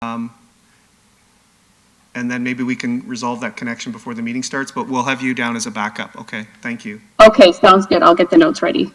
and then maybe we can resolve that connection before the meeting starts, but we'll have you down as a backup. Okay, thank you. Okay, sounds good. I'll get the notes ready.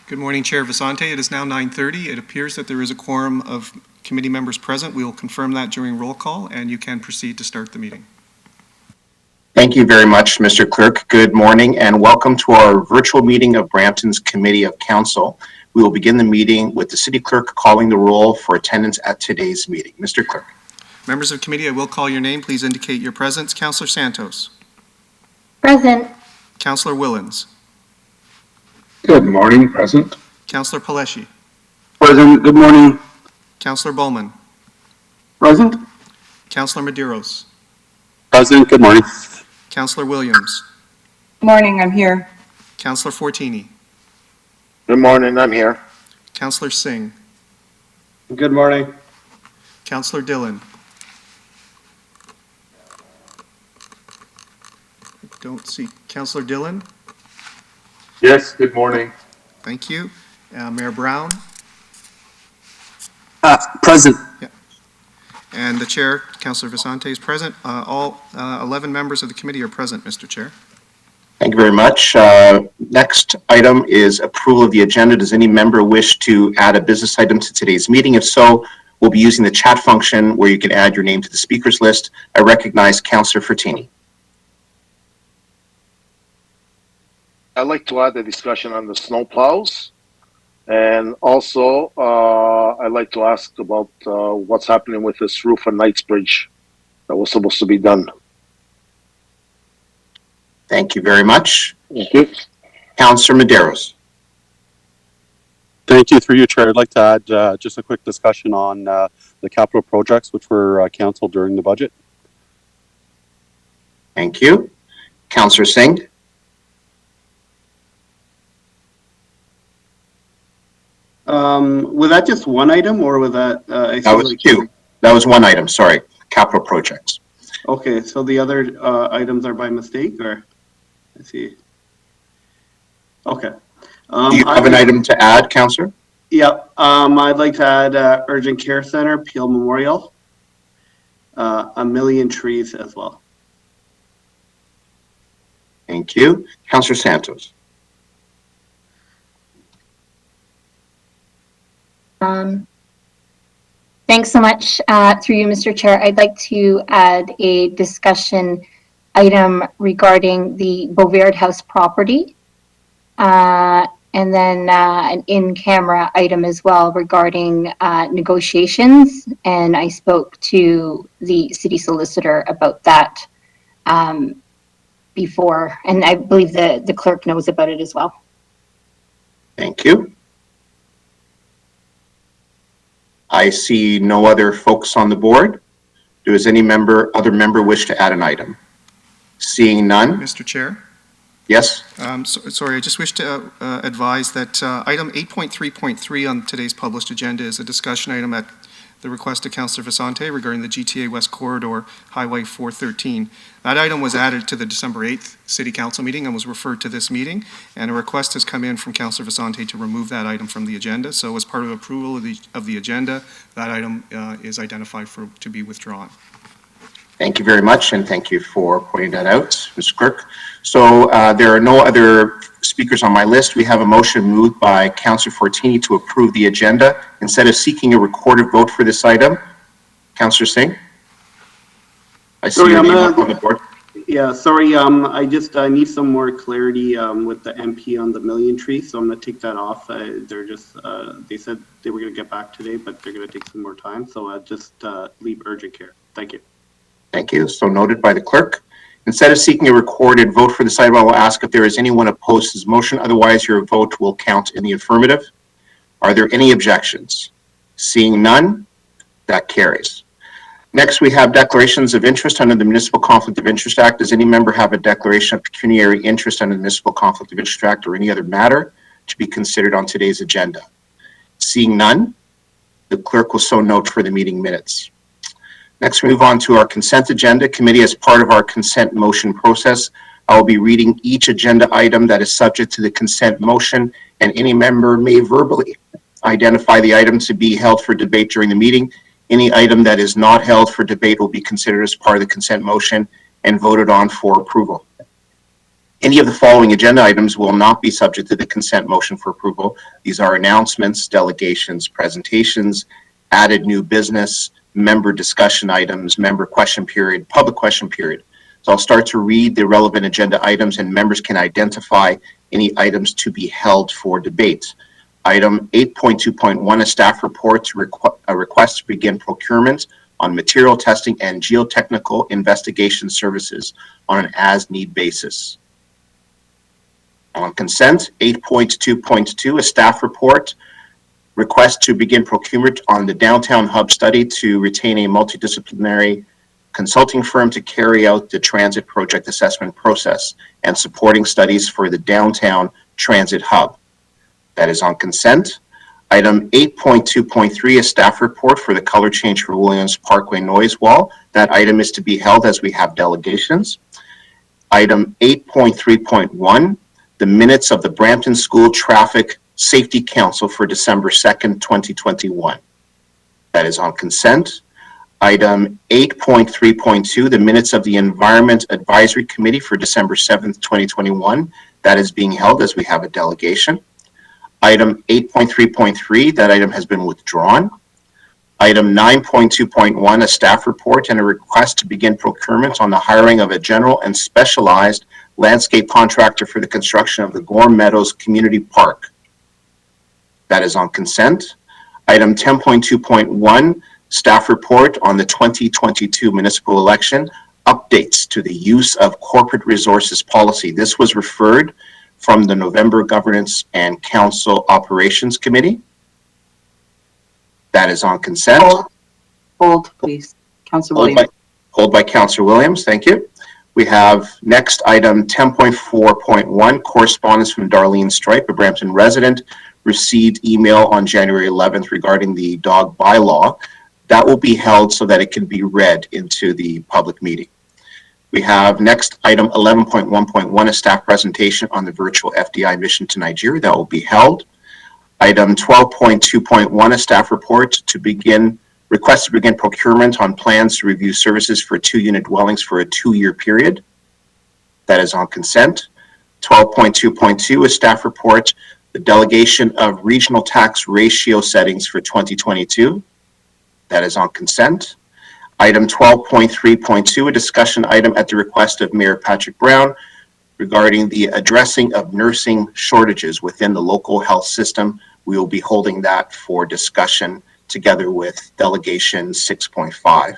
Good morning, Chair Visante. It is now 9:30. It appears that there is a quorum of committee members present. We will confirm that during roll call, and you can proceed to start the meeting. Thank you very much, Mr. Clerk. Good morning and welcome to our virtual meeting of Brampton's Committee of Council. We will begin the meeting with the City Clerk calling the roll for attendance at today's meeting. Mr. Clerk. Members of committee, I will call your name. Please indicate your presence. Councillor Santos. Present. Councillor Willens. Good morning, present. Councillor Paleshi. Present, good morning. Councillor Bowman. Present. Councillor Medeiros. Present, good morning. Councillor Williams. Good morning, I'm here. Councillor Fortini. Good morning, I'm here. Councillor Singh. Good morning. Councillor Dillon. I don't see Councillor Dillon. Yes, good morning. Thank you. Mayor Brown. Present. Yeah. And the chair, Councillor Visante, is present. All 11 members of the committee are present, Mr. Chair. Thank you very much. Next item is approval of the agenda. Does any member wish to add a business item to today's meeting? If so, we'll be using the chat function where you can add your name to the speakers list. I recognize Councillor Fortini. I'd like to add a discussion on the snow plows. And also, I'd like to ask about what's happening with this roof on Knightsbridge that was supposed to be done. Thank you very much. Thank you. Councillor Medeiros. Thank you. Through you, Chair. I'd like to add just a quick discussion on the capital projects which were canceled during the budget. Thank you. Councillor Singh. Was that just one item or was that? That was two. That was one item, sorry. Capital projects. Okay, so the other items are by mistake or? I see. Okay. Do you have an item to add, Councillor? Yeah, I'd like to add Urgent Care Center, Peel Memorial, a million trees as well. Thank you. Councillor Santos. Thanks so much. Through you, Mr. Chair, I'd like to add a discussion item regarding the Beauvard House property, and then an in-camera item as well regarding negotiations. And I spoke to the city solicitor about that before, and I believe the clerk knows about it as well. Thank you. I see no other folks on the board. Does any other member wish to add an item? Seeing none? Mr. Chair? Yes? Sorry, I just wish to advise that item 8.3.3 on today's published agenda is a discussion item at the request of Councillor Visante regarding the GTA West Corridor Highway 413. That item was added to the December 8th City Council meeting and was referred to this meeting, and a request has come in from Councillor Visante to remove that item from the agenda. So as part of approval of the agenda, that item is identified to be withdrawn. Thank you very much, and thank you for pointing that out, Mr. Clerk. So there are no other speakers on my list. We have a motion moved by Councillor Fortini to approve the agenda. Instead of seeking a recorded vote for this item, Councillor Singh? I see your name up on the board. Yeah, sorry, I need some more clarity with the MP on the million tree, so I'm gonna take that off. They said they were gonna get back today, but they're gonna take some more time, so I'll just leave urgent care. Thank you. Thank you. So noted by the clerk. Instead of seeking a recorded vote for this item, I will ask if there is anyone opposed to this motion. Otherwise, your vote will count in the affirmative. Are there any objections? Seeing none, that carries. Next, we have declarations of interest under the Municipal Conflict of Interest Act. Does any member have a declaration of pecuniary interest under the Municipal Conflict of Interest Act or any other matter to be considered on today's agenda? Seeing none, the clerk will so note for the meeting minutes. Next, we move on to our consent agenda. Committee, as part of our consent motion process, I will be reading each agenda item that is subject to the consent motion, and any member may verbally identify the item to be held for debate during the meeting. Any item that is not held for debate will be considered as part of the consent motion and voted on for approval. Any of the following agenda items will not be subject to the consent motion for approval. These are announcements, delegations, presentations, added new business, member discussion items, member question period, public question period. So I'll start to read the relevant agenda items and members can identify any items to be held for debate. Item 8.2.1, a staff report a request to begin procurement on material testing and geotechnical investigation services on an as-need basis. On consent, 8.2.2, a staff report request to begin procurement on the downtown hub study to retain a multidisciplinary consulting firm to carry out the transit project assessment process and supporting studies for the downtown transit hub. That is on consent. Item 8.2.3, a staff report for the color change for Williams Parkway noise wall. That item is to be held as we have delegations. Item 8.3.1, the minutes of the Brampton School Traffic Safety Council for December 2nd, 2021. That is on consent. Item 8.3.2, the minutes of the Environment Advisory Committee for December 7th, 2021. That is being held as we have a delegation. Item 8.3.3, that item has been withdrawn. Item 9.2.1, a staff report and a request to begin procurement on the hiring of a general and specialized landscape contractor for the construction of the Gorham Meadows Community Park. That is on consent. Item 10.2.1, staff report on the 2022 municipal election, updates to the use of corporate resources policy. This was referred from the November Governance and Council Operations Committee. That is on consent. Hold, please. Councillor Williams. Hold by Councillor Williams, thank you. We have next item 10.4.1, correspondence from Darlene Stripe, a Brampton resident, received email on January 11th regarding the dog bylaw. That will be held so that it can be read into the public meeting. We have next item 11.1.1, a staff presentation on the virtual FDI mission to Nigeria. That will be held. Item 12.2.1, a staff report to begin, request to begin procurement on plans to review services for 2-unit dwellings for a 2-year period. That is on consent. 12.2.2, a staff report, the delegation of regional tax ratio settings for 2022. That is on consent. Item 12.3.2, a discussion item at the request of Mayor Patrick Brown regarding the addressing of nursing shortages within the local health system. We will be holding that for discussion together with Delegation 6.5.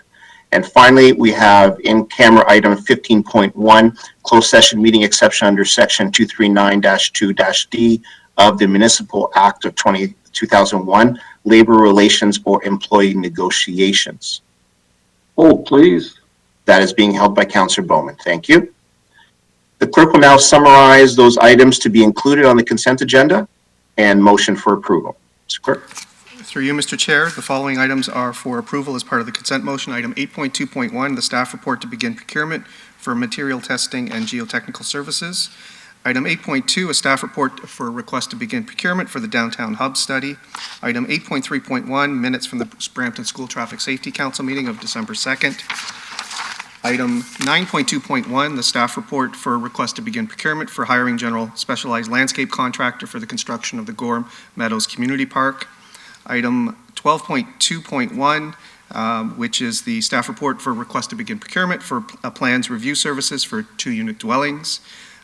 And finally, we have in camera item 15.1, closed session meeting exception under section 239-2-D of the Municipal Act of 2001, labor relations or employee negotiations. Hold, please. That is being held by Councillor Bowman. Thank you. The clerk will now summarize those items to be included on the consent agenda and motion for approval. Mr. Clerk. Through you, Mr. Chair, the following items are for approval as part of the consent motion. Item 8.2.1, the staff report to begin procurement for material testing and geotechnical services. Item 8.2, a staff report for a request to begin procurement for the downtown hub study. Item 8.3.1, minutes from the Brampton School Traffic Safety Council meeting of December 2nd. Item 9.2.1, the staff report for a request to begin procurement for hiring general specialized landscape contractor for the construction of the Gorham Meadows Community Park. Item 12.2.1, which is the staff report for request to begin procurement for plans review services for 2-unit dwellings.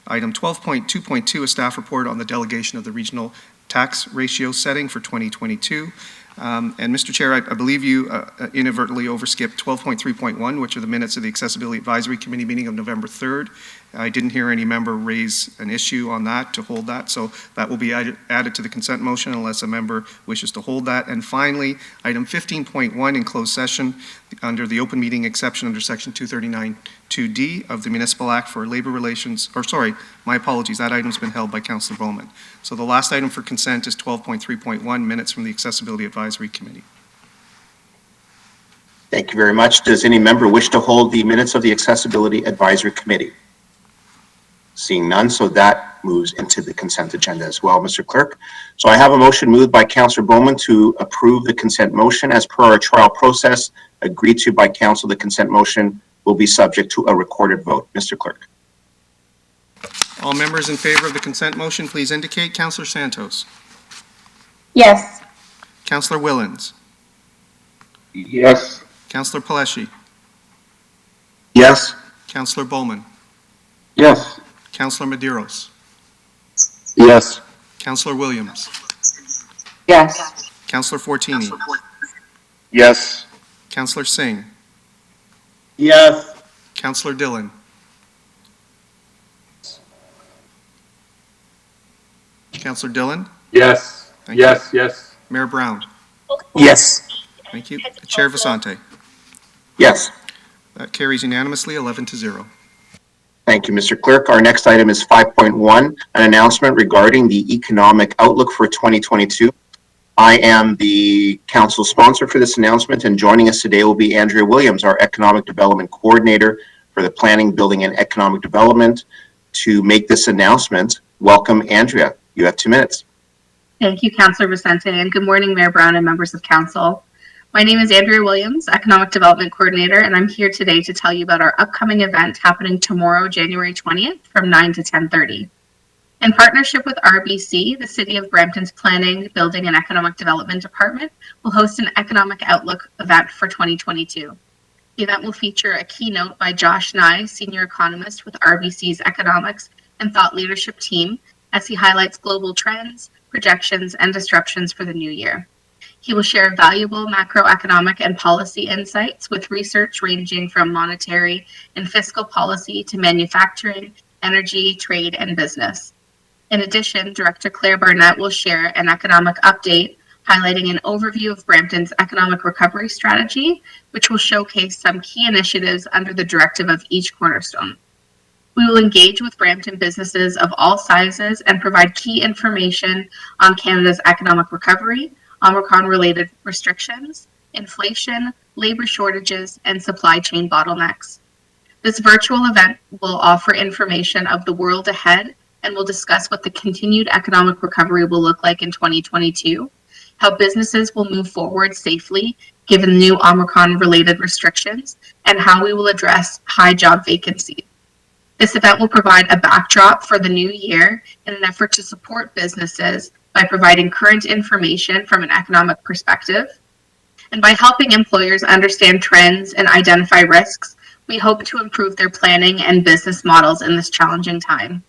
Item 12.2.2, a staff report on the delegation of the regional tax ratio setting for 2022. And Mr. Chair, I believe you inadvertently overskipped 12.3.1, which are the minutes of the Accessibility Advisory Committee meeting of November 3rd. I didn't hear any member raise an issue on that to hold that, so that will be added to the consent motion unless a member wishes to hold that. And finally, item 15.1 in closed session under the open meeting exception under section 239-2D of the Municipal Act for labor relations, or sorry, my apologies, that item's been held by Councillor Bowman. So the last item for consent is 12.3.1, minutes from the Accessibility Advisory Committee. Thank you very much. Does any member wish to hold the minutes of the Accessibility Advisory Committee? Seeing none, so that moves into the consent agenda as well, Mr. Clerk. So I have a motion moved by Councillor Bowman to approve the consent motion as per our trial process, agreed to by Council. The consent motion will be subject to a recorded vote. Mr. Clerk. All members in favor of the consent motion, please indicate. Councillor Santos. Yes. Councillor Willens. Yes. Councillor Paleshi. Yes. Councillor Bowman. Yes. Councillor Medeiros. Yes. Councillor Williams. Yes. Councillor Fortini. Yes. Councillor Singh. Yes. Councillor Dillon. Councillor Dillon. Yes. Thank Yes. Yes. Mayor Brown. Yes. Thank you. Chair Visante. Yes. That carries unanimously, 11-0. Thank you, Mr. Clerk. Our next item is 5.1, an announcement regarding the economic outlook for 2022. I am the council sponsor for this announcement, and joining us today will be Andrea Williams, our Economic Development Coordinator for the Planning, Building, and Economic Development. To make this announcement, welcome, Andrea. You have 2 minutes. Thank you, Councillor Vicente, and good morning, Mayor Brown and members of Council. My name is Andrea Williams, Economic Development Coordinator, and I'm here today to tell you about our upcoming event happening tomorrow, January 20th, from 9 to 10:30. In partnership with RBC, the City of Brampton's Planning, Building, and Economic Development Department will host an Economic Outlook event for 2022. The event will feature a keynote by Josh Nye, Senior Economist with RBC's Economics and Thought Leadership Team, as he highlights global trends, projections, and disruptions for the new year. He will share valuable macroeconomic and policy insights with research ranging from monetary and fiscal policy to manufacturing, energy, trade, and business. In addition, Director Claire Barnett will share an economic update highlighting an overview of Brampton's economic recovery strategy, which will showcase some key initiatives under the directive of each cornerstone. We will engage with Brampton businesses of all sizes and provide key information on Canada's economic recovery, Omicron-related restrictions, inflation, labor shortages, and supply chain bottlenecks. This virtual event will offer information of the world ahead and will discuss what the continued economic recovery will look like in 2022, how businesses will move forward safely given new Omicron-related restrictions, and how we will address high job vacancies. This event will provide a backdrop for the new year in an effort to support businesses by providing current information from an economic perspective. And by helping employers understand trends and identify risks, we hope to improve their planning and business models in this challenging time.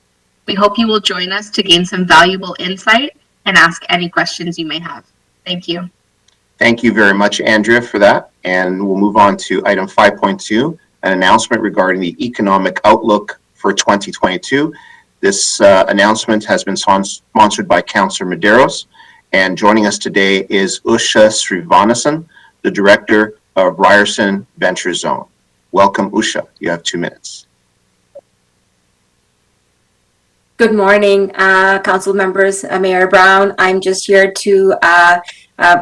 We hope you will join us to gain some valuable insight and ask any questions you may have. Thank you. Thank you very much, Andrea, for that. And we'll move on to item 5.2, an announcement regarding the economic outlook for 2022. This announcement has been sponsored by Councillor Medeiros, and joining us today is Usha Srivanasan, the Director of Ryerson Venture Zone. Welcome, Usha. You have 2 minutes. Good morning, council members, Mayor Brown. I'm just here to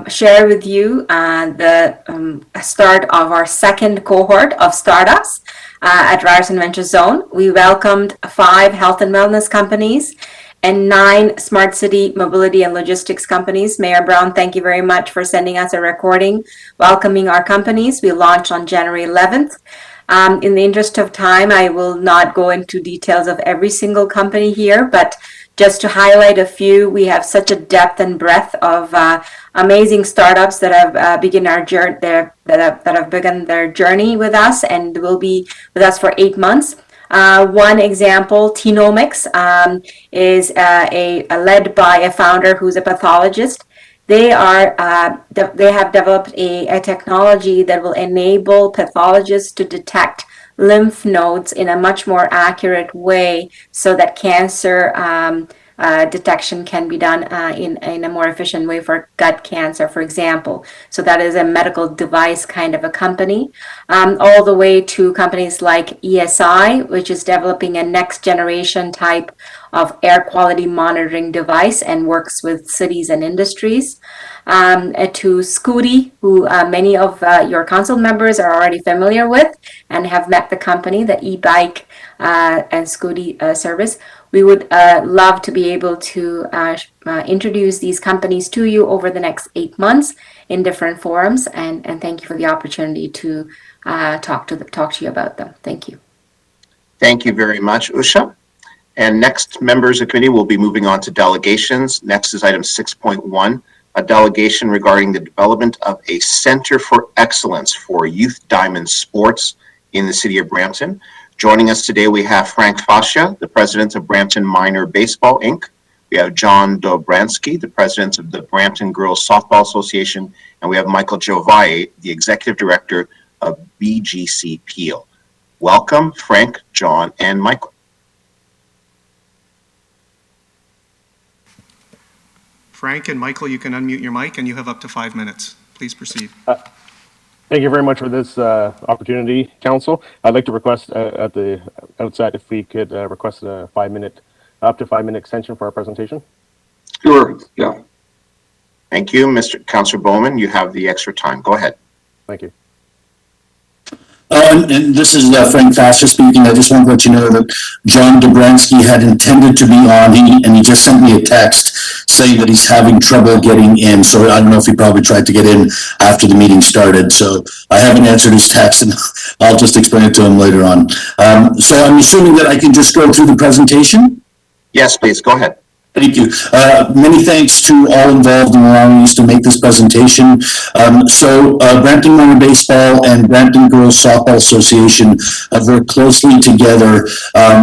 share with you the start of our second cohort of startups at Ryerson Venture Zone. We welcomed 5 health and wellness companies and 9 smart city mobility and logistics companies. Mayor Brown, thank you very much for sending us a recording welcoming our companies. We launched on January 11th. In the interest of time, I will not go into details of every single company here, but just to highlight a few, we have such a depth and breadth of amazing startups that have begun their journey with us and will be with us for 8 months. One example, Teanomics, is led by a founder who's a pathologist. They have developed a technology that will enable pathologists to detect lymph nodes in a much more accurate way so that cancer detection can be done in a more efficient way for gut cancer, for example. So that is a medical device kind of a company, all the way to companies like ESI, which is developing a next generation type of air quality monitoring device and works with cities and industries, to Scooty, who many of your council members are already familiar with and have met the company, the e-bike and Scooty service. We would love to be able to introduce these companies to you over the next 8 months in different forums, and thank you for the opportunity to talk to you about them. Thank you. Thank you very much, Usha. And next, members of the committee will be moving on to delegations. Next is item 6.1, a delegation regarding the development of a Center for Excellence for Youth Diamond Sports in the city of Brampton. Joining us today, we have Frank Fascia, the president of Brampton Minor Baseball, Inc. We have John Dobransky, the president of the Brampton Girls Softball Association, and we have Michael Jovaye, the executive director of BGC Peel. Welcome, Frank, John, and Michael. Frank and Michael, you can unmute your mic and you have up to 5 minutes. Please proceed. Thank you very much for this opportunity, Council. I'd like to request at the outset if we could request a up to 5 minute extension for our presentation. Sure, yeah. Thank you, Mr. Councillor Bowman. You have the extra time. Go ahead. Thank you. And this is Frank Fascia speaking. I just want to let you know that John Dobransky had intended to be on, and he just sent me a text saying that he's having trouble getting in. So I don't know if he probably tried to get in after the meeting started. So I haven't answered his text, and I'll just explain it to him later on. So I'm assuming that I can just go through the presentation? Yes, please. Go ahead. Thank you. Many thanks to all involved in allowing us to make this presentation. Brampton Minor Baseball and Brampton Girls Softball Association have worked closely together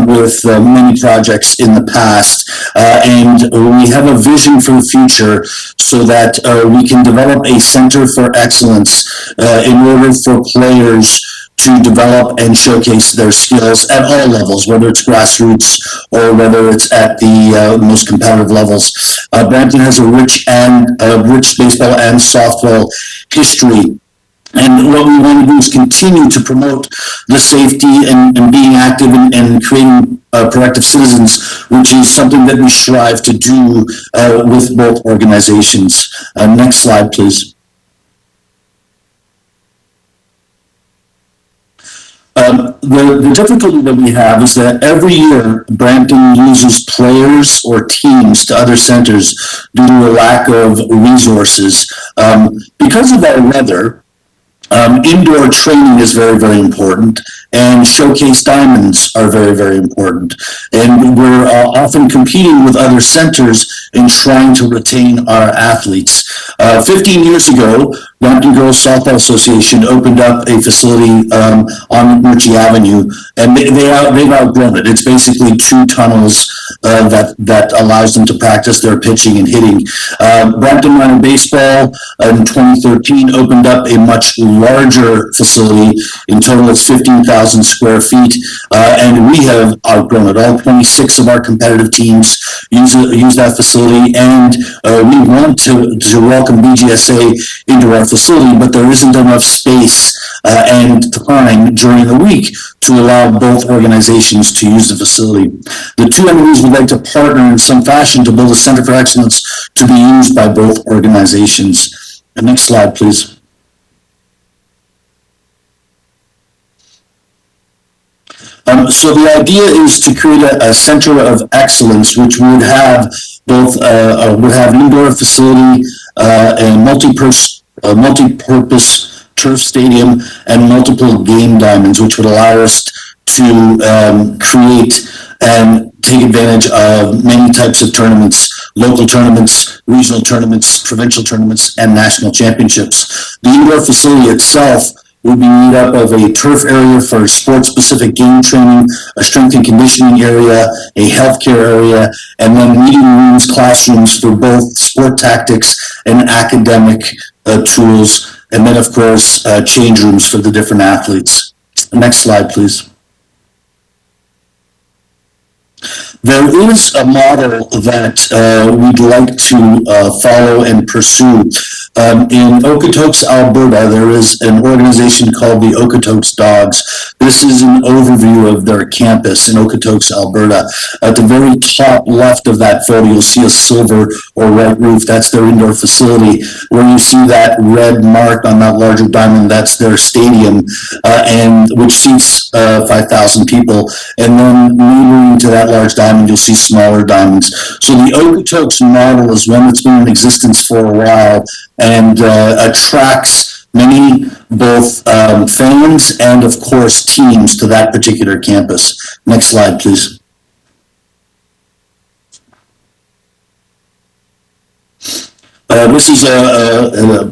with many projects in the past. And we have a vision for the future so that we can develop a center for excellence in order for players to develop and showcase their skills at all levels, whether it's grassroots or whether it's at the most competitive levels. Brampton has a rich baseball and softball history. And what we want to do is continue to promote the safety and being active and creating proactive citizens, which is something that we strive to do with both organizations. Next slide, please. The difficulty that we have is that every year Brampton loses players or teams to other centers due to a lack of resources. Because of our weather, indoor training is very, very important, and showcase diamonds are very, very important. And we're often competing with other centers in trying to retain our athletes. 15 years ago, Brampton Girls Softball Association opened up a facility on McMurtry Avenue, and they've outgrown it. It's basically 2 tunnels that allows them to practice their pitching and hitting. Brampton Minor Baseball in 2013 opened up a much larger facility. In total, it's 15,000 square feet, and we have outgrown it. All 26 of our competitive teams use that facility, and we want to welcome BGSA into our facility, but there isn't enough space and time during the week to allow both organizations to use the facility. The two entities would like to partner in some fashion to build a center for excellence to be used by both organizations. The next slide, please. So the idea is to create a center of excellence, which would have both would have an indoor facility, a multi-purpose turf stadium, and multiple game diamonds, which would allow us to create and take advantage of many types of tournaments, local tournaments, regional tournaments, provincial tournaments, and national championships. The indoor facility itself would be made up of a turf area for sports-specific game training, a strength and conditioning area, a healthcare area, and then meeting rooms, classrooms for both sport tactics and academic tools, and then, of course, change rooms for the different athletes. Next slide, please. There is a model that we'd like to follow and pursue. In Okotoks, Alberta, there is an organization called the Okotoks Dogs. This is an overview of their campus in Okotoks, Alberta. At the very top left of that photo, you'll see a silver or white roof. That's their indoor facility. Where you see that red mark on that larger diamond, that's their stadium, and which seats 5,000 people. And then neighboring to that large diamond, you'll see smaller diamonds. So the Okotoks model is one that's been in existence for a while and attracts many both fans and, of course, teams to that particular campus. Next slide, please. This is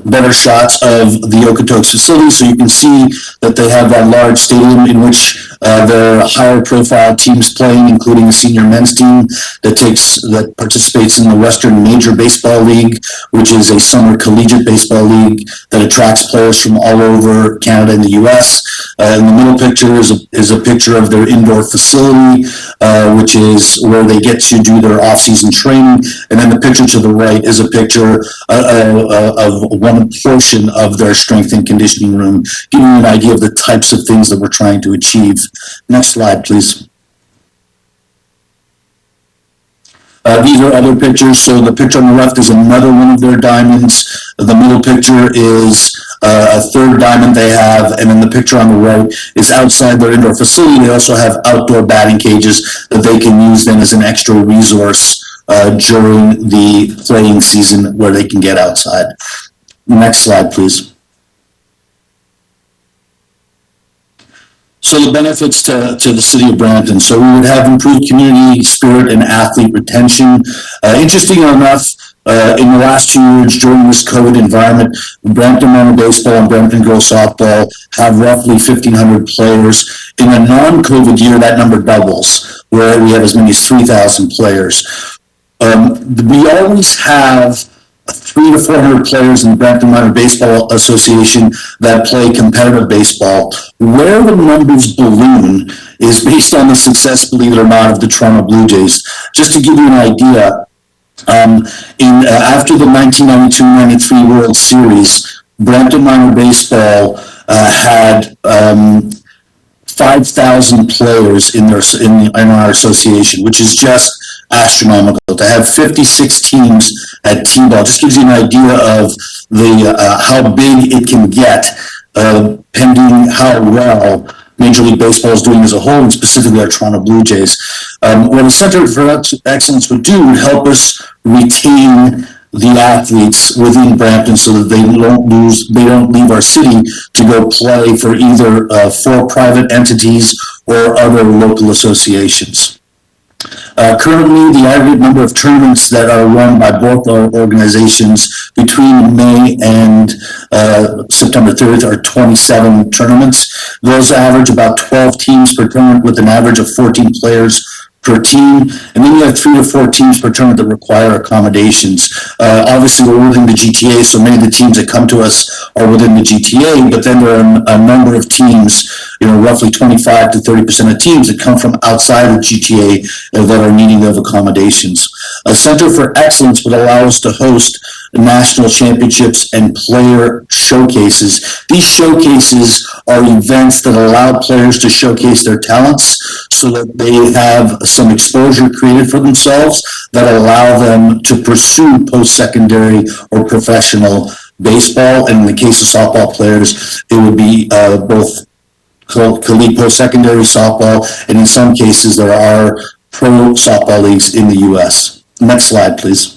better shots of the Okotoks facility, so you can see that they have that large stadium in which there are higher profile teams playing, including a senior men's team that participates in the Western Major Baseball League, which is a summer collegiate baseball league that attracts players from all over Canada and the U.S. In the middle picture is a picture of their indoor facility, which is where they get to do their off-season training, and then the picture to the right is a picture of one portion of their strength and conditioning room, giving you an idea of the types of things that we're trying to achieve. Next slide, please. These are other pictures. So the picture on the left is another one of their diamonds. The middle picture is a third diamond they have, and then the picture on the right is outside their indoor facility. They also have outdoor batting cages that they can use then as an extra resource during the playing season where they can get outside. Next slide, please. So the benefits to the city of Brampton. So we would have improved community spirit and athlete retention. Interesting enough, in the last 2 years during this COVID environment, Brampton Minor Baseball and Brampton Girls Softball have roughly 1,500 players. In a non-COVID year, that number doubles, where we have as many as 3,000 players. We always have 300 to 400 players in the Brampton Minor Baseball Association that play competitive baseball. Where the numbers balloon is based on the success, believe it or not, of the Toronto Blue Jays. Just to give you an idea, after the 1992-93 World Series, Brampton Minor Baseball had 5,000 players in our association, which is just astronomical. To have 56 teams at T-ball just gives you an idea of the how big it can get, pending how well Major League Baseball is doing as a whole, and specifically our Toronto Blue Jays. What a Center for Excellence would do would help us retain the athletes within Brampton so that they don't leave our city to go play for either for private entities or other local associations. Currently, the aggregate number of tournaments that are run by both our organizations between May and September 30th are 27 tournaments. Those average about 12 teams per tournament with an average of 14 players per team, and then you have 3 to 4 teams per tournament that require accommodations. Obviously, we're within the GTA, so many of the teams that come to us are within the GTA, but then there are a number of teams, roughly 25 to 30% of teams that come from outside of GTA that are needing of accommodations. A Center for Excellence would allow us to host national championships and player showcases. These showcases are events that allow players to showcase their talents so that they have some exposure created for themselves that allow them to pursue post-secondary or professional baseball. And in the case of softball players, it would be both collegiate post-secondary softball, and in some cases there are pro softball leagues in the U.S. Next slide, please.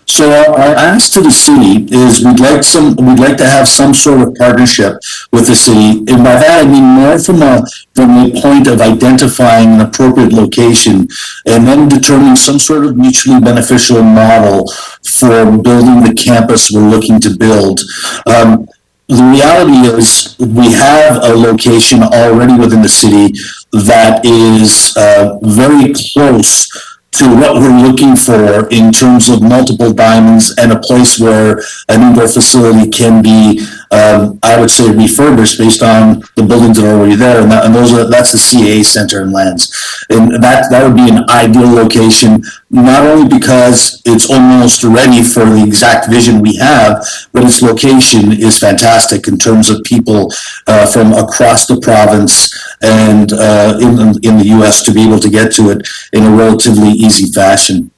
So our ask to the city is we'd like to have some sort of partnership with the city, and by that I mean more from a point of identifying an appropriate location and then determining some sort of mutually beneficial model for building the campus we're looking to build. The reality is we have a location already within the city that is very close to what we're looking for in terms of multiple diamonds and a place where an indoor facility can be, I would say, refurbished based on the buildings that are already there. And that's the CAA Center and lands. And that would be an ideal location, not only because it's almost ready for the exact vision we have, but its location is fantastic in terms of people from across the province and in the U.S. to be able to get to it in a relatively easy fashion.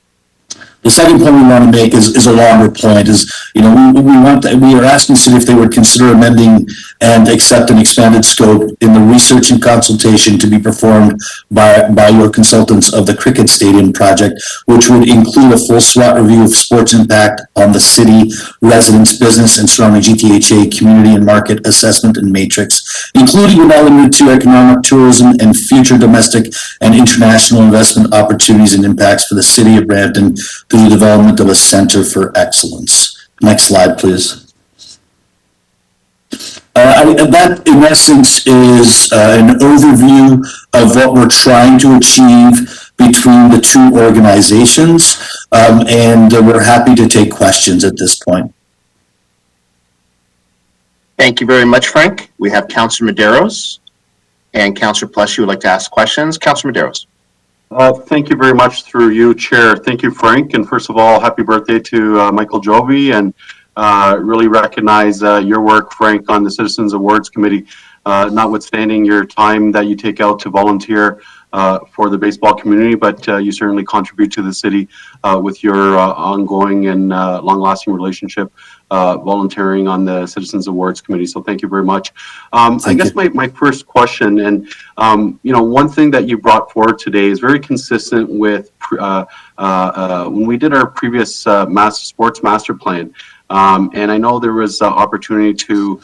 The second point we want to make is a longer point. We are asking the city if they would consider amending and accept an expanded scope in the research and consultation to be performed by your consultants of the Cricket Stadium project, which would include a full SWOT review of sports impact on the city, residents, business, and surrounding GTHA community and market assessment and matrix, including an element to economic tourism and future domestic and international investment opportunities and impacts for the city of Brampton through the development of a Center for Excellence. Next slide, please. That, in essence, is an overview of what we're trying to achieve between the two organizations, and we're happy to take questions at this point. Thank you very much, Frank. We have Councillor Medeiros and Councillor Pleshy would like to ask questions. Councillor Medeiros. Thank you very much through you, Chair. Thank you, Frank. And first of all, happy birthday to Michael Joby, and really recognize your work, Frank, on the Citizens Awards Committee, notwithstanding your time that you take out to volunteer for the baseball community, but you certainly contribute to the city with your ongoing and long-lasting relationship volunteering on the Citizens Awards Committee. So thank you very much. I guess my first question, and one thing that you brought forward today is very consistent with when we did our previous sports master plan. And I know there was opportunity to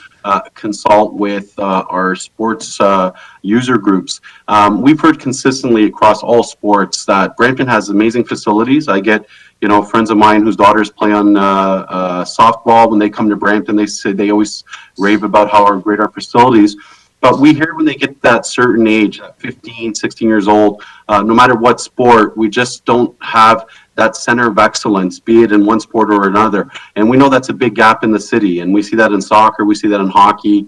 consult with our sports user groups. We've heard consistently across all sports that Brampton has amazing facilities. I get, friends of mine whose daughters play on softball. When they come to Brampton, they always rave about how great our facilities. But we hear when they get that certain age, 15, 16 years old, no matter what sport, we just don't have that center of excellence, be it in one sport or another. And we know that's a big gap in the city. And we see that in soccer, we see that in hockey,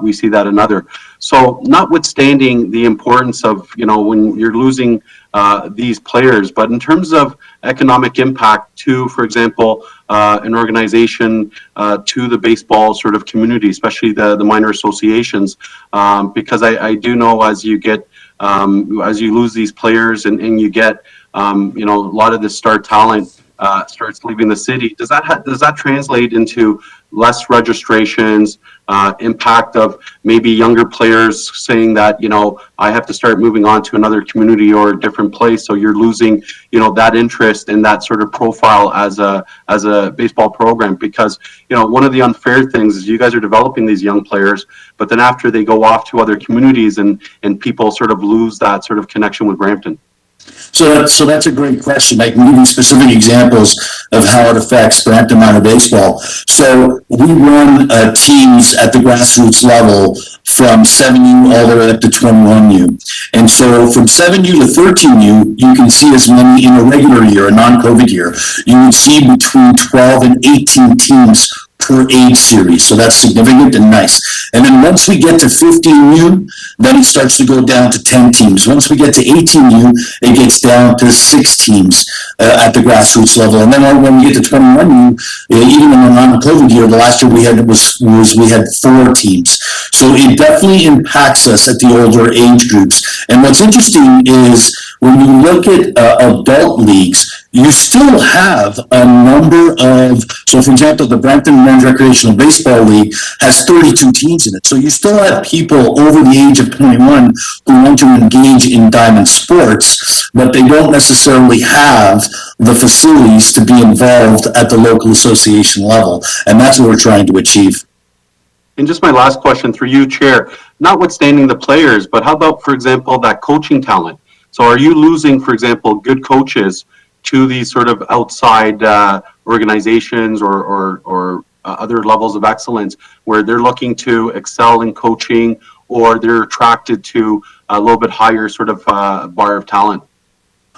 we see that in other. So notwithstanding the importance of, when you're losing these players, but in terms of economic impact to, for example, an organization, to the baseball sort of community, especially the minor associations, because I do know as you lose these players and you get, a lot of the star talent starts leaving the city. Does that translate into less registrations, impact of maybe younger players saying that, I have to start moving on to another community or a different place. So you're losing, that interest and that sort of profile as a baseball program, because, one of the unfair things is you guys are developing these young players, but then after they go off to other communities and people sort of lose that sort of connection with Brampton. So that's a great question. I can give you specific examples of how it affects Brampton Minor Baseball. So we run teams at the grassroots level from 7U all the way up to 21U. And so from 7U to 13U, you can see as many in a regular year, a non-COVID year. You would see between 12 and 18 teams per age series. So that's significant and nice. And then once we get to 15U, then it starts to go down to 10 teams. Once we get to 18U, it gets down to 6 teams at the grassroots level. And then when we get to 21U, even in the non-COVID year, the last year we had we had 4 teams. So it definitely impacts us at the older age groups. And what's interesting is when you look at adult leagues, you still have a number of, so for example, the Brampton Men's Recreational Baseball League has 32 teams in it. So you still have people over the age of 21 who want to engage in diamond sports, but they don't necessarily have the facilities to be involved at the local association level. And that's what we're trying to achieve. And just my last question through you, Chair, notwithstanding the players, but how about, for example, that coaching talent? So are you losing, for example, good coaches to these sort of outside organizations or other levels of excellence where they're looking to excel in coaching, or they're attracted to a little bit higher sort of bar of talent?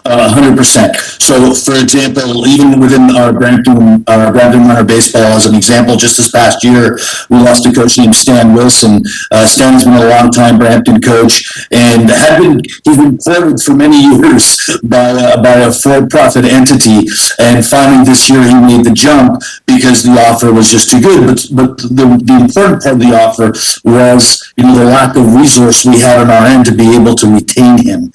100%. So, for example, even within our Brampton Minor Baseball, as an example, just this past year, we lost a coach named Stan Wilson. Stan's been a long-time Brampton coach and he's been courted for many years by a for-profit entity. And finally, this year, he made the jump because the offer was just too good. But the important part of the offer was, the lack of resource we had on our end to be able to retain him.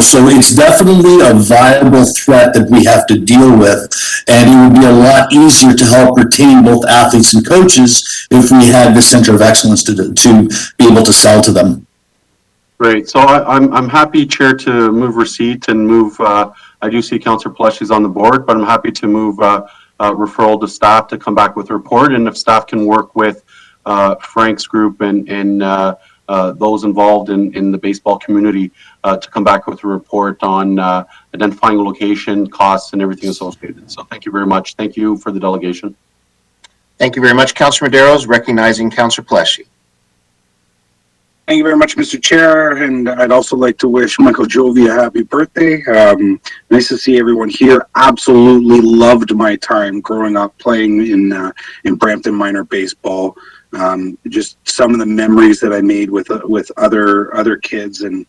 So it's definitely a viable threat that we have to deal with, and it would be a lot easier to help retain both athletes and coaches if we had the center of excellence to be able to sell to them. Great. So I'm happy, Chair, to move receipt and move. I do see Councillor Pellecci's on the board, but I'm happy to move referral to staff to come back with a report, and if staff can work with Frank's group and those involved in the baseball community to come back with a report on identifying location, costs, and everything associated. So thank you very much. Thank you for the delegation. Thank you very much, Councillor Medeiros. Recognizing Councillor Pellecci. Thank you very much, Mr. Chair, and I'd also like to wish Michael Jovi a happy birthday. Nice to see everyone here. Absolutely loved my time growing up playing in Brampton Minor Baseball. Just some of the memories that I made with other kids and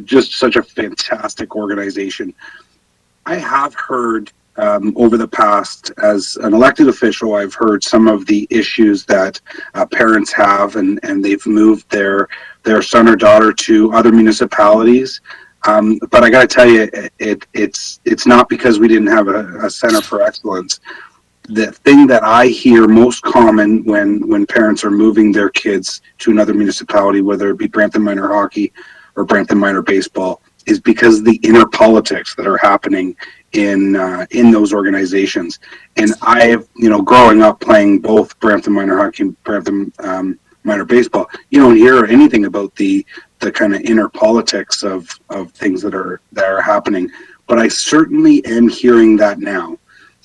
just such a fantastic organization. I have heard over the past, as an elected official, I've heard some of the issues that parents have, and they've moved their son or daughter to other municipalities. But I got to tell you, it's not because we didn't have a center for excellence. The thing that I hear most common when parents are moving their kids to another municipality, whether it be Brampton Minor Hockey or Brampton Minor Baseball, is because of the inner politics that are happening in those organizations. And I've, growing up playing both Brampton Minor Hockey and Brampton Minor Baseball, you don't hear anything about the kind of inner politics of things that are happening. But I certainly am hearing that now.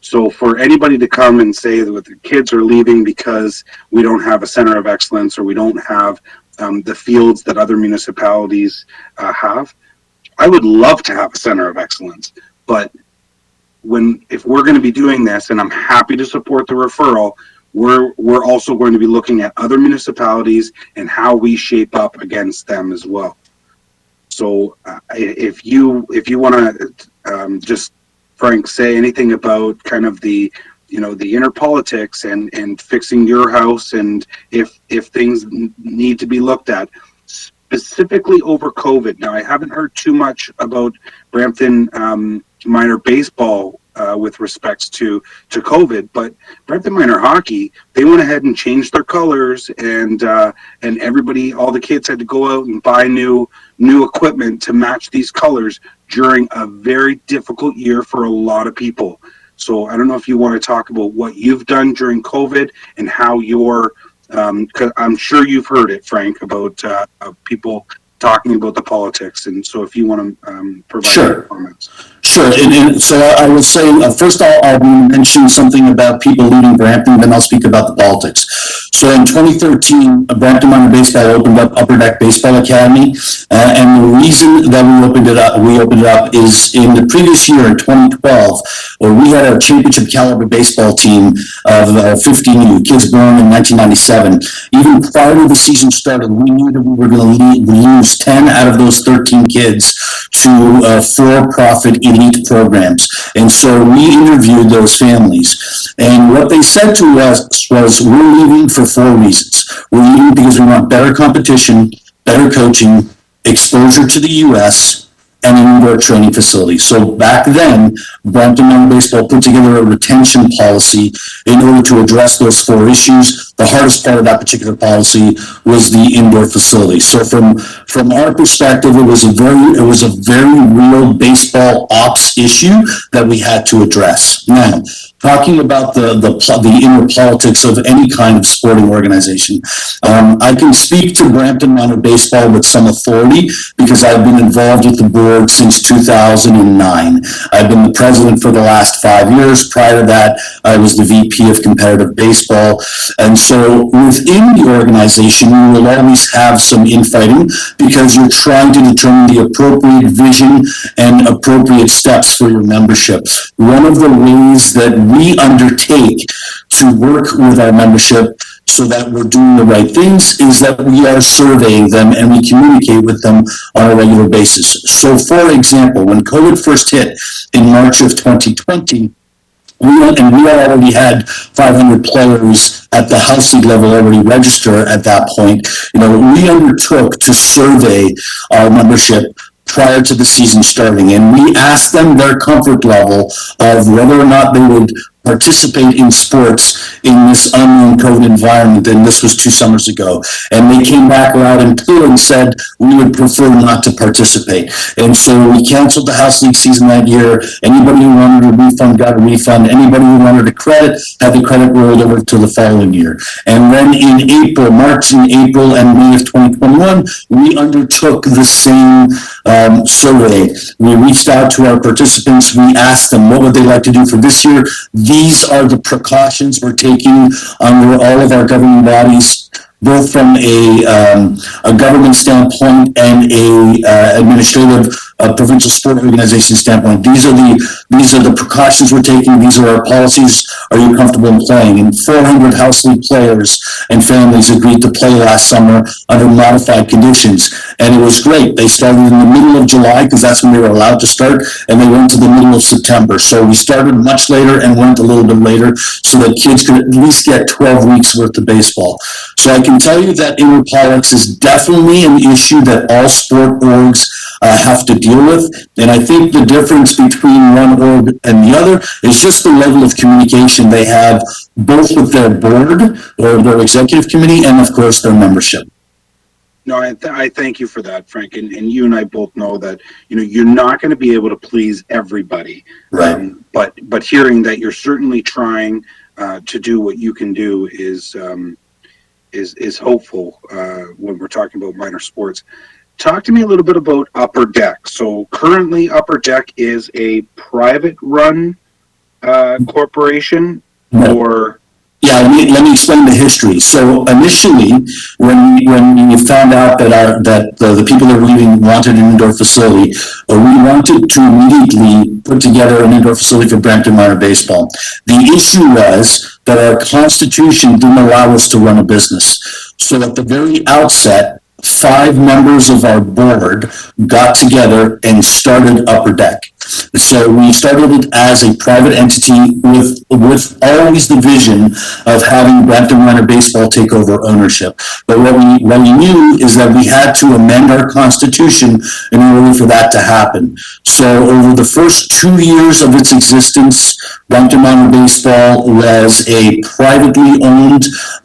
So for anybody to come and say that the kids are leaving because we don't have a center of excellence or we don't have the fields that other municipalities have, I would love to have a center of excellence. But if we're going to be doing this, and I'm happy to support the referral, we're also going to be looking at other municipalities and how we shape up against them as well. So if you want to just, Frank, say anything about kind of the inner politics and fixing your house, and if things need to be looked at specifically over COVID. Now, I haven't heard too much about Brampton Minor Baseball with respects to COVID, but Brampton Minor Hockey, they went ahead and changed their colors, and everybody, all the kids had to go out and buy new equipment to match these colors during a very difficult year for a lot of people. So I don't know if you want to talk about what you've done during COVID and how you're, because I'm sure you've heard it, Frank, about people talking about the politics. And so if you want to provide Sure. your comments. Sure, and so I will say, first I'll mention something about people leaving Brampton, then I'll speak about the politics. So in 2013, Brampton Minor Baseball opened up Upper Deck Baseball Academy, and the reason that we opened it up is in the previous year, in 2012, where we had a championship caliber baseball team of 15 kids born in 1997. Even prior to the season started, we knew that we were going to lose 10 out of those 13 kids to for-profit elite programs. And so we interviewed those families. And what they said to us was, we're leaving for 4 reasons. We're leaving because we want better competition, better coaching, exposure to the U.S., and an indoor training facility. So back then, Brampton Minor Baseball put together a retention policy in order to address those 4 issues. The hardest part of that particular policy was the indoor facility. So from our perspective, it was a very real baseball ops issue that we had to address. Now, talking about the inner politics of any kind of sporting organization, I can speak to Brampton Minor Baseball with some authority because I've been involved with the board since 2009. I've been the president for the last 5 years. Prior to that, I was the VP of competitive baseball. And so within the organization, you will always have some infighting because you're trying to determine the appropriate vision and appropriate steps for your membership. One of the ways that we undertake to work with our membership so that we're doing the right things is that we are surveying them and we communicate with them on a regular basis. So for example, when COVID first hit in March of 2020, we already had 500 players at the house league level already register at that point. We undertook to survey our membership prior to the season starting, and we asked them their comfort level of whether or not they would participate in sports in this unknown COVID environment, and this was 2 summers ago. And they came back loud and clear and said, we would prefer not to participate. And so we canceled the house league season that year. Anybody who wanted a refund got a refund. Anybody who wanted a credit had the credit rolled over to the following year. And then in March and April and May of 2021, we undertook the same survey. We reached out to our participants. We asked them what would they like to do for this year. These are the precautions we're taking under all of our governing bodies, both from a government standpoint and a administrative provincial sport organization standpoint. These are the precautions we're taking. These are our policies. Are you comfortable in playing? And 400 house league players and families agreed to play last summer under modified conditions. And it was great. They started in the middle of July because that's when they were allowed to start, and they went to the middle of September. So we started much later and went a little bit later so that kids could at least get 12 weeks worth of baseball. So I can tell you that inner politics is definitely an issue that all sport orgs have to deal with. And I think the difference between one org and the other is just the level of communication they have both with their board or their executive committee and of course their membership. No, I thank you for that, Frank. And you and I both know that, you're not going to be able to please everybody. Right. But hearing that you're certainly trying to do what you can do is hopeful when we're talking about minor sports. Talk to me a little bit about Upper Deck. So currently Upper Deck is a private run corporation or... Yeah, let me explain the history. So initially, when we found out that the people that were leaving wanted an indoor facility, we wanted to immediately put together an indoor facility for Brampton Minor Baseball. The issue was that our constitution didn't allow us to run a business. So at the very outset, 5 members of our board got together and started Upper Deck. So we started it as a private entity with always the vision of having Brampton Minor Baseball take over ownership. But what we knew is that we had to amend our constitution in order for that to happen. So over the first 2 years of its existence, Brampton Minor Baseball was a privately owned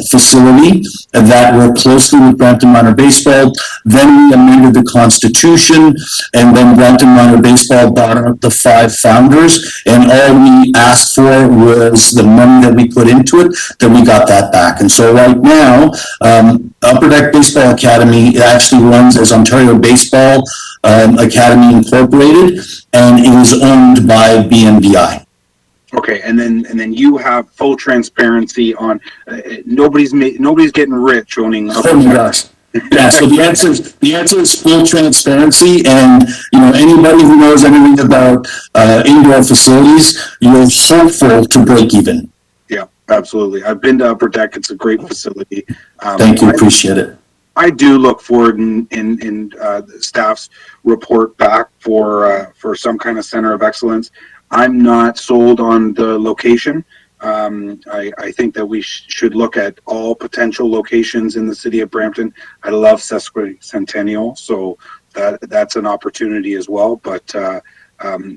facility that worked closely with Brampton Minor Baseball. Then we amended the constitution, and then Brampton Minor Baseball bought out the 5 founders, and all we asked for whereas the money that we put into it, then we got that back. And so right now, Upper Deck Baseball Academy actually runs as Ontario Baseball Academy Incorporated, and it is owned by BMDI. Okay, and then you have full transparency on nobody's getting rich owning. Oh my gosh. Yeah, so the answer is full transparency, and anybody who knows anything about indoor facilities, you're hopeful to break even. Yeah, absolutely. I've been to Upper Deck. It's a great facility. Thank you, appreciate it. I do look forward in staff's report back for some kind of center of excellence. I'm not sold on the location. I think that we should look at all potential locations in the city of Brampton. I love Sesquicentennial, so that's an opportunity as well. But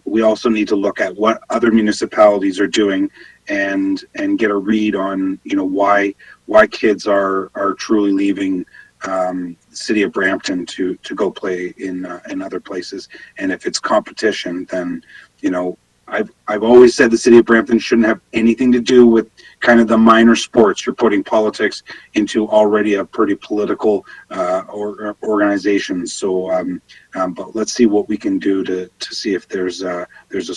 we also need to look at what other municipalities are doing and get a read on why kids are truly leaving the city of Brampton to go play in other places. And if it's competition, then I've always said the city of Brampton shouldn't have anything to do with kind of the minor sports. You're putting politics into already a pretty political organization. So, but let's see what we can do to see if there's a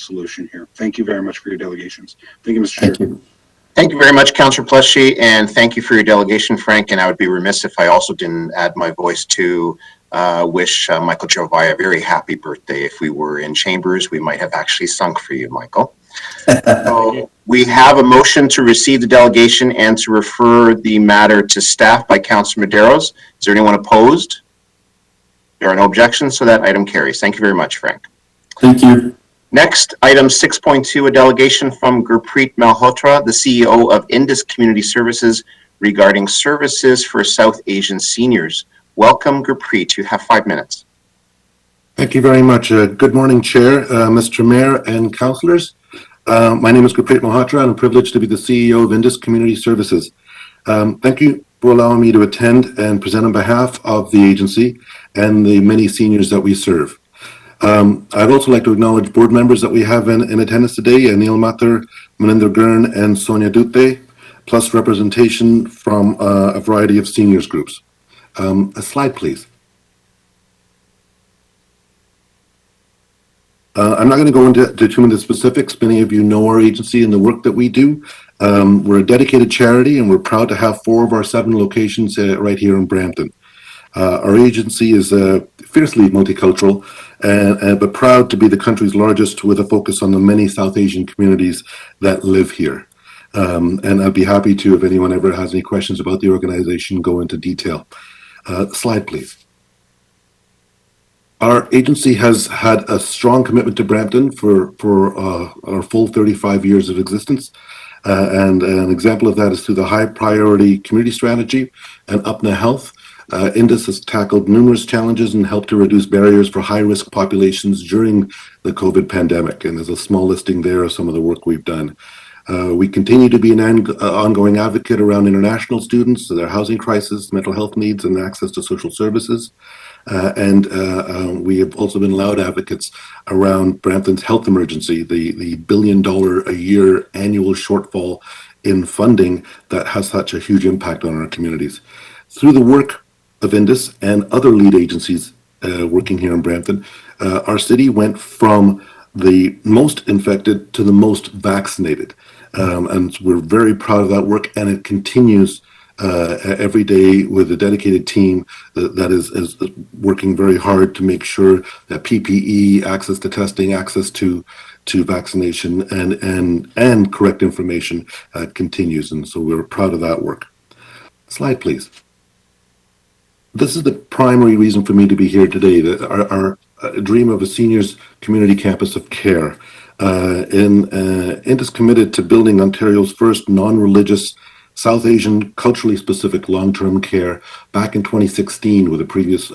solution here. Thank you very much for your delegations. Thank you, Mr. Chair. Thank you. Thank you very much, Councillor Pleshy, and thank you for your delegation, Frank. And I would be remiss if I also didn't add my voice to wish Michael Jovai a very happy birthday. If we were in chambers, we might have actually sung for you, Michael. So we have a motion to receive the delegation and to refer the matter to staff by Councillor Medeiros. Is there anyone opposed? There are no objections, so that item carries. Thank you very much, Frank. Thank you. Next, item 6.2, a delegation from Gurpreet Malhotra, the CEO of Indus Community Services, regarding services for South Asian seniors. Welcome, Gurpreet. You have 5 minutes. Thank you very much. Good morning, Chair, Mr. Mayor, and councillors. My name is Gurpreet Malhotra, and I'm privileged to be the CEO of Indus Community Services. Thank you for allowing me to attend and present on behalf of the agency and the many seniors that we serve. I'd also like to acknowledge board members that we have in attendance today, Anil Mathur, Maninder Gurn, and Sonia Dute, plus representation from a variety of seniors groups. A slide, please. I'm not going to go into too many specifics. Many of you know our agency and the work that we do. We're a dedicated charity, and we're proud to have 4 of our 7 locations right here in Brampton. Our agency is fiercely multicultural, but proud to be the country's largest, with a focus on the many South Asian communities that live here. And I'd be happy to, if anyone ever has any questions about the organization, go into detail. Slide, please. Our agency has had a strong commitment to Brampton for our full 35 years of existence. And an example of that is through the high priority community strategy and UPNA Health. Indus has tackled numerous challenges and helped to reduce barriers for high-risk populations during the COVID pandemic. And there's a small listing there of some of the work we've done. We continue to be an ongoing advocate around international students, their housing crisis, mental health needs, and access to social services. And we have also been loud advocates around Brampton's health emergency, the $1 billion a year annual shortfall in funding that has such a huge impact on our communities. Through the work of Indus and other lead agencies working here in Brampton, our city went from the most infected to the most vaccinated. And we're very proud of that work, and it continues every day with a dedicated team that is working very hard to make sure that PPE, access to testing, access to vaccination, and correct information continues. And so we're proud of that work. Slide, please. This is the primary reason for me to be here today, that our dream of a seniors community campus of care. Indus committed to building Ontario's first non-religious South Asian culturally specific long-term care back in 2016 with a previous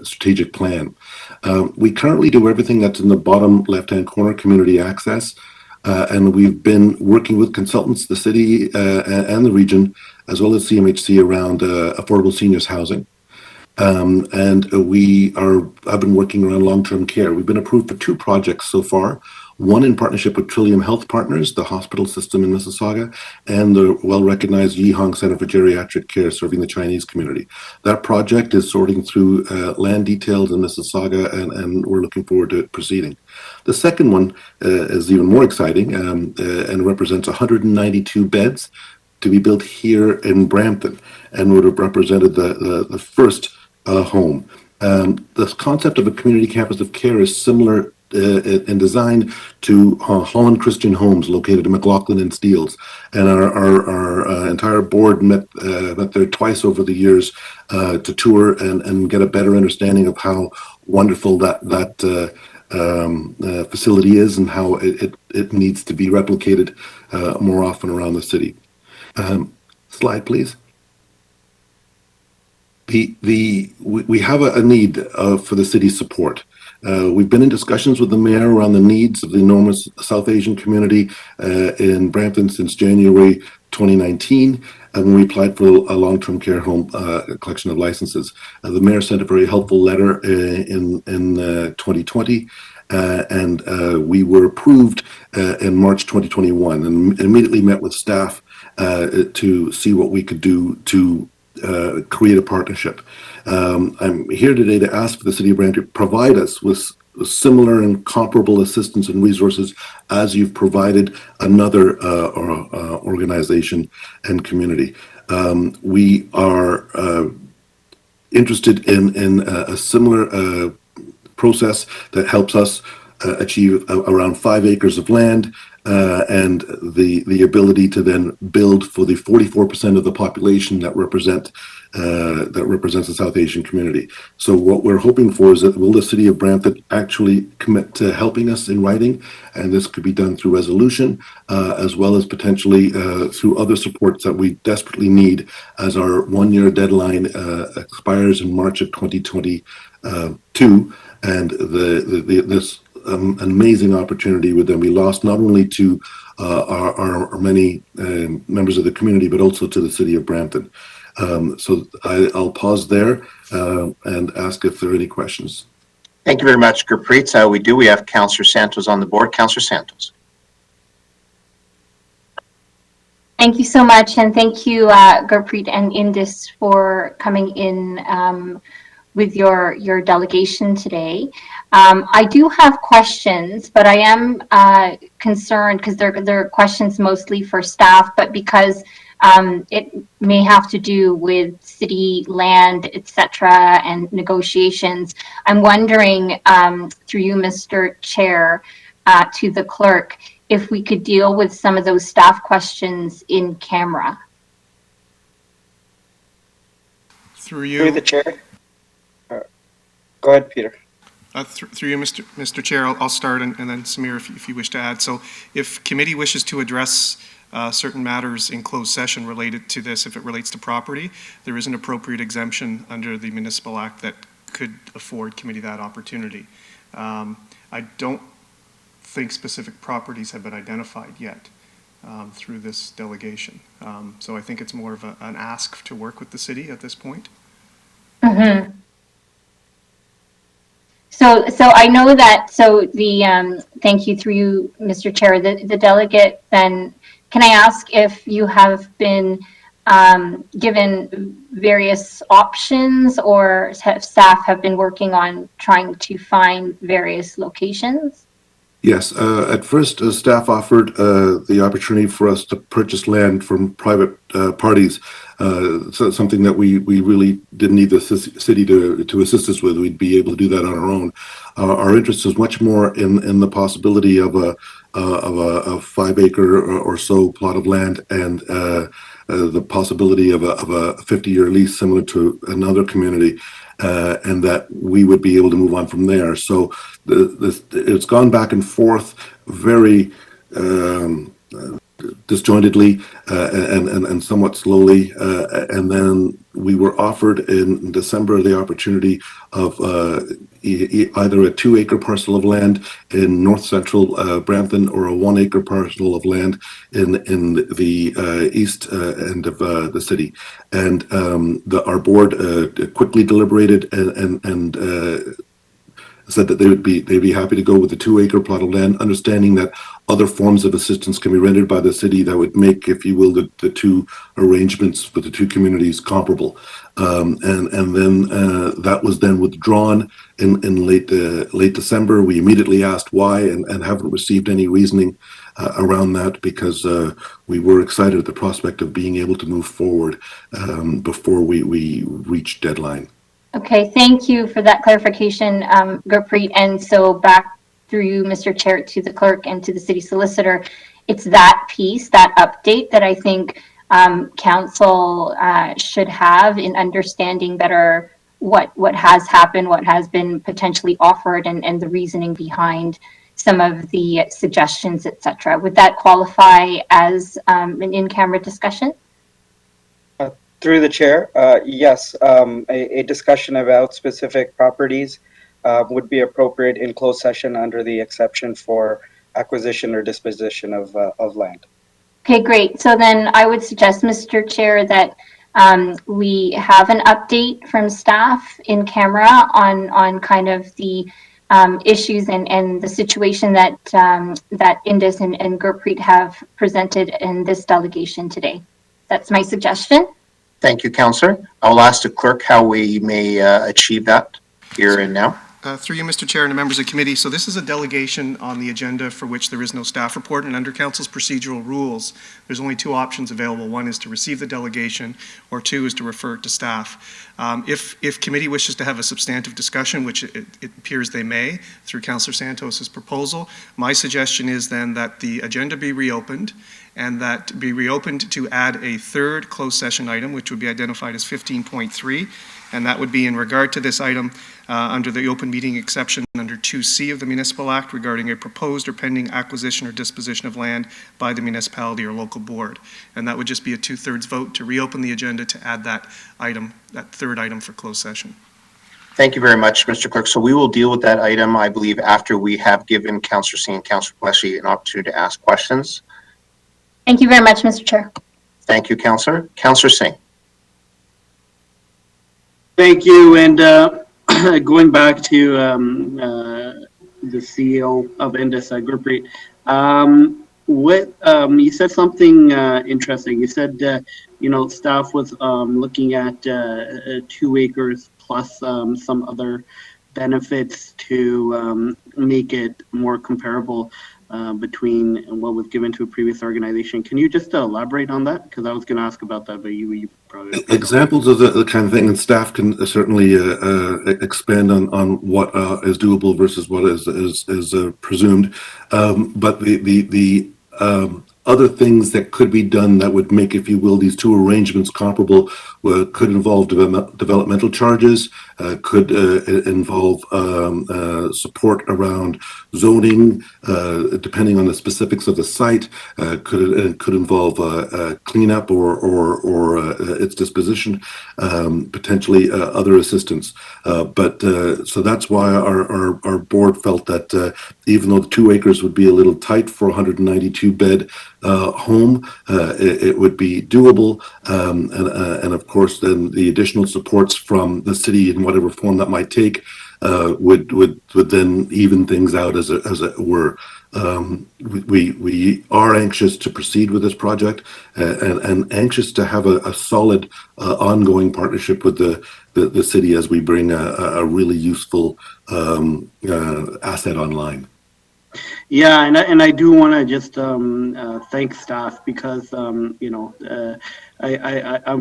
strategic plan. We currently do everything that's in the bottom left-hand corner, community access, and we've been working with consultants, the city and the region, as well as CMHC around affordable seniors housing. And we have been working around long-term care. We've been approved for 2 projects so far. one in partnership with Trillium Health Partners, the hospital system in Mississauga, and the well-recognized Yihong Center for Geriatric Care serving the Chinese community. That project is sorting through land details in Mississauga, and we're looking forward to it proceeding. The second one is even more exciting and represents 192 beds to be built here in Brampton, and would have represented the first home. The concept of a community campus of care is similar and designed to Holland Christian Homes located in McLaughlin and Steeles, and our entire board met there twice over the years to tour and get a better understanding of how wonderful that facility is and how it needs to be replicated more often around the city. Slide, please. We have a need for the city's support. We've been in discussions with the mayor around the needs of the enormous South Asian community in Brampton since January 2019, and we applied for a long-term care home collection of licenses. The mayor sent a very helpful letter in 2020, and we were approved in March 2021, and immediately met with staff to see what we could do to create a partnership. I'm here today to ask for the City of Brampton to provide us with similar and comparable assistance and resources as you've provided another organization and community. We are interested in a similar process that helps us achieve around 5 acres of land and the ability to then build for the 44% of the population that represents the South Asian community. So what we're hoping for is that will the City of Brampton actually commit to helping us in writing, and this could be done through resolution as well as potentially through other supports that we desperately need as our one-year deadline expires in March of 2022, and this amazing opportunity would then be lost not only to our many members of the community, but also to the City of Brampton. So I'll pause there and ask if there are any questions. Thank you very much, Gurpreet. We have Councillor Santos on the board. Councillor Santos. Thank you so much, and thank you, Gurpreet and Indus, for coming in with your delegation today. I do have questions, but I am concerned because they're questions mostly for staff, but because it may have to do with city land, etc., and negotiations. I'm wondering, through you, Mr. Chair, to the clerk, if we could deal with some of those staff questions in camera. Through you. Through the chair. Go ahead, Peter. Through you, Mr. Chair, I'll start, and then Samir, if you wish to add. So if committee wishes to address certain matters in closed session related to this, if it relates to property, there is an appropriate exemption under the Municipal Act that could afford committee that opportunity. I don't think specific properties have been identified yet through this delegation. So I think it's more of an ask to work with the city at this point. Mm-hmm. So I know that, so the, thank you through you, Mr. Chair, the delegate then, can I ask if you have been given various options, or staff have been working on trying to find various locations? Yes, at first staff offered the opportunity for us to purchase land from private parties, so something that we really didn't need the city to assist us with. We'd be able to do that on our own. Our interest is much more in the possibility of a 5 acre or so plot of land, and the possibility of a 50-year lease similar to another community. And that we would be able to move on from there. So it's gone back and forth very disjointedly and somewhat slowly. And then we were offered in December the opportunity of either a 2 acre parcel of land in north central Brampton, or a 1 acre parcel of land in the east end of the city. And our board quickly deliberated and said that they'd be happy to go with the 2-acre plot of land, understanding that other forms of assistance can be rendered by the city that would make, if you will, the two arrangements with the two communities comparable. And then that was then withdrawn in late December. We immediately asked why, and haven't received any reasoning around that, because we were excited at the prospect of being able to move forward before we reach deadline. Okay, thank you for that clarification, Gurpreet. And so back through you, Mr. Chair, to the clerk and to the city solicitor, it's that piece, that update that I think council should have in understanding better what has happened, what has been potentially offered, and the reasoning behind some of the suggestions, etc. Would that qualify as an in-camera discussion? Through the chair, yes, a discussion about specific properties would be appropriate in closed session under the exception for acquisition or disposition of land. Okay, great. So then I would suggest, Mr. Chair, that we have an update from staff in camera on kind of the issues and the situation that that Indus and Gurpreet have presented in this delegation today. That's my suggestion. Thank you, Councillor. I'll ask the clerk how we may achieve that here and now. Through you, Mr. Chair, and the members of the committee. So this is a delegation on the agenda for which there is no staff report, and under Council's procedural rules, there's only two options available. One is to receive the delegation, or two is to refer it to staff. If committee wishes to have a substantive discussion, which it appears they may, through Councillor Santos's proposal, my suggestion is then that the agenda be reopened, and that be reopened to add a third closed session item, which would be identified as 15.3, and that would be in regard to this item under the open meeting exception under 2C of the Municipal Act regarding a proposed or pending acquisition or disposition of land by the municipality or local board. And that would just be a 2/3 vote to reopen the agenda to add that item, that third item for closed session. Thank you very much, Mr. Clerk. So we will deal with that item, I believe, after we have given Councillor Singh and Councillor Pleshy an opportunity to ask questions. Thank you very much, Mr. Chair. Thank you, Councillor. Councillor Singh. Thank you. And going back to the CEO of Indus, Gurpreet, you said something interesting. You said, staff was looking at 2 acres plus some other benefits to make it more comparable between what was given to a previous organization. Can you just elaborate on that? Because I was going to ask about that, but you probably... Examples of the kind of thing, and staff can certainly expand on what is doable versus what is presumed. But the other things that could be done that would make, if you will, these two arrangements comparable could involve developmental charges, could involve support around zoning, depending on the specifics of the site, could involve cleanup or its disposition, potentially other assistance. But so that's why our board felt that even though the 2 acres would be a little tight for 192 bed home, it would be doable, and of course then the additional supports from the city in whatever form that might take would then even things out as it were. We are anxious to proceed with this project and anxious to have a solid ongoing partnership with the city as we bring a really useful asset online. Yeah, and I do want to just thank staff because I'm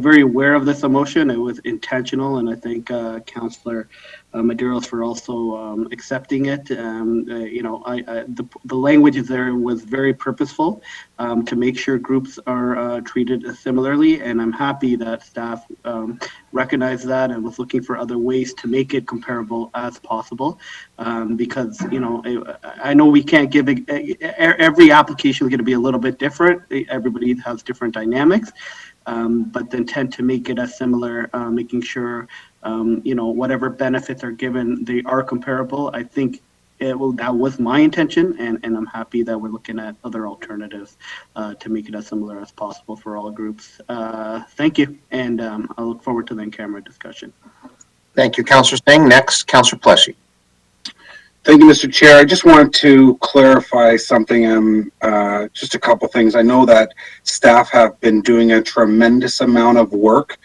very aware of this emotion. It was intentional, and I thank Councillor Medeiros for also accepting it. The language there was very purposeful to make sure groups are treated similarly, and I'm happy that staff recognized that and was looking for other ways to make it comparable as possible. Because I know we can't give every application is going to be a little bit different. Everybody has different dynamics. But the intent to make it as similar, making sure, whatever benefits are given, they are comparable. I think that was my intention, and I'm happy that we're looking at other alternatives to make it as similar as possible for all groups. Thank you, and I look forward to the in-camera discussion. Thank you, Councillor Singh. Next, Councillor Pleshy. Thank you, Mr. Chair. I just wanted to clarify something, just a couple things. I know that staff have been doing a tremendous amount of work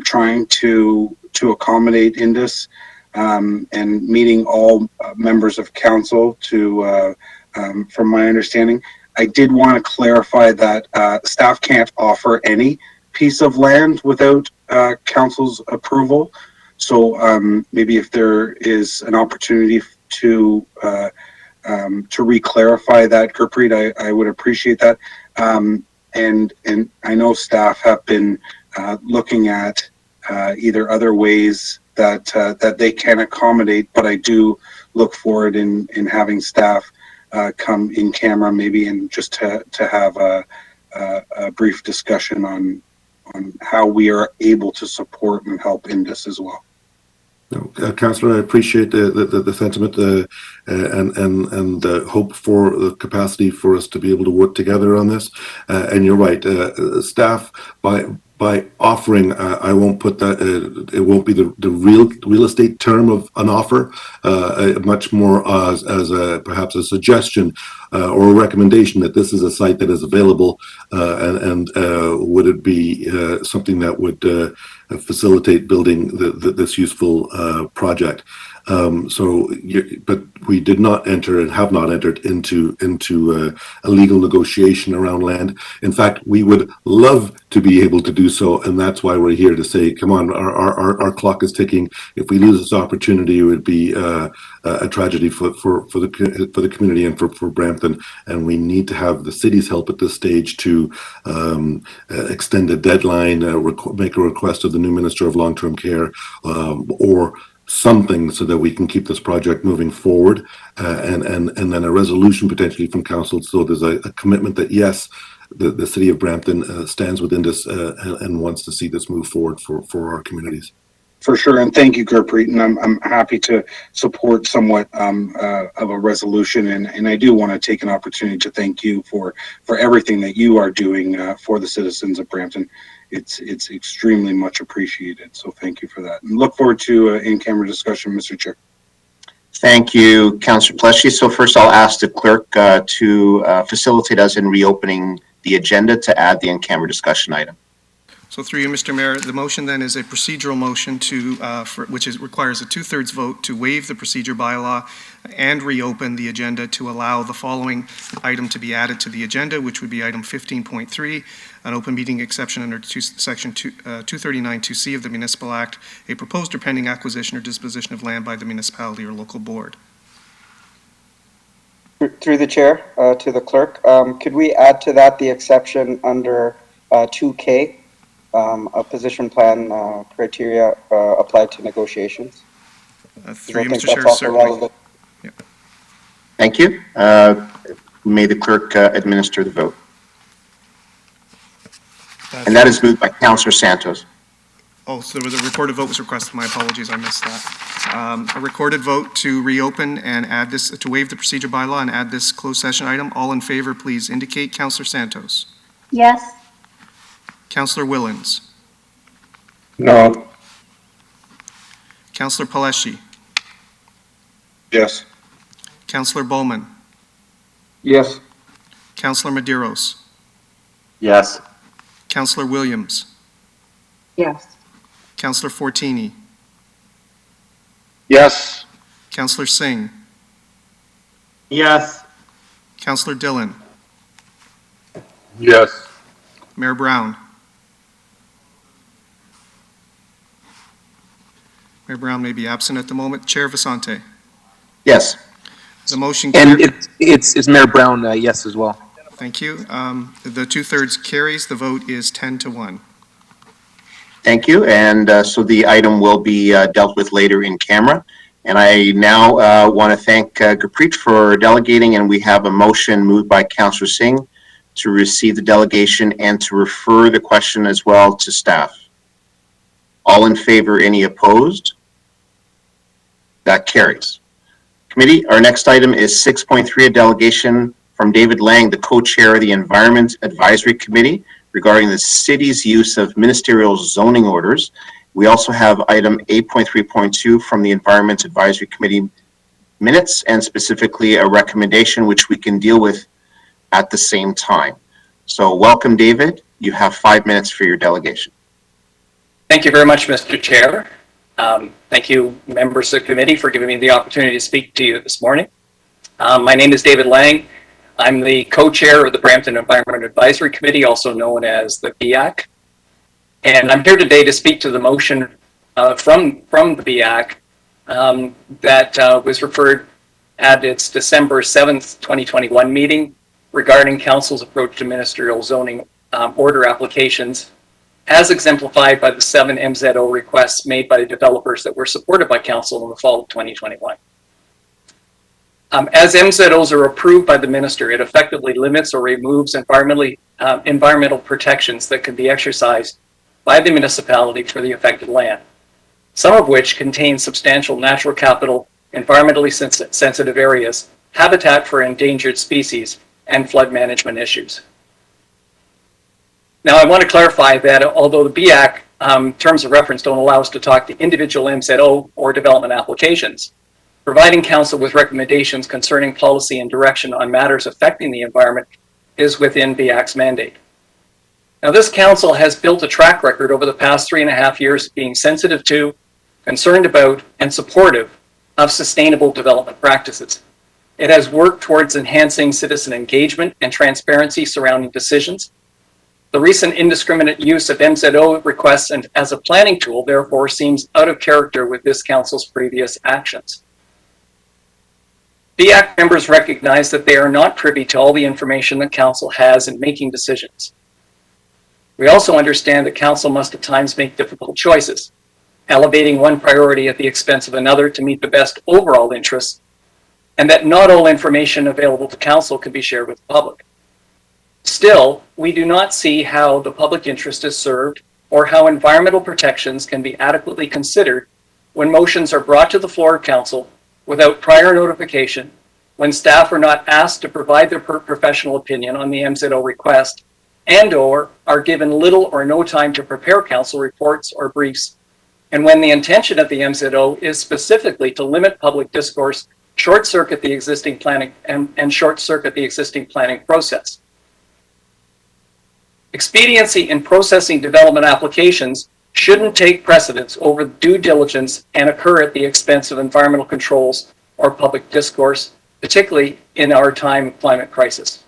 trying to accommodate Indus and meeting all members of council from my understanding. I did want to clarify that staff can't offer any piece of land without council's approval. So maybe if there is an opportunity to re-clarify that, Gurpreet, I would appreciate that. And I know staff have been looking at either other ways that they can accommodate, but I do look forward in having staff come in camera maybe and just to have a brief discussion on how we are able to support and help Indus as well. No, Councillor, I appreciate the sentiment and hope for the capacity for us to be able to work together on this. And you're right, staff by offering, I won't put that. It won't be the real estate term of an offer. Much more as perhaps a suggestion or a recommendation that this is a site that is available, and would it be something that would facilitate building this useful project. But we did not enter and have not entered into a legal negotiation around land. In fact, we would love to be able to do so, and that's why we're here to say, come on, our clock is ticking. If we lose this opportunity, it would be a tragedy for the community and for Brampton, and we need to have the city's help at this stage to extend a deadline, make a request of the new Minister of Long-Term Care, or something so that we can keep this project moving forward, and then a resolution potentially from council, so there's a commitment that yes, the city of Brampton stands within this and wants to see this move forward for our communities. For sure, and thank you, Gurpreet, and I'm happy to support somewhat of a resolution, and I do want to take an opportunity to thank you for everything that you are doing for the citizens of Brampton. It's extremely much appreciated, so thank you for that. And look forward to in-camera discussion, Mr. Chair. Thank you, Councillor Pleshy. So first I'll ask the clerk to facilitate us in reopening the agenda to add the in-camera discussion item. So through you, Mr. Mayor, the motion then is a procedural motion which requires a 2/3 vote to waive the procedure bylaw and reopen the agenda to allow the following item to be added to the agenda, which would be item 15.3, an open meeting exception under section 239(2)(c) of the Municipal Act, a proposed or pending acquisition or disposition of land by the municipality or local board. Through the chair, to the clerk, could we add to that the exception under 2K? A position plan criteria applied to negotiations. Through you, Mr. Chair, certainly. Yeah. Thank you. May the clerk administer the vote. And that is moved by Councillor Santos. Oh, so the recorded vote was requested. My apologies, I missed that. A recorded vote to reopen and add this, to waive the procedure bylaw and add this closed session item. All in favor, please indicate. Councillor Santos. Yes. Councillor Willens. No. Councillor Paleshi. Yes. Councillor Bowman. Yes. Councillor Medeiros. Yes. Councillor Williams. Yes. Councillor Fortini. Yes. Councillor Singh. Yes. Councillor Dillon. Yes. Mayor Brown. Mayor Brown may be absent at the moment. Chair Visante. Yes. The motion And carries. it's Mayor Brown, yes, as well. Thank you. The 2/3 carries. The vote is 10-1. Thank you. And so the item will be dealt with later in camera. And I now want to thank Gurpreet for delegating, and we have a motion moved by Councillor Singh to receive the delegation and to refer the question as well to staff. All in favor, any opposed? That carries. Committee, our next item is 6.3, a delegation from David Lang, the co-chair of the Environment Advisory Committee, regarding the city's use of ministerial zoning orders. We also have item 8.3.2 from the Environment Advisory Committee, minutes and specifically a recommendation which we can deal with at the same time. So welcome, David. You have 5 minutes for your delegation. Thank you very much, Mr. Chair. Thank you, members of the committee, for giving me the opportunity to speak to you this morning. My name is David Lang. I'm the co-chair of the Brampton Environment Advisory Committee, also known as the BIAC. And I'm here today to speak to the motion from the BIAC that was referred at its December 7th, 2021 meeting regarding Council's approach to ministerial zoning order applications, as exemplified by the 7 MZO requests made by the developers that were supported by Council in the fall of 2021. As MZOs are approved by the minister, it effectively limits or removes environmental protections that can be exercised by the municipality for the affected land, some of which contain substantial natural capital, environmentally sensitive areas, habitat for endangered species, and flood management issues. Now, I want to clarify that although the BIAC terms of reference don't allow us to talk to individual MZO or development applications, providing Council with recommendations concerning policy and direction on matters affecting the environment is within BIAC's mandate. Now, this Council has built a track record over the past 3.5 years being sensitive to, concerned about, and supportive of sustainable development practices. It has worked towards enhancing citizen engagement and transparency surrounding decisions. The recent indiscriminate use of MZO requests as a planning tool, therefore, seems out of character with this Council's previous actions. BIAC members recognize that they are not privy to all the information that Council has in making decisions. We also understand that Council must at times make difficult choices, elevating one priority at the expense of another to meet the best overall interests, and that not all information available to Council can be shared with the public. Still, we do not see how the public interest is served or how environmental protections can be adequately considered when motions are brought to the floor of Council without prior notification, when staff are not asked to provide their professional opinion on the MZO request, and/or are given little or no time to prepare Council reports or briefs, and when the intention of the MZO is specifically to limit public discourse, short-circuit the existing planning and short-circuit the existing planning process. Expediency in processing development applications shouldn't take precedence over due diligence and occur at the expense of environmental controls or public discourse, particularly in our time of climate crisis.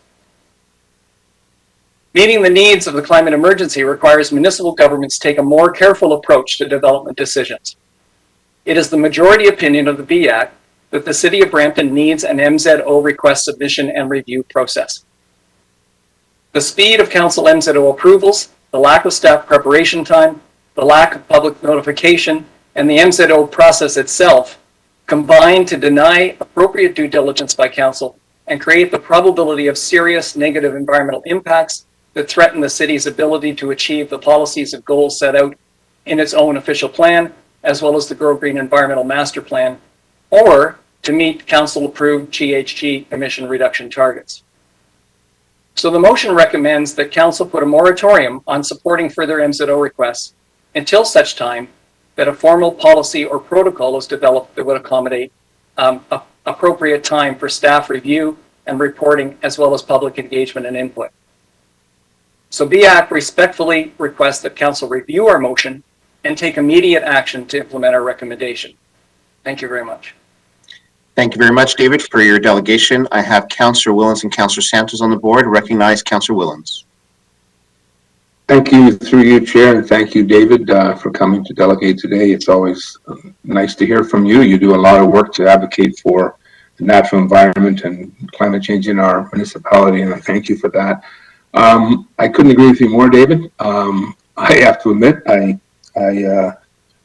Meeting the needs of the climate emergency requires municipal governments take a more careful approach to development decisions. It is the majority opinion of the BIAC that the City of Brampton needs an MZO request submission and review process. The speed of Council MZO approvals, the lack of staff preparation time, the lack of public notification, and the MZO process itself combine to deny appropriate due diligence by Council and create the probability of serious negative environmental impacts that threaten the City's ability to achieve the policies and goals set out in its own official plan, as well as the Grow Green Environmental Master Plan, or to meet Council-approved GHG emission reduction targets. So the motion recommends that Council put a moratorium on supporting further MZO requests until such time that a formal policy or protocol is developed that would accommodate appropriate time for staff review and reporting, as well as public engagement and input. So BIAC respectfully requests that Council review our motion and take immediate action to implement our recommendation. Thank you very much. Thank you very much, David, for your delegation. I have Councillor Willens and Councillor Santos on the board. Recognize Councillor Willens. Thank you, through you, Chair, and thank you, David, for coming to delegate today. It's always nice to hear from you. You do a lot of work to advocate for the natural environment and climate change in our municipality, and I thank you for that. I couldn't agree with you more, David. I have to admit, I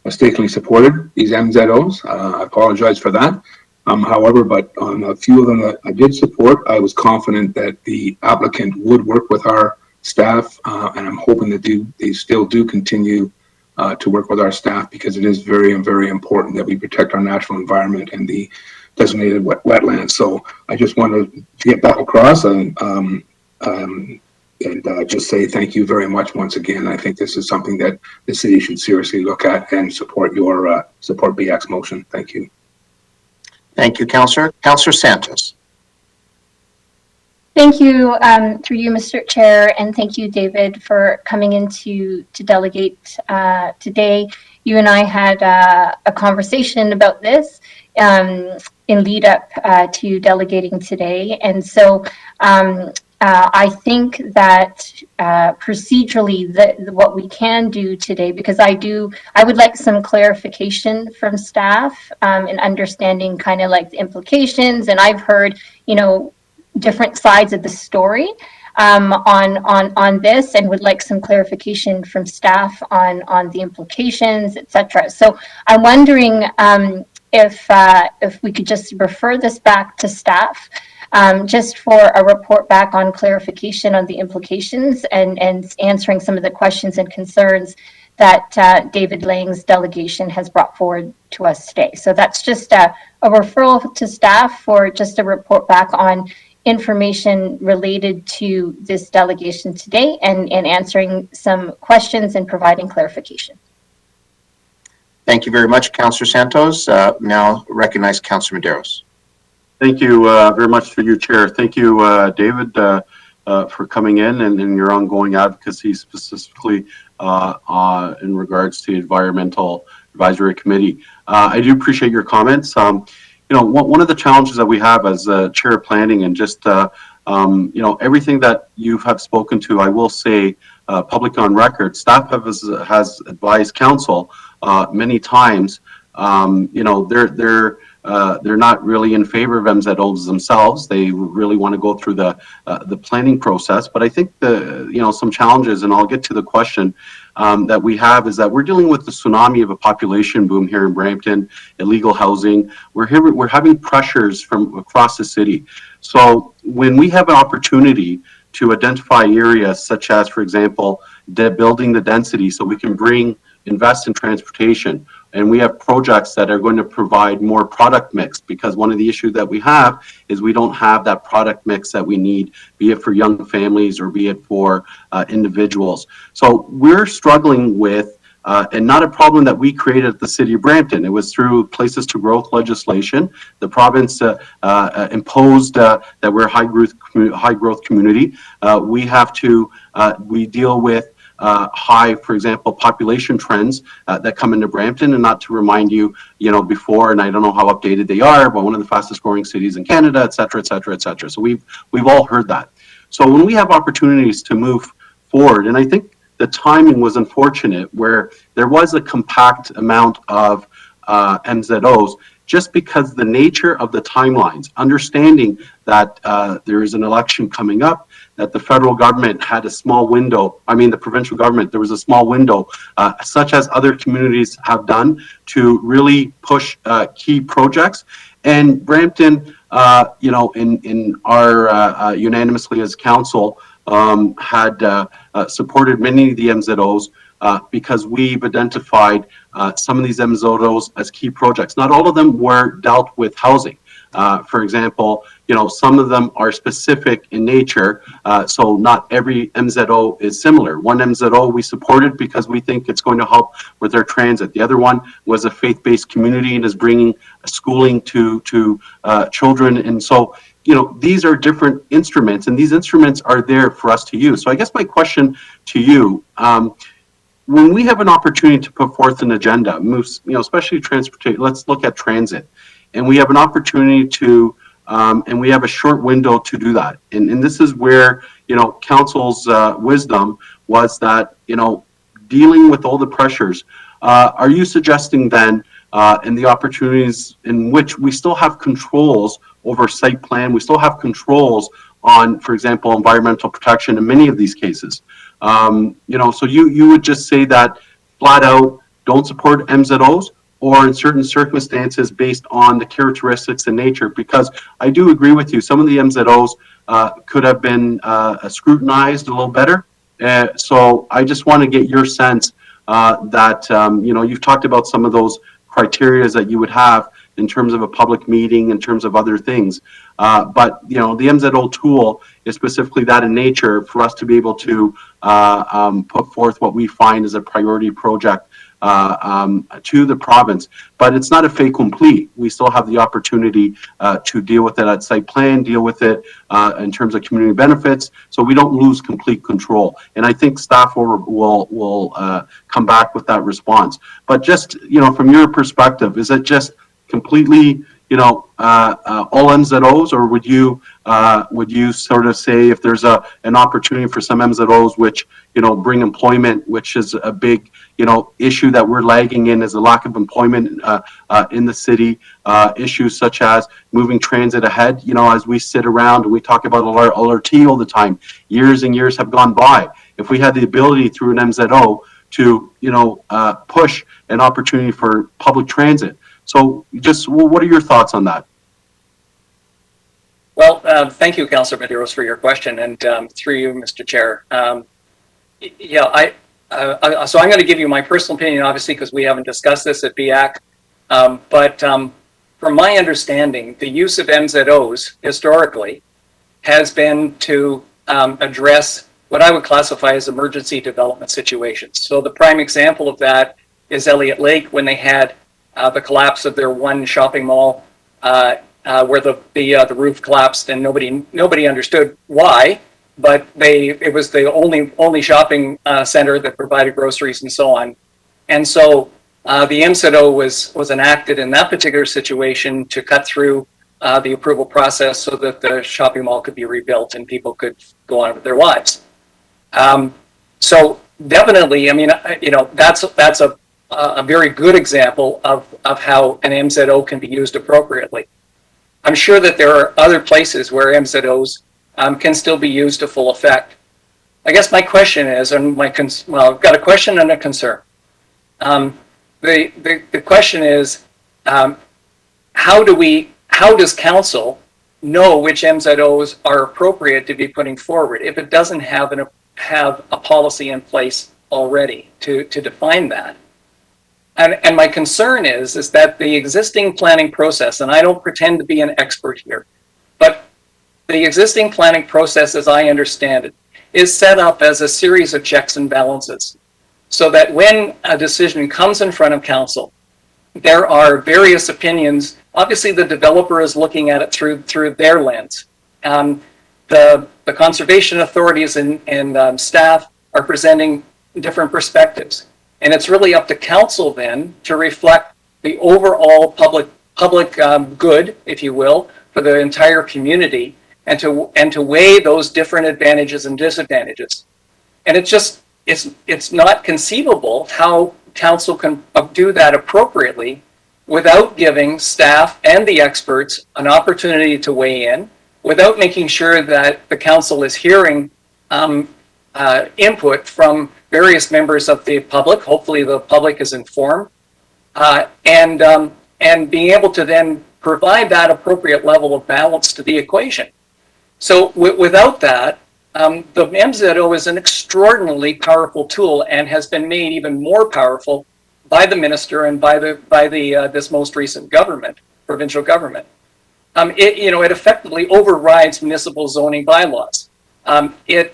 mistakenly supported these MZOs. I apologize for that. However, but on a few of them that I did support, I was confident that the applicant would work with our staff, and I'm hoping that they still do continue to work with our staff, because it is very, very important that we protect our natural environment and the designated wetlands. So I just wanted to get that across and just say thank you very much once again. I think this is something that the city should seriously look at and support your support BIAC's motion. Thank you. Thank you, Councillor. Councillor Santos. Thank you, through you, Mr. Chair, and thank you, David, for coming in to delegate today. You and I had a conversation about this in lead up to delegating today, and so I think that procedurally, what we can do today, because I would like some clarification from staff in understanding kind of like the implications, and I've heard, different sides of the story on this, and would like some clarification from staff on the implications, etc. So I'm wondering if we could just refer this back to staff, just for a report back on clarification on the implications and answering some of the questions and concerns that David Lang's delegation has brought forward to us today. So that's just a referral to staff for just a report back on information related to this delegation today and answering some questions and providing clarification. Thank you very much, Councillor Santos. Now recognize Councillor Medeiros. Thank you very much for you, Chair. Thank you, David, for coming in and your ongoing advocacy specifically in regards to the Environmental Advisory Committee. I do appreciate your comments. One of the challenges that we have as Chair of Planning and just, everything that you have spoken to, I will say, public on record, staff has advised council many times, they're not really in favor of MZOs themselves. They really want to go through the planning process. But I think some challenges, and I'll get to the question that we have, is that we're dealing with the tsunami of a population boom here in Brampton, illegal housing. We're having pressures from across the city. So when we have an opportunity to identify areas such as, for example, building the density so we can invest in transportation, and we have projects that are going to provide more product mix, because one of the issues that we have is we don't have that product mix that we need, be it for young families or be it for individuals. So we're struggling with, and not a problem that we created at the City of Brampton. It was through Places to Growth legislation. The province imposed that we're a high growth community. We deal with high, for example, population trends that come into Brampton, and not to remind you, before, and I don't know how updated they are, but one of the fastest growing cities in Canada, et cetera, et cetera, et cetera. So we've all heard that. So when we have opportunities to move forward, and I think the timing was unfortunate, where there was a compact amount of MZOs, just because the nature of the timelines, understanding that there is an election coming up, that the federal government had a small window, the provincial government, there was a small window, such as other communities have done, to really push key projects. And Brampton, in our unanimously as council, had supported many of the MZOs because we've identified some of these MZOs as key projects. Not all of them were dealt with housing. For example, some of them are specific in nature, so not every MZO is similar. One MZO we supported because we think it's going to help with their transit. The other one was a faith-based community and is bringing schooling to children. And so, these are different instruments, and these instruments are there for us to use. So I guess my question to you, when we have an opportunity to put forth an agenda, especially transportation, let's look at transit, and we have an opportunity to, and we have a short window to do that. And this is where, council's wisdom was that, dealing with all the pressures, are you suggesting then, in the opportunities in which we still have controls over site plan, we still have controls on, for example, environmental protection in many of these cases? So you would just say that flat out, don't support MZOs, or in certain circumstances based on the characteristics and nature? Because I do agree with you, some of the MZOs could have been scrutinized a little better. So I just want to get your sense that, you've talked about some of those criteria that you would have in terms of a public meeting, in terms of other things. But, the MZO tool is specifically that in nature for us to be able to put forth what we find as a priority project to the province. But it's not a fait accompli. We still have the opportunity to deal with it at site plan, deal with it in terms of community benefits, so we don't lose complete control. And I think staff will come back with that response. But just, from your perspective, is it just completely, all MZOs, or would you sort of say if there's an opportunity for some MZOs which, bring employment, which is a big, issue that we're lagging in, is a lack of employment in the city, issues such as moving transit ahead, as we sit around and we talk about LRT all the time, years and years have gone by. If we had the ability through an MZO to, push an opportunity for public transit. So just, what are your thoughts on that? Well, thank you, Councillor Medeiros, for your question, and through you, Mr. Chair. So I'm going to give you my personal opinion, obviously, because we haven't discussed this at BIAC. But from my understanding, the use of MZOs historically has been to address what I would classify as emergency development situations. So the prime example of that is Elliott Lake, when they had the collapse of their one shopping mall, where the roof collapsed and nobody understood why, but it was the only shopping center that provided groceries and so on. And so the MZO was enacted in that particular situation to cut through the approval process so that the shopping mall could be rebuilt and people could go on with their lives. So definitely, that's a very good example of how an MZO can be used appropriately. I'm sure that there are other places where MZOs can still be used to full effect. I guess my question is, I've got a question and a concern. The question is, how does council know which MZOs are appropriate to be putting forward if it doesn't have a policy in place already to define that? And my concern is that the existing planning process, and I don't pretend to be an expert here, but the existing planning process, as I understand it, is set up as a series of checks and balances, so that when a decision comes in front of council, there are various opinions. Obviously, the developer is looking at it through their lens. The conservation authorities and staff are presenting different perspectives. And it's really up to council then to reflect the overall public good, if you will, for the entire community, and to weigh those different advantages and disadvantages. And it's not conceivable how council can do that appropriately without giving staff and the experts an opportunity to weigh in, without making sure that the council is hearing input from various members of the public. Hopefully the public is informed, and being able to then provide that appropriate level of balance to the equation. So without that, the MZO is an extraordinarily powerful tool and has been made even more powerful by the minister and by this most recent government, provincial government. It effectively overrides municipal zoning bylaws. It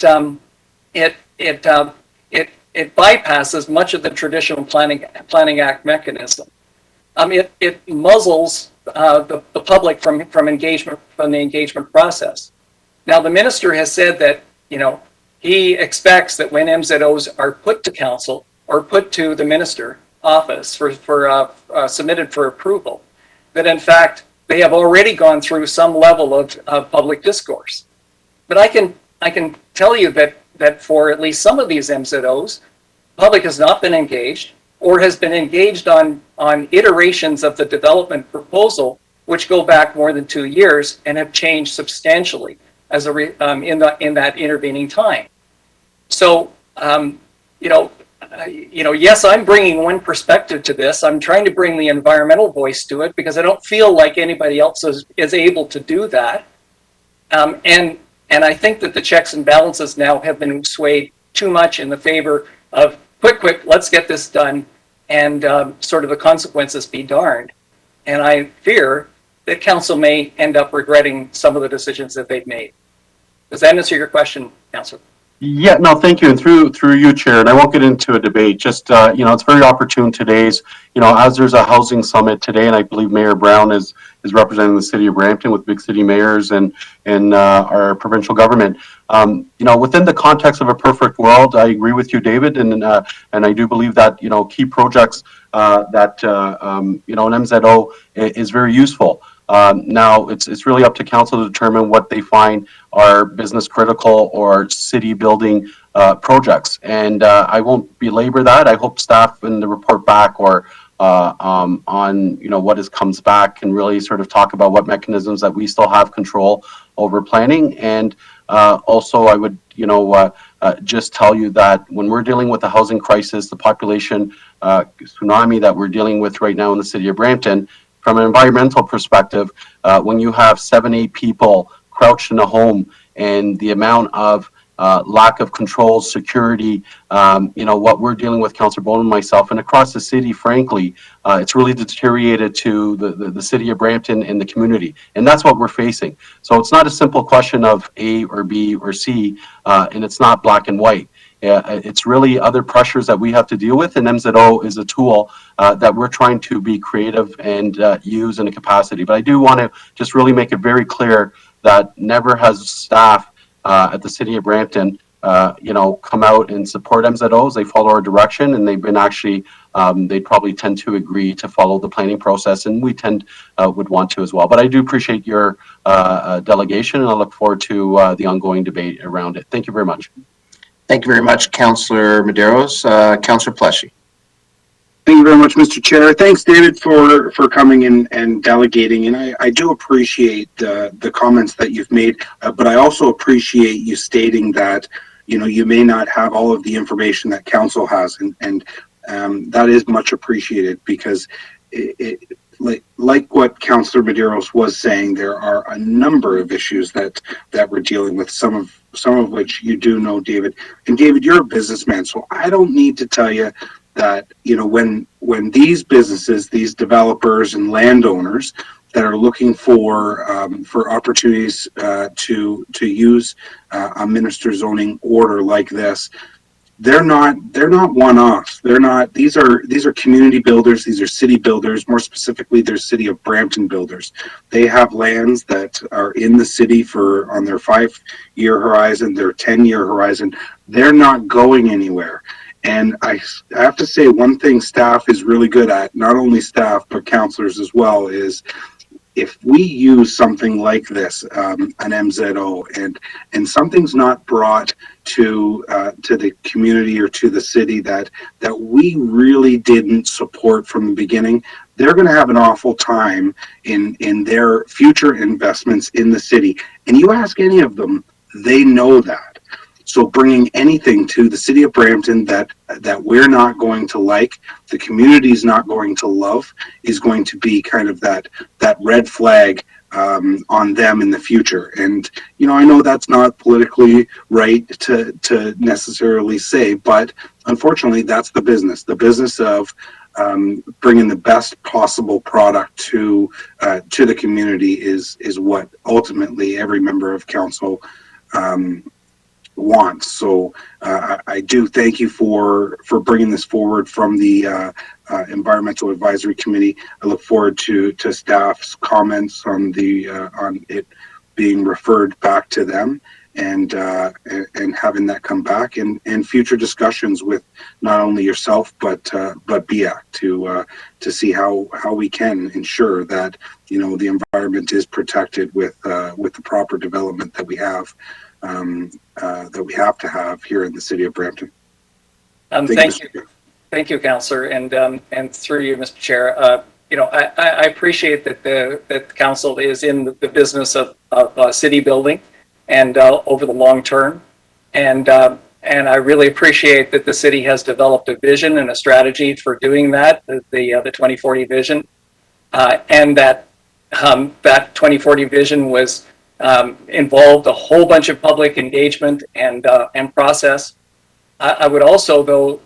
bypasses much of the traditional planning act mechanism. It muzzles the public from engagement, from the engagement process. Now, the minister has said that he expects that when MZOs are put to council or put to the minister office for submitted for approval, that in fact they have already gone through some level of public discourse. But I can tell you that for at least some of these MZOs, public has not been engaged, or has been engaged on iterations of the development proposal, which go back more than 2 years and have changed substantially as in that intervening time. So, yes, I'm bringing one perspective to this. I'm trying to bring the environmental voice to it because I don't feel like anybody else is able to do that. And I think that the checks and balances now have been swayed too much in the favor of quick, let's get this done, and sort of the consequences be darned. And I fear that council may end up regretting some of the decisions that they've made. Does that answer your question, Councillor? Yeah, no, thank you. And through you, Chair, and I won't get into a debate, just, it's very opportune today's, as there's a housing summit today, and I believe Mayor Brown is representing the city of Brampton with big city mayors and our provincial government. Within the context of a perfect world, I agree with you, David, and I do believe that, key projects that, an MZO is very useful. Now, it's really up to council to determine what they find are business critical or city building projects. And I won't belabor that. I hope staff in the report back or on what comes back can really sort of talk about what mechanisms that we still have control over planning. And also, I would just tell you that when we're dealing with the housing crisis, the population tsunami that we're dealing with right now in the city of Brampton, from an environmental perspective, when you have 7-8 people crouched in a home and the amount of lack of control, security, what we're dealing with, Councillor Bowman and myself, and across the city, frankly, it's really deteriorated to the city of Brampton and the community. And that's what we're facing. So it's not a simple question of A or B or C, and it's not black and white. It's really other pressures that we have to deal with, and MZO is a tool that we're trying to be creative and use in a capacity. But I do want to just really make it very clear that never has staff at the city of Brampton, come out and support MZOs. They follow our direction, and they've been actually, they probably tend to agree to follow the planning process, and we would want to as well. But I do appreciate your delegation, and I look forward to the ongoing debate around it. Thank you very much. Thank you very much, Councillor Medeiros. Councillor Pleshy. Thank you very much, Mr. Chair. Thanks, David, for coming in and delegating. And I do appreciate the comments that you've made, but I also appreciate you stating that, you may not have all of the information that council has. And that is much appreciated because like what Councillor Medeiros was saying, there are a number of issues that we're dealing with, some of which you do know, David. And David, you're a businessman, so I don't need to tell you that, when these businesses, these developers and landowners that are looking for opportunities to use a minister zoning order like this, they're not one-offs. These are community builders. These are city builders. More specifically, they're city of Brampton builders. They have lands that are in the city on their 5-year horizon, their 10-year horizon. They're not going anywhere. And I have to say, one thing staff is really good at, not only staff, but councillors as well, is if we use something like this, an MZO, and something's not brought to the community or to the city that we really didn't support from the beginning, they're going to have an awful time in their future investments in the city. And you ask any of them, they know that. So bringing anything to the city of Brampton that we're not going to like, the community's not going to love, is going to be kind of that red flag on them in the future. And I know that's not politically right to necessarily say, but unfortunately, that's the business. The business of bringing the best possible product to the community is what ultimately every member of council wants. So I do thank you for bringing this forward from the Environmental Advisory Committee. I look forward to staff's comments on it being referred back to them, and having that come back, and future discussions with not only yourself but BIAC to see how we can ensure that the environment is protected with the proper development that we have. To have here in the city of Brampton. Thank you, Councillor, and through you, Mr. Chair. I appreciate that the council is in the business of city building and over the long term, and I really appreciate that the city has developed a vision and a strategy for doing that, the 2040 vision, and that 2040 vision was. Involved a whole bunch of public engagement and process. I would also, though,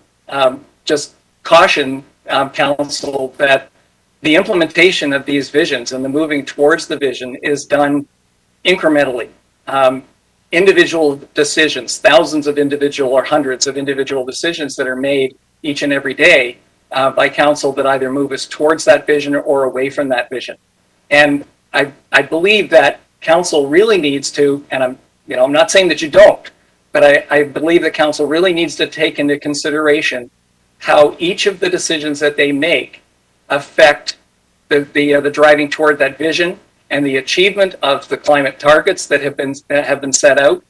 just caution council that the implementation of these visions and the moving towards the vision is done incrementally. individual decisions, thousands of individual or hundreds of individual decisions that are made each and every day by council that either move us towards that vision or away from that vision. And I believe that council really needs to, and I'm not saying that you don't, but I believe that council really needs to take into consideration how each of the decisions that they make affect the driving toward that vision and the achievement of the climate targets that have been set out.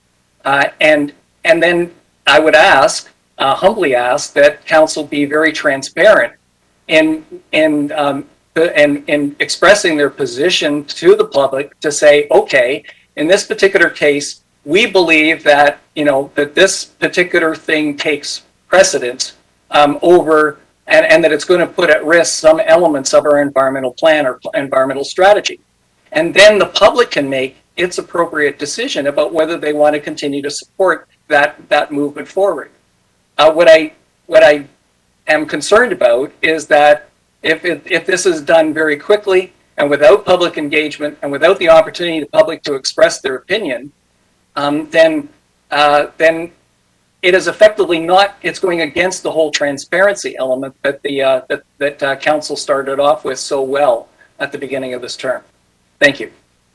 And then I would ask, humbly ask, that council be very transparent in expressing their position to the public to say, okay, in this particular case, we believe that that this particular thing takes precedence over, and that it's going to put at risk some elements of our environmental plan or environmental strategy. And then the public can make its appropriate decision about whether they want to continue to support that movement forward. What I am concerned about is that if this is done very quickly and without public engagement and without the opportunity of the public to express their opinion, then it is effectively not. It's going against the whole transparency element that that council started off with so well at the beginning of this term. Thank you.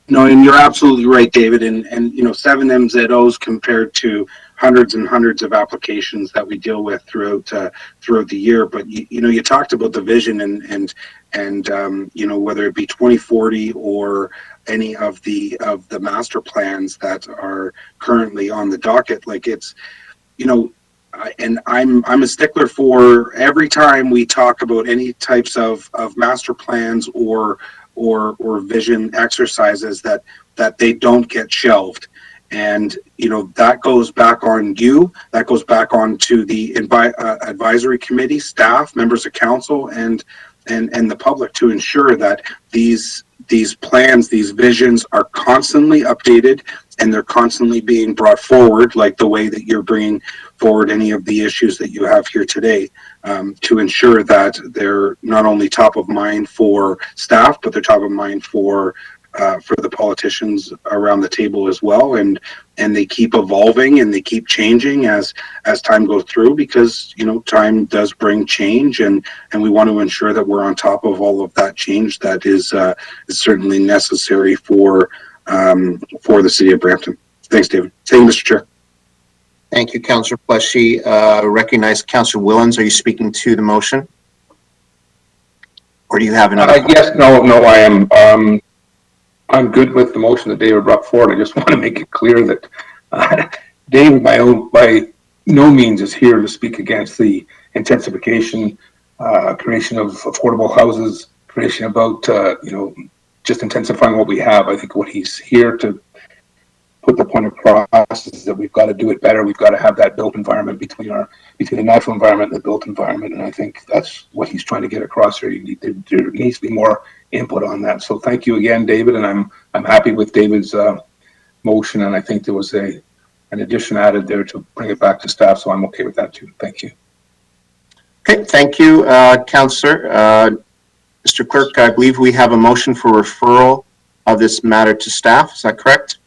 No, and you're absolutely right, David. And 7 MZOs compared to hundreds and hundreds of applications that we deal with throughout the year. But you talked about the vision and whether it be 2040 or any of the master plans that are currently on the docket, like it's and I'm a stickler for every time we talk about any types of master plans or vision exercises that they don't get shelved. And that goes back on you, that goes back on to the advisory committee, staff, members of council, and the public to ensure that these plans, these visions are constantly updated and they're constantly being brought forward, like the way that you're bringing forward any of the issues that you have here today, to ensure that they're not only top of mind for staff, but they're top of mind for the politicians around the table as well, and they keep evolving and they keep changing as time goes through, because time does bring change, and we want to ensure that we're on top of all of that change that is certainly necessary for the city of Brampton. Thanks, David. Thank you, Mr. Chair. Thank you, Councillor Pleshy. Recognize Councillor Willens. Are you speaking to the motion, or do you have another? Yes, no, I am. I'm good with the motion that David brought forward. I just want to make it clear that David, by no means, is here to speak against the intensification, creation of affordable houses, creation about just intensifying what we have. I think what he's here to put the point across is that we've got to do it better. We've got to have that built environment between the natural environment and the built environment, and I think that's what he's trying to get across here. There needs to be more input on that. So thank you again, David, and I'm happy with David's motion, and I think there was an addition added there to bring it back to staff, so I'm okay with that too. Thank you. Okay, thank you, Councillor. Mr. Clerk, I believe we have a motion for referral of this matter to staff. Is that correct?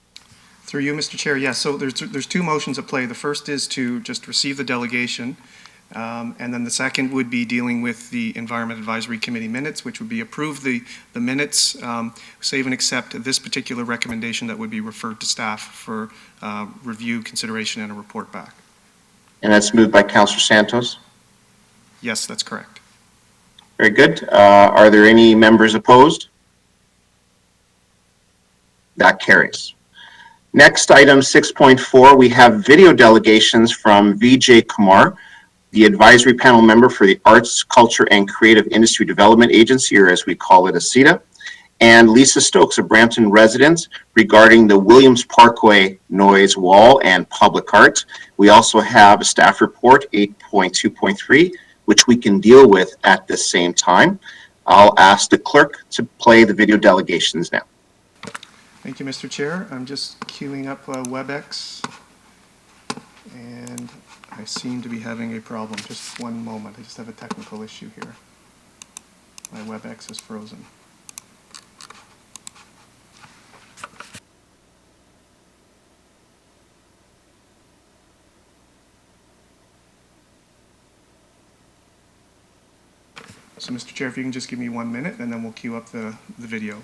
Through you, Mr. Chair, yes. So there's 2 motions at play. The first is to just receive the delegation, and then the second would be dealing with the Environment Advisory Committee minutes, which would be approve the minutes, save and accept this particular recommendation that would be referred to staff for review, consideration, and a report back. And that's moved by Councillor Santos. Yes, that's correct. Very good. Are there any members opposed? That carries. Next, item 6.4, we have video delegations from Vijay Kumar, the advisory panel member for the Arts, Culture, and Creative Industry Development Agency, or as we call it, ACIDA, and Lisa Stokes, a Brampton resident, regarding the Williams Parkway noise wall and public art. We also have a staff report, 8.2.3, which we can deal with at the same time. I'll ask the clerk to play the video delegations now. Thank you, Mr. Chair. I'm just queuing up WebEx, and I seem to be having a problem. Just one moment. I just have a technical issue here. My WebEx is frozen. So, Mr. Chair, if you can just give me 1 minute, and then we'll queue up the video.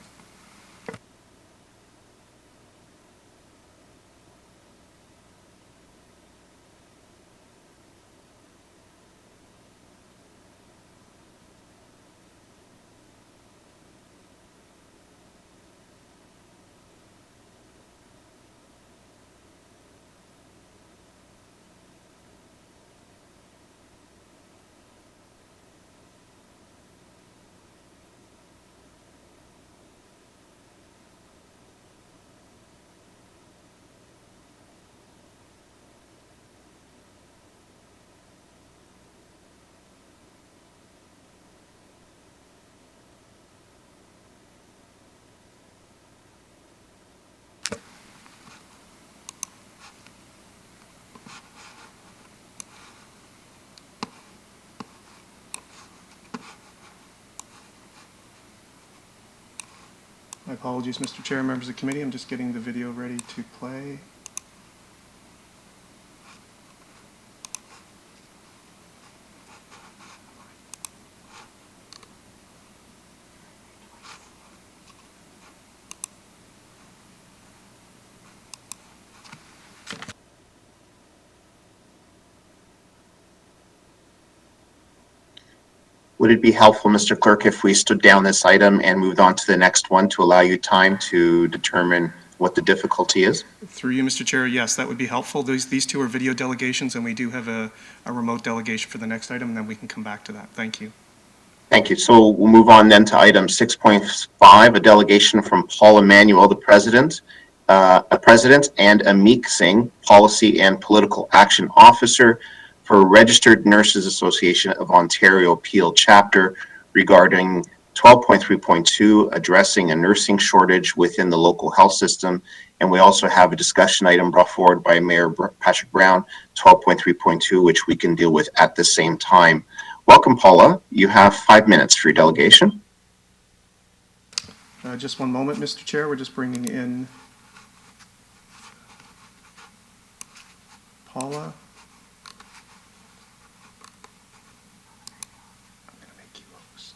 My apologies, Mr. Chair, members of the committee. I'm just getting the video ready to play. Would it be helpful, Mr. Clerk, if we stood down this item and moved on to the next one to allow you time to determine what the difficulty is? Through you, Mr. Chair, yes, that would be helpful. These two are video delegations, and we do have a remote delegation for the next item, and then we can come back to that. Thank you. Thank you. So we'll move on then to item 6.5, a delegation from Paul Emanuel, the President, and Amik Singh, Policy and Political Action Officer for Registered Nurses Association of Ontario Peel Chapter regarding 12.3.2, addressing a nursing shortage within the local health system. And we also have a discussion item brought forward by Mayor Patrick Brown, 12.3.2, which we can deal with at the same time. Welcome, Paula. You have 5 minutes for your delegation. Just one moment, Mr. Chair. We're just bringing in Paula. I'm going to make you host.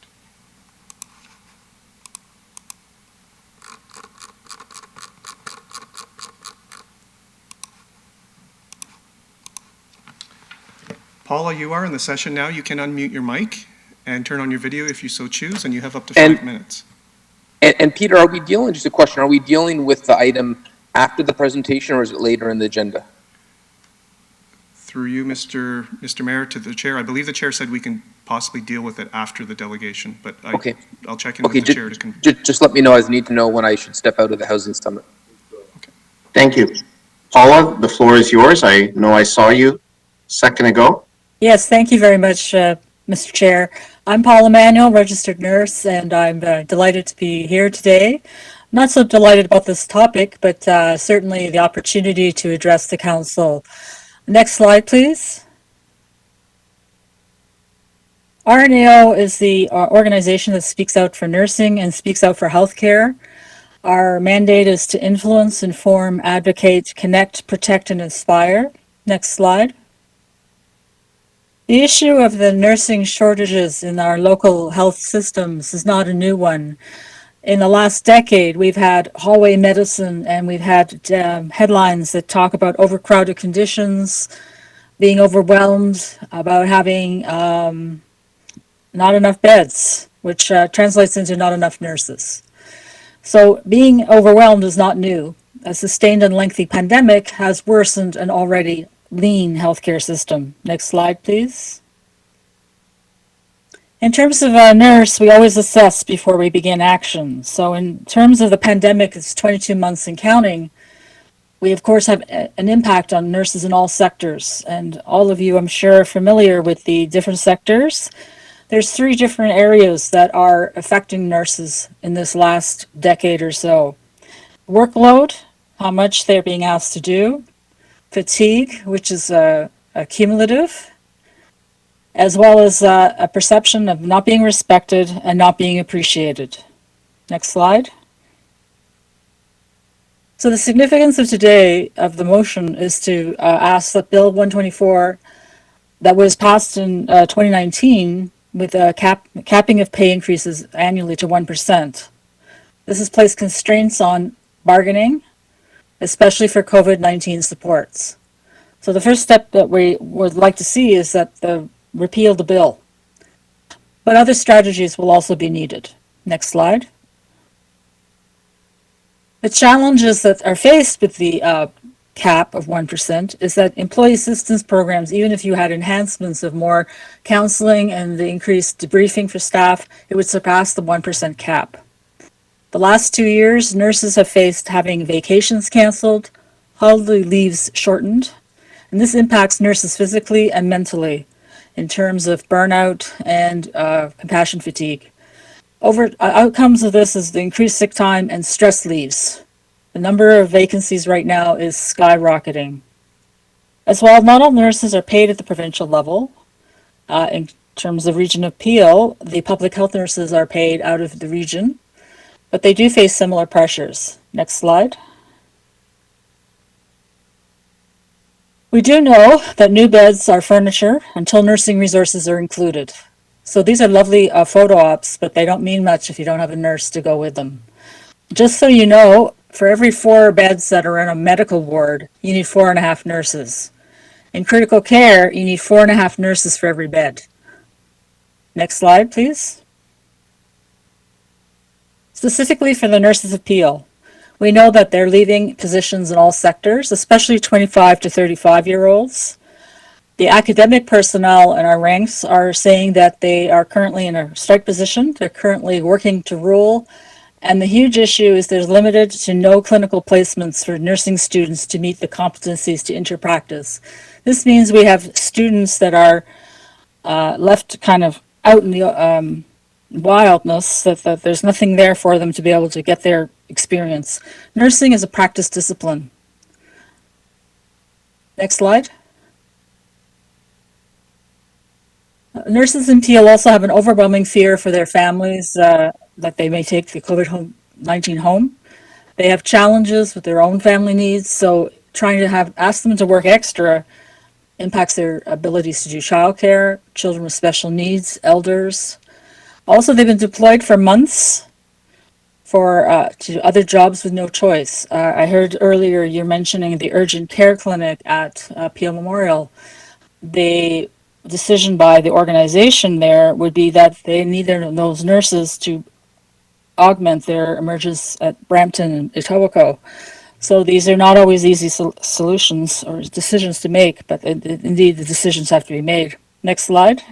Paula, you are in the session now. You can unmute your mic and turn on your video if you so choose, and you have up to 5 minutes. And Peter, are we dealing, just a question, are we dealing with the item after the presentation or is it later in the agenda? Through you, Mr. Mayor, to the chair. I believe the chair said we can possibly deal with it after the delegation, but I'll check in with the chair to just let me know. I need to know when I should step out of the housing summit. Okay. Thank you. Paula, the floor is yours. I know I saw you a second ago. Yes, thank you very much, Mr. Chair. I'm Paula Emanuel, registered nurse, and I'm delighted to be here today. Not so delighted about this topic, but certainly the opportunity to address the council. Next slide, please. RNAO is the organization that speaks out for nursing and speaks out for healthcare. Our mandate is to influence, inform, advocate, connect, protect, and inspire. Next slide. The issue of the nursing shortages in our local health systems is not a new one. In the last decade, we've had hallway medicine and we've had headlines that talk about overcrowded conditions, being overwhelmed, about having not enough beds, which translates into not enough nurses. So being overwhelmed is not new. A sustained and lengthy pandemic has worsened an already lean healthcare system. Next slide, please. In terms of a nurse, we always assess before we begin action. So in terms of the pandemic, it's 22 months and counting. We, of course, have an impact on nurses in all sectors. And all of you, I'm sure, are familiar with the different sectors. There's 3 different areas that are affecting nurses in this last decade or so. Workload, how much they're being asked to do. Fatigue, which is cumulative, as well as a perception of not being respected and not being appreciated. Next slide. So the significance of today of the motion is to ask that Bill 124 that was passed in 2019 with a capping of pay increases annually to 1%. This has placed constraints on bargaining, especially for COVID-19 supports. So the first step that we would like to see is that repeal the bill. But other strategies will also be needed. Next slide. The challenges that are faced with the cap of 1% is that employee assistance programs, even if you had enhancements of more counseling and the increased debriefing for staff, it would surpass the 1% cap. The last 2 years, nurses have faced having vacations canceled, holiday leaves shortened, and this impacts nurses physically and mentally in terms of burnout and compassion fatigue. Outcomes of this is the increased sick time and stress leaves. The number of vacancies right now is skyrocketing. As well, not all nurses are paid at the provincial level. In terms of region of Peel, the public health nurses are paid out of the region, but they do face similar pressures. Next slide. We do know that new beds are furniture until nursing resources are included. So these are lovely photo ops, but they don't mean much if you don't have a nurse to go with them. Just so you know, for every 4 beds that are in a medical ward, you need 4.5 nurses. In critical care, you need 4.5 nurses for every bed. Next slide, please. Specifically for the nurses of Peel, we know that they're leaving positions in all sectors, especially 25 to 35-year-olds. The academic personnel in our ranks are saying that they are currently in a strike position. They're currently working to rule. And the huge issue is there's limited to no clinical placements for nursing students to meet the competencies to enter practice. This means we have students that are left kind of out in the wildness, that there's nothing there for them to be able to get their experience. Nursing is a practice discipline. Next slide. Nurses in Peel also have an overwhelming fear for their families that they may take the COVID-19 home. They have challenges with their own family needs, so trying to ask them to work extra impacts their abilities to do childcare, children with special needs, elders. Also, they've been deployed for months to other jobs with no choice. I heard earlier you're mentioning the urgent care clinic at Peel Memorial. The decision by the organization there would be that they need those nurses to augment their emergence at Brampton and Etobicoke. So these are not always easy solutions or decisions to make, but indeed the decisions have to be made. Next slide.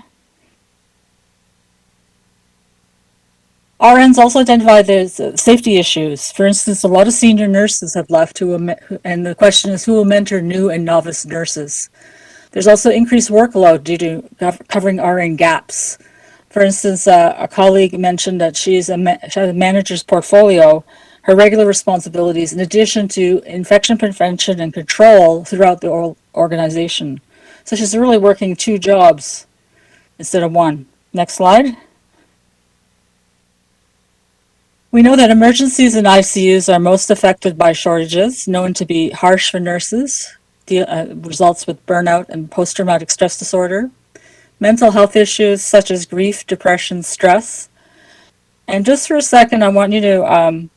RNs also identify there's safety issues. For instance, a lot of senior nurses have left, and the question is who will mentor new and novice nurses. There's also increased workload due to covering RN gaps. For instance, a colleague mentioned that she has a manager's portfolio, her regular responsibilities, in addition to infection prevention and control throughout the organization. So she's really working 2 jobs instead of 1. Next slide. We know that emergencies and ICUs are most affected by shortages, known to be harsh for nurses, results with burnout and post-traumatic stress disorder, mental health issues such as grief, depression, stress. And just for a second, I want you to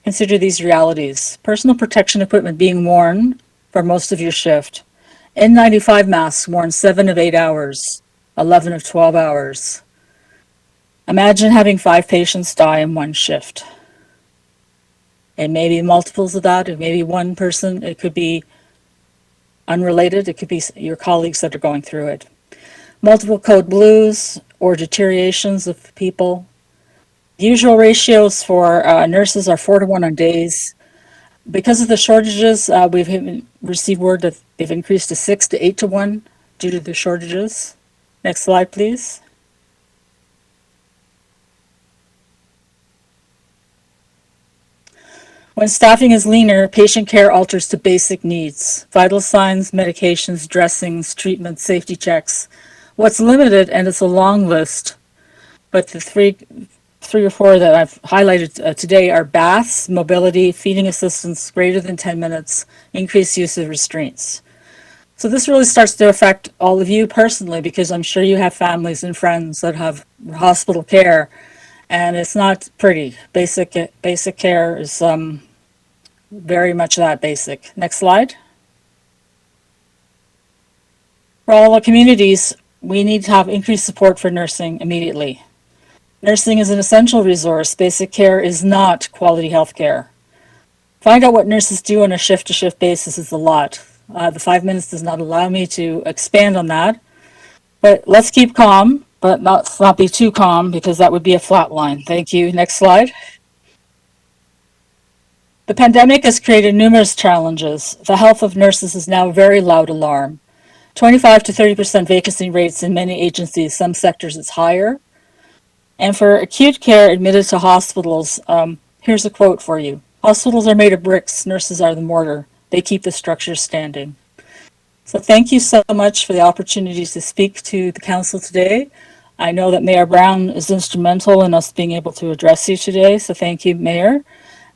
consider these realities. Personal protection equipment being worn for most of your shift. N95 masks worn 7 of 8 hours, 11 of 12 hours. Imagine having 5 patients die in 1 shift. It may be multiples of that. It may be 1 person. It could be unrelated. It could be your colleagues that are going through it. Multiple code blues or deteriorations of people. Usual ratios for nurses are 4 to 1 on days. Because of the shortages, we've received word that they've increased to 6 to 8 to 1 due to the shortages. Next slide, please. When staffing is leaner, patient care alters to basic needs: vital signs, medications, dressings, treatments, safety checks. What's limited, and it's a long list, but the three or four that I've highlighted today are baths, mobility, feeding assistance greater than 10 minutes, increased use of restraints. So this really starts to affect all of you personally, because I'm sure you have families and friends that have hospital care, and it's not pretty. Basic care is very much that basic. Next slide. For all our communities, we need to have increased support for nursing immediately. Nursing is an essential resource. Basic care is not quality health care. Find out what nurses do on a shift-to-shift basis is a lot. The 5 minutes does not allow me to expand on that. But let's keep calm, but not be too calm, because that would be a flat line. Thank you. Next slide. The pandemic has created numerous challenges. The health of nurses is now a very loud alarm. 25 to 30% vacancy rates in many agencies. Some sectors it's higher. And for acute care admitted to hospitals, here's a quote for you. Hospitals are made of bricks, nurses are the mortar. They keep the structure standing. So thank you so much for the opportunity to speak to the council today. I know that Mayor Brown is instrumental in us being able to address you today, so thank you, Mayor.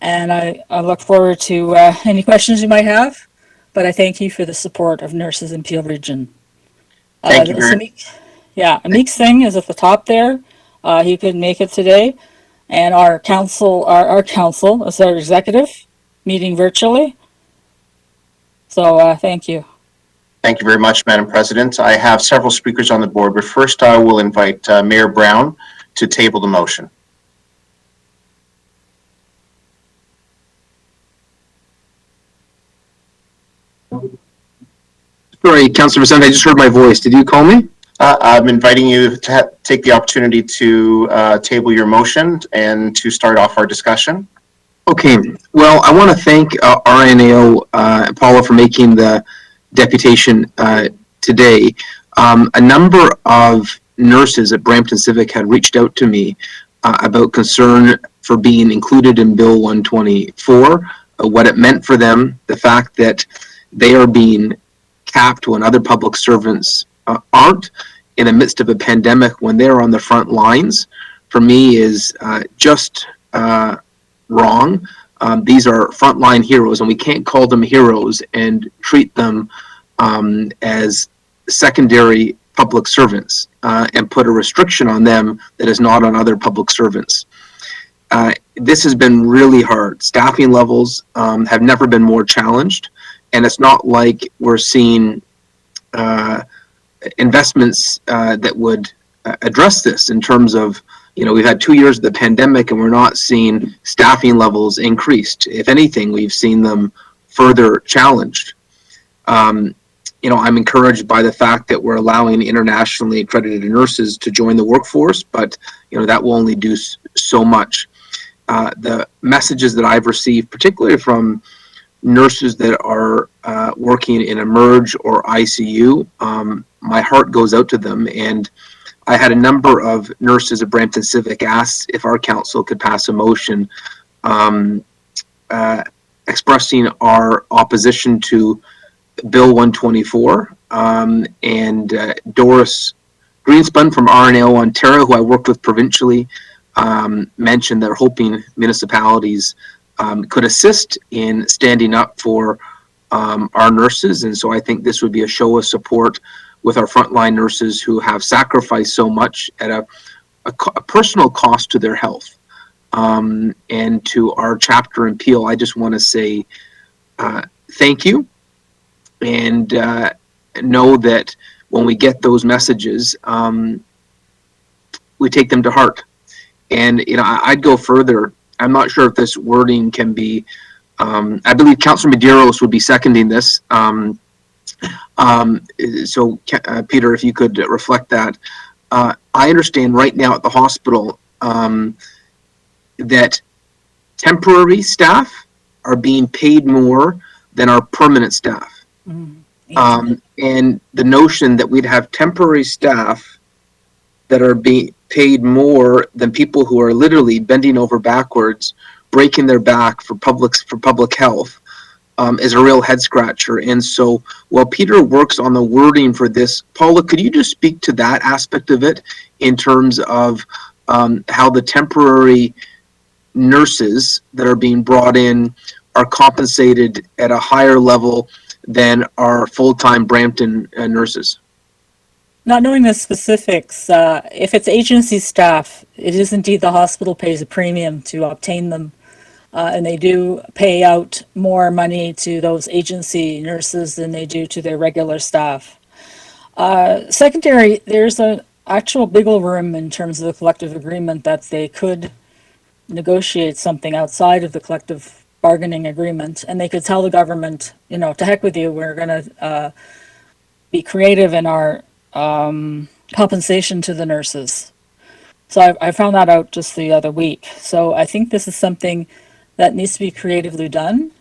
And I look forward to any questions you might have, but I thank you for the support of nurses in Peel Region. Thank you very Amik Singh is at the top there. He couldn't make it today. And our council is our executive meeting virtually. So thank you. Thank you very much, Madam President. I have several speakers on the board, but first I will invite Mayor Brown to table the motion. Sorry, Councillor Vicente, I just heard my voice. Did you call me? I'm inviting you to take the opportunity to table your motion and to start off our discussion. Okay. Well, I want to thank RNAO Paula for making the deputation today. A number of nurses at Brampton Civic had reached out to me about concern for being included in Bill 124, what it meant for them, the fact that they are being capped when other public servants aren't, in the midst of a pandemic when they're on the front lines, for me is just wrong. These are frontline heroes, and we can't call them heroes and treat them as secondary public servants and put a restriction on them that is not on other public servants. This has been really hard. Staffing levels have never been more challenged, and it's not like we're seeing investments that would address this in terms of, we've had 2 years of the pandemic and we're not seeing staffing levels increased. If anything, we've seen them further challenged. I'm encouraged by the fact that we're allowing internationally accredited nurses to join the workforce, but that will only do so much. The messages that I've received, particularly from nurses that are working in Emerge or ICU, my heart goes out to them. And I had a number of nurses at Brampton Civic ask if our council could pass a motion expressing our opposition to Bill 124. And Doris Greenspun from RNAO Ontario, who I worked with provincially, mentioned they're hoping municipalities could assist in standing up for our nurses. And so I think this would be a show of support with our frontline nurses who have sacrificed so much at a personal cost to their health. And to our chapter in Peel, I just want to say thank you, and know that when we get those messages, we take them to heart. And I'd go further. I'm not sure if this wording can be, I believe Councillor Medeiros would be seconding this. So Peter, if you could reflect that. I understand right now at the hospital that temporary staff are being paid more than our permanent staff. And the notion that we'd have temporary staff that are being paid more than people who are literally bending over backwards, breaking their back for public health, is a real head scratcher. And so while Peter works on the wording for this, Paula, could you just speak to that aspect of it in terms of how the temporary nurses that are being brought in are compensated at a higher level than our full-time Brampton nurses? Not knowing the specifics, if it's agency staff, it is indeed the hospital pays a premium to obtain them. And they do pay out more money to those agency nurses than they do to their regular staff. Secondary, there's an actual wiggle room in terms of the collective agreement that they could negotiate something outside of the collective bargaining agreement, and they could tell the government, you know, to heck with you, we're going to be creative in our compensation to the nurses. So I found that out just the other week. So I think this is something that needs to be creatively done.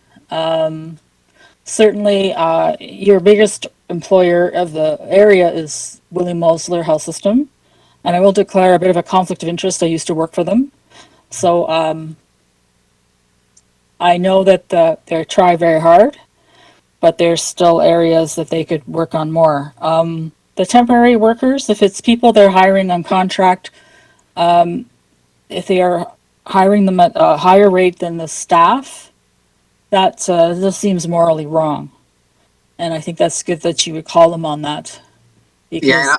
Certainly, your biggest employer of the area is William Mosler Health System, and I will declare a bit of a conflict of interest. I used to work for them. So I know that they try very hard, but there's still areas that they could work on more. The temporary workers, if it's people they're hiring on contract, if they are hiring them at a higher rate than the staff, that just seems morally wrong. And I think that's good that you would call them on that. Because,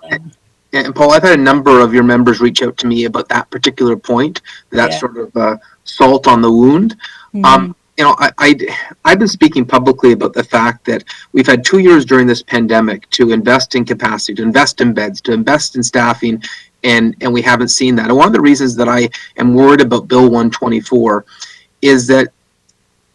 and Paul, I've had a number of your members reach out to me about that particular point, that sort of salt on the wound. Mm-hmm. You know, I've been speaking publicly about the fact that we've had 2 years during this pandemic to invest in capacity, to invest in beds, to invest in staffing, and we haven't seen that. And one of the reasons that I am worried about Bill 124 is that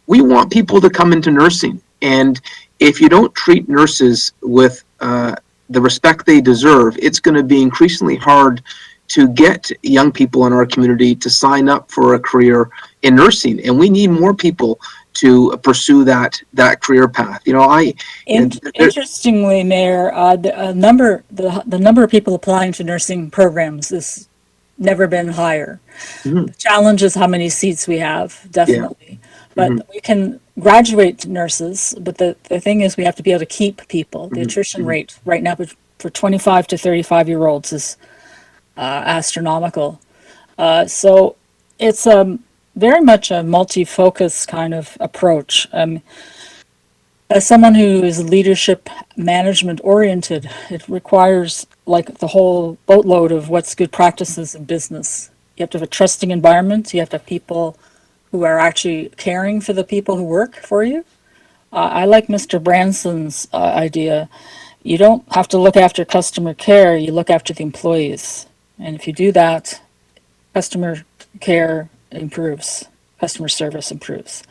we want people to come into nursing. And if you don't treat nurses with the respect they deserve, it's going to be increasingly hard to get young people in our community to sign up for a career in nursing. And we need more people to pursue that career path. You know, interestingly, Mayor, the number of people applying to nursing programs has never been higher. Mm-hmm. The challenge is how many seats we have, definitely. Yeah. But we can graduate nurses, but the thing is we have to be able to keep people. The attrition rate right now for 25 to 35-year-olds is astronomical. So it's very much a multi-focus kind of approach. As someone who is leadership management oriented, it requires like the whole boatload of what's good practices in business. You have to have a trusting environment. You have to have people who are actually caring for the people who work for you. I like Mr. Branson's idea. You don't have to look after customer care, you look after the employees. And if you do that, customer care improves, customer service improves.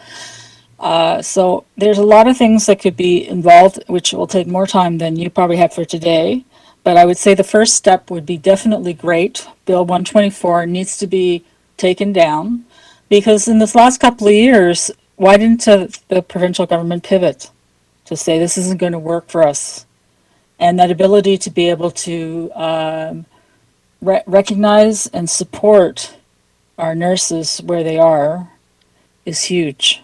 So there's a lot of things that could be involved, which will take more time than you probably have for today. But I would say the first step would be definitely great. Bill 124 needs to be taken down, because in this last couple of years, why didn't the provincial government pivot to say this isn't going to work for us? And that ability to be able to recognize and support our nurses where they are is huge.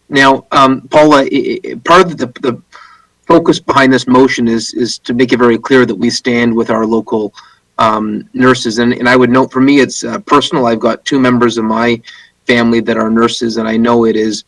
Now, Paula, part of the focus behind this motion is to make it very clear that we stand with our local nurses. And I would note, for me, it's personal. I've got 2 members of my family that are nurses, and I know it is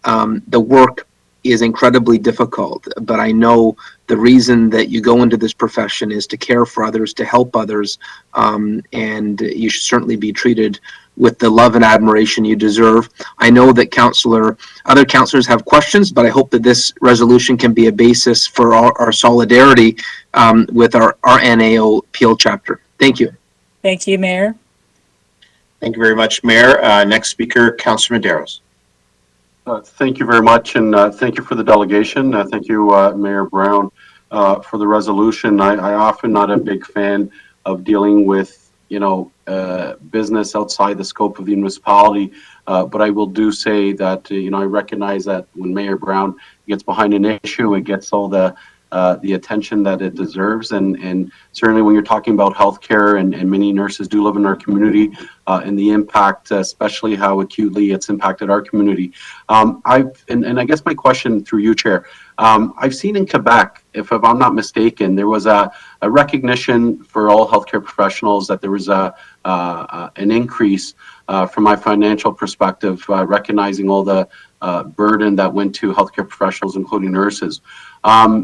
the work is incredibly difficult, but I know the reason that you go into this profession is to care for others, to help others, and you should certainly be treated with the love and admiration you deserve. I know that other councillors have questions, but I hope that this resolution can be a basis for our solidarity with our NAO Peel chapter. Thank you. Thank you, Mayor. Thank you very much, Mayor. Next speaker, Councillor Medeiros. Thank you very much, and thank you for the delegation. Thank you, Mayor Brown, for the resolution. I often not a big fan of dealing with, business outside the scope of the municipality, but I will do say that, I recognize that when Mayor Brown gets behind an issue, it gets all the attention that it deserves, and certainly when you're talking about healthcare, and many nurses do live in our community, and the impact, especially how acutely it's impacted our community. I guess my question through you, Chair, I've seen in Quebec, if I'm not mistaken, there was a recognition for all healthcare professionals that there was an increase from my financial perspective, recognizing all the burden that went to healthcare professionals, including nurses.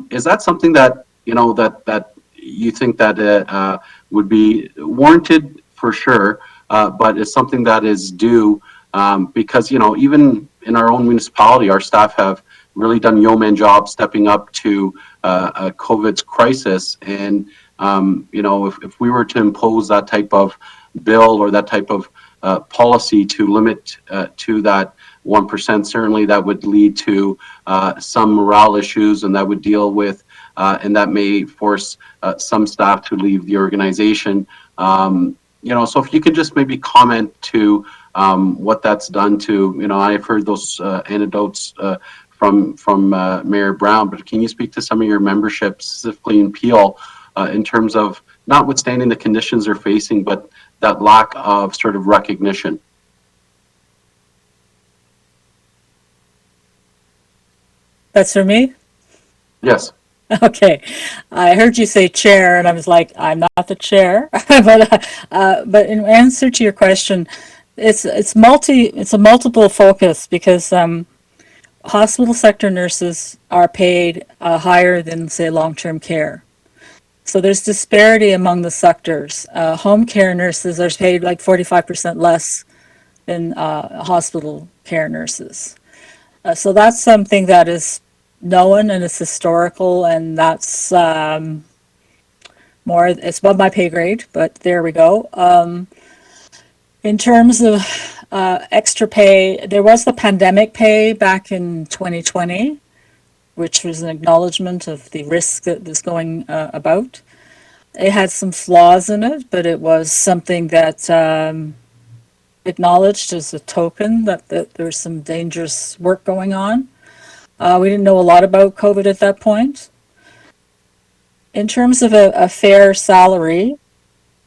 Is that something that, you know, that you think that would be warranted? For sure, but it's something that is due because, you know, even in our own municipality, our staff have really done yeoman job stepping up to a COVID's crisis. And, you know, if we were to impose that type of bill or that type of policy to limit to that 1%, certainly that would lead to some morale issues, and that would deal with, and that may force some staff to leave the organization. You know, so if you could just maybe comment to what that's done to, you know, I've heard those anecdotes from Mayor Brown, but can you speak to some of your membership, specifically in Peel, in terms of notwithstanding the conditions they're facing, but that lack of sort of recognition? That's for me? Yes. Okay, I heard you say chair, and I was like, I'm not the chair. But in answer to your question, it's a multiple focus, because hospital sector nurses are paid higher than, say, long-term care. So there's disparity among the sectors. Home care nurses are paid like 45% less than hospital care nurses. So that's something that is known, and it's historical, and that's more, it's above my pay grade, but there we go. In terms of extra pay, there was the pandemic pay back in 2020, which was an acknowledgement of the risk that was going about. It had some flaws in it, but it was something that acknowledged as a token that there was some dangerous work going on. We didn't know a lot about COVID at that point. In terms of a fair salary,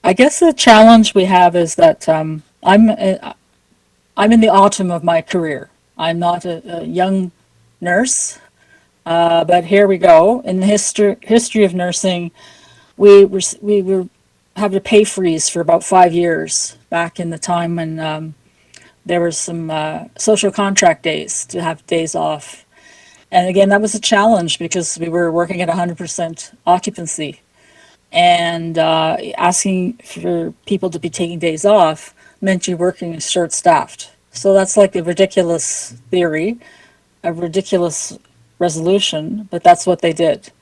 I guess the challenge we have is that I'm in the autumn of my career. I'm not a young nurse, but here we go. In the history of nursing, we were having a pay freeze for about 5 years back in the time when there was some social contract days to have days off. And again, that was a challenge because we were working at 100% occupancy, and asking for people to be taking days off meant you working short-staffed. So that's like a ridiculous theory, a ridiculous resolution, but that's what they did.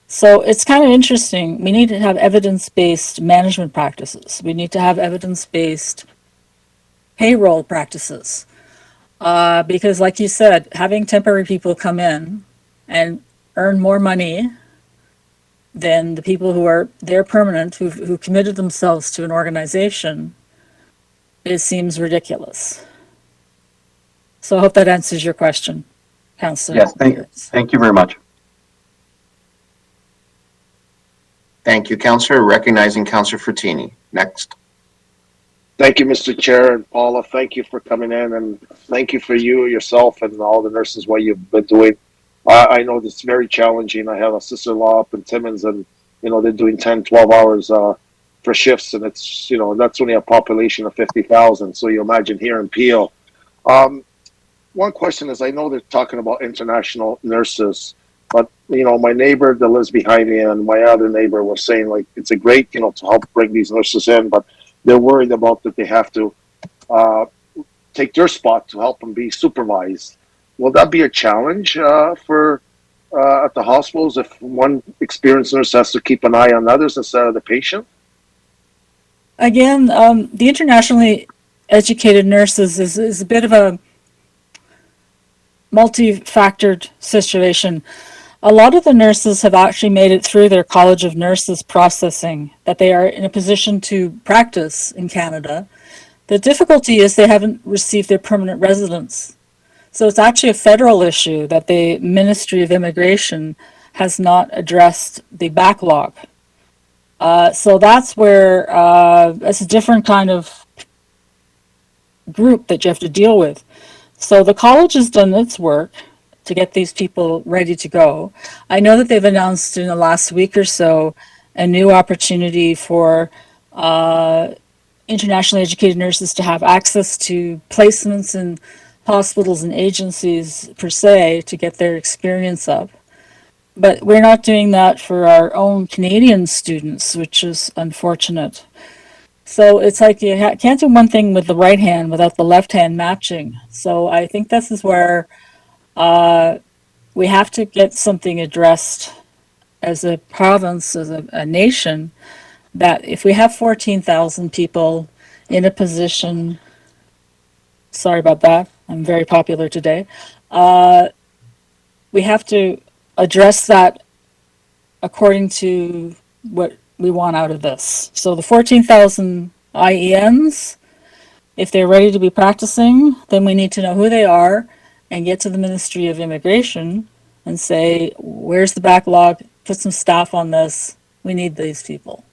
So it's kind of interesting. We need to have evidence-based management practices. We need to have evidence-based payroll practices. Because like you said, having temporary people come in and earn more money than the people who are there permanent, who committed themselves to an organization, it seems ridiculous. So I hope that answers your question, Councillor. Yes, thank you very much. Thank you, Councillor. Recognizing Councillor Frattini. Next. Thank you, Mr. Chair, and Paula, thank you for coming in, and thank you for yourself, and all the nurses, what you've been doing. I know this is very challenging. I have a sister-in-law up in Timmins, and, you know, they're doing 10, 12 hours for shifts, and it's, you know, that's only a population of 50,000, so you imagine here in Peel. One question is, I know they're talking about international nurses, but, you know, my neighbor that lives behind me and my other neighbor was saying, like, it's a great, you know, to help bring these nurses in, but they're worried about that they have to take their spot to help them be supervised. Will that be a challenge for at the hospitals if one experienced nurse has to keep an eye on others instead of the patient? Again, the internationally educated nurses is a bit of a multi-factored situation. A lot of the nurses have actually made it through their College of Nurses processing, that they are in a position to practice in Canada. The difficulty is they haven't received their permanent residence. So it's actually a federal issue that the Ministry of Immigration has not addressed the backlog. So that's where it's a different kind of group that you have to deal with. So the college has done its work to get these people ready to go. I know that they've announced in the last week or so a new opportunity for internationally educated nurses to have access to placements in hospitals and agencies per se to get their experience up. But we're not doing that for our own Canadian students, which is unfortunate. So it's like you can't do one thing with the right hand without the left hand matching. So I think this is where we have to get something addressed as a province, as a nation, that if we have 14,000 people in a position, sorry about that, I'm very popular today, we have to address that according to what we want out of this. So the 14,000 IENs, if they're ready to be practicing, then we need to know who they are and get to the Ministry of Immigration and say, where's the backlog? Put some staff on this. We need these people.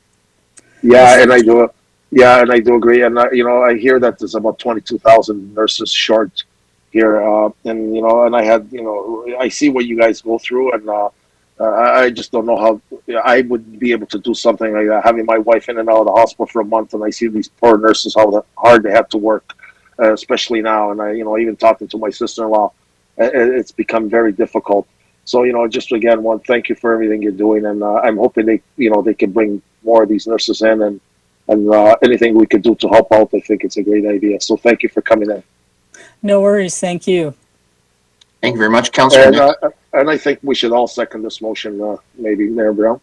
Yeah, and I do. Yeah, and I do agree. And I hear that there's about 22,000 nurses short here, and and I had, I see what you guys go through, and I just don't know how I would be able to do something like that. Having my wife in and out of the hospital for a month, and I see these poor nurses how hard they have to work, especially now. And I, even talking to my sister-in-law, it's become very difficult. So, just again, thank you for everything you're doing, and I'm hoping they can bring more of these nurses in, and anything we could do to help out. I think it's a great idea. So, thank you for coming in. No worries. Thank you. Thank you very much, Councillor. And I think we should all second this motion, maybe, Mayor Brown.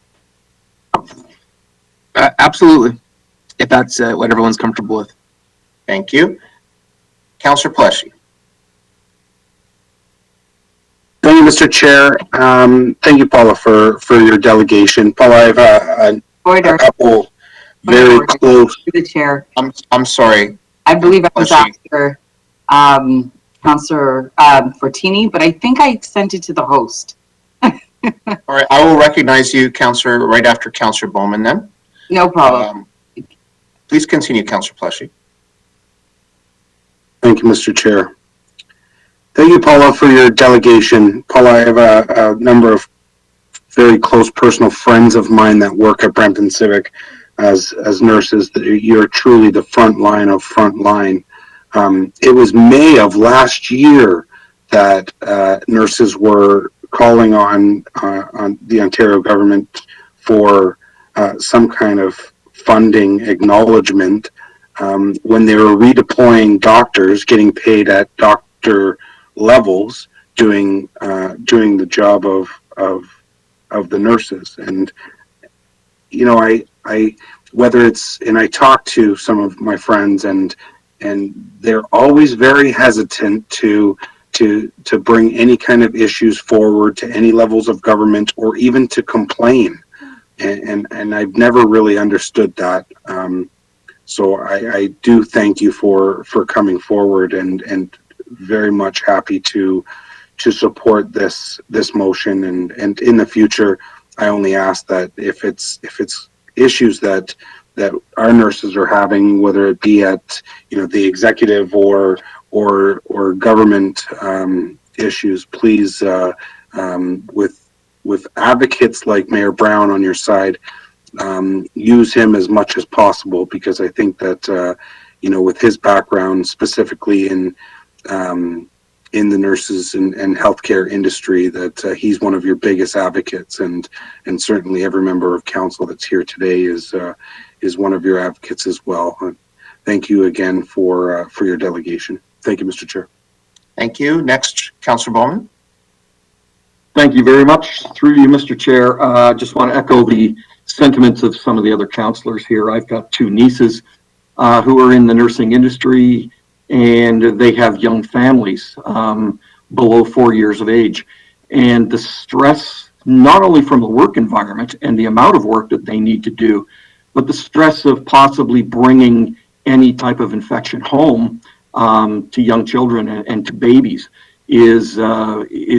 Absolutely, if that's what everyone's comfortable with. Thank you. Councillor Pleshy. Thank you, Mr. Chair. Thank you, Paula, for your delegation. Paula, I have a couple very close. The chair. I'm sorry. I believe I was after Councillor Fortini, but I think I sent it to the host. All right, I will recognize you, Councillor, right after Councillor Bowman then. No problem. Please continue, Councillor Pleshy. Thank you, Mr. Chair. Thank you, Paula, for your delegation. Paula, I have a number of very close personal friends of mine that work at Brampton Civic as nurses. You're truly the front line of front line. It was May of last year that nurses were calling on the Ontario government for some kind of funding acknowledgement when they were redeploying doctors, getting paid at doctor levels, doing the job of the nurses. And I whether it's, and I talk to some of my friends, and they're always very hesitant to bring any kind of issues forward to any levels of government, or even to complain. And I've never really understood that. So I do thank you for coming forward, and very much happy to support this motion. And in the future, I only ask that if it's issues that our nurses are having, whether it be at the executive or government issues, please with advocates like Mayor Brown on your side, use him as much as possible, because I think that with his background specifically in the nurses and healthcare industry, that he's one of your biggest advocates, and certainly every member of council that's here today is one of your advocates as well. Thank you again for your delegation. Thank you, Mr. Chair. Thank you. Next, Councillor Bowman. Thank you very much. Through you, Mr. Chair. Just want to echo the sentiments of some of the other councillors here. I've got two nieces who are in the nursing industry, and they have young families below 4 years of age. And the stress, not only from the work environment and the amount of work that they need to do, but the stress of possibly bringing any type of infection home to young children and to babies is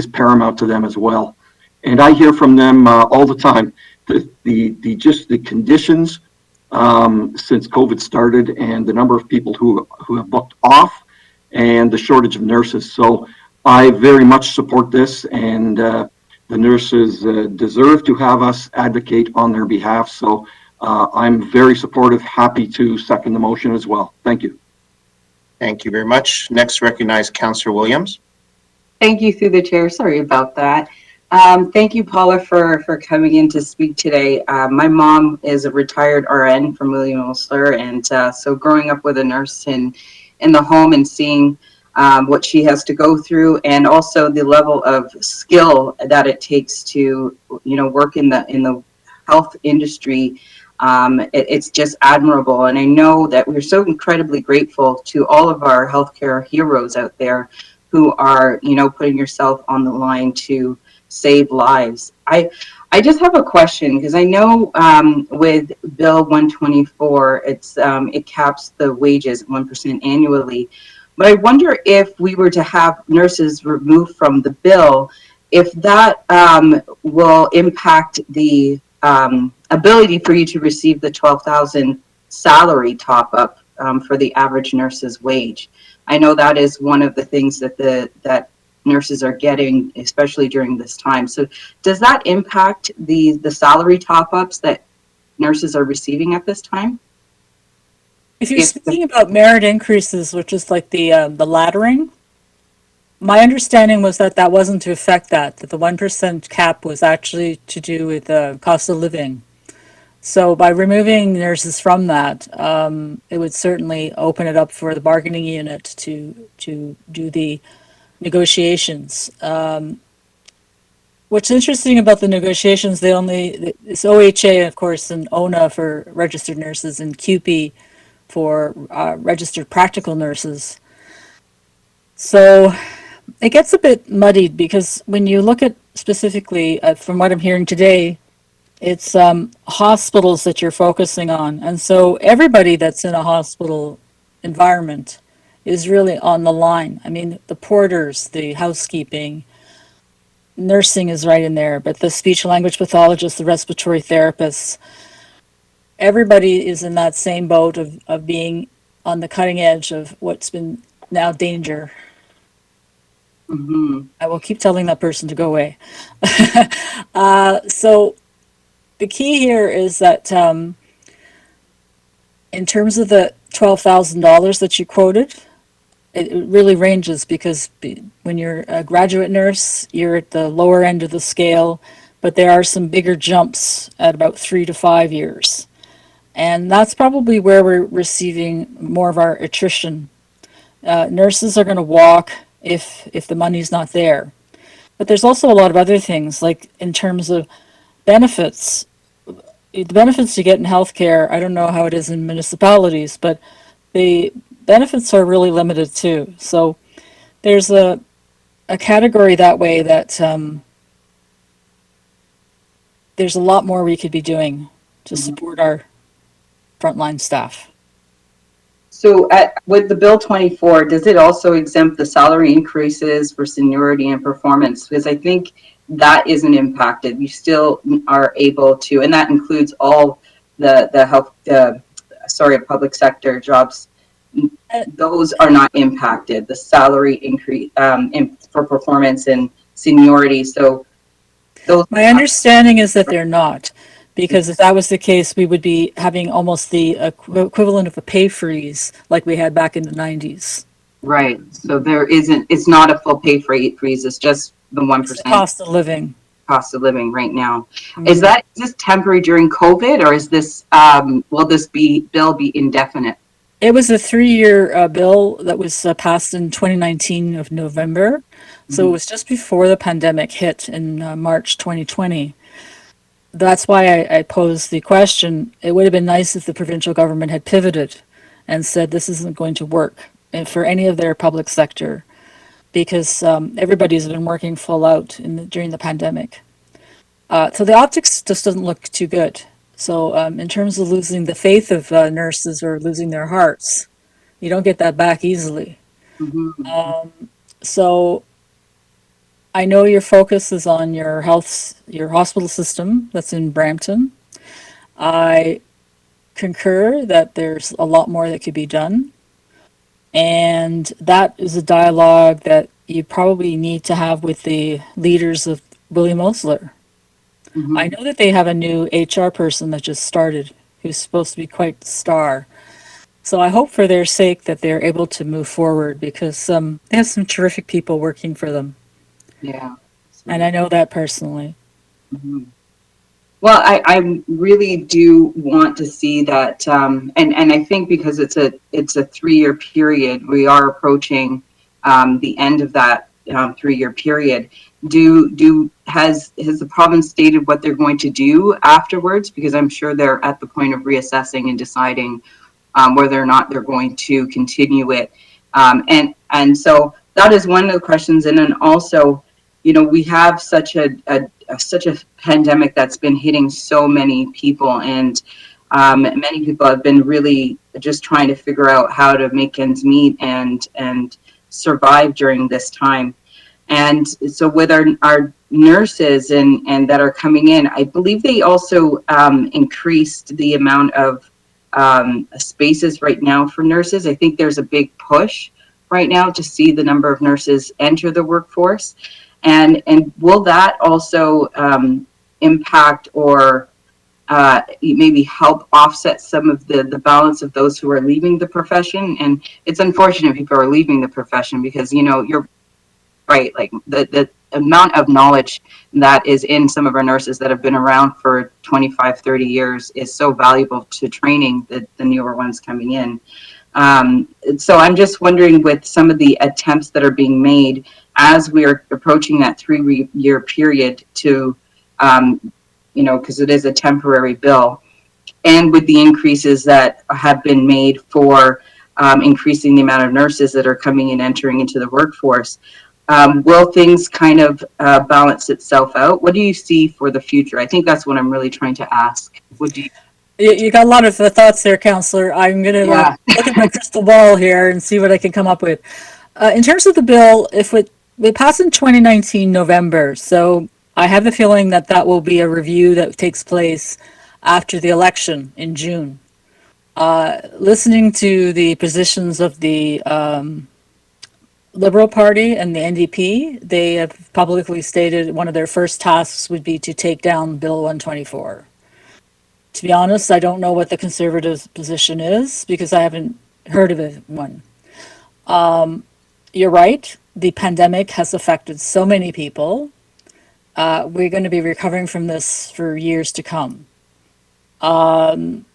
paramount to them as well. And I hear from them all the time the conditions since COVID started, and the number of people who have booked off, and the shortage of nurses. So I very much support this, and the nurses deserve to have us advocate on their behalf. So I'm very supportive, happy to second the motion as well. Thank you. Thank you very much. Next, recognize Councillor Williams. Thank you through the chair. Sorry about that. Thank you, Paula, for coming in to speak today. My mom is a retired RN from William Osler, and so growing up with a nurse in the home and seeing what she has to go through, and also the level of skill that it takes to, work in the health industry. It's just admirable. And I know that we're so incredibly grateful to all of our healthcare heroes out there who are, putting yourself on the line to save lives. I just have a question, because I know with Bill 124, it caps the wages at 1% annually. But I wonder if we were to have nurses removed from the bill, if that will impact the ability for you to receive the 12,000 salary top up for the average nurse's wage. I know that is one of the things that nurses are getting, especially during this time. So does that impact the salary top ups that nurses are receiving at this time? If you're speaking about merit increases, which is like the laddering, my understanding was that wasn't to affect that the 1% cap was actually to do with the cost of living. So by removing nurses from that, it would certainly open it up for the bargaining unit to do the negotiations. What's interesting about the negotiations, it's OHA, of course, and ONA for registered nurses, and QP for registered practical nurses. So it gets a bit muddied, because when you look at specifically, from what I'm hearing today, it's hospitals that you're focusing on. And so everybody that's in a hospital environment is really on the line. I mean, the porters, the housekeeping, nursing is right in there, but the speech and language pathologists, the respiratory therapists, everybody is in that same boat of being on the cutting edge of what's been now danger. Mm-hmm. I will keep telling that person to go away. So the key here is that in terms of the $12,000 that you quoted, it really ranges, because when you're a graduate nurse, you're at the lower end of the scale, but there are some bigger jumps at about 3 to 5 years. And that's probably where we're receiving more of our attrition. Nurses are going to walk if the money's not there. But there's also a lot of other things, like in terms of benefits. The benefits you get in healthcare, I don't know how it is in municipalities, but the benefits are really limited too. So there's a category that way that there's a lot more we could be doing to support our frontline staff. So with the Bill 24, does it also exempt the salary increases for seniority and performance? Because I think that isn't impacted. You still are able to, and that includes all the public sector jobs. Those are not impacted. The salary increase for performance and seniority. So those. My understanding is that they're not. Because if that was the case, we would be having almost the equivalent of a pay freeze like we had back in the 90s. Right. So it's not a full pay freeze. It's just the 1%. Cost of living. Cost of living right now. Mm-hmm. Is this temporary during COVID, or is this, will this bill be indefinite? It was a 3-year bill that was passed in 2019 of November. So it was just before the pandemic hit in March 2020. That's why I posed the question. It would have been nice if the provincial government had pivoted and said this isn't going to work for any of their public sector, because everybody's been working full out during the pandemic. So the optics just doesn't look too good. So in terms of losing the faith of nurses or losing their hearts, you don't get that back easily. Mm-hmm. So I know your focus is on your hospital system that's in Brampton. I concur that there's a lot more that could be done. And that is a dialogue that you probably need to have with the leaders of William Osler. I know that they have a new HR person that just started who's supposed to be quite the star. So I hope for their sake that they're able to move forward because they have some terrific people working for them. Yeah. And I know that personally. Well, I really do want to see that, and I think because it's a 3-year period, we are approaching the end of that 3-year period. Has the province stated what they're going to do afterwards? Because I'm sure they're at the point of reassessing and deciding whether or not they're going to continue it, and so that is one of the questions. And then also, we have such a pandemic that's been hitting so many people, and many people have been really just trying to figure out how to make ends meet and survive during this time. And so with our nurses and that are coming in, I believe they also increased the amount of spaces right now for nurses. I think there's a big push right now to see the number of nurses enter the workforce. And will that also impact or maybe help offset some of the balance of those who are leaving the profession? And it's unfortunate people are leaving the profession because, you're right, like the amount of knowledge that is in some of our nurses that have been around for 25, 30 years is so valuable to training the newer ones coming in. So I'm just wondering, with some of the attempts that are being made as we are approaching that 3-year period to, because it is a temporary bill, and with the increases that have been made for increasing the amount of nurses that are coming and entering into the workforce, will things kind of balance itself out? What do you see for the future? I think that's what I'm really trying to ask. What do you? You got a lot of thoughts there, Counselor. I'm going to look at my crystal ball here and see what I can come up with. In terms of the bill, if it passed in 2019 November, so I have the feeling that will be a review that takes place after the election in June. Listening to the positions of the Liberal Party and the NDP, they have publicly stated one of their first tasks would be to take down Bill 124. To be honest, I don't know what the Conservative position is because I haven't heard of one. You're right. The pandemic has affected so many people. We're going to be recovering from this for years to come. The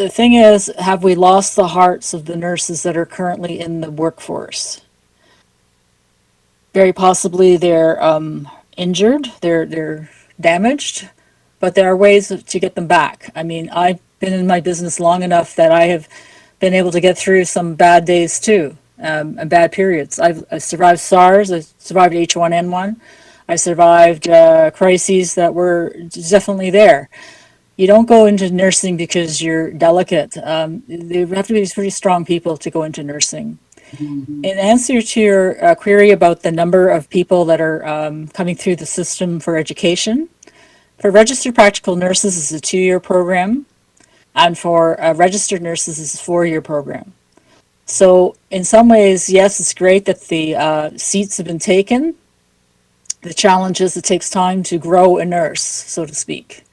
thing is, have we lost the hearts of the nurses that are currently in the workforce? Very possibly they're injured, they're damaged, but there are ways to get them back. I mean, I've been in my business long enough that I have been able to get through some bad days too, and bad periods. I've survived SARS, I survived H1N1, I survived crises that were definitely there. You don't go into nursing because you're delicate. They have to be pretty strong people to go into nursing. In answer to your query about the number of people that are coming through the system for education, for registered practical nurses, it's a 2-year program, and for registered nurses, it's a 4-year program. So in some ways, yes, it's great that the seats have been taken. The challenge is it takes time to grow a nurse, so to speak.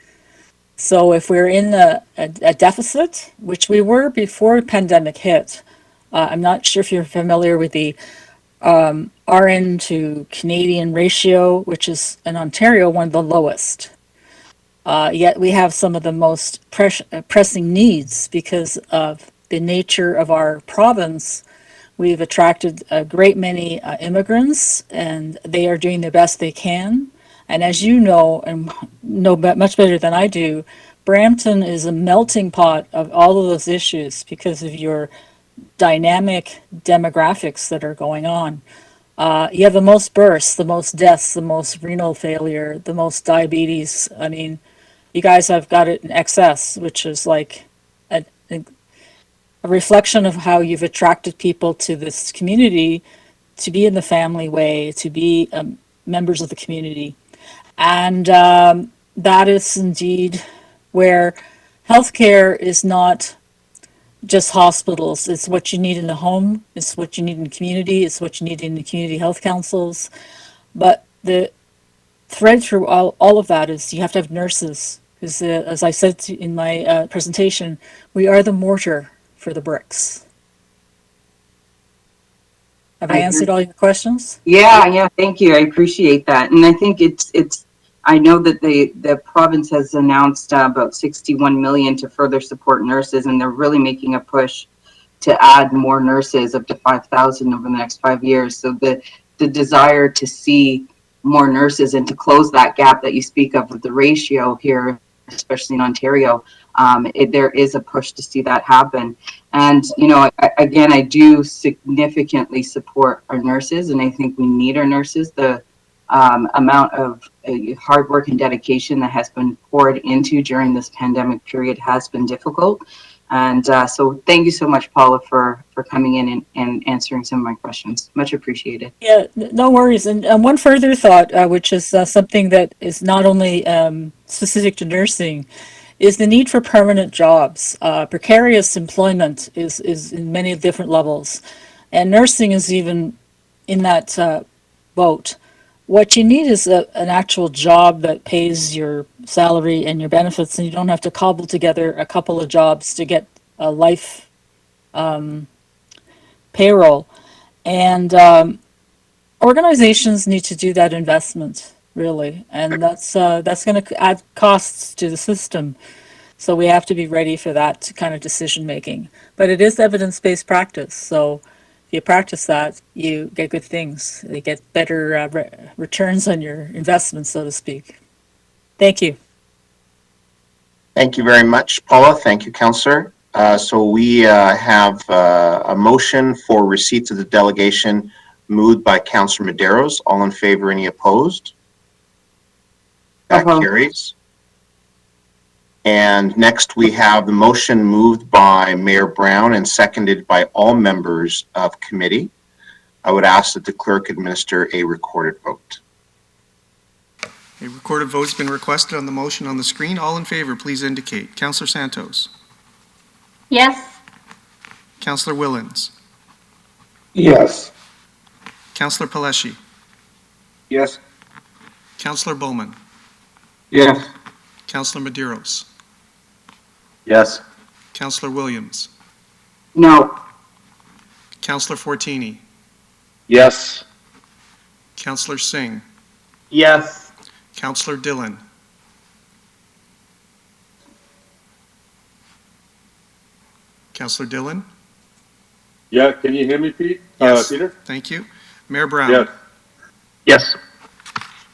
So if we're in a deficit, which we were before the pandemic hit, I'm not sure if you're familiar with the RN to Canadian ratio, which is in Ontario one of the lowest. Yet we have some of the most pressing needs because of the nature of our province. We've attracted a great many immigrants, and they are doing the best they can. And as you know, and know much better than I do, Brampton is a melting pot of all of those issues because of your dynamic demographics that are going on. You have the most births, the most deaths, the most renal failure, the most diabetes. I mean, you guys have got it in excess, which is like a reflection of how you've attracted people to this community to be in the family way, to be members of the community. And that is indeed where healthcare is not just hospitals. It's what you need in the home. It's what you need in the community. It's what you need in the community health councils. But the thread through all of that is you have to have nurses. Because as I said in my presentation, we are the mortar for the bricks. Have I answered all your questions? Yeah, thank you. I appreciate that. And I think I know that the province has announced about 61 million to further support nurses, and they're really making a push to add more nurses, up to 5,000 over the next 5 years. So the desire to see more nurses and to close that gap that you speak of with the ratio here, especially in Ontario, there is a push to see that happen. And, again, I do significantly support our nurses, and I think we need our nurses. The amount of hard work and dedication that has been poured into during this pandemic period has been difficult. And so thank you so much, Paula, for coming in and answering some of my questions. Much appreciated. Yeah, no worries. And one further thought, which is something that is not only specific to nursing, is the need for permanent jobs. Precarious employment is in many different levels, and nursing is even in that boat. What you need is an actual job that pays your salary and your benefits, and you don't have to cobble together a couple of jobs to get a life payroll. And organizations need to do that investment, really, and that's going to add costs to the system. So we have to be ready for that kind of decision making. But it is evidence-based practice, so if you practice that, you get good things. You get better returns on your investment, so to speak. Thank you. Thank you very much, Paula. Thank you, Councillor. So we have a motion for receipt of the delegation moved by Councillor Medeiros. All in favor, any opposed? That carries. And next we have the motion moved by Mayor Brown and seconded by all members of committee. I would ask that the clerk administer a recorded vote. A recorded vote has been requested on the motion on the screen. All in favor, please indicate. Councillor Santos. Yes. Councillor Willens. Yes. Councillor Paleshi. Yes. Councillor Bowman. Yes. Councillor Medeiros. Yes. Councillor Williams. No. Councillor Fortini. Yes. Councillor Singh. Yes. Councillor Dillon. Councillor Dillon. Yeah, can you hear me, Pete? Yes. Peter? Thank you. Mayor Brown. Yes. Yes.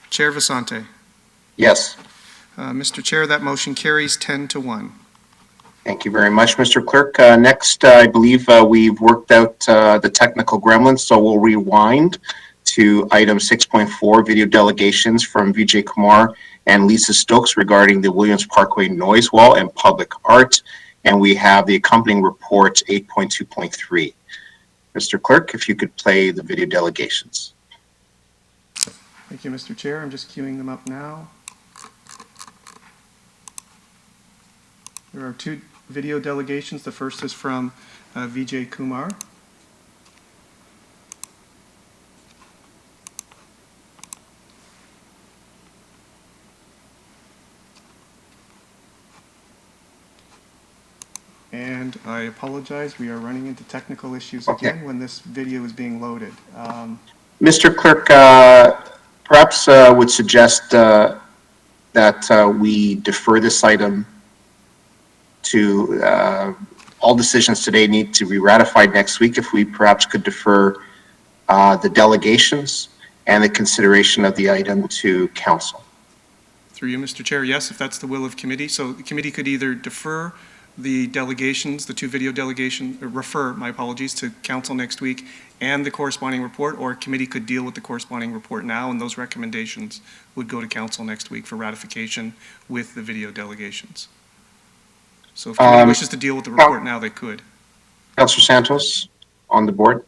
Chair Visante. Yes. Mr. Chair, that motion carries 10-1. Thank you very much, Mr. Clerk. Next, I believe we've worked out the technical gremlins, so we'll rewind to item 6.4, video delegations from Vijay Kumar and Lisa Stokes regarding the Williams Parkway noise wall and public art. And we have the accompanying report 8.2.3. Mr. Clerk, if you could play the video delegations. Thank you, Mr. Chair. I'm just queuing them up now. There are two video delegations. The first is from Vijay Kumar. And I apologize, we are running into technical issues again when this video is being loaded. Mr. Clerk, perhaps would suggest that we defer this item to all decisions today need to be ratified next week. If we perhaps could defer the delegations and the consideration of the item to council. Through you, Mr. Chair, yes, if that's the will of committee. So the committee could either defer the delegations, the two video delegations, refer, my apologies, to council next week and the corresponding report, or committee could deal with the corresponding report now, and those recommendations would go to council next week for ratification with the video delegations. So if committee wishes to deal with the report now, they could. Councillor Santos on the board.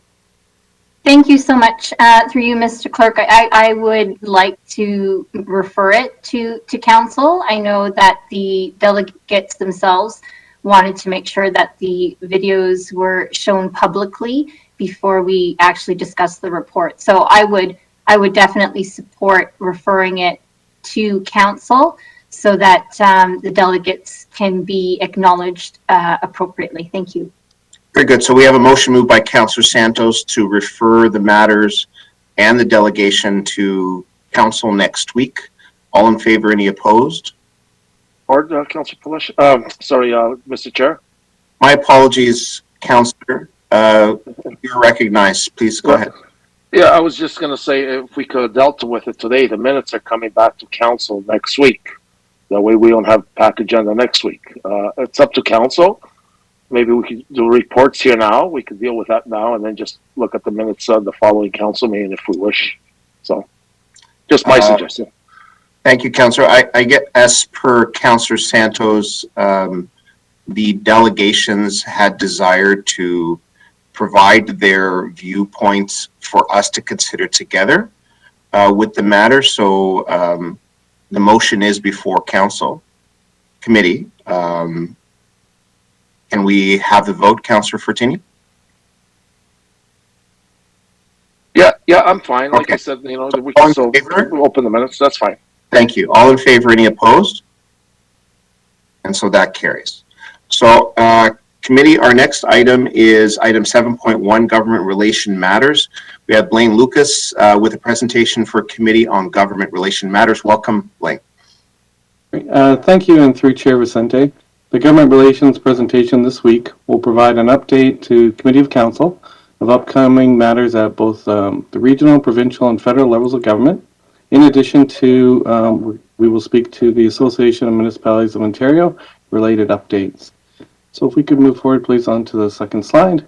Thank you so much. Through you, Mr. Clerk, I would like to refer it to council. I know that the delegates themselves wanted to make sure that the videos were shown publicly before we actually discuss the report. So I would definitely support referring it to council so that the delegates can be acknowledged appropriately. Thank you. Very good. So we have a motion moved by Councillor Santos to refer the matters and the delegation to council next week. All in favor, any opposed? Or Councillor Palash, sorry, Mr. Chair. My apologies, Councillor. You're recognized. Please go ahead. Yeah, I was just going to say if we could have dealt with it today, the minutes are coming back to council next week. That way we don't have pack agenda next week. It's up to council. Maybe we could do reports here now. We could deal with that now and then just look at the minutes of the following council meeting if we wish. So just my suggestion. Thank you, Councillor. I get, as per Councillor Santos, the delegations had desired to provide their viewpoints for us to consider together with the matter. So the motion is before council committee. Can we have the vote, Councillor Fortini? Yeah, I'm fine. Like I said, you know, we can still open the minutes. That's fine. Thank you. All in favor, any opposed? And so that carries. So committee, our next item is item 7.1, Government Relation Matters. We have Blaine Lucas with a presentation for Committee on Government Relation Matters. Welcome, Blaine. Thank you, and through Chair Vicente. The Government Relations presentation this week will provide an update to Committee of Council of upcoming matters at both the regional, provincial, and federal levels of government. In addition to, we will speak to the Association of Municipalities of Ontario related updates. So if we could move forward, please, on to the second slide.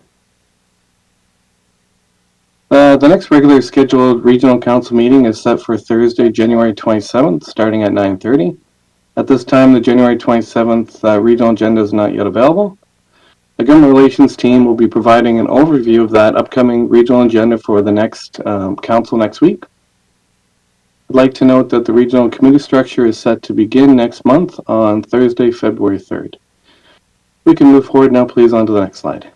The next regular scheduled regional council meeting is set for Thursday, January 27th, starting at 9:30. At this time, the January 27th regional agenda is not yet available. The Government Relations team will be providing an overview of that upcoming regional agenda for the next council next week. I'd like to note that the regional committee structure is set to begin next month on Thursday, February 3rd. We can move forward now, please, on to the next slide.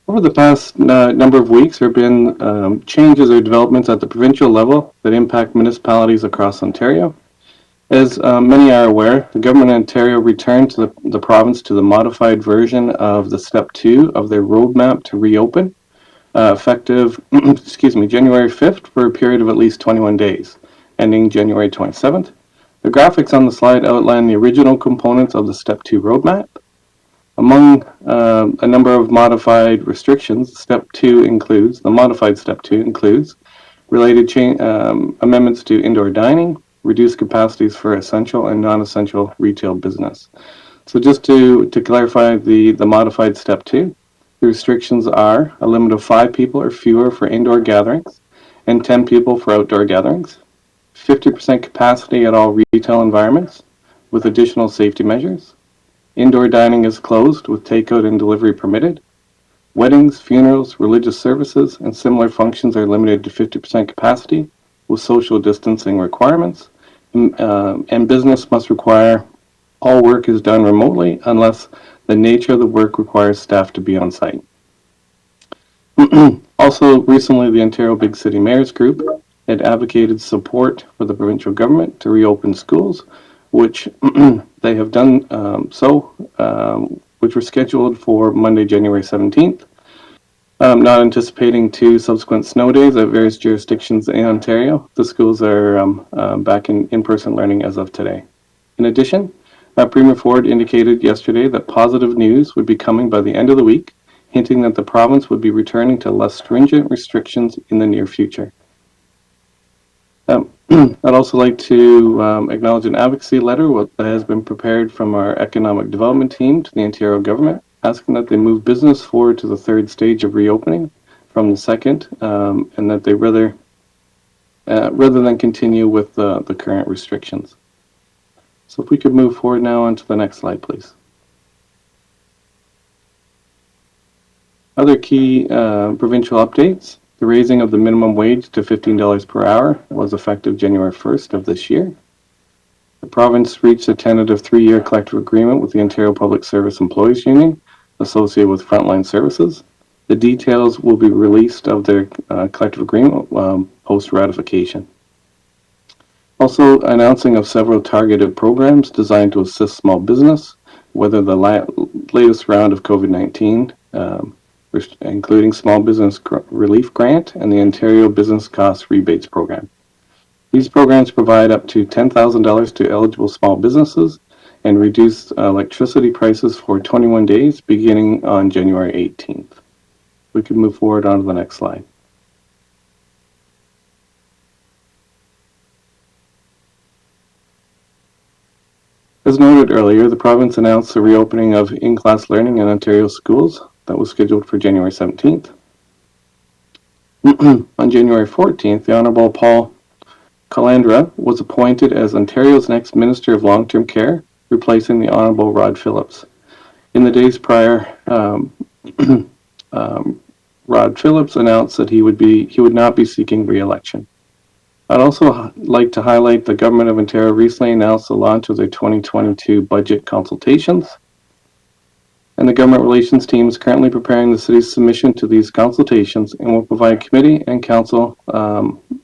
Over the past number of weeks, there have been changes or developments at the provincial level that impact municipalities across Ontario. As many are aware, the Government of Ontario returned to the province to the modified version of the Step 2 of their roadmap to reopen, effective January 5th for a period of at least 21 days, ending January 27th. The graphics on the slide outline the original components of the Step 2 roadmap. Among a number of modified restrictions, the modified Step 2 includes related amendments to indoor dining, reduced capacities for essential and non-essential retail business. So just to clarify the modified Step 2, the restrictions are a limit of 5 people or fewer for indoor gatherings and 10 people for outdoor gatherings, 50% capacity at all retail environments with additional safety measures. Indoor dining is closed with takeout and delivery permitted. Weddings, funerals, religious services, and similar functions are limited to 50% capacity with social distancing requirements. And business must require all work is done remotely unless the nature of the work requires staff to be on site. Also, recently, the Ontario Big City Mayors Group had advocated support for the provincial government to reopen schools, which they have done which were scheduled for Monday, January 17th. Not anticipating 2 subsequent snow days at various jurisdictions in Ontario, the schools are back in in-person learning as of today. In addition, Premier Ford indicated yesterday that positive news would be coming by the end of the week, hinting that the province would be returning to less stringent restrictions in the near future. I'd also like to acknowledge an advocacy letter that has been prepared from our economic development team to the Ontario government, asking that they move business forward to the 3rd stage of reopening from the 2nd, and that they rather than continue with the current restrictions. So if we could move forward now onto the next slide, please. Other key provincial updates. The raising of the minimum wage to $15 per hour was effective January 1st of this year. The province reached a tentative 3-year collective agreement with the Ontario Public Service Employees Union associated with frontline services. The details will be released of their collective agreement post-ratification. Also announcing of several targeted programs designed to assist small business, whether the latest round of COVID-19, including Small Business Relief Grant and the Ontario Business Cost Rebates Program. These programs provide up to $10,000 to eligible small businesses and reduce electricity prices for 21 days beginning on January 18th. We can move forward on to the next slide. As noted earlier, the province announced the reopening of in-class learning in Ontario schools that was scheduled for January 17th. On January 14th, the Honourable Paul Calandra was appointed as Ontario's next Minister of Long-Term Care, replacing the Honourable Rod Phillips. In the days prior, Rod Phillips announced that he would not be seeking re-election. I'd also like to highlight the Government of Ontario recently announced the launch of their 2022 budget consultations. And the Government Relations team is currently preparing the city's submission to these consultations and will provide committee and council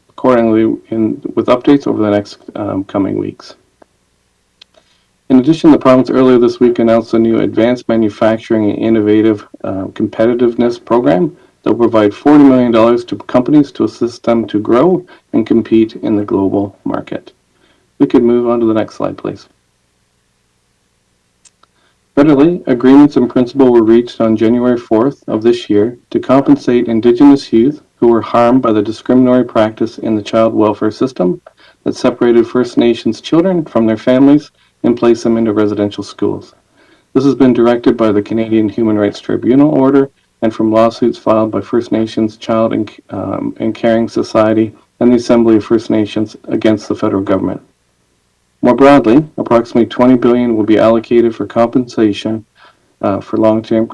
accordingly with updates over the next coming weeks. In addition, the province earlier this week announced a new Advanced Manufacturing and Innovative Competitiveness Program that will provide $40 million to companies to assist them to grow and compete in the global market. We could move on to the next slide, please. Federally, agreements in principle were reached on January 4th of this year to compensate Indigenous youth who were harmed by the discriminatory practice in the child welfare system that separated First Nations children from their families and placed them into residential schools. This has been directed by the Canadian Human Rights Tribunal order and from lawsuits filed by First Nations Child and Caring Society and the Assembly of First Nations against the federal government. More broadly, approximately $20 billion will be allocated for compensation for long-term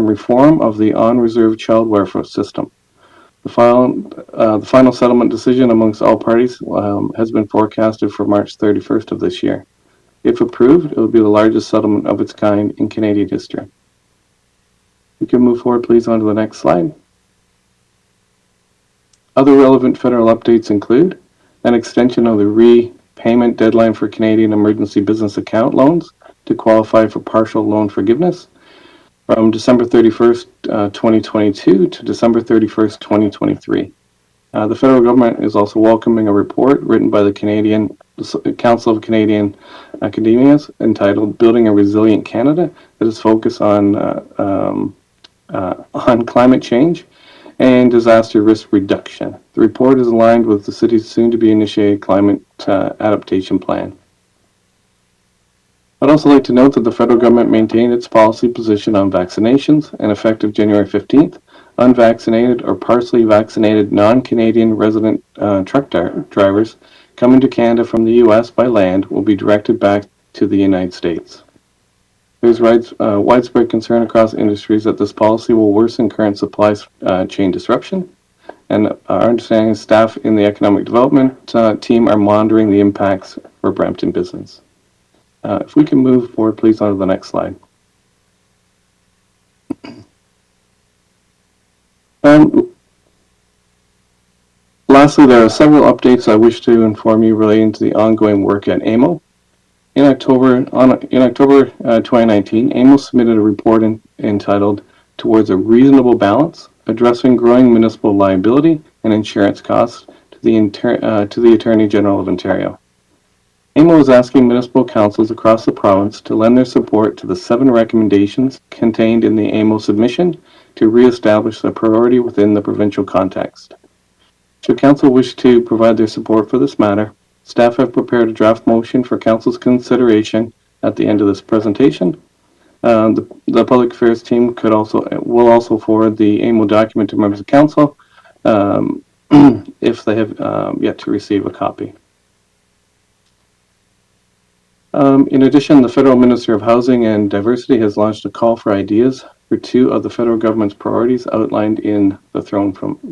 reform of the on-reserve child welfare system. The final settlement decision amongst all parties has been forecasted for March 31st of this year. If approved, it will be the largest settlement of its kind in Canadian history. We can move forward, please, on to the next slide. Other relevant federal updates include an extension of the repayment deadline for Canadian emergency business account loans to qualify for partial loan forgiveness from December 31st, 2022 to December 31st, 2023. The federal government is also welcoming a report written by the Council of Canadian Academias entitled Building a Resilient Canada that is focused on climate change and disaster risk reduction. The report is aligned with the city's soon-to-be-initiated climate adaptation plan. I'd also like to note that the federal government maintained its policy position on vaccinations, and effective January 15th, unvaccinated or partially vaccinated non-Canadian resident truck drivers coming to Canada from the U.S. by land will be directed back to the United States. There's widespread concern across industries that this policy will worsen current supply chain disruption, and our understanding is staff in the economic development team are monitoring the impacts for Brampton business. If we can move forward, please, on to the next slide. Lastly, there are several updates I wish to inform you relating to the ongoing work at AMO. In October 2019, AMO submitted a report entitled Towards a Reasonable Balance, Addressing Growing Municipal Liability and Insurance Costs to the Attorney General of Ontario. AMO is asking municipal councils across the province to lend their support to the 7 recommendations contained in the AMO submission to re-establish a priority within the provincial context. Should council wish to provide their support for this matter, staff have prepared a draft motion for council's consideration at the end of this presentation. The public affairs team will also forward the AMO document to members of council if they have yet to receive a copy. In addition, the Federal Minister of Housing and Diversity has launched a call for ideas for 2 of the federal government's priorities outlined in the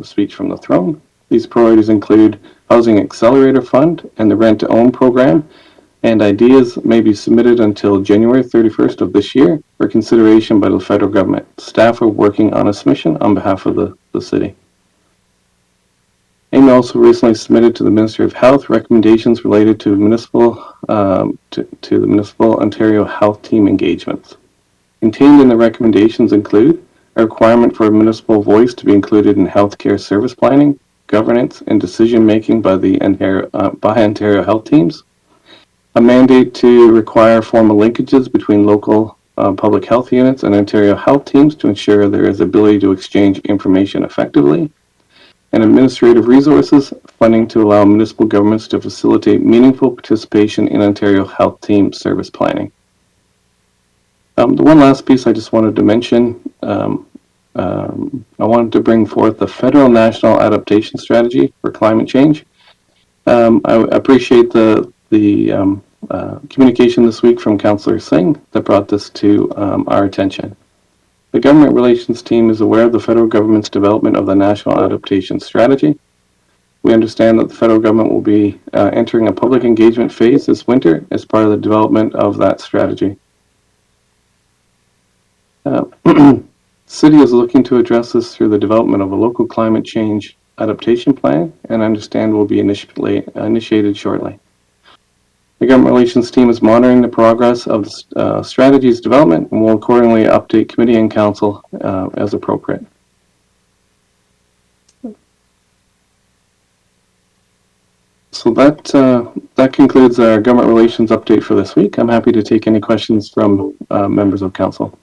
speech from the throne. These priorities include Housing Accelerator Fund, and the Rent to Own program, and ideas may be submitted until January 31st of this year for consideration by the federal government. Staff are working on a submission on behalf of the city. AIM also recently submitted to the Ministry of Health recommendations related to the municipal Ontario health team engagements. Contained in the recommendations include a requirement for a municipal voice to be included in healthcare service planning, governance, and decision-making by Ontario health teams, a mandate to require formal linkages between local public health units and Ontario health teams to ensure there is ability to exchange information effectively, and administrative resources, funding to allow municipal governments to facilitate meaningful participation in Ontario health team service planning. The one last piece I just wanted to mention, I wanted to bring forth the Federal National Adaptation Strategy for Climate Change. I appreciate the communication this week from Councillor Singh that brought this to our attention. The Government Relations team is aware of the federal government's development of the National Adaptation Strategy. We understand that the federal government will be entering a public engagement phase this winter as part of the development of that strategy. City is looking to address this through the development of a local climate change adaptation plan, and I understand will be initiated shortly. The Government Relations team is monitoring the progress of the strategy's development and will accordingly update committee and council as appropriate. So that concludes our Government Relations update for this week. I'm happy to take any questions from members of council.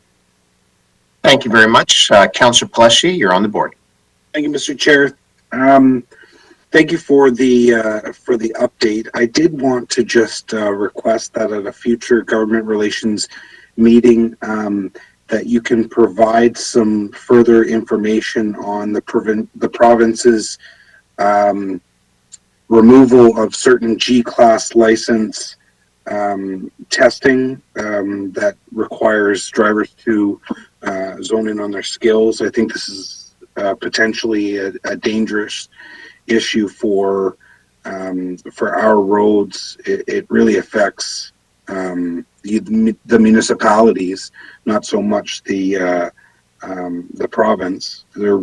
Thank you very much. Councillor Pleshy, you're on the board. Thank you, Mr. Chair. Thank you for the update. I did want to just request that at a future government relations meeting that you can provide some further information on the province's removal of certain G-class license testing that requires drivers to zone in on their skills. I think this is potentially a dangerous issue for our roads. It really affects the municipalities, not so much the province. Their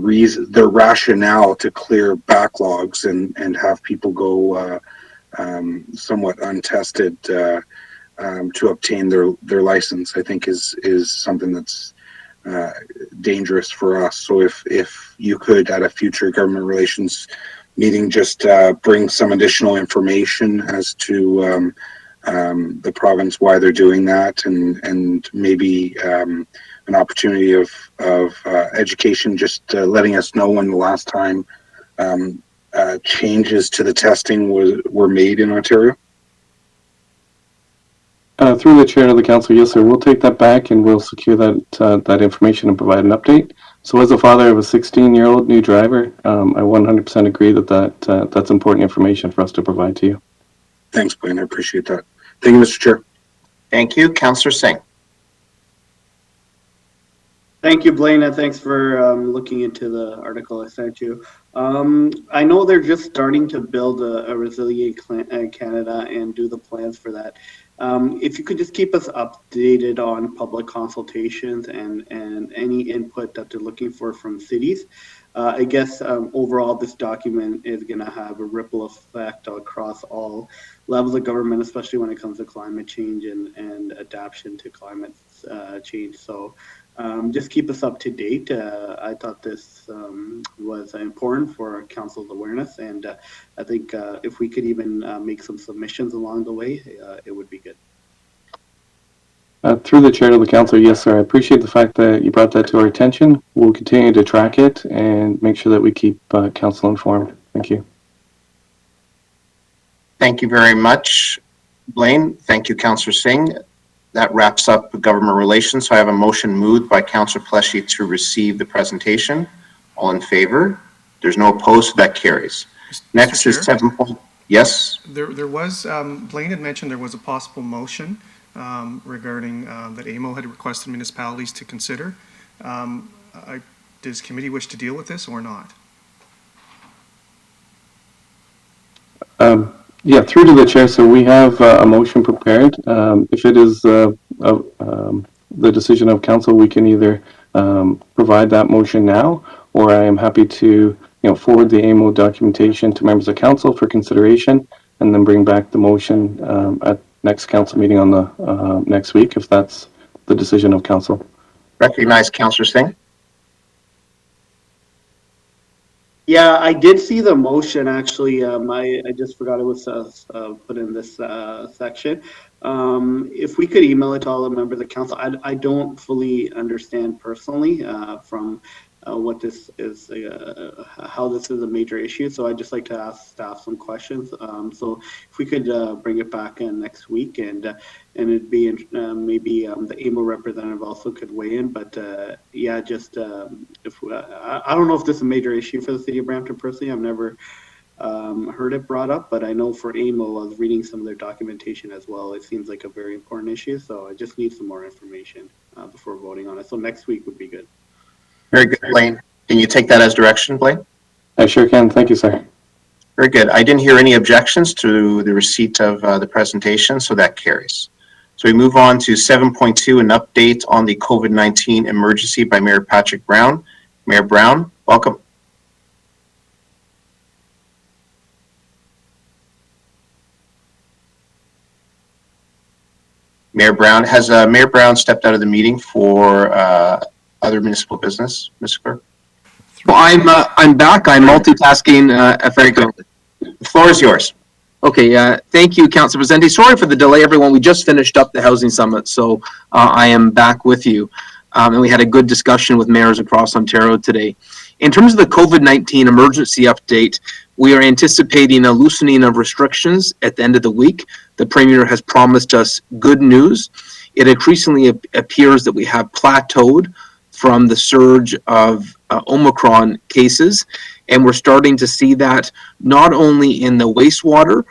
rationale to clear backlogs and have people go somewhat untested to obtain their license, I think is something that's dangerous for us. So if you could at a future government relations meeting just bring some additional information as to the province, why they're doing that, and maybe an opportunity of education, just letting us know when the last time changes to the testing were made in Ontario. Through the chair of the council, yes, sir. We'll take that back and we'll secure that information and provide an update. So as a father of a 16-year-old new driver, I 100% agree that that's important information for us to provide to you. Thanks, Blaine. I appreciate that. Thank you, Mr. Chair. Thank you. Councillor Singh. Thank you, Blaine, and thanks for looking into the article I sent you. I know they're just starting to build a resilient Canada and do the plans for that. If you could just keep us updated on public consultations and any input that they're looking for from cities. I guess overall this document is going to have a ripple effect across all levels of government, especially when it comes to climate change and adaptation to climate change. So just keep us up to date. I thought this was important for council's awareness, and I think if we could even make some submissions along the way, it would be good. Through the chair of the council, yes, sir. I appreciate the fact that you brought that to our attention. We'll continue to track it and make sure that we keep council informed. Thank you. Thank you very much, Blaine. Thank you, Councillor Singh. That wraps up government relations. So I have a motion moved by Councillor Pleshy to receive the presentation. All in favor? There's no opposed, so that carries. Next is 7. Yes? There was, Blaine had mentioned there was a possible motion regarding that AMO had requested municipalities to consider. Does committee wish to deal with this or not? Yeah, through to the chair. So we have a motion prepared. If it is the decision of council, we can either provide that motion now, or I am happy to forward the AMO documentation to members of council for consideration, and then bring back the motion at next council meeting on the next week, if that's the decision of council. Recognize Councillor Singh. Yeah, I did see the motion actually. I just forgot it was put in this section. If we could email it to all the members of the council, I don't fully understand personally from what this is, how this is a major issue. So I'd just like to ask staff some questions. So if we could bring it back in next week, and it'd be maybe the AMO representative also could weigh in. But yeah, just if I don't know if this is a major issue for the city of Brampton personally. I've never heard it brought up, but I know for AMO, I was reading some of their documentation as well. It seems like a very important issue. So I just need some more information before voting on it. So next week would be good. Very good, Blaine. Can you take that as direction, Blaine? I sure can. Thank you, sir. Very good. I didn't hear any objections to the receipt of the presentation, so that carries. So we move on to 7.2, an update on the COVID-19 emergency by Mayor Patrick Brown. Mayor Brown, welcome. Mayor Brown, has Mayor Brown stepped out of the meeting for other municipal business, Mr. Clerk? Well, I'm back. I'm multitasking. Franco. The floor is yours. Okay. Thank you, Councilor Vicente. Sorry for the delay, everyone. We just finished up the housing summit, so I am back with you. And we had a good discussion with mayors across Ontario today. In terms of the COVID-19 emergency update, we are anticipating a loosening of restrictions at the end of the week. The Premier has promised us good news. It increasingly appears that we have plateaued from the surge of Omicron cases, and we're starting to see that not only in the wastewater,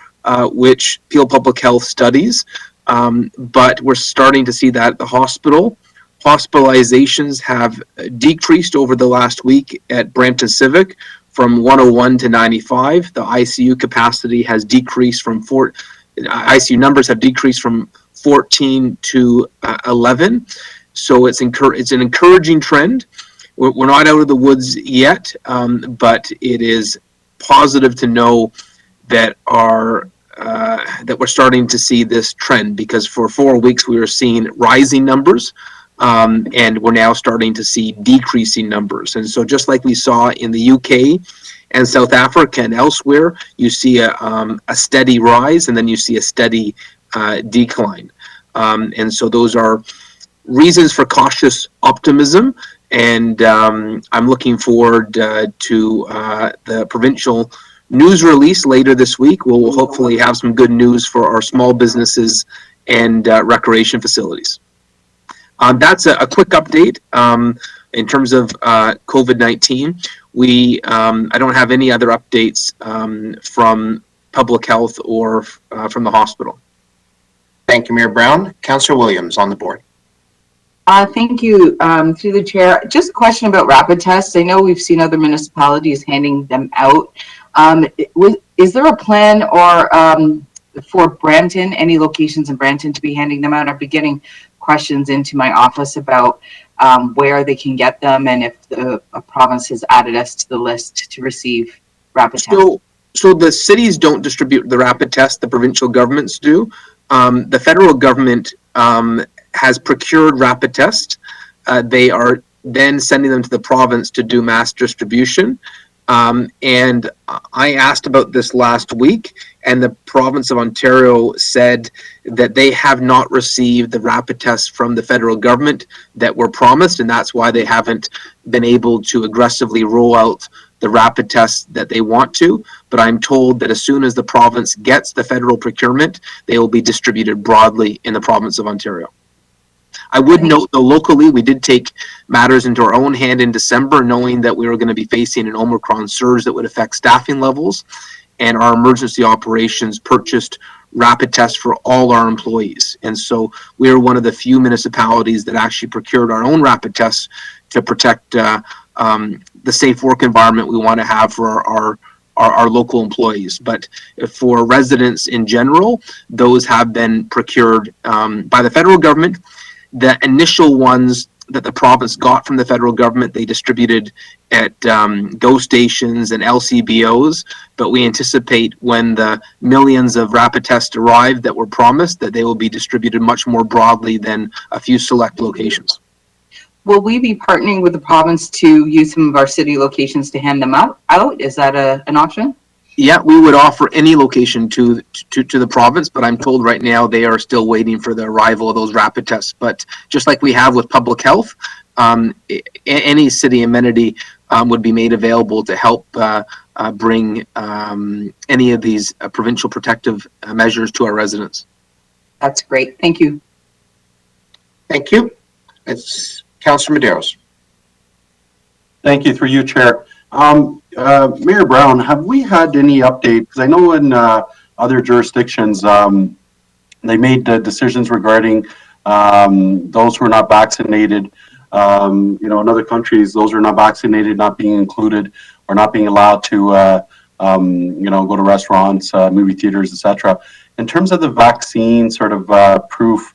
which Peel Public Health studies, but we're starting to see that at the hospital. Hospitalizations have decreased over the last week at Brampton Civic from 101 to 95. The ICU capacity has decreased from ICU numbers have decreased from 14 to 11. So it's an encouraging trend. We're not out of the woods yet, but it is positive to know that that we're starting to see this trend, because for 4 weeks we were seeing rising numbers, and we're now starting to see decreasing numbers. And so just like we saw in the UK and South Africa and elsewhere, you see a steady rise, and then you see a steady decline. And so those are reasons for cautious optimism, and I'm looking forward to the provincial news release later this week. We'll hopefully have some good news for our small businesses and recreation facilities. That's a quick update in terms of COVID-19. I don't have any other updates from public health or from the hospital. Thank you, Mayor Brown. Councillor Williams on the board. Thank you, through the chair. Just a question about rapid tests. I know we've seen other municipalities handing them out. Is there a plan or for Brampton, any locations in Brampton, to be handing them out? I've been getting questions into my office about where they can get them, and if a province has added us to the list to receive rapid tests. So the cities don't distribute the rapid tests, the provincial governments do. The federal government has procured rapid tests. They are then sending them to the province to do mass distribution. And I asked about this last week, and the province of Ontario said that they have not received the rapid tests from the federal government that were promised, and that's why they haven't been able to aggressively roll out the rapid tests that they want to. But I'm told that as soon as the province gets the federal procurement, they will be distributed broadly in the province of Ontario. I would note, though, locally, we did take matters into our own hand in December, knowing that we were going to be facing an Omicron surge that would affect staffing levels, and our emergency operations purchased rapid tests for all our employees. And so we are one of the few municipalities that actually procured our own rapid tests to protect the safe work environment we want to have for our local employees. But for residents in general, those have been procured by the federal government. The initial ones that the province got from the federal government, they distributed at GO stations and LCBOs, but we anticipate when the millions of rapid tests arrive that were promised, that they will be distributed much more broadly than a few select locations. Will we be partnering with the province to use some of our city locations to hand them out? Is that an option? Yeah, we would offer any location to the province, but I'm told right now they are still waiting for the arrival of those rapid tests. But just like we have with public health, any city amenity would be made available to help bring any of these provincial protective measures to our residents. That's great. Thank you. Thank you. It's Councillor Medeiros. Thank you, through you, Chair. Mayor Brown, have we had any update? Because I know in other jurisdictions, they made decisions regarding those who are not vaccinated. In other countries, those who are not vaccinated not being included or not being allowed to, go to restaurants, movie theaters, etc. In terms of the vaccine sort of proof,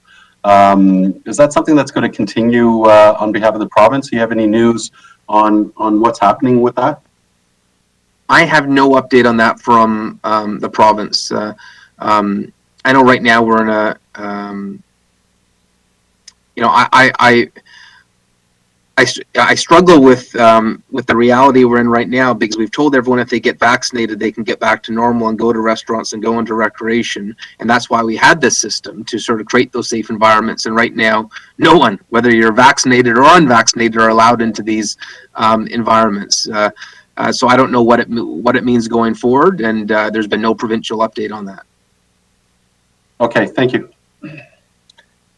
is that something that's going to continue on behalf of the province? Do you have any news on what's happening with that? I have no update on that from the province. I know right now we're in a, I struggle with the reality we're in right now, because we've told everyone if they get vaccinated, they can get back to normal and go to restaurants and go into recreation. And that's why we had this system, to sort of create those safe environments. And right now, no one, whether you're vaccinated or unvaccinated, are allowed into these environments. So I don't know what it means going forward, and there's been no provincial update on that. Okay, thank you.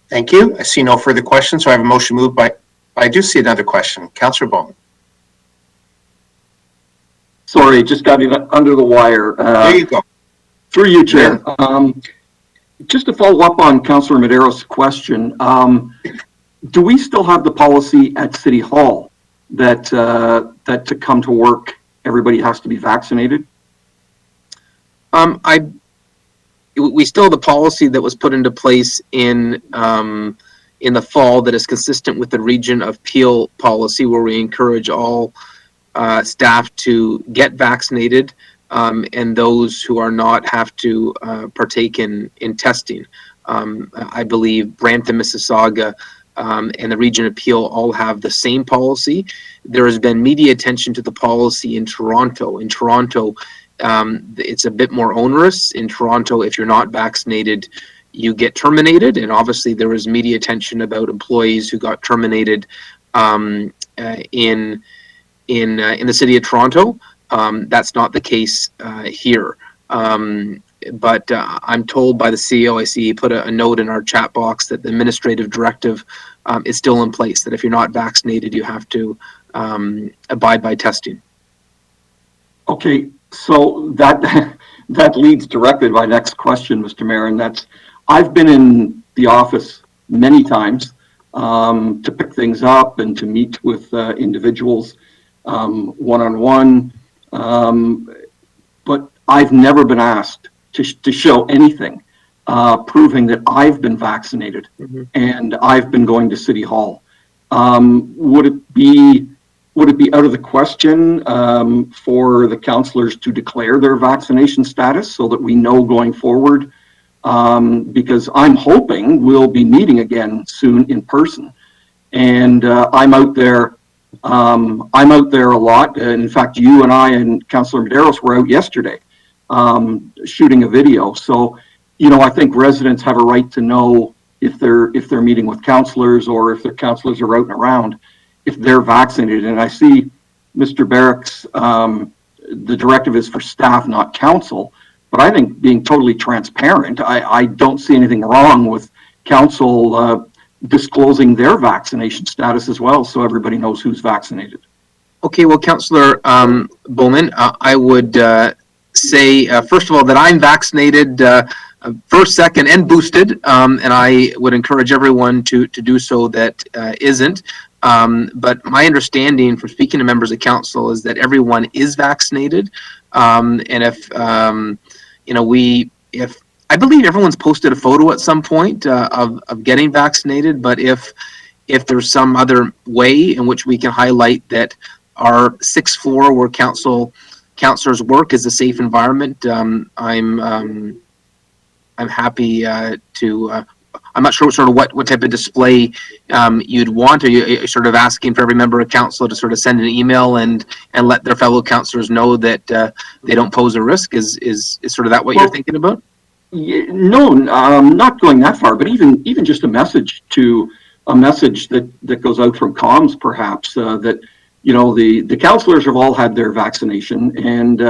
Thank you. I see no further questions, so I have a motion moved by. I do see another question. Councillor Bowman. Sorry, just got under the wire. There you go. Through you, Chair. Just to follow up on Councillor Medeiros' question, do we still have the policy at City Hall that to come to work, everybody has to be vaccinated? We still have the policy that was put into place in the fall that is consistent with the Region of Peel policy, where we encourage all staff to get vaccinated, and those who are not have to partake in testing. I believe Brampton, Mississauga, and the Region of Peel all have the same policy. There has been media attention to the policy in Toronto. In Toronto, it's a bit more onerous. In Toronto, if you're not vaccinated, you get terminated. And obviously there was media attention about employees who got terminated in the city of Toronto. That's not the case here. But I'm told by the CEO, I see he put a note in our chat box that the administrative directive is still in place, that if you're not vaccinated, you have to abide by testing. Okay, so that leads directly to my next question, Mr. Mayor, and that's, I've been in the office many times to pick things up and to meet with individuals one-on-one, but I've never been asked to show anything proving that I've been vaccinated and I've been going to City Hall. Would it be out of the question for the councillors to declare their vaccination status so that we know going forward? Because I'm hoping we'll be meeting again soon in person, and I'm out there a lot. In fact, you and I and Councillor Medeiros were out yesterday shooting a video. So, I think residents have a right to know if they're meeting with councillors, or if their councillors are out and around, if they're vaccinated. And I see Mr. Barrick's, the directive is for staff, not council. But I think being totally transparent, I don't see anything wrong with council disclosing their vaccination status as well, so everybody knows who's vaccinated. Okay, well, Councillor Bowman, I would say, first of all, that I'm vaccinated first, second, and boosted, and I would encourage everyone to do so that isn't. But my understanding from speaking to members of council is that everyone is vaccinated. And if, if I believe everyone's posted a photo at some point of getting vaccinated, but if there's some other way in which we can highlight that our sixth floor where councilors work is a safe environment, I'm happy to. I'm not sure sort of what type of display you'd want. Are you sort of asking for every member of council to sort of send an email and let their fellow councilors know that they don't pose a risk? Is sort of that what you're thinking about? No, not going that far, but even just a message that goes out from comms, perhaps that the councilors have all had their vaccination, and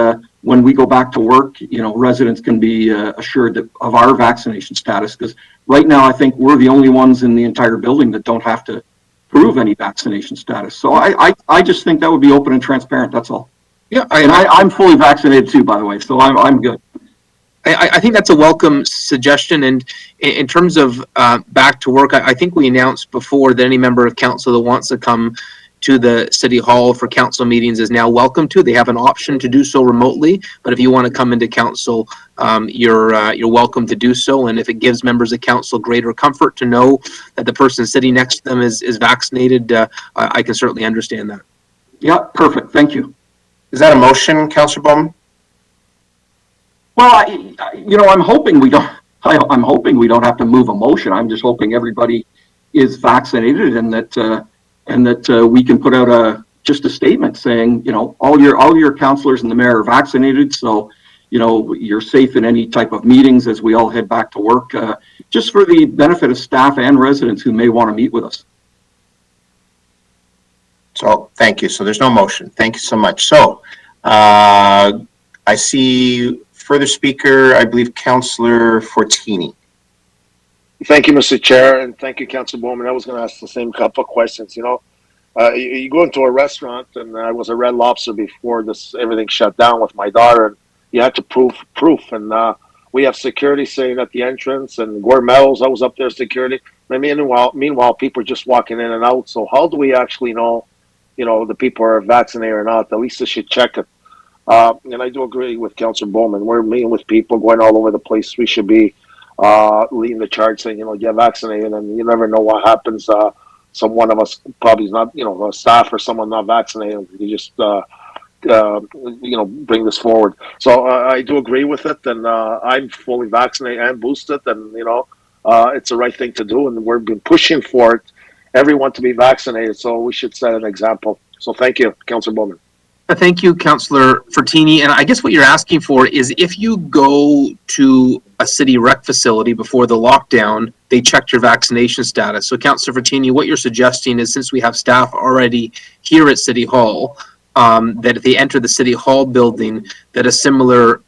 when we go back to work, residents can be assured of our vaccination status, because right now I think we're the only ones in the entire building that don't have to prove any vaccination status. So I just think that would be open and transparent. That's all. Yeah, I'm fully vaccinated too, by the way, so I'm good. I think that's a welcome suggestion. And in terms of back to work, I think we announced before that any member of council that wants to come to the city hall for council meetings is now welcome to. They have an option to do so remotely, but if you want to come into council, you're welcome to do so. And if it gives members of council greater comfort to know that the person sitting next to them is vaccinated, I can certainly understand that. Yeah, perfect. Thank you. Is that a motion, Councillor Bowman? Well, I'm hoping we don't. I'm hoping we don't have to move a motion. I'm just hoping everybody is vaccinated, and that we can put out just a statement saying, all your councilors and the mayor are vaccinated, so you're safe in any type of meetings as we all head back to work. Just for the benefit of staff and residents who may want to meet with us. So thank you. So there's no motion. Thank you so much. So I see. Further speaker, I believe Councillor Fortini. Thank you, Mr. Chair, and thank you, Councillor Bowman. I was going to ask the same couple of questions. You go into a restaurant, and I was a Red Lobster before everything shut down with my daughter, and you had to prove proof. And we have security saying at the entrance, and Gourmet's, I was up there security. I mean, meanwhile, people are just walking in and out. So how do we actually know, the people are vaccinated or not? At least they should check it. And I do agree with Councillor Bowman. We're meeting with people going all over the place. We should be leading the charge saying, get vaccinated, and you never know what happens. One of us probably is not, a staff or someone not vaccinated. You just, bring this forward. So I do agree with it, and I'm fully vaccinated and boosted, and, it's the right thing to do, and we've been pushing for it, everyone to be vaccinated, so we should set an example. So thank you, Councillor Bowman. Thank you, Councillor Fortini. And I guess what you're asking for is if you go to a city rec facility before the lockdown, they checked your vaccination status. So, Councillor Fortini, what you're suggesting is since we have staff already here at City Hall, that if they enter the City Hall building, that a similar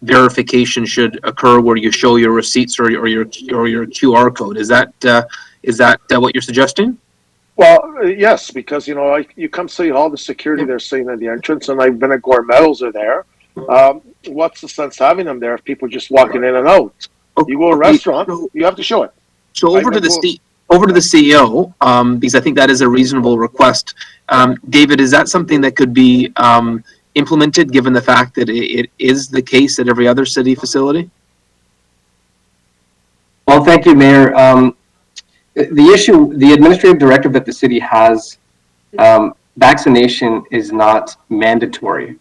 verification should occur where you show your receipts or your QR code. Is that what you're suggesting? Well, yes, because, you come City Hall, the security they're sitting at the entrance, and I've been at Gourmet's are there. What's the sense having them there if people are just walking in and out? You go to a restaurant, you have to show it. So over to the CEO, because I think that is a reasonable request. David, is that something that could be implemented given the fact that it is the case at every other city facility? Well, thank you, Mayor. The administrative directive that the city has, vaccination is not mandatory.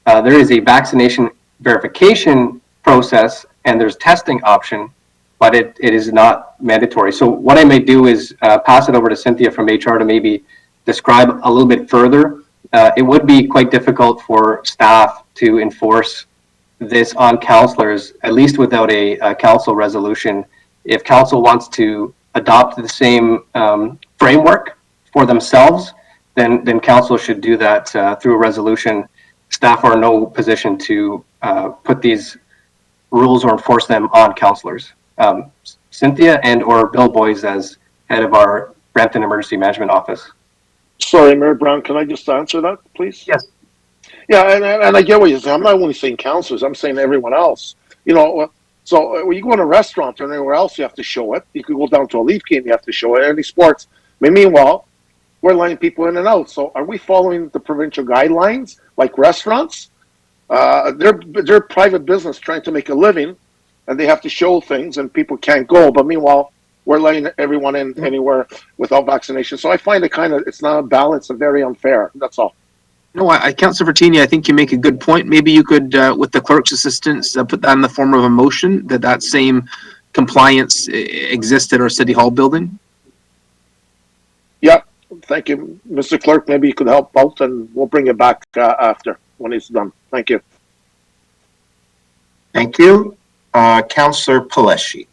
There is a vaccination verification process and there's testing option, but it is not mandatory. So what I may do is pass it over to Cynthia from HR to maybe describe a little bit further. It would be quite difficult for staff to enforce this on councillors, at least without a council resolution. If council wants to adopt the same framework for themselves, then council should do that through a resolution. Staff are in no position to put these rules or enforce them on councillors. Cynthia and or Bill Boyes as head of our Brampton Emergency Management Office. Sorry, Mayor Brown, can I just answer that, please? Yes. Yeah, and I get what you're saying. I'm not only saying councillors, I'm saying everyone else. So when you go in a restaurant or anywhere else, you have to show it. You could go down to a Leaf game, you have to show it. Any sports. Meanwhile, we're letting people in and out. So are we following the provincial guidelines like restaurants? They're private business trying to make a living, and they have to show things, and people can't go. But meanwhile, we're letting everyone in anywhere without vaccination. So I find it's not a balance and very unfair. That's all. No, Councilor Bertini, I think you make a good point. Maybe you could, with the clerk's assistance, put that in the form of a motion that same compliance exists at our City Hall building. Yeah, thank you, Mr. Clerk. Maybe you could help out, and we'll bring it back after when it's done. Thank you. Thank you. Councillor Paleshi.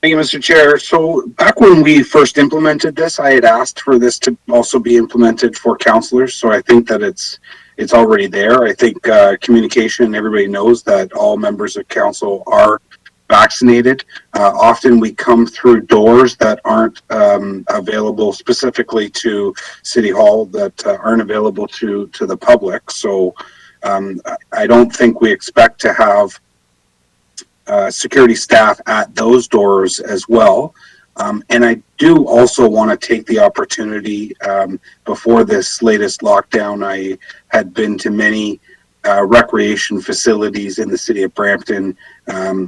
Thank you, Mr. Chair. So back when we first implemented this, I had asked for this to also be implemented for councillors. So I think that it's already there. I think communication, everybody knows that all members of council are vaccinated. Often we come through doors that aren't available specifically to City Hall, that aren't available to the public. So I don't think we expect to have security staff at those doors as well. And I do also want to take the opportunity, before this latest lockdown, I had been to many recreation facilities in the city of Brampton,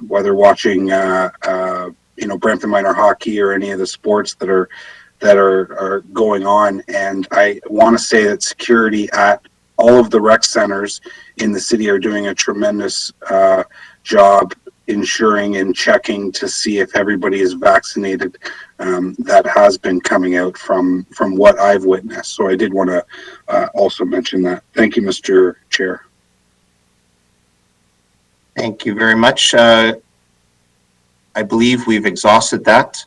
whether watching Brampton minor hockey or any of the sports that are going on. And I want to say that security at all of the rec centers in the city are doing a tremendous job ensuring and checking to see if everybody is vaccinated. That has been coming out from what I've witnessed. So I did want to also mention that. Thank you, Mr. Chair. Thank you very much. I believe we've exhausted that.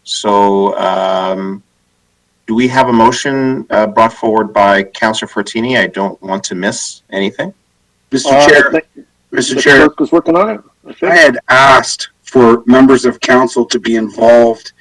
So do we have a motion brought forward by Councillor Fortini? I don't want to miss anything. Mr. Chair, Mr. Chair, was working on it. I had asked for members of council to be involved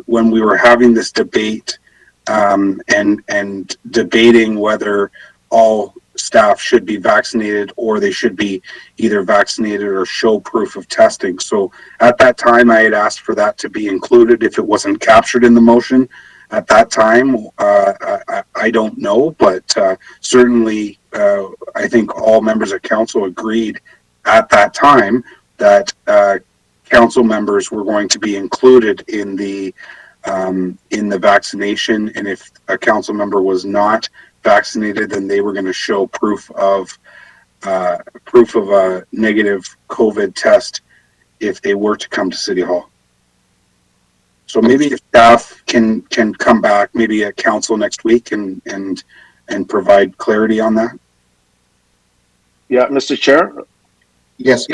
when we were having this debate and debating whether all staff should be vaccinated or they should be either vaccinated or show proof of testing. So at that time, I had asked for that to be included. If it wasn't captured in the motion at that time, I don't know, but certainly I think all members of council agreed at that time that council members were going to be included in the vaccination, and if a council member was not vaccinated, then they were going to show proof of a negative COVID test if they were to come to City Hall. So maybe if staff can come back, maybe at council next week and provide clarity on that. Yeah, Mr. Chair. Yes.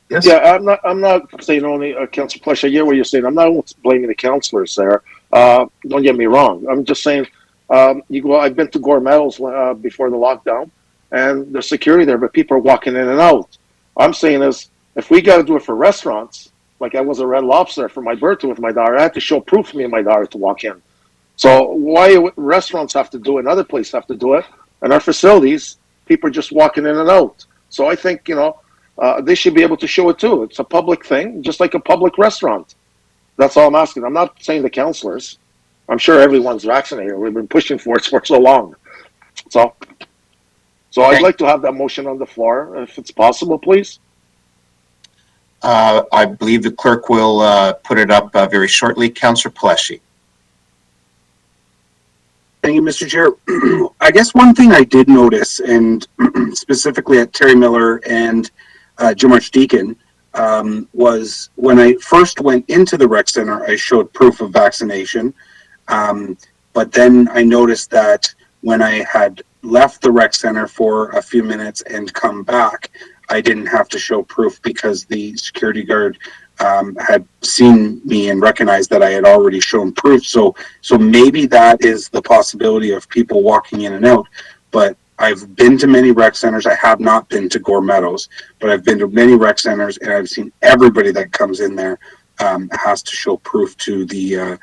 Yeah, I'm not saying only Councillor Plush. I get what you're saying. I'm not blaming the councillors there. Don't get me wrong. I'm just saying, I've been to Gore Meadows before the lockdown, and there's security there, but people are walking in and out. I'm saying is, if we got to do it for restaurants, like I was a Red Lobster for my birthday with my daughter, I had to show proof me and my daughter to walk in. So why restaurants have to do it and other places have to do it, and our facilities, people are just walking in and out. So I think, they should be able to show it too. It's a public thing, just like a public restaurant. That's all I'm asking. I'm not saying the councillors. I'm sure everyone's vaccinated. We've been pushing for it for so long. So I'd like to have that motion on the floor, if it's possible, please. I believe the clerk will put it up very shortly. Councillor Paleshi. Thank you, Mr. Chair. I guess one thing I did notice, and specifically at Terry Miller and Jim Archdeacon, was when I first went into the rec center, I showed proof of vaccination. But then I noticed that when I had left the rec center for a few minutes and come back, I didn't have to show proof because the security guard had seen me and recognized that I had already shown proof. So maybe that is the possibility of people walking in and out. But I've been to many rec centers. I have not been to Gore Meadows, but I've been to many rec centers, and I've seen everybody that comes in there has to show proof to the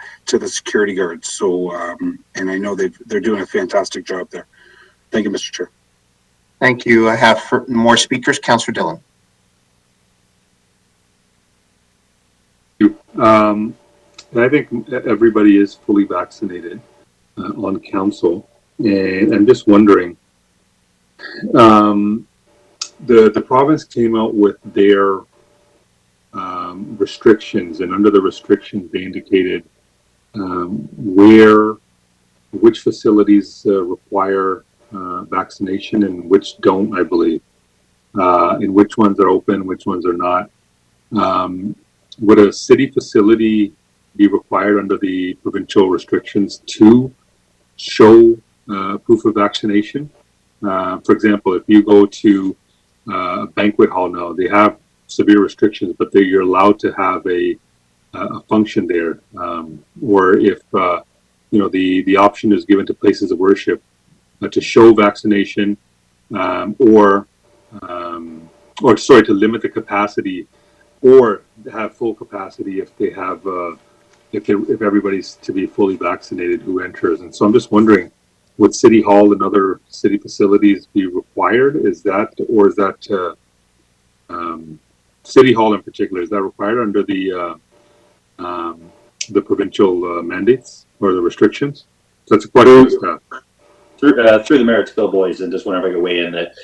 security guards. So, and I know they're doing a fantastic job there. Thank you, Mr. Chair. Thank you. I have more speakers. Councillor Dillon. And I think everybody is fully vaccinated on council. And I'm just wondering, the province came out with their restrictions, and under the restrictions, they indicated which facilities require vaccination and which don't, I believe, and which ones are open, which ones are not. Would a city facility be required under the provincial restrictions to show proof of vaccination? For example, if you go to a banquet hall now, they have severe restrictions, but you're allowed to have a function there. Or if the option is given to places of worship to show vaccination, or to limit the capacity, or have full capacity if they have if everybody's to be fully vaccinated who enters. And so I'm just wondering, would City Hall and other city facilities be required? Is that City Hall in particular, is that required under the provincial mandates or the restrictions? So that's a question to staff. Through the mayor to Bill Boys, and just whenever I can weigh in that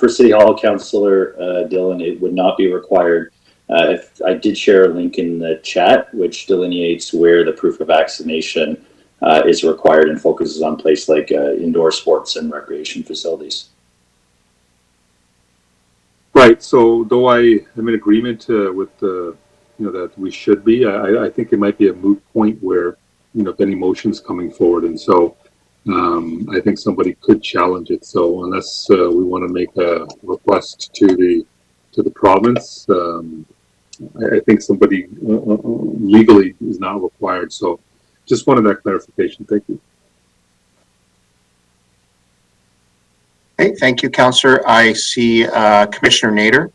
for City Hall, Councillor Dillon, it would not be required. If I did share a link in the chat, which delineates where the proof of vaccination is required and focuses on places like indoor sports and recreation facilities. Right. So, though I am in agreement with that we should be, I think it might be a moot point where if any motion's coming forward, and so I think somebody could challenge it. So, unless we want to make a request to the province, I think somebody legally is not required. So, just wanted that clarification. Thank you. Okay, thank you, Councillor. I see Commissioner Nader.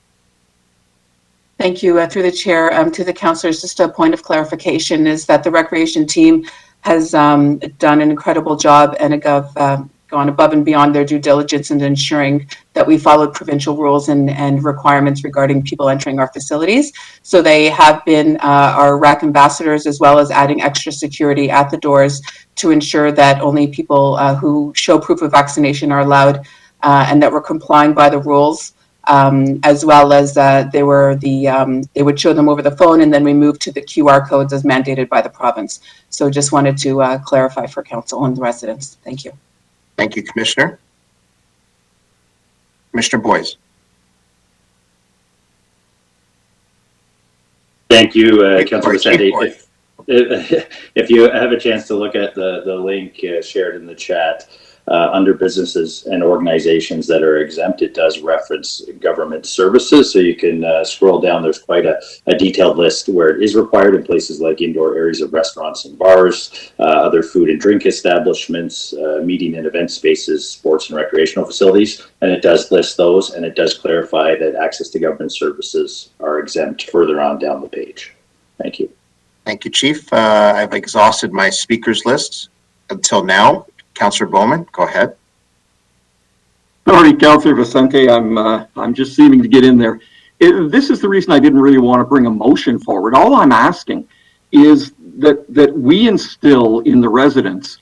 Thank you. Through the chair, to the councillors, just a point of clarification is that the recreation team has done an incredible job and gone above and beyond their due diligence in ensuring that we followed provincial rules and requirements regarding people entering our facilities. So they have been our RAC ambassadors, as well as adding extra security at the doors to ensure that only people who show proof of vaccination are allowed, and that we're complying by the rules. As well as they would show them over the phone, and then we moved to the QR codes as mandated by the province. So just wanted to clarify for council and the residents. Thank you. Thank you, Commissioner. Commissioner Boyce. Thank you, Councillor Vicente. If you have a chance to look at the link shared in the chat, under businesses and organizations that are exempt, it does reference government services. So you can scroll down. There's quite a detailed list where it is required in places like indoor areas of restaurants and bars, other food and drink establishments, meeting and event spaces, sports and recreational facilities. And it does list those, and it does clarify that access to government services are exempt further on down the page. Thank you. Thank you, Chief. I've exhausted my speakers list until now. Councillor Bowman, go ahead. Sorry, Councillor Vicente, I'm just seeming to get in there. This is the reason I didn't really want to bring a motion forward. All I'm asking is that we instill in the residents,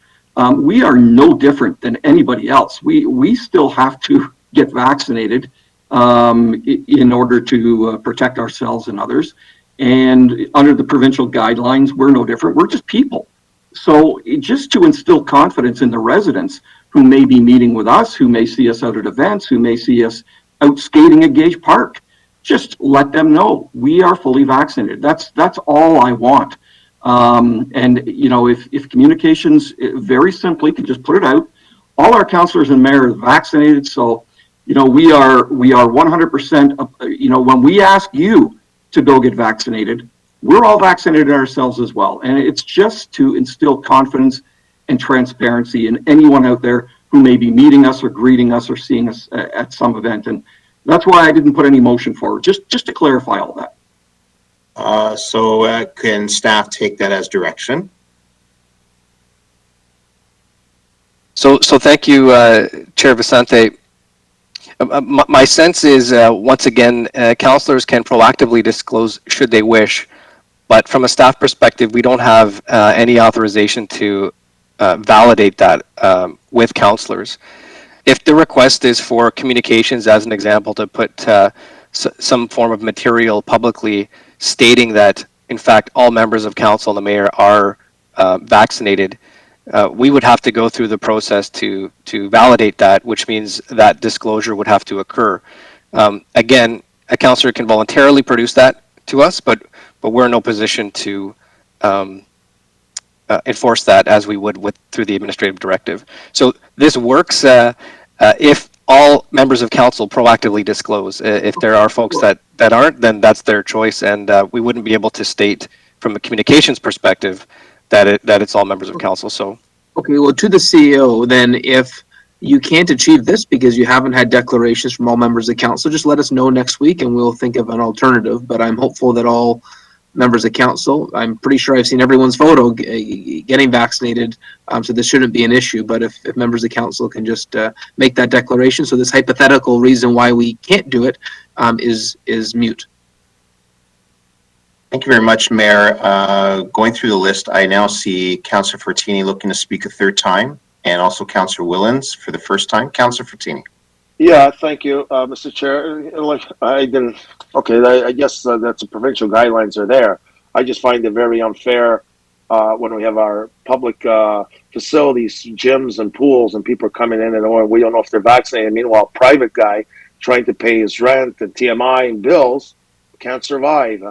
we are no different than anybody else. We still have to get vaccinated in order to protect ourselves and others. And under the provincial guidelines, we're no different. We're just people. So just to instill confidence in the residents who may be meeting with us, who may see us out at events, who may see us out skating at Gage Park, just let them know we are fully vaccinated. That's all I want. And if communications very simply can just put it out, all our councillors and mayors are vaccinated. So, we are 100%, when we ask you to go get vaccinated, we're all vaccinated ourselves as well. And it's just to instill confidence and transparency in anyone out there who may be meeting us or greeting us or seeing us at some event. And that's why I didn't put any motion forward, just to clarify all that. So can staff take that as direction? So thank you, Chair Vicente. My sense is, once again, councillors can proactively disclose, should they wish, But from a staff perspective, we don't have any authorization to validate that with councillors. If the request is for communications, as an example, to put some form of material publicly stating that, in fact, all members of council and the mayor are vaccinated, we would have to go through the process to validate that, which means that disclosure would have to occur. Again, a councillor can voluntarily produce that to us, but we're in no position to enforce that as we would through the administrative directive. So this works if all members of council proactively disclose. If there are folks that aren't, then that's their choice, and we wouldn't be able to state from a communications perspective that it's all members of council. So Okay, well, to the CEO, then, if you can't achieve this because you haven't had declarations from all members of council, just let us know next week and we'll think of an alternative. But I'm hopeful that all members of council, I'm pretty sure I've seen everyone's photo getting vaccinated, so this shouldn't be an issue. But if members of council can just make that declaration, so this hypothetical reason why we can't do it is mute. Thank you very much, Mayor. Going through the list, I now see Councillor Fortini looking to speak a third time, and also Councillor Willens for the first time. Councillor Fortini. Yeah, thank you, Mr. Chair. Like I didn't. Okay, I guess that's the provincial guidelines are there. I just find it very unfair when we have our public facilities, gyms and pools, and people are coming in and we don't know if they're vaccinated. Meanwhile, a private guy trying to pay his rent and TMI and bills can't survive.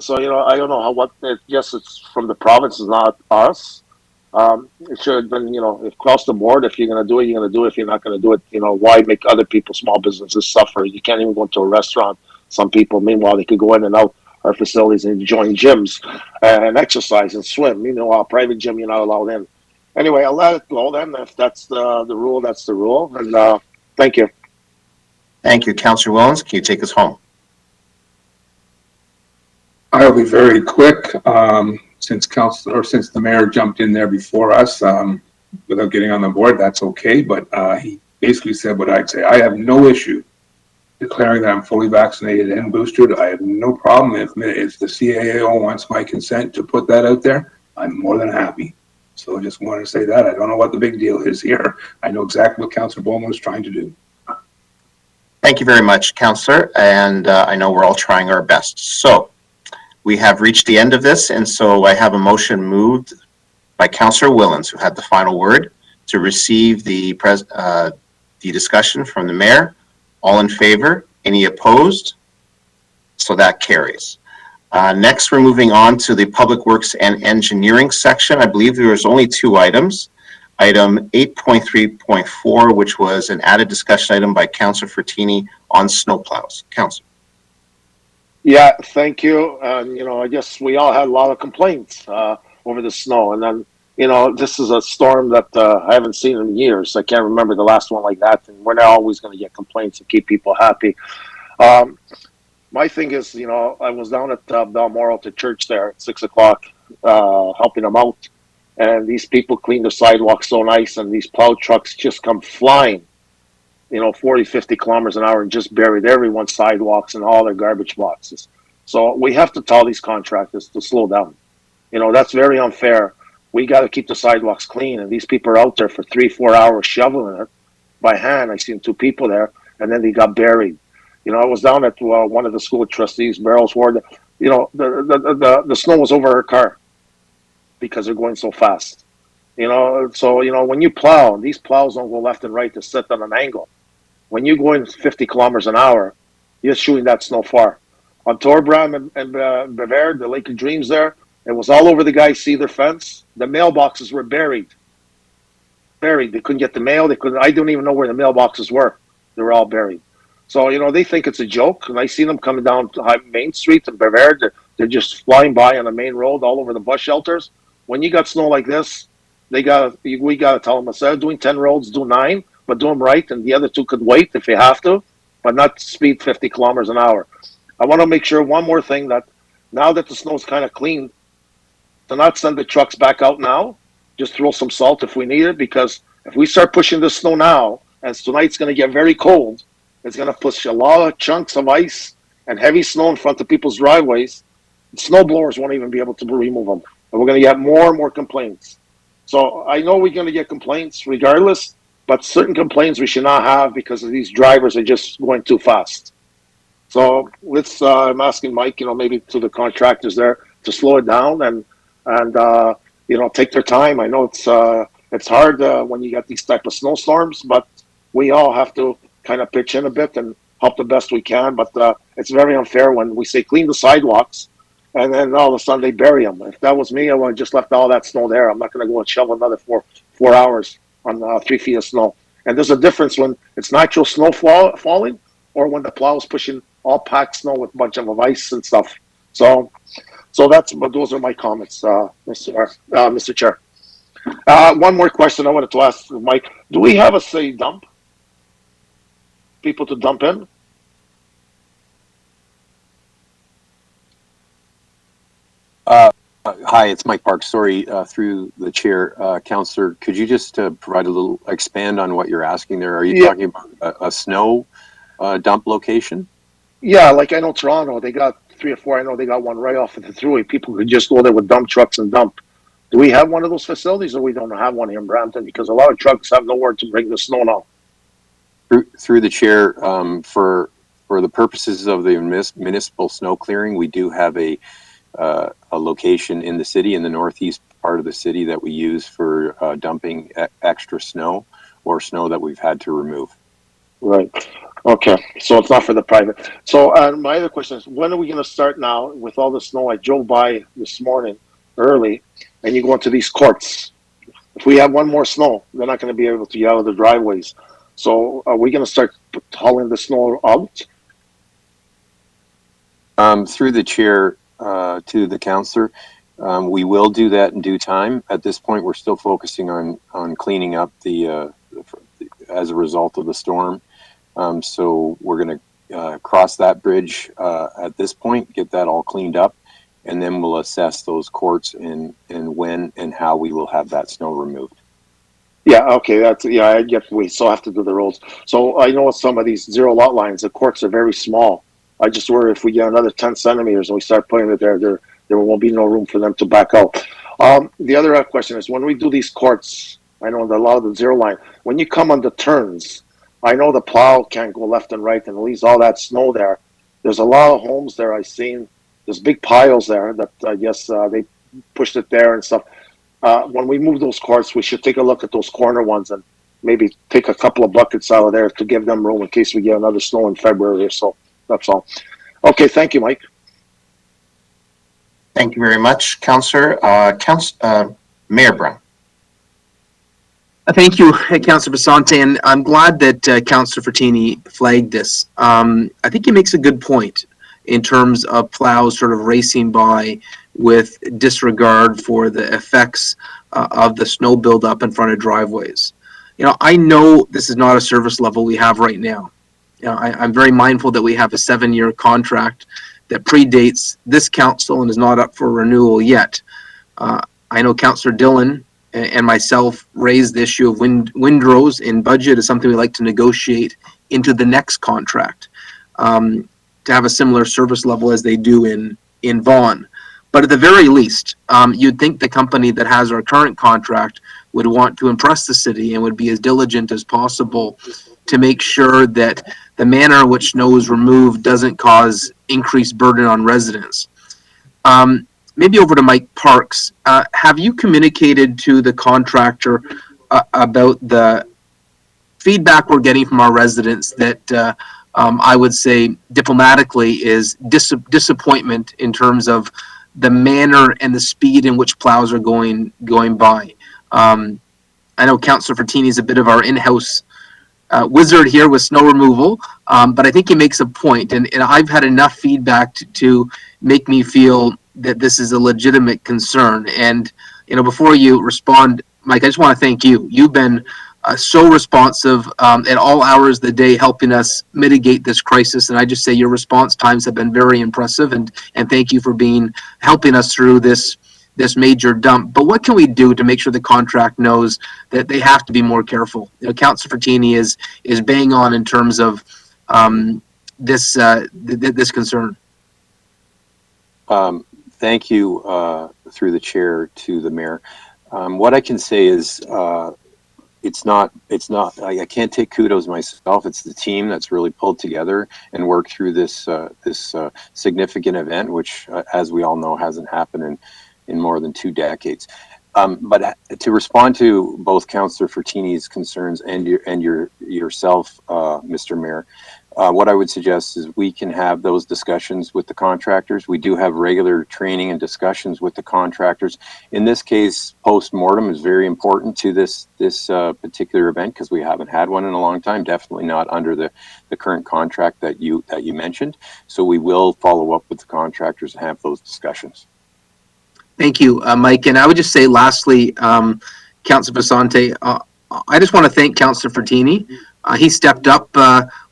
So, I don't know yes, it's from the province, it's not us. It should have been, if across the board, if you're going to do it, you're going to do it. If you're not going to do it, why make other people, small businesses suffer? You can't even go into a restaurant. Some people, meanwhile, they could go in and out our facilities and join gyms and exercise and swim. Meanwhile, private gym, you're not allowed in. Anyway, I'll let it go then. If that's the rule, that's the rule. And thank you. Thank you. Councillor Willens, can you take us home? I'll be very quick, since the mayor jumped in there before us, without getting on the board, that's okay, but he basically said what I'd say. I have no issue declaring that I'm fully vaccinated and boosted. I have no problem if the CAO wants my consent to put that out there. I'm more than happy. So I just wanted to say that. I don't know what the big deal is here. I know exactly what Councillor Bowman is trying to do. Thank you very much, Councillor, and I know we're all trying our best. So we have reached the end of this, and so I have a motion moved by Councillor Willens, who had the final word, to receive the discussion from the mayor. All in favor? Any opposed? So that carries. Next, we're moving on to the Public Works and Engineering section. I believe there was only two items. Item 8.3.4, which was an added discussion item by Councillor Fortini on snowplows. Councillor. Yeah, thank you. I guess we all had a lot of complaints over the snow. And then, this is a storm that I haven't seen in years. I can't remember the last one like that. And we're not always going to get complaints to keep people happy. My thing is, I was down at Balmoral to church there at 6 o'clock, helping them out. And these people clean the sidewalks so nice, and these plow trucks just come flying, 40, 50 kilometers an hour and just buried everyone's sidewalks and all their garbage boxes. So we have to tell these contractors to slow down. That's very unfair. We got to keep the sidewalks clean, and these people are out there for 3-4 hours shoveling it by hand. I seen two people there, and then they got buried. I was down at one of the school trustees, Barrels Ward. The snow was over her car because they're going so fast. So when you plow, these plows don't go left and right to sit on an angle. When you're going 50 kilometers an hour, you're shooting that snow far. On Torbram and Bavard, the Lake of Dreams there, it was all over the guy's cedar fence. The mailboxes were buried. They couldn't get the mail. I don't even know where the mailboxes were. They were all buried. So, they think it's a joke. And I see them coming down Main Street in Bavard. They're just flying by on the main road all over the bus shelters. When you got snow like this, we got to tell them, instead of doing 10 roads, do 9, but do them right. And the other 2 could wait if you have to, but not speed 50 kilometers an hour. I want to make sure one more thing, that now that the snow's kind of clean, to not send the trucks back out now, just throw some salt if we need it, because if we start pushing the snow now, and tonight's going to get very cold, it's going to push a lot of chunks of ice and heavy snow in front of people's driveways. Snow blowers won't even be able to remove them. And we're going to get more and more complaints. So I know we're going to get complaints regardless, but certain complaints we should not have because of these drivers are just going too fast. So let's, I'm asking Mike, maybe to the contractors there to slow it down and take their time. I know it's hard when you get these type of snowstorms, but we all have to kind of pitch in a bit and help the best we can. But it's very unfair when we say clean the sidewalks and then all of a sudden they bury them. If that was me, I would have just left all that snow there. I'm not going to go and shovel another four hours on 3 feet of snow. And there's a difference when it's natural snow falling or when the plow is pushing all packed snow with a bunch of ice and stuff. So but those are my comments, Mr. Chair. One more question I wanted to ask Mike. Do we have a say dump? People to dump in? Hi, it's Mike Parks. Sorry, through the chair, Councillor, could you just provide a little expand on what you're asking there? Are you talking about a snow dump location? Yeah, like I know Toronto, they got 3 or 4. I know they got one right off of the thruway. People could just go there with dump trucks and dump. Do we have one of those facilities, or we don't have one here in Brampton? Because a lot of trucks have nowhere to bring the snow now. Through the chair, for the purposes of the municipal snow clearing, we do have a location in the city, in the northeast part of the city, that we use for dumping extra snow or snow that we've had to remove. Right. Okay. So it's not for the private. So my other question is, when are we going to start now with all the snow? I drove by this morning early, and you go into these courts. If we have one more snow, they're not going to be able to get out of the driveways. So are we going to start hauling the snow out? Through the chair, to the councillor, we will do that in due time. At this point, we're still focusing on cleaning up as a result of the storm. So we're going to cross that bridge at this point, get that all cleaned up, and then we'll assess those courts and when and how we will have that snow removed. Yeah, okay, I get we still have to do the roads. So I know some of these zero lot lines, the courts are very small. I just worry if we get another 10 centimeters and we start putting it there won't be no room for them to back out. The other question is, when we do these courts, I know a lot of the zero line, when you come on the turns, I know the plow can't go left and right and leaves all that snow there. There's a lot of homes there I've seen. There's big piles there that I guess they pushed it there and stuff. When we move those courts, we should take a look at those corner ones and maybe take a couple of buckets out of there to give them room in case we get another snow in February or so. That's all. Okay, thank you, Mike. Thank you very much, Councillor. Mayor Brown. Thank you, Councillor Basante, and I'm glad that Councillor Fertini flagged this. I think he makes a good point in terms of plows sort of racing by with disregard for the effects of the snow buildup in front of driveways. I know this is not a service level we have right now. I'm very mindful that we have a 7-year contract that predates this council and is not up for renewal yet. I know Councillor Dillon and myself raised the issue of windrows in budget as something we like to negotiate into the next contract to have a similar service level as they do in Vaughan. But at the very least, you'd think the company that has our current contract would want to impress the city and would be as diligent as possible to make sure that the manner in which snow is removed doesn't cause increased burden on residents. Maybe over to Mike Parks. Have you communicated to the contractor about the feedback we're getting from our residents that I would say diplomatically is disappointment in terms of the manner and the speed in which plows are going by? I know Councillor Fertini is a bit of our in-house wizard here with snow removal, but I think he makes a point, and I've had enough feedback to make me feel that this is a legitimate concern. And before you respond, Mike, I just want to thank you. You've been so responsive at all hours of the day, helping us mitigate this crisis. And I just say your response times have been very impressive, and thank you for helping us through this major dump. But what can we do to make sure the contract knows that they have to be more careful? Councillor Fertini is bang on in terms of this concern. Thank you, through the chair to the mayor. What I can say is, I can't take kudos myself. It's the team that's really pulled together and worked through this significant event, which, as we all know, hasn't happened in more than 2 decades. But to respond to both Councillor Fertini's concerns and yourself, Mr. Mayor, what I would suggest is we can have those discussions with the contractors. We do have regular training and discussions with the contractors. In this case, post-mortem is very important to this particular event because we haven't had one in a long time, definitely not under the current contract that you mentioned. So we will follow up with the contractors and have those discussions. Thank you, Mike. And I would just say lastly, Councillor Vicente, I just want to thank Councillor Fertini. He stepped up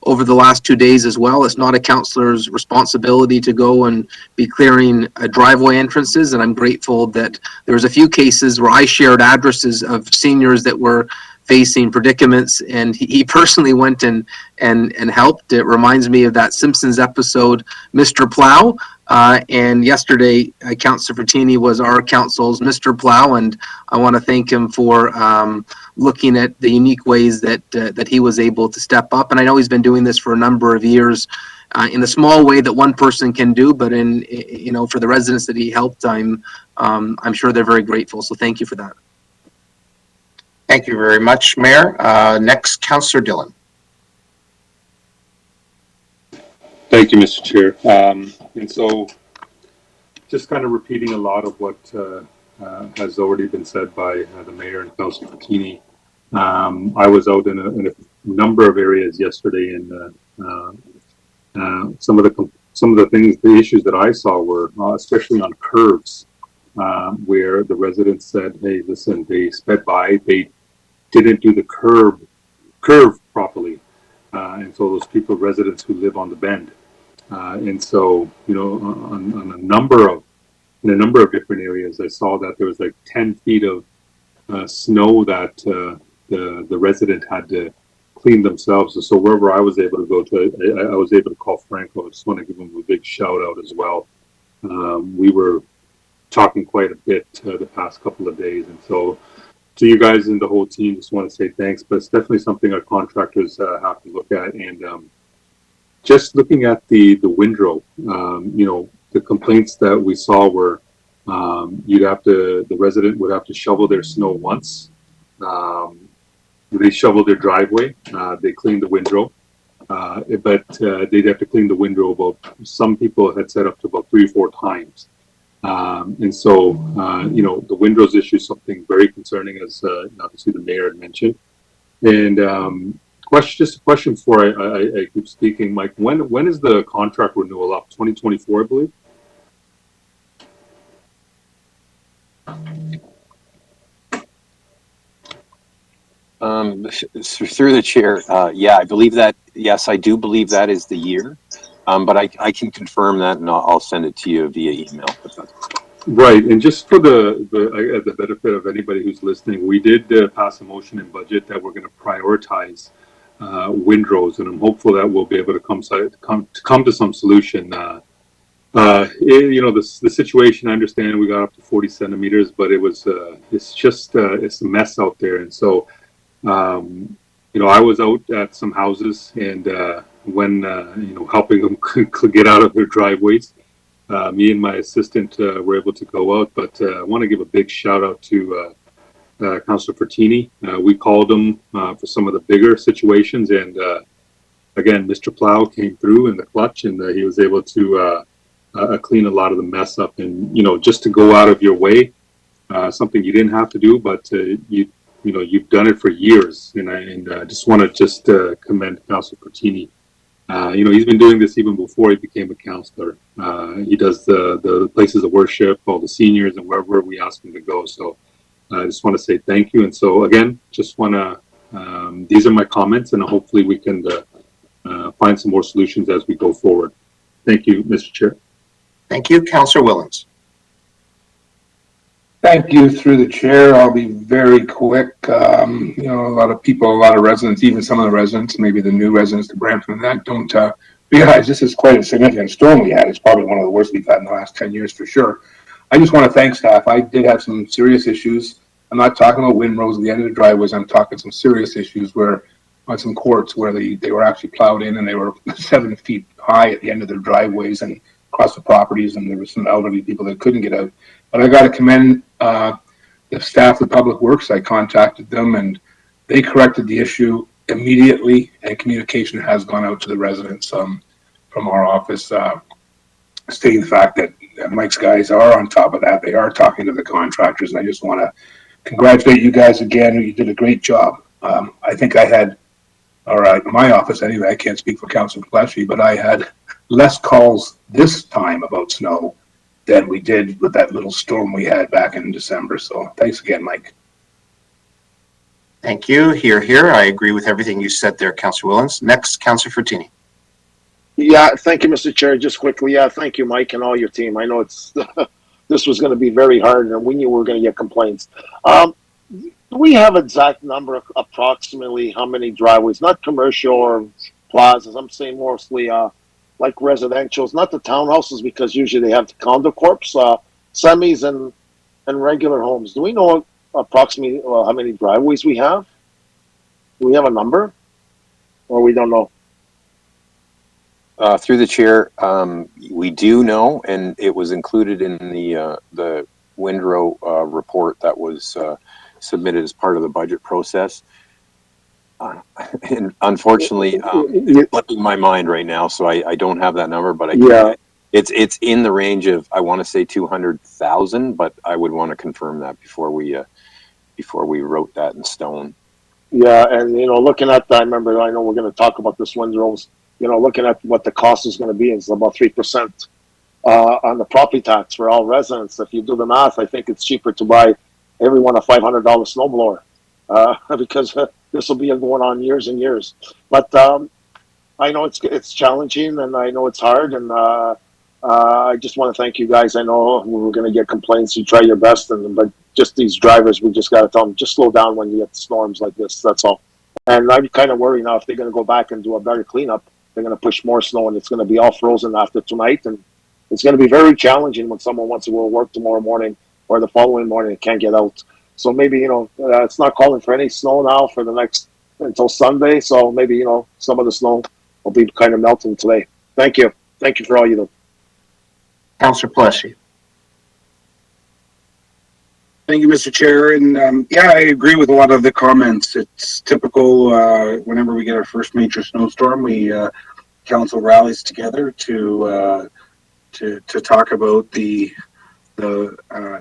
over the last 2 days as well. It's not a councillor's responsibility to go and be clearing driveway entrances, and I'm grateful that there was a few cases where I shared addresses of seniors that were facing predicaments, and he personally went and helped. It reminds me of that Simpsons episode, Mr. Plow. And yesterday, Councillor Fertini was our council's Mr. Plow, and I want to thank him for looking at the unique ways that he was able to step up. And I know he's been doing this for a number of years in the small way that one person can do, but for the residents that he helped, I'm sure they're very grateful. So thank you for that. Thank you very much, Mayor. Next, Councillor Dillon. Thank you, Mr. Chair. And so just kind of repeating a lot of what has already been said by the mayor and Councillor Fertini. I was out in a number of areas yesterday, and some of the issues that I saw were especially on curves, where the residents said, "Hey, listen, they sped by, they didn't do the curve properly," and so those residents who live on the bend. And so, on a number of different areas, I saw that there was like 10 feet of snow that the resident had to clean themselves. And so wherever I was able to go to, I was able to call Franco. I just want to give him a big shout out as well. We were talking quite a bit the past couple of days, and so to you guys and the whole team, just want to say thanks. But it's definitely something our contractors have to look at. And just looking at the windrow, the complaints that we saw were the resident would have to shovel their snow once. They shoveled their driveway, they cleaned the windrow, but they'd have to clean the windrow some people had said up to about 3 or 4 times. And so, the windrows issue is something very concerning, as obviously the mayor had mentioned. And just a question before I keep speaking, Mike. When is the contract renewal up? 2024, I believe. Through the chair, I believe that. Yes, I do believe that is the year. But I can confirm that, and I'll send it to you via email. Right, and just for the benefit of anybody who's listening, we did pass a motion in budget that we're going to prioritize windrows, and I'm hopeful that we'll be able to come to some solution. The situation, I understand we got up to 40 centimeters, but it's a mess out there, and so I was out at some houses and when helping them get out of their driveways. Me and my assistant were able to go out, but I want to give a big shout out to Councillor Fertini. We called him for some of the bigger situations, and again, Mr. Plow came through in the clutch, and he was able to clean a lot of the mess up. And just to go out of your way, something you didn't have to do, but you've done it for years, and I just want to commend Councillor Fertini. He's been doing this even before he became a councillor. He does the places of worship, all the seniors, and wherever we ask him to go. So I just want to say thank you. And so again, just want to, these are my comments, and hopefully we can find some more solutions as we go forward. Thank you, Mr. Chair. Thank you. Councillor Willens. Thank you, through the chair. I'll be very quick. A lot of people, a lot of residents, even some of the residents, maybe the new residents to Brampton, that don't realize this is quite a significant storm we had. It's probably one of the worst we've had in the last 10 years for sure. I just want to thank staff. I did have some serious issues. I'm not talking about windrows at the end of the driveways. I'm talking some serious issues where on some courts where they were actually plowed in and they were 7 feet high at the end of their driveways and across the properties, and there were some elderly people that couldn't get out. But I got to commend the staff of Public Works. I contacted them and they corrected the issue immediately, and communication has gone out to the residents from our office, stating the fact that Mike's guys are on top of that. They are talking to the contractors, and I just want to congratulate you guys again. You did a great job. I think I had, all right, in my office anyway, I can't speak for Councilor Fletchy, but I had less calls this time about snow than we did with that little storm we had back in December. So thanks again, Mike. Thank you. Here. I agree with everything you said there, Councilor Willens. Next, Councilor Frattini. Yeah, thank you, Mr. Chair. Just quickly, thank you, Mike, and all your team. I know it's this was going to be very hard, and we knew we were going to get complaints. Do we have exact number, approximately how many driveways, not commercial or plazas? I'm saying mostly like residentials, not the townhouses, because usually they have the condo corps, semis, and regular homes. Do we know approximately how many driveways we have? Do we have a number, or we don't know? Through the chair, we do know, and it was included in the windrow report that was submitted as part of the budget process. And unfortunately, it's slipping my mind right now, so I don't have that number, but it's in the range of, I want to say 200,000, but I would want to confirm that before we wrote that in stone. Yeah, and looking at that, I know we're going to talk about this windrows. Looking at what the cost is going to be, it's about 3% on the property tax for all residents. If you do the math, I think it's cheaper to buy everyone a $500 snowblower because this will be going on years and years. But I know it's challenging, and I know it's hard, and I just want to thank you guys. I know we're going to get complaints. You try your best, but just these drivers, we just got to tell them, just slow down when you get storms like this. That's all. And I'm kind of worried now if they're going to go back and do a better cleanup. They're going to push more snow, and it's going to be all frozen after tonight. And it's going to be very challenging when someone wants to go to work tomorrow morning or the following morning and can't get out. So maybe, it's not calling for any snow now for the next until Sunday. So maybe, some of the snow will be kind of melting today. Thank you. Thank you for all you do. Councilor Pleshy. Thank you, Mr. Chair. And I agree with a lot of the comments. It's typical whenever we get our first major snowstorm, we council rallies together to talk about the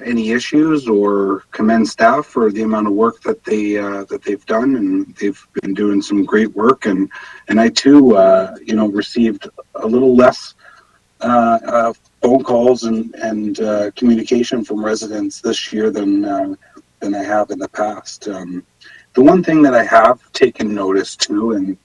any issues or commend staff for the amount of work that they've done, and they've been doing some great work. And I too received a little less phone calls and communication from residents this year than I have in the past. The one thing that I have taken notice to, and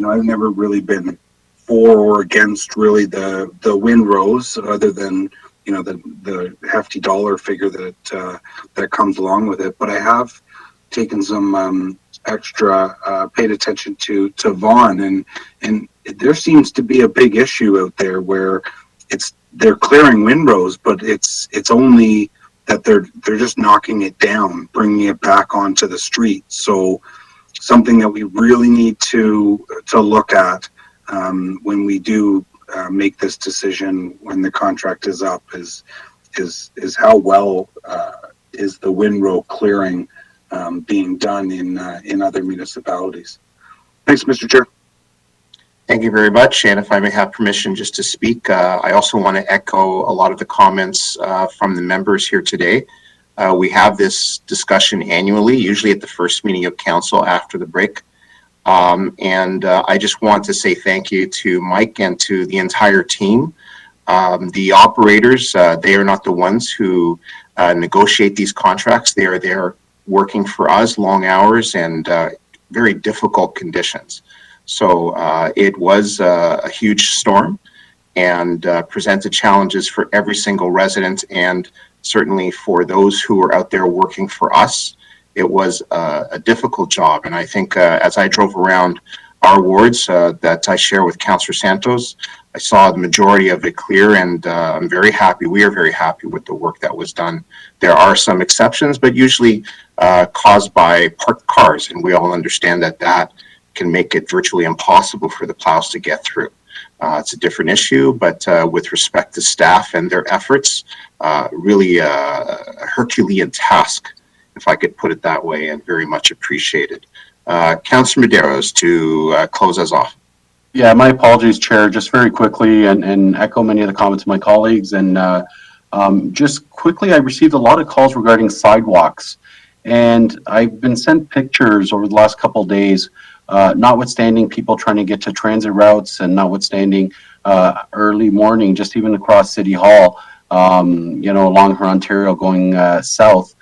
I've never really been for or against really the windrows, other than the hefty dollar figure that comes along with it. But I have taken some extra paid attention to Vaughan, and there seems to be a big issue out there where they're clearing windrows, but it's only that they're just knocking it down, bringing it back onto the street. So something that we really need to look at when we do make this decision when the contract is up is how well is the windrow clearing being done in other municipalities. Thanks, Mr. Chair. Thank you very much. And if I may have permission just to speak, I also want to echo a lot of the comments from the members here today. We have this discussion annually, usually at the first meeting of council after the break. And I just want to say thank you to Mike and to the entire team. The operators, they are not the ones who negotiate these contracts. They are there working for us, long hours and very difficult conditions. So it was a huge storm and presented challenges for every single resident, and certainly for those who were out there working for us. It was a difficult job, and I think as I drove around our wards that I share with Councillor Santos, I saw the majority of it clear, and I'm very happy. We are very happy with the work that was done. There are some exceptions, but usually caused by parked cars, and we all understand that that can make it virtually impossible for the plows to get through. It's a different issue, but with respect to staff and their efforts, really a Herculean task, if I could put it that way, and very much appreciated. Councillor Medeiros to close us off. Yeah, my apologies, Chair. Just very quickly, and echo many of the comments of my colleagues. And just quickly, I received a lot of calls regarding sidewalks, and I've been sent pictures over the last couple of days, notwithstanding people trying to get to transit routes, and notwithstanding early morning, just even across City Hall, along her Ontario going south,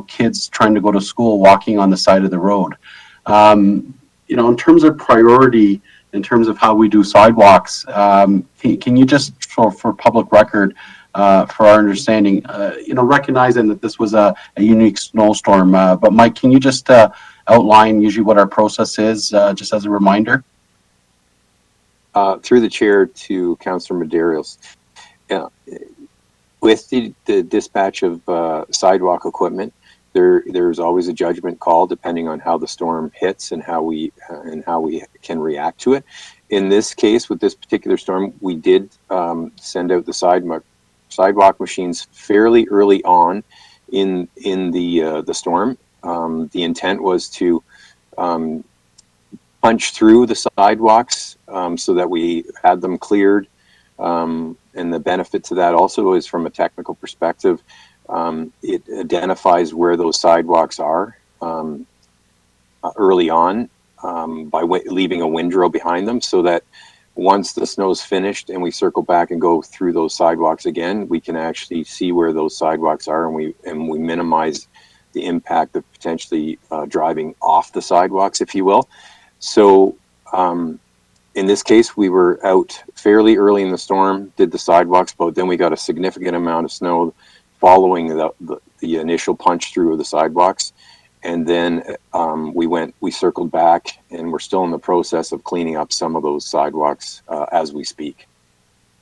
kids trying to go to school walking on the side of the road. In terms of priority, in terms of how we do sidewalks, can you just, for public record, for our understanding, recognizing that this was a unique snowstorm, but Mike, can you just outline usually what our process is, just as a reminder? Through the chair to Councillor Medeiros, with the dispatch of sidewalk equipment, there's always a judgment call depending on how the storm hits and how we can react to it. In this case, with this particular storm, we did send out the sidewalk machines fairly early on in the storm. The intent was to punch through the sidewalks so that we had them cleared. And the benefit to that also is, from a technical perspective, it identifies where those sidewalks are early on by leaving a windrow behind them, so that once the snow's finished and we circle back and go through those sidewalks again, we can actually see where those sidewalks are, and we minimize the impact of potentially driving off the sidewalks, if you will. So in this case, we were out fairly early in the storm, did the sidewalks, but then we got a significant amount of snow following the initial punch through of the sidewalks. And then we circled back, and we're still in the process of cleaning up some of those sidewalks as we speak.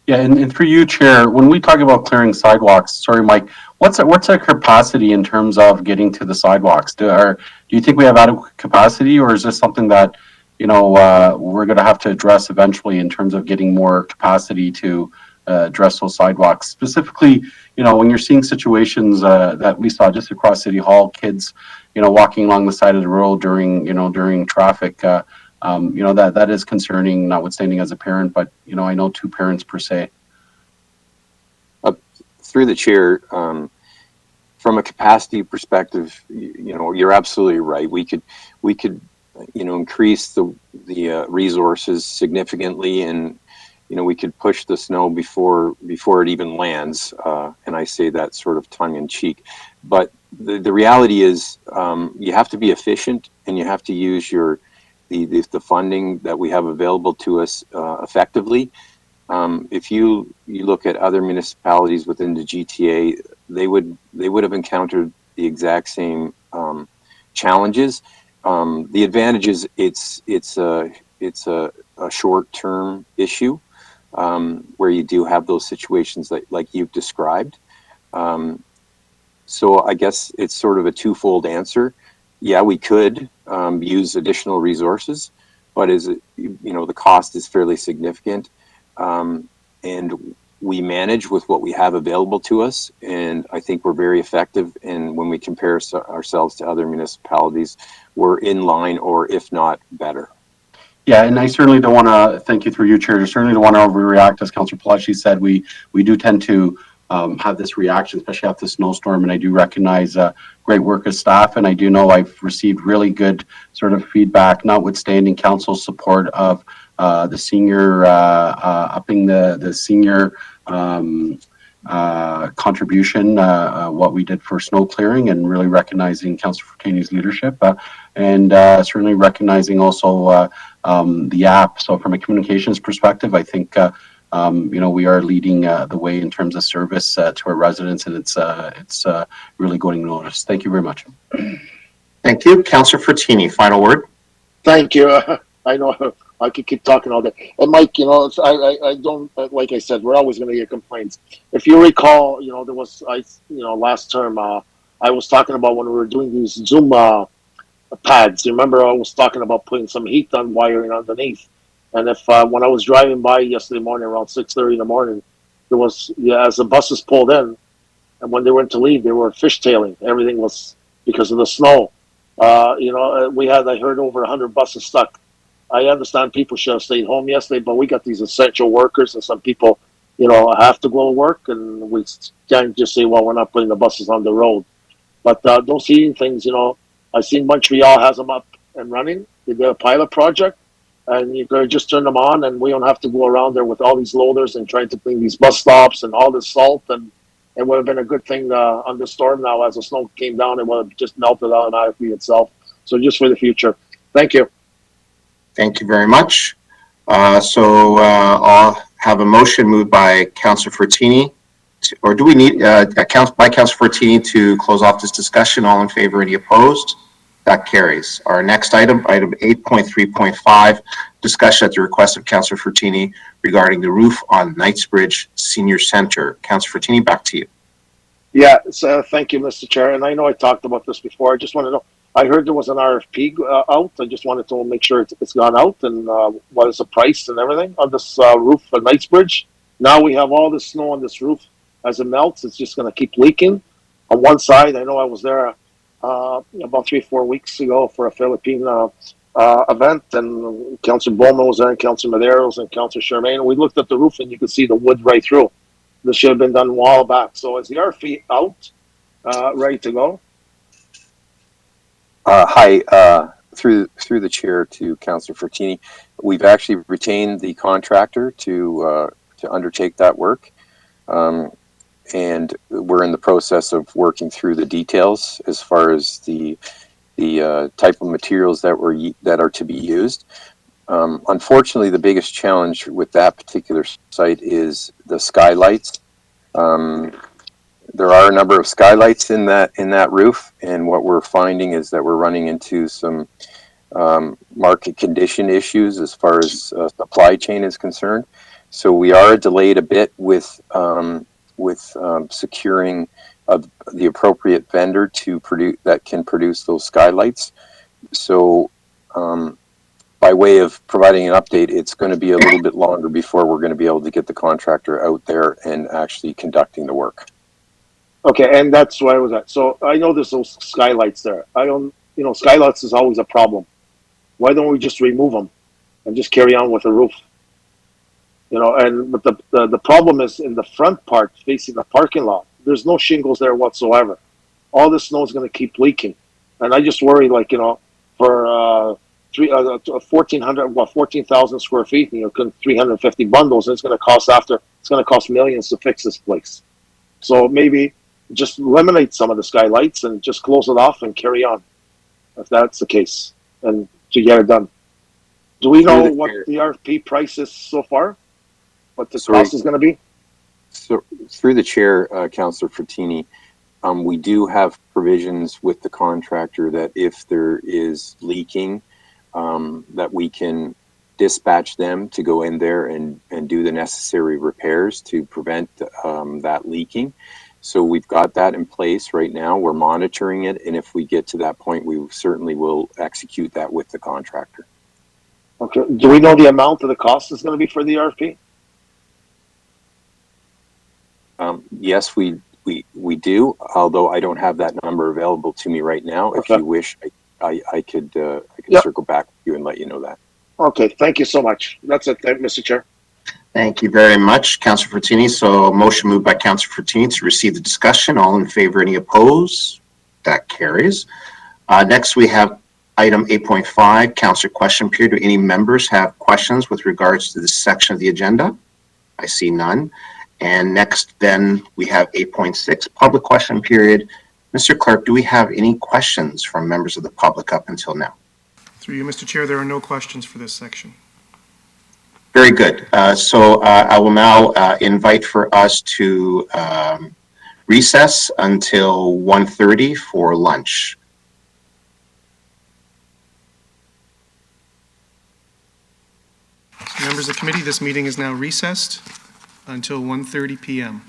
Yeah, and for you, Chair, when we talk about clearing sidewalks, sorry, Mike, what's our capacity in terms of getting to the sidewalks? Do you think we have adequate capacity, or is this something that we're going to have to address eventually in terms of getting more capacity to address those sidewalks? Specifically, when you're seeing situations that we saw just across City Hall, kids, walking along the side of the road during traffic, that is concerning, notwithstanding as a parent, but, I know two parents per se. Through the chair, from a capacity perspective, you're absolutely right. We could increase the resources significantly, and we could push the snow before it even lands, and I say that sort of tongue in cheek. But the reality is, you have to be efficient, and you have to use the funding that we have available to us effectively. If you look at other municipalities within the GTA, they would have encountered the exact same challenges. The advantage is it's a short-term issue where you do have those situations like you've described. So I guess it's sort of a twofold answer. Yeah, we could use additional resources, but the cost is fairly significant, and we manage with what we have available to us, and I think we're very effective. And when we compare ourselves to other municipalities, we're in line, or if not better. Yeah, and I certainly don't want to, thank you through you, Chair, I certainly don't want to overreact. As Councillor Palachi said, we do tend to have this reaction, especially after the snowstorm, and I do recognize great work of staff, and I do know I've received really good sort of feedback, notwithstanding council's support of the senior, upping the senior contribution, what we did for snow clearing, and really recognizing Councillor Furtani's leadership, and certainly recognizing also the app. So from a communications perspective, I think we are leading the way in terms of service to our residents, and it's really going noticed. Thank you very much. Thank you. Councillor Furtini, final word. Thank you. I know I could keep talking all day. And Mike, I don't, like I said, we're always going to get complaints. If you recall, there was, last term, I was talking about when we were doing these Zoom pads. You remember I was talking about putting some heat on wiring underneath. And if when I was driving by yesterday morning around 6:30 in the morning, there was, as the buses pulled in, and when they went to leave, they were fishtailing. Everything was because of the snow. I heard over 100 buses stuck. I understand people should have stayed home yesterday, but we got these essential workers, and some people, have to go to work, and we can't just say, well, we're not putting the buses on the road. But those heating things, I've seen Montreal has them up and running. They did a pilot project, and you could just turn them on, and we don't have to go around there with all these loaders and trying to clean these bus stops and all this salt. And it would have been a good thing on the storm now. As the snow came down, it would have just melted automatically itself. So just for the future. Thank you. Thank you very much. I'll have a motion moved by Councillor Fortini, or do we need by Councillor Fortini to close off this discussion? All in favor, any opposed? That carries. Our next item 8.3.5, discussion at the request of Councillor Fortini regarding the roof on Knightsbridge Senior Center. Councillor Fortini, back to you. Yeah, so thank you, Mr. Chair. And I know I talked about this before. I just want to know, I heard there was an RFP out. I just wanted to make sure it's gone out, and what is the price and everything on this roof at Knightsbridge. Now we have all this snow on this roof. As it melts, it's just going to keep leaking. On one side, I know I was there about 3 or 4 weeks ago for a Philippine event, and Councillor Bowman was there, and Councillor Maderos, and Councillor Charmaine. We looked at the roof, and you could see the wood right through. This should have been done a while back. So is the RFP out, ready to go? Hi, through the chair to Councillor Fortini. We've actually retained the contractor to undertake that work. And we're in the process of working through the details as far as the type of materials that are to be used. Unfortunately, the biggest challenge with that particular site is the skylights. There are a number of skylights in that roof, and what we're finding is that we're running into some market condition issues as far as supply chain is concerned. So we are delayed a bit with securing the appropriate vendor that can produce those skylights. So by way of providing an update, it's going to be a little bit longer before we're going to be able to get the contractor out there and actually conducting the work. Okay, and that's where I was at. So I know there's those skylights there. Skylights is always a problem. Why don't we just remove them and just carry on with the roof? But the problem is in the front part facing the parking lot. There's no shingles there whatsoever. All the snow is going to keep leaking, and I just worry, for 14,000 square feet, 350 bundles, and it's going to cost millions to fix this place. So maybe just eliminate some of the skylights and just close it off and carry on, if that's the case, and to get it done. Do we know what the RFP price is so far? What the cost is going to be? So through the chair, Councillor Fortini, we do have provisions with the contractor that if there is leaking, that we can dispatch them to go in there and do the necessary repairs to prevent that leaking. So we've got that in place right now. We're monitoring it, and if we get to that point, we certainly will execute that with the contractor. Okay. Do we know the amount of the cost is going to be for the RFP? Yes, we do, although I don't have that number available to me right now. Okay. If you wish, I could circle back with you and let you know that. Okay, thank you so much. That's it, Mr. Chair. Thank you very much, Councillor Fortini. So motion moved by Councillor Fortini to receive the discussion. All in favor, any opposed? That carries. Next, we have item 8.5, Councillor question period. Do any members have questions with regards to this section of the agenda? I see none. And next, then, we have 8.6, public question period. Mr. Clerk, do we have any questions from members of the public up until now? Through you, Mr. Chair, there are no questions for this section. Very good. So I will now invite for us to recess until 1:30 for lunch. Members of the committee, this meeting is now recessed until 1:30 p.m.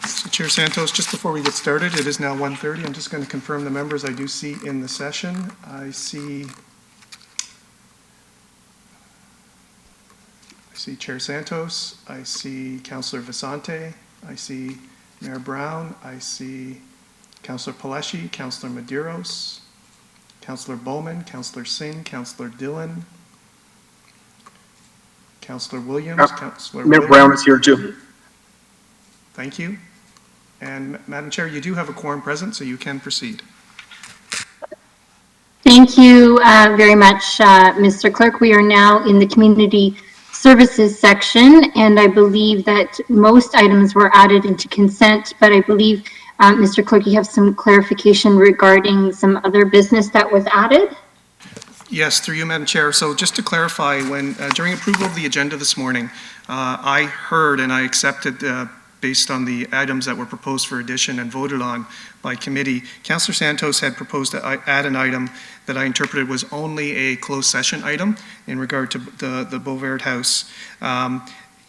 So Chair Santos, just before we get started, it is now 1:30. I'm just going to confirm the members I do see in the session. I see Chair Santos. I see Councillor Visante. I see Mayor Brown. I see Councillor Paleshi, Councillor Medeiros, Councillor Bowman, Councillor Singh, Councillor Dillon, Councillor Williams, Councillor Mayor Brown is here too. Thank you. And Madam Chair, you do have a quorum present, so you can proceed. Thank you very much, Mr. Clerk. We are now in the community services section, and I believe that most items were added into consent, but I believe, Mr. Clerk, you have some clarification regarding some other business that was added. Yes, through you, Madam Chair. So just to clarify, when during approval of the agenda this morning, I heard and I accepted, based on the items that were proposed for addition and voted on by committee, Councillor Santos had proposed to add an item that I interpreted was only a closed session item in regard to the Bovaird House.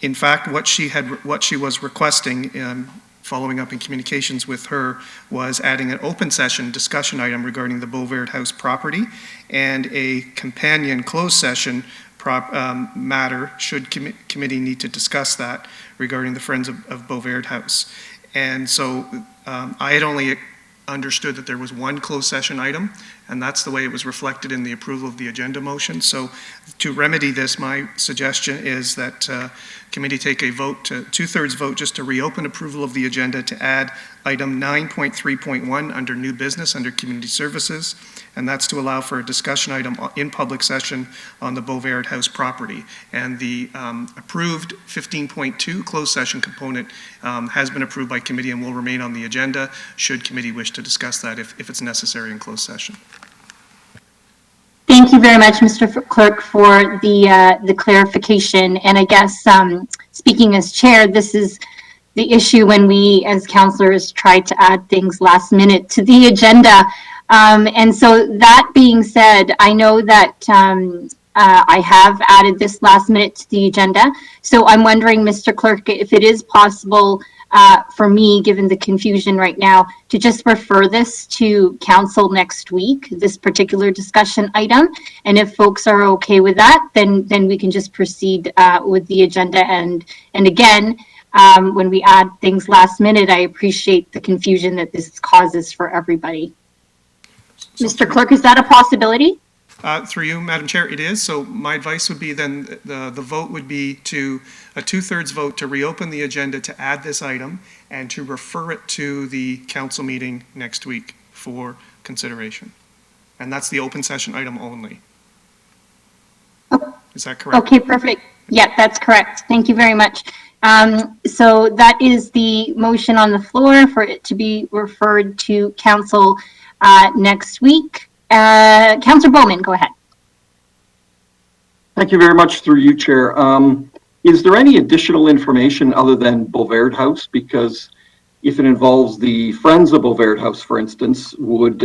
In fact, what she was requesting following up in communications with her, was adding an open session discussion item regarding the Bovaird House property and a companion closed session matter should committee need to discuss that regarding the Friends of Bovaird House. And so I had only understood that there was one closed session item, and that's the way it was reflected in the approval of the agenda motion. So to remedy this, my suggestion is that committee take a vote, two-thirds vote, just to reopen approval of the agenda to add item 9.3.1 under new business, under community services, and that's to allow for a discussion item in public session on the Bovaird House property. And the approved 15.2 closed session component has been approved by committee and will remain on the agenda should committee wish to discuss that if it's necessary in closed session. Thank you very much, Mr. Clerk, for the clarification. And I guess speaking as chair, this is the issue when we as councillors try to add things last minute to the agenda. And so that being said, I know that I have added this last minute to the agenda. So I'm wondering, Mr. Clerk, if it is possible for me, given the confusion right now, to just refer this to council next week, this particular discussion item. And if folks are okay with that, then we can just proceed with the agenda. And again, when we add things last minute, I appreciate the confusion that this causes for everybody. Mr. Clerk, is that a possibility? Through you, Madam Chair, it is. So my advice would be then the vote would be to a two-thirds vote to reopen the agenda to add this item and to refer it to the council meeting next week for consideration. And that's the open session item only. Is that correct? Okay, perfect. Yeah, that's correct. Thank you very much. So that is the motion on the floor for it to be referred to council next week. Councillor Bowman, go ahead. Thank you very much, through you, Chair. Is there any additional information other than Bovaird House? Because if it involves the Friends of Bovaird House, for instance, would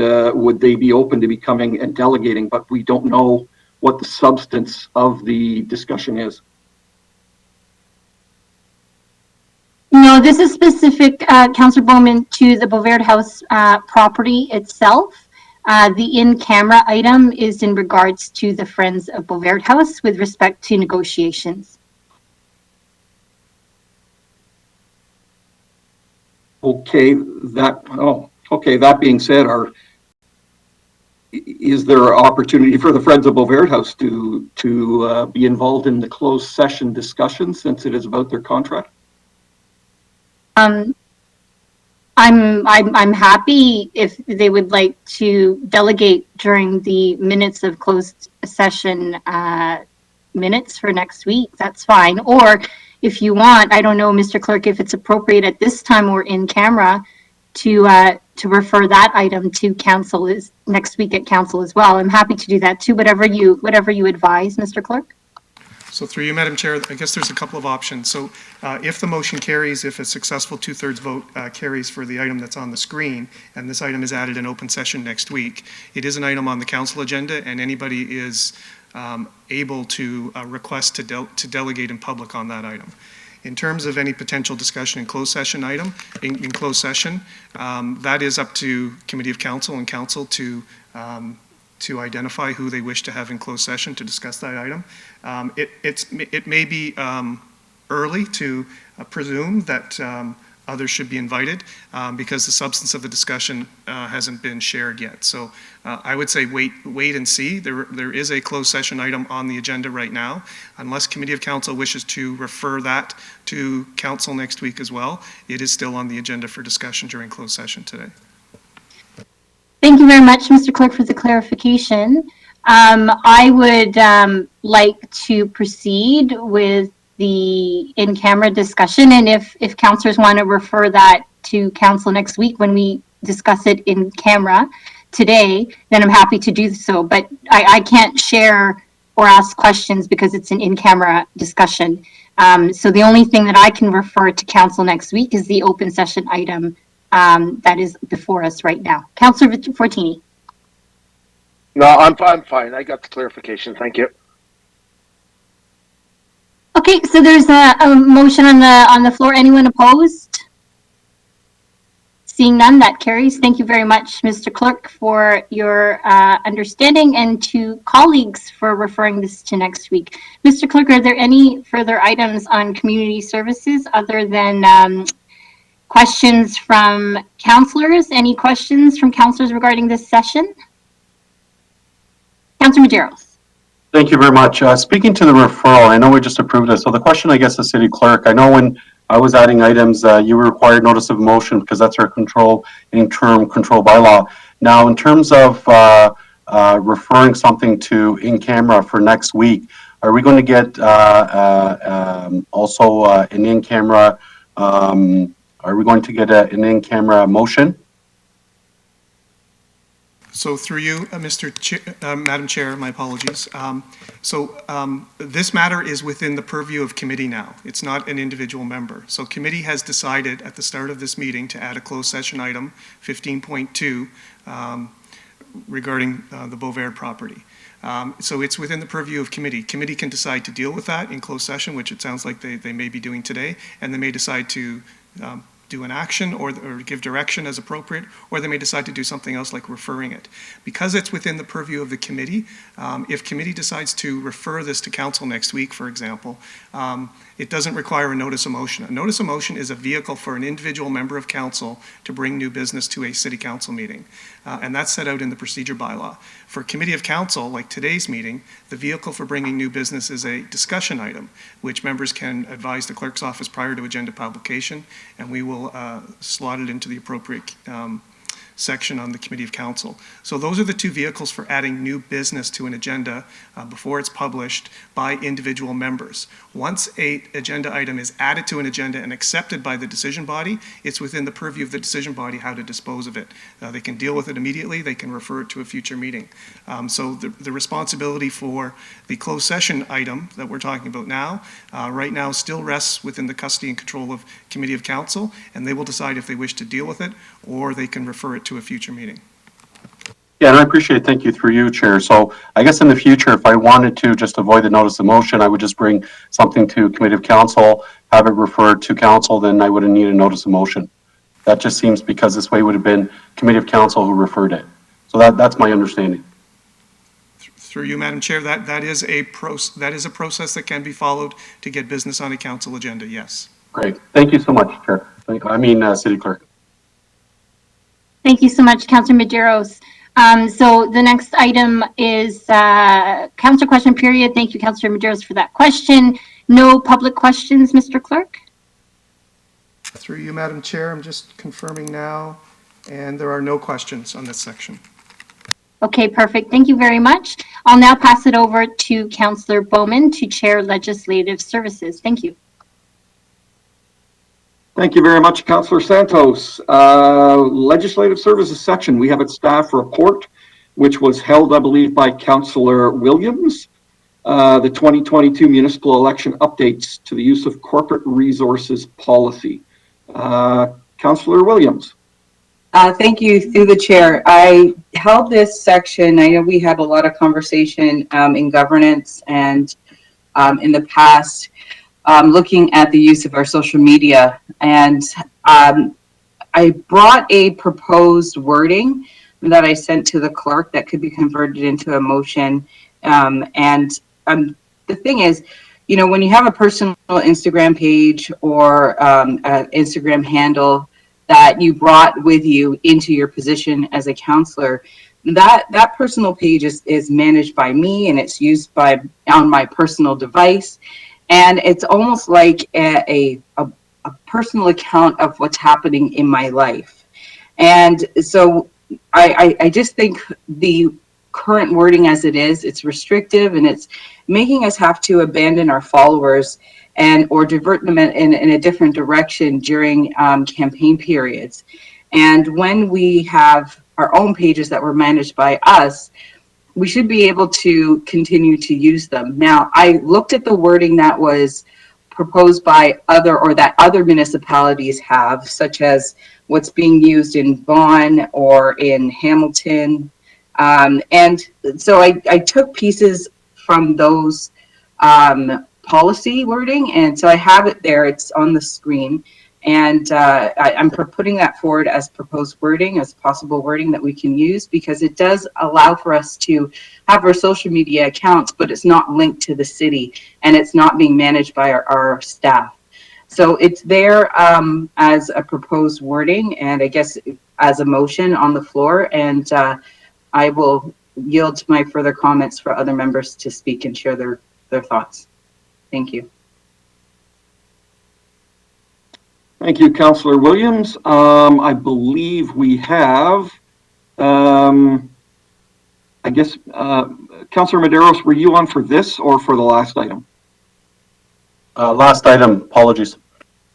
they be open to becoming and delegating? But we don't know what the substance of the discussion is. No, this is specific, Councillor Bowman, to the Bovaird House property itself. The in-camera item is in regards to the Friends of Bovaird House with respect to negotiations. Okay, that being said, is there opportunity for the Friends of Bovaird House to be involved in the closed session discussion since it is about their contract? I'm happy if they would like to delegate during the minutes of closed session minutes for next week. That's fine. Or if you want, I don't know, Mr. Clerk, if it's appropriate at this time or in camera to refer that item to council is next week at council as well. I'm happy to do that too. Whatever you advise, Mr. Clerk. So through you, Madam Chair, I guess there's a couple of options. So if the motion carries, if a successful two-thirds vote carries for the item that's on the screen, and this item is added in open session next week, it is an item on the council agenda, and anybody is able to request to delegate in public on that item. In terms of any potential discussion in closed session item, in closed session, that is up to Committee of Council and Council to identify who they wish to have in closed session to discuss that item. It may be early to presume that others should be invited because the substance of the discussion hasn't been shared yet. So I would say wait and see. There is a closed session item on the agenda right now. Unless Committee of Council wishes to refer that to Council next week as well, it is still on the agenda for discussion during closed session today. Thank you very much, Mr. Clerk, for the clarification. I would like to proceed with the in-camera discussion, and if councillors want to refer that to council next week when we discuss it in camera today, then I'm happy to do so. But I can't share or ask questions because it's an in-camera discussion. So the only thing that I can refer to council next week is the open session item that is before us right now. Councillor Fortini. No, I'm fine. I got the clarification. Thank you. Okay, so there's a motion on the floor. Anyone opposed? Seeing none, that carries. Thank you very much, Mr. Clerk, for your understanding, and to colleagues for referring this to next week. Mr. Clerk, are there any further items on community services other than questions from councillors? Any questions from councillors regarding this session? Councillor Maderos. Thank you very much. Speaking to the referral, I know we just approved it. So the question, I guess, the city clerk, I know when I was adding items, you required notice of motion because that's our interim control bylaw. Now, in terms of referring something to in camera for next week, are we going to get also an in camera? Are we going to get an in camera motion? So through you, Madam Chair, my apologies. This matter is within the purview of committee now. It's not an individual member. So committee has decided at the start of this meeting to add a closed session item 15.2 regarding the Beauvert property. So it's within the purview of committee. Committee can decide to deal with that in closed session, which it sounds like they may be doing today, and they may decide to do an action or give direction as appropriate, or they may decide to do something else like referring it. Because it's within the purview of the committee, if committee decides to refer this to council next week, for example, it doesn't require a notice of motion. A notice of motion is a vehicle for an individual member of council to bring new business to a city council meeting. And that's set out in the procedure bylaw. For committee of council, like today's meeting, the vehicle for bringing new business is a discussion item, which members can advise the clerk's office prior to agenda publication, and we will slot it into the appropriate section on the committee of council. So those are the two vehicles for adding new business to an agenda before it's published by individual members. Once an agenda item is added to an agenda and accepted by the decision body, it's within the purview of the decision body how to dispose of it. They can deal with it immediately, they can refer it to a future meeting. So the responsibility for the closed session item that we're talking about now, right now still rests within the custody and control of committee of council, and they will decide if they wish to deal with it or they can refer it to a future meeting. Yeah, and I appreciate, thank you through you, Chair. So I guess in the future, if I wanted to just avoid the notice of motion, I would just bring something to committee of council, have it referred to council, then I wouldn't need a notice of motion. That just seems because this way would have been committee of council who referred it. So that's my understanding. Through you, Madam Chair, that is a process that can be followed to get business on a council agenda, yes. Great. Thank you so much, Chair. City Clerk. Thank you so much, Councillor Maderos. So the next item is councillor question period. Thank you, Councillor Maderos, for that question. No public questions, Mr. Clerk? Through you, Madam Chair, I'm just confirming now, and there are no questions on this section. Okay, perfect. Thank you very much. I'll now pass it over to Councillor Bowman to chair Legislative Services. Thank you. Thank you very much, Councillor Santos. Legislative Services section, we have a staff report, which was held, I believe, by Councillor Williams. The 2022 municipal election updates to the use of corporate resources policy. Councillor Williams. Thank you, through the chair. I held this section. I know we had a lot of conversation in governance and in the past, looking at the use of our social media. And I brought a proposed wording that I sent to the clerk that could be converted into a motion. The thing is, you know, when you have a personal Instagram page or an Instagram handle that you brought with you into your position as a counselor, that personal page is managed by me, and it's used on my personal device. And it's almost like a personal account of what's happening in my life. And so I just think the current wording as it is, it's restrictive, and it's making us have to abandon our followers or divert them in a different direction during campaign periods. And when we have our own pages that were managed by us, we should be able to continue to use them. Now, I looked at the wording that was proposed by other municipalities have, such as what's being used in Vaughan or in Hamilton. And so I took pieces from those policy wording, and so I have it there. It's on the screen. And I'm putting that forward as proposed wording, as possible wording that we can use, because it does allow for us to have our social media accounts, but it's not linked to the city and it's not being managed by our staff. So it's there as a proposed wording, and I guess as a motion on the floor. And I will yield to my further comments for other members to speak and share their thoughts. Thank you. Thank you, Councillor Williams. I believe we have, I guess, Councillor Medeiros, were you on for this or for the last item? Last item, apologies.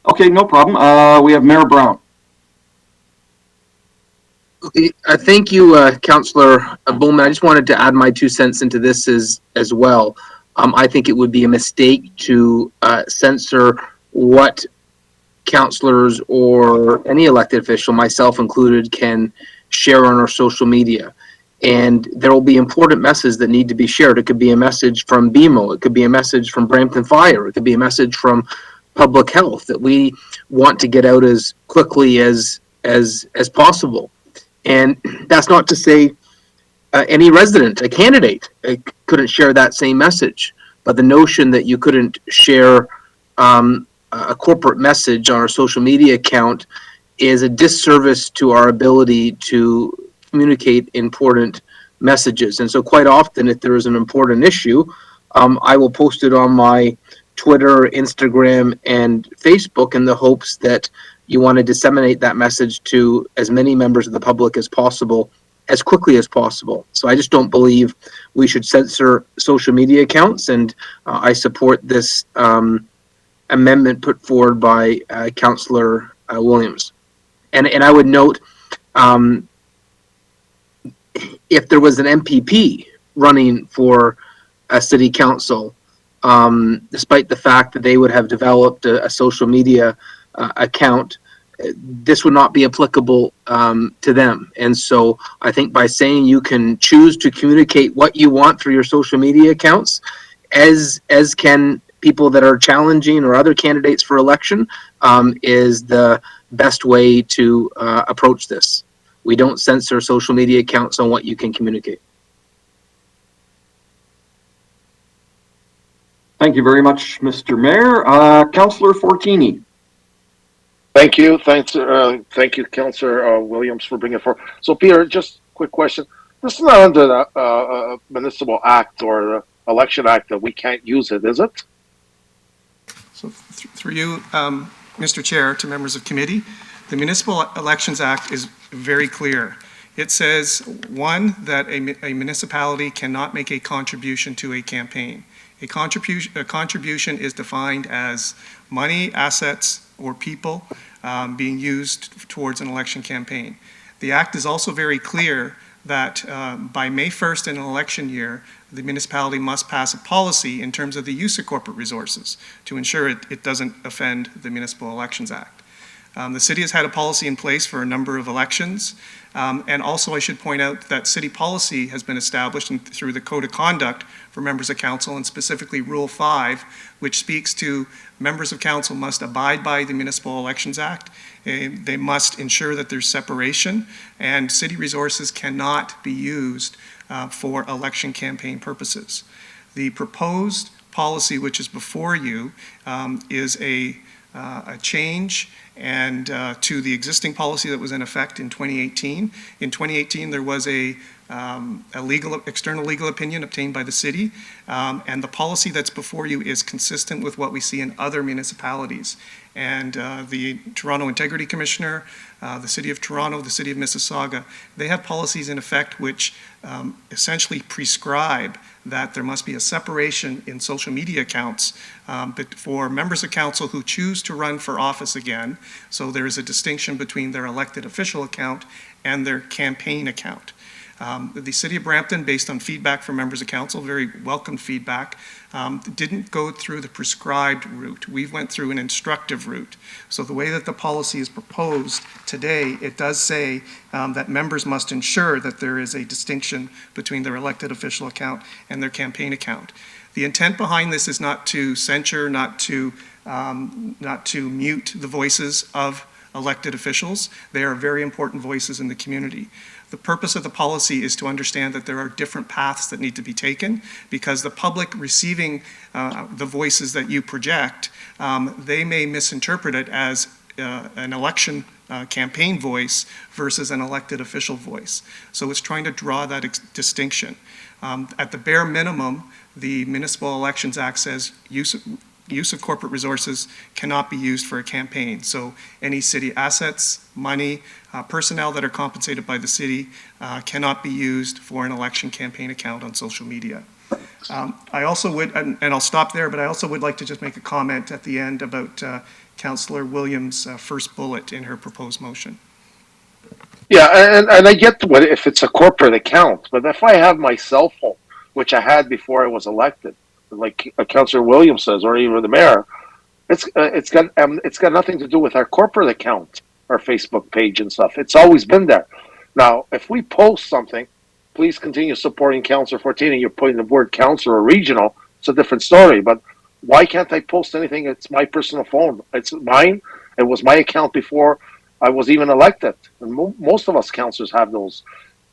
Okay, no problem. We have Mayor Brown. Okay, thank you, Councillor Bowman. I just wanted to add my 2 cents into this as well. I think it would be a mistake to censor what councillors or any elected official, myself included, can share on our social media. And there will be important messages that need to be shared. It could be a message from BMO. It could be a message from Brampton Fire. It could be a message from public health that we want to get out as quickly as possible. And that's not to say any resident, a candidate, couldn't share that same message. But the notion that you couldn't share a corporate message on our social media account is a disservice to our ability to communicate important messages. And so quite often, if there is an important issue, I will post it on my Twitter, Instagram, and Facebook in the hopes that you want to disseminate that message to as many members of the public as possible, as quickly as possible. So I just don't believe we should censor social media accounts, and I support this amendment put forward by Councillor Williams. And I would note, if there was an MPP running for a city council, despite the fact that they would have developed a social media account, this would not be applicable to them. And so I think by saying you can choose to communicate what you want through your social media accounts, as can people that are challenging or other candidates for election, is the best way to approach this. We don't censor social media accounts on what you can communicate. Thank you very much, Mr. Mayor. Councillor Fortini. Thank you. Thank you, Councillor Williams, for bringing it forward. So, Peter, just quick question. This is not under the Municipal Act or the Election Act that we can't use it, is it? So through you, Mr. Chair, to members of committee, the Municipal Elections Act is very clear. It says, one, that a municipality cannot make a contribution to a campaign. A contribution is defined as money, assets, or people being used towards an election campaign. The Act is also very clear that by May 1st in an election year, the municipality must pass a policy in terms of the use of corporate resources to ensure it doesn't offend the Municipal Elections Act. The city has had a policy in place for a number of elections, and also I should point out that city policy has been established through the Code of Conduct for members of council, and specifically Rule 5, which speaks to members of council must abide by the Municipal Elections Act. They must ensure that there's separation, and city resources cannot be used for election campaign purposes. The proposed policy, which is before you, is a change and to the existing policy that was in effect in 2018. In 2018, there was a external legal opinion obtained by the city, and the policy that's before you is consistent with what we see in other municipalities. And the Toronto Integrity Commissioner, the City of Toronto, the City of Mississauga, they have policies in effect which essentially prescribe that there must be a separation in social media accounts but for members of council who choose to run for office again. So there is a distinction between their elected official account and their campaign account. The City of Brampton, based on feedback from members of council, very welcome feedback, didn't go through the prescribed route. We went through an instructive route. So the way that the policy is proposed today, it does say that members must ensure that there is a distinction between their elected official account and their campaign account. The intent behind this is not to censure, not to not to mute the voices of elected officials. They are very important voices in the community. The purpose of the policy is to understand that there are different paths that need to be taken, because the public receiving the voices that you project, they may misinterpret it as an election campaign voice versus an elected official voice. So it's trying to draw that distinction. At the bare minimum, the Municipal Elections Act says use of corporate resources cannot be used for a campaign. So any city assets, money, personnel that are compensated by the city cannot be used for an election campaign account on social media. I also would, and I'll stop there, but I also would like to just make a comment at the end about Councillor Williams' first bullet in her proposed motion. Yeah, and I get what if it's a corporate account, but if I have my cell phone, which I had before I was elected, like Councillor Williams says, or even the mayor, it's got nothing to do with our corporate account, our Facebook page and stuff. It's always been there. Now, if we post something, please continue supporting Councillor Fortini. You're putting the word council or regional. It's a different story. But why can't I post anything? It's my personal phone. It's mine. It was my account before I was even elected. And most of us councillors have those.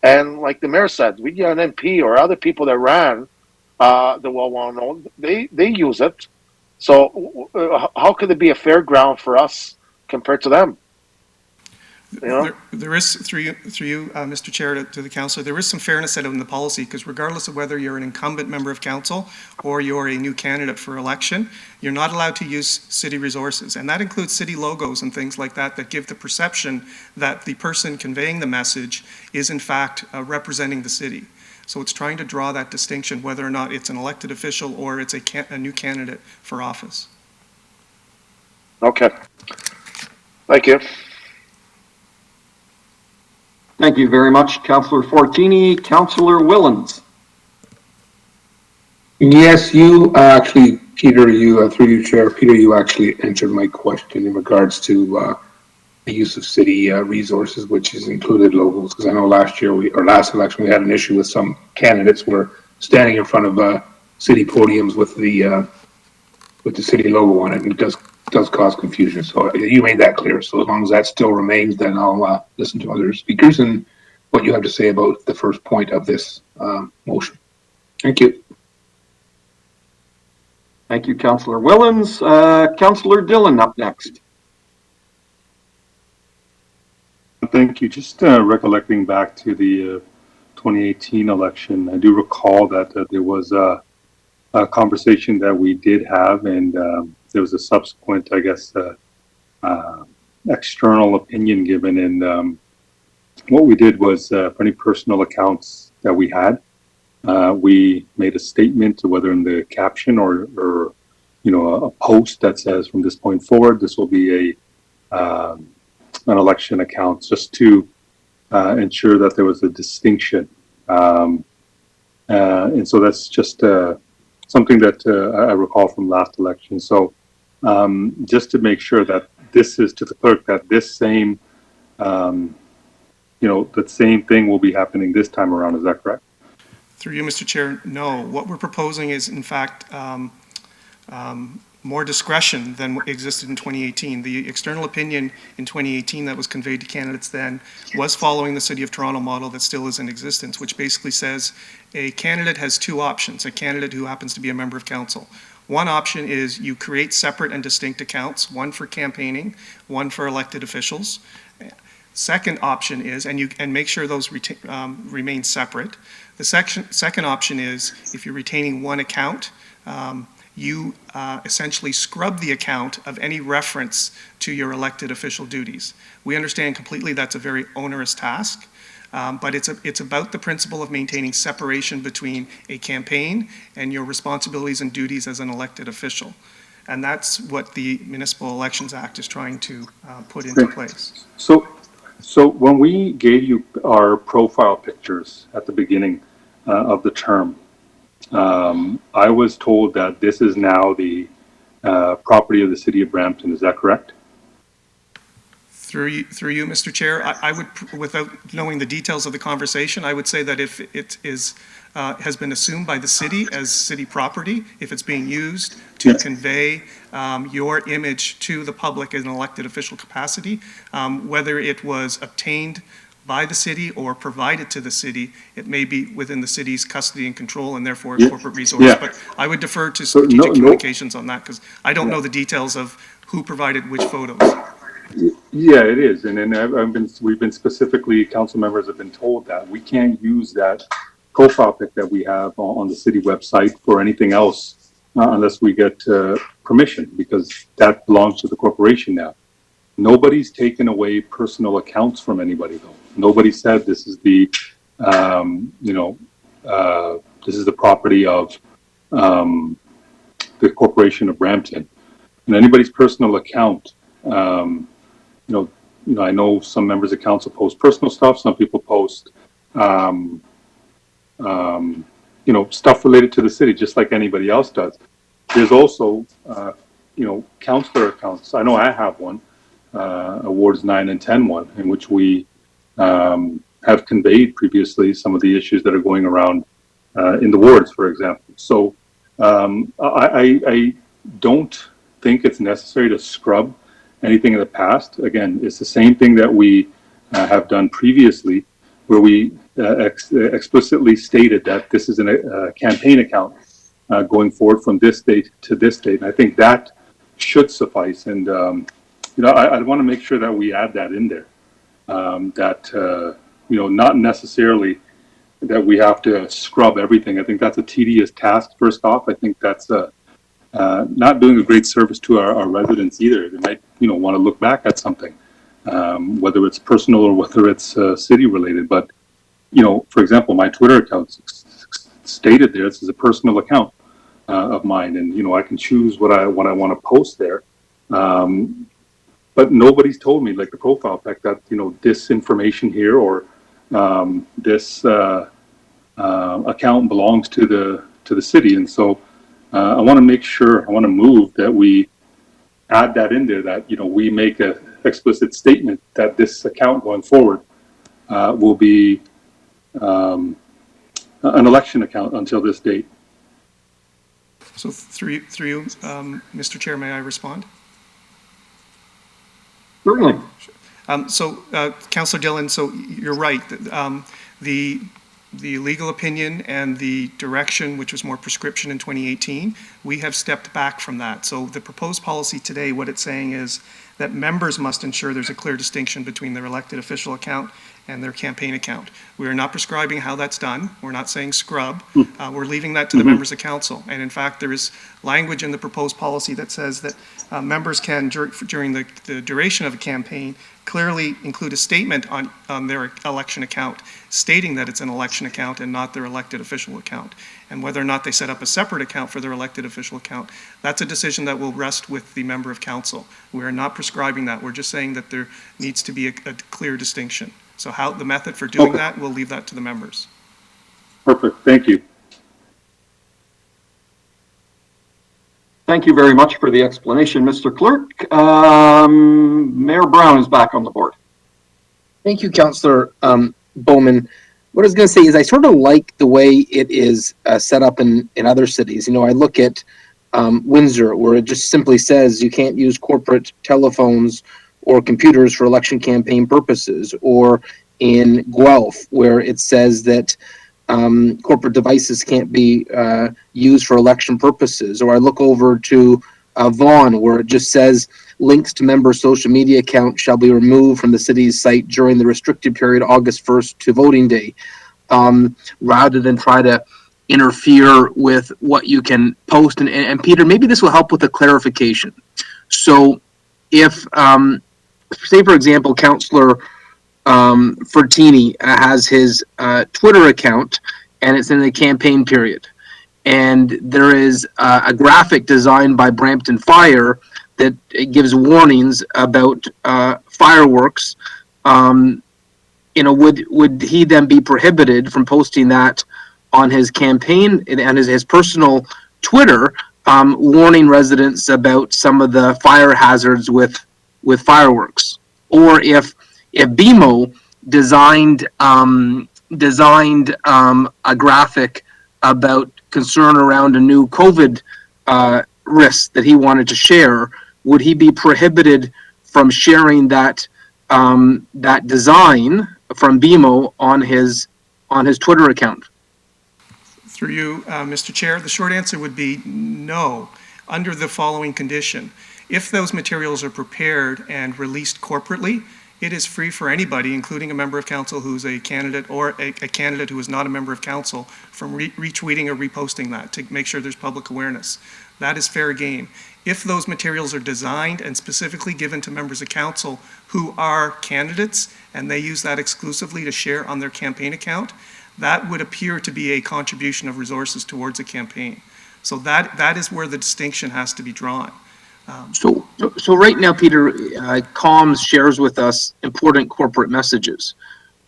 And like the mayor said, we get an MP or other people that ran the well-known, they use it. So how could it be a fair ground for us compared to them? You know? There is, through you, Mr. Chair, to the councillor, there is some fairness set out in the policy, because regardless of whether you're an incumbent member of council or you're a new candidate for election, you're not allowed to use city resources. And that includes city logos and things like that that give the perception that the person conveying the message is in fact representing the city. So it's trying to draw that distinction, whether or not it's an elected official or it's a new candidate for office. Okay. Thank you. Thank you very much, Councillor Fortini. Councillor Willens. Yes, you actually, Peter, through you, Chair, Peter, you actually answered my question in regards to the use of city resources, which is included logos, because I know last election we had an issue with some candidates were standing in front of city podiums with the city logo on it, and it does cause confusion. So you made that clear. So as long as that still remains, then I'll listen to other speakers and what you have to say about the first point of this motion. Thank you. Thank you, Councillor Willens. Councillor Dillon up next. Thank you. Just recollecting back to the 2018 election, I do recall that there was a conversation that we did have, and there was a subsequent, I guess, external opinion given. And what we did was for any personal accounts that we had, we made a statement, whether in the caption or a post that says, from this point forward, this will be an election account, just to ensure that there was a distinction. And so that's just something that I recall from last election. So just to make sure that this is to the clerk, that this same, that same thing will be happening this time around. Is that correct? Through you, Mr. Chair, no. What we're proposing is, in fact, more discretion than what existed in 2018. The external opinion in 2018 that was conveyed to candidates then was following the City of Toronto model that still is in existence, which basically says a candidate has two options, a candidate who happens to be a member of council. One option is you create separate and distinct accounts, one for campaigning, one for elected officials. Second option is, and make sure those remain separate. The second option is, if you're retaining one account, you essentially scrub the account of any reference to your elected official duties. We understand completely that's a very onerous task, but it's about the principle of maintaining separation between a campaign and your responsibilities and duties as an elected official. And that's what the Municipal Elections Act is trying to put into place. So when we gave you our profile pictures at the beginning of the term, I was told that this is now the property of the City of Brampton. Is that correct? Through you, Mr. Chair, I would, without knowing the details of the conversation, I would say that if it is, has been assumed by the city as city property, if it's being used to convey your image to the public in an elected official capacity, whether it was obtained by the city or provided to the city, it may be within the city's custody and control and therefore a corporate resource. Yeah. But I would defer to strategic communications on that because I don't know the details of who provided which photos. Yeah, it is, and we've been specifically, council members have been told that we can't use that profile pic that we have on the city website for anything else unless we get permission, because that belongs to the corporation now. Nobody's taken away personal accounts from anybody though. Nobody said this is the, this is the property of the corporation of Brampton. And anybody's personal account, I know some members of council post personal stuff. Some people post, stuff related to the city, just like anybody else does. There's also, councillor accounts. I know I have one, Wards 9 and 10 one, in which we have conveyed previously some of the issues that are going around in the wards, for example. So I don't think it's necessary to scrub anything in the past. Again, it's the same thing that we have done previously, where we explicitly stated that this is a campaign account going forward from this date to this date. And I think that should suffice. And, I want to make sure that we add that in there, not necessarily that we have to scrub everything. I think that's a tedious task, first off. I think that's not doing a great service to our residents either. They might, want to look back at something, whether it's personal or whether it's city related. But, for example, my Twitter account stated there, this is a personal account of mine, and I can choose what I want to post there. But nobody's told me, like the profile pic, that this information here or this account belongs to the city, and so. I want to make sure, I want to move that we add that in there, that, we make an explicit statement that this account going forward will be an election account until this date. So through you, Mr. Chair, may I respond? Certainly. Councillor Dillon, so you're right. The legal opinion and the direction, which was more prescription in 2018, we have stepped back from that. So the proposed policy today, what it's saying is that members must ensure there's a clear distinction between their elected official account and their campaign account. We are not prescribing how that's done. We're not saying scrub. We're leaving that to the members of council. And in fact, there is language in the proposed policy that says that members can, during the duration of a campaign, clearly include a statement on their election account stating that it's an election account and not their elected official account. And whether or not they set up a separate account for their elected official account, that's a decision that will rest with the member of council. We are not prescribing that. We're just saying that there needs to be a clear distinction. So how the method for doing that, we'll leave that to the members. Perfect. Thank you. Thank you very much for the explanation, Mr. Clerk. Mayor Brown is back on the board. Thank you, Councillor Bowman. What I was going to say is I sort of like the way it is set up in other cities. I look at Windsor, where it just simply says you can't use corporate telephones or computers for election campaign purposes, or in Guelph, where it says that corporate devices can't be used for election purposes. Or I look over to Vaughan, where it just says links to member social media accounts shall be removed from the city's site during the restricted period August 1st to voting day, rather than try to interfere with what you can post. And Peter, maybe this will help with a clarification. So if, say for example, Councillor Fertini has his Twitter account and it's in the campaign period, and there is a graphic designed by Brampton Fire that gives warnings about fireworks, would he then be prohibited from posting that on his campaign and his personal Twitter, warning residents about some of the fire hazards with fireworks? or if BMO designed a graphic about concern around a new COVID risk that he wanted to share, would he be prohibited from sharing that design from BMO on his Twitter account? Through you, Mr. Chair, the short answer would be no, under the following condition. If those materials are prepared and released corporately, it is free for anybody, including a member of council who's a candidate or a candidate who is not a member of council, from retweeting or reposting that to make sure there's public awareness. That is fair game. If those materials are designed and specifically given to members of council who are candidates and they use that exclusively to share on their campaign account, that would appear to be a contribution of resources towards a campaign. So that is where the distinction has to be drawn. So right now, Peter, comms shares with us important corporate messages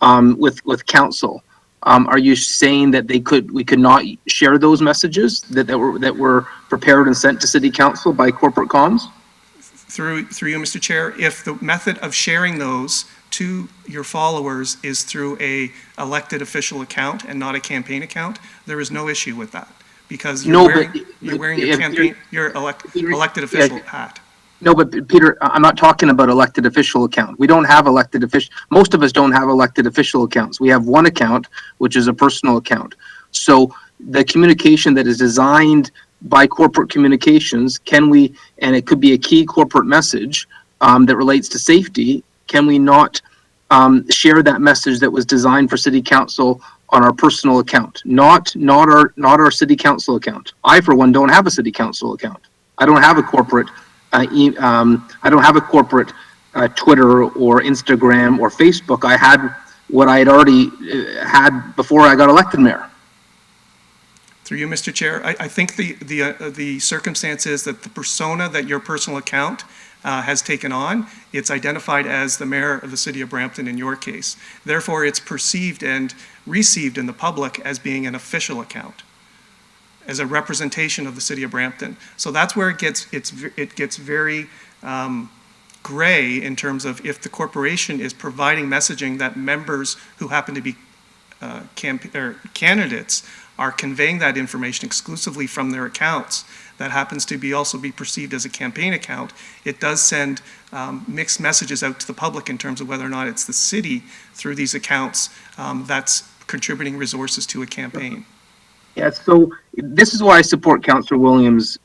with council. Are you saying that we could not share those messages that were prepared and sent to City Council by corporate comms? Through you, Mr. Chair, if the method of sharing those to your followers is through a elected official account and not a campaign account, there is no issue with that, because you're wearing your elected official hat. No, but Peter, I'm not talking about elected official account. We don't have elected official. Most of us don't have elected official accounts. We have one account, which is a personal account. So the communication that is designed by corporate communications, and it could be a key corporate message that relates to safety, can we not share that message that was designed for City Council on our personal account, not our City Council account? I, for one, don't have a City Council account. I don't have a corporate Twitter or Instagram or Facebook. I had what I had already had before I got elected mayor. Through you, Mr. Chair, I think the circumstance is that the persona that your personal account has taken on, it's identified as the mayor of the city of Brampton in your case. Therefore, it's perceived and received in the public as being an official account, as a representation of the city of Brampton. So that's where it gets very gray in terms of if the corporation is providing messaging that members who happen to be candidates are conveying that information exclusively from their accounts, that happens to be also be perceived as a campaign account, it does send mixed messages out to the public in terms of whether or not it's the city through these accounts that's contributing resources to a campaign. Yeah, so this is why I support Councillor Williams'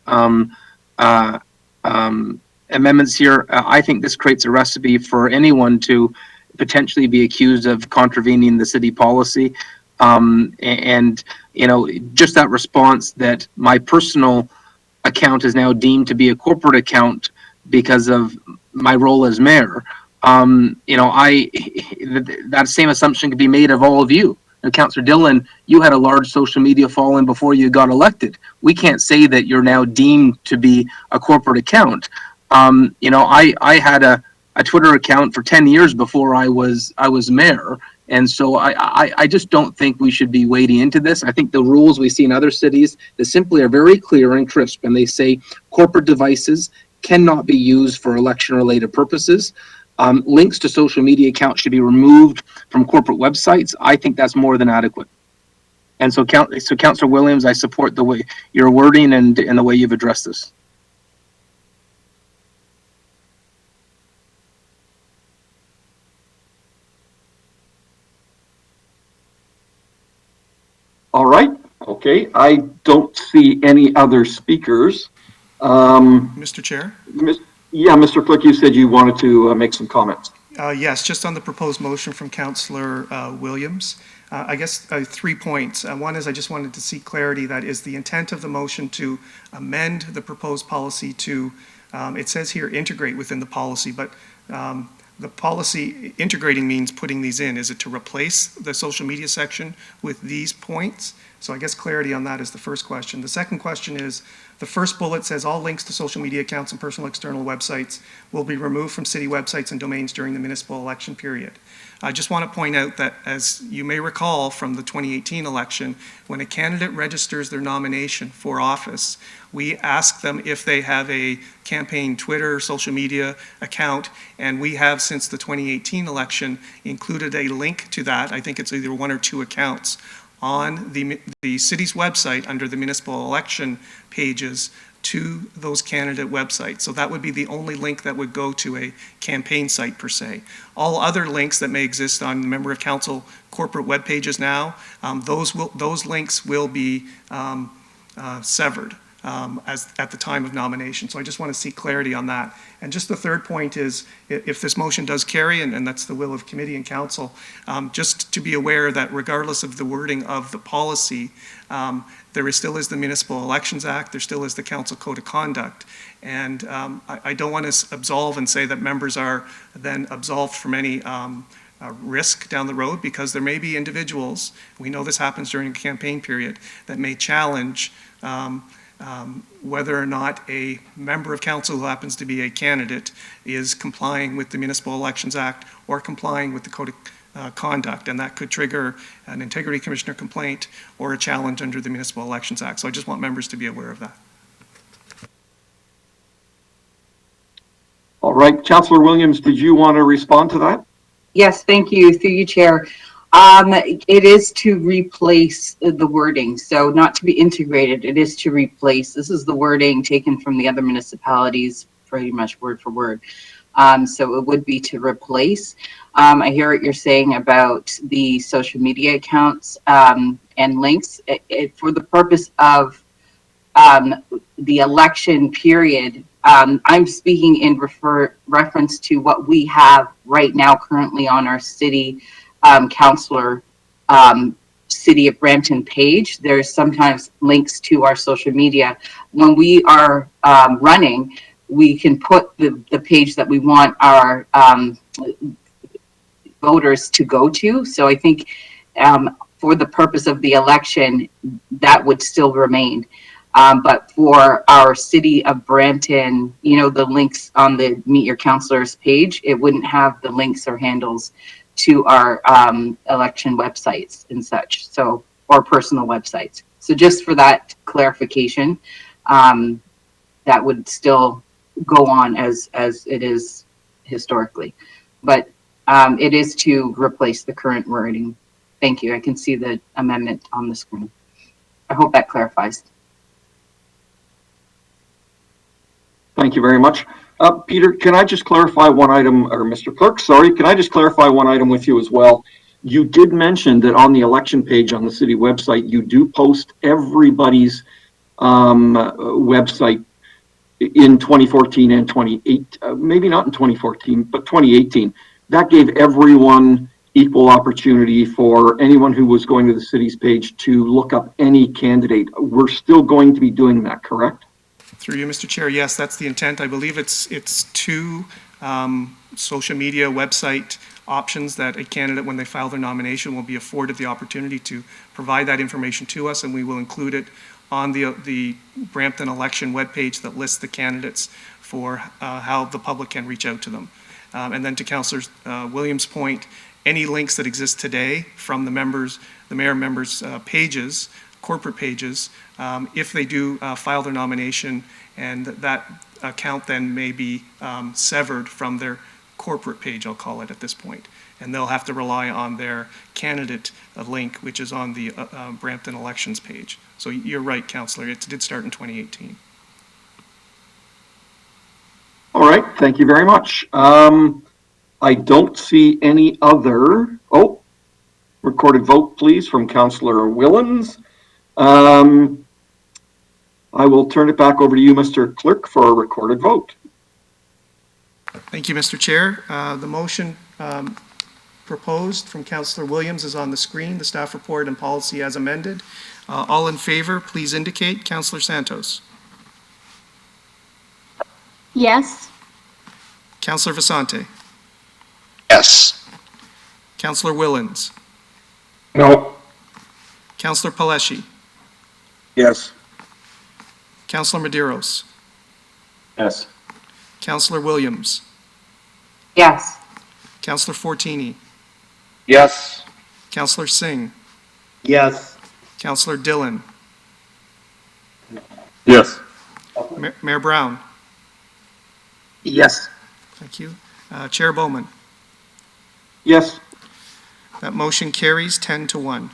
amendments here. I think this creates a recipe for anyone to potentially be accused of contravening the city policy. And, you know, just that response that my personal account is now deemed to be a corporate account because of my role as mayor. You know, that same assumption could be made of all of you. Now, Councillor Dillon, you had a large social media following before you got elected. We can't say that you're now deemed to be a corporate account. You know, I had a Twitter account for 10 years before I was mayor. And so I just don't think we should be wading into this. I think the rules we see in other cities that simply are very clear and crisp, and they say corporate devices cannot be used for election-related purposes. Links to social media accounts should be removed from corporate websites. I think that's more than adequate. And so Councillor Williams, I support the way your wording and the way you've addressed this. All right. Okay. I don't see any other speakers. Mr. Chair? Yeah, Mr. Flick, you said you wanted to make some comments. Yes, just on the proposed motion from Councillor Williams. I guess 3 points. One is I just wanted to seek clarity. That is the intent of the motion to amend the proposed policy to, it says here integrate within the policy, but the policy integrating means putting these in. Is it to replace the social media section with these points? So I guess clarity on that is the first question. The second question is, the first bullet says all links to social media accounts and personal external websites will be removed from city websites and domains during the municipal election period. I just want to point out that, as you may recall from the 2018 election, when a candidate registers their nomination for office, we ask them if they have a campaign Twitter, social media account, and we have, since the 2018 election, included a link to that. I think it's either one or two accounts on the city's website under the municipal election pages to those candidate websites. So that would be the only link that would go to a campaign site per se. All other links that may exist on member of council corporate web pages now, those links will be severed at the time of nomination. So I just want to see clarity on that. And just the third point is, if this motion does carry, and that's the will of committee and council, just to be aware that regardless of the wording of the policy, there still is the Municipal Elections Act, there still is the Council Code of Conduct. And I don't want to absolve and say that members are then absolved from any risk down the road, because there may be individuals, we know this happens during a campaign period, that may challenge whether or not a member of council who happens to be a candidate is complying with the Municipal Elections Act or complying with the Code of Conduct, and that could trigger an Integrity Commissioner complaint or a challenge under the Municipal Elections Act. So I just want members to be aware of that. All right, Councillor Williams, did you want to respond to that? Yes, thank you, through you, Chair. It is to replace the wording, so not to be integrated, it is to replace. This is the wording taken from the other municipalities, pretty much word for word. So it would be to replace. I hear what you're saying about the social media accounts and links. For the purpose of the election period, I'm speaking in reference to what we have right now currently on our city councilor City of Brampton page. There's sometimes links to our social media. When we are running, we can put the page that we want our voters to go to. So I think for the purpose of the election, that would still remain. But for our City of Brampton, you know, the links on the Meet Your Councilors page, it wouldn't have the links or handles to our election websites and such, so, or personal websites. So just for that clarification, that would still go on as it is historically. But it is to replace the current wording. Thank you. I can see the amendment on the screen. I hope that clarifies. Thank you very much. Peter, can I just clarify one item, or Mr. Clerk, sorry, can I just clarify one item with you as well? You did mention that on the election page on the city website, you do post everybody's website in 2014 and 2018, maybe not in 2014, but 2018. That gave everyone equal opportunity for anyone who was going to the city's page to look up any candidate. We're still going to be doing that, correct? Through you, Mr. Chair, yes, that's the intent. I believe it's two social media website options that a candidate, when they file their nomination, will be afforded the opportunity to provide that information to us, and we will include it on the Brampton election webpage that lists the candidates for how the public can reach out to them. And then to Councillor Williams' point, any links that exist today from the mayor members' pages, corporate pages, if they do file their nomination, and that account then may be severed from their corporate page, I'll call it at this point. And they'll have to rely on their candidate link, which is on the Brampton elections page. So you're right, Councillor, it did start in 2018. All right, thank you very much. I don't see any other, recorded vote, please, from Councillor Willens. I will turn it back over to you, Mr. Clerk, for a recorded vote. Thank you, Mr. Chair. The motion proposed from Councillor Williams is on the screen, the staff report and policy as amended. All in favor, please indicate. Councillor Santos. Yes. Councillor Visante. Yes. Councillor Willens. No. Councillor Paleshi, Yes. Councillor Medeiros, Yes. Councillor Williams, Yes. Councillor Fortini, Yes. Councillor Singh, Yes. Councillor Dillon, Yes. Mayor Brown. Yes. Thank you. Chair Bowman. Yes. That motion carries 10-1.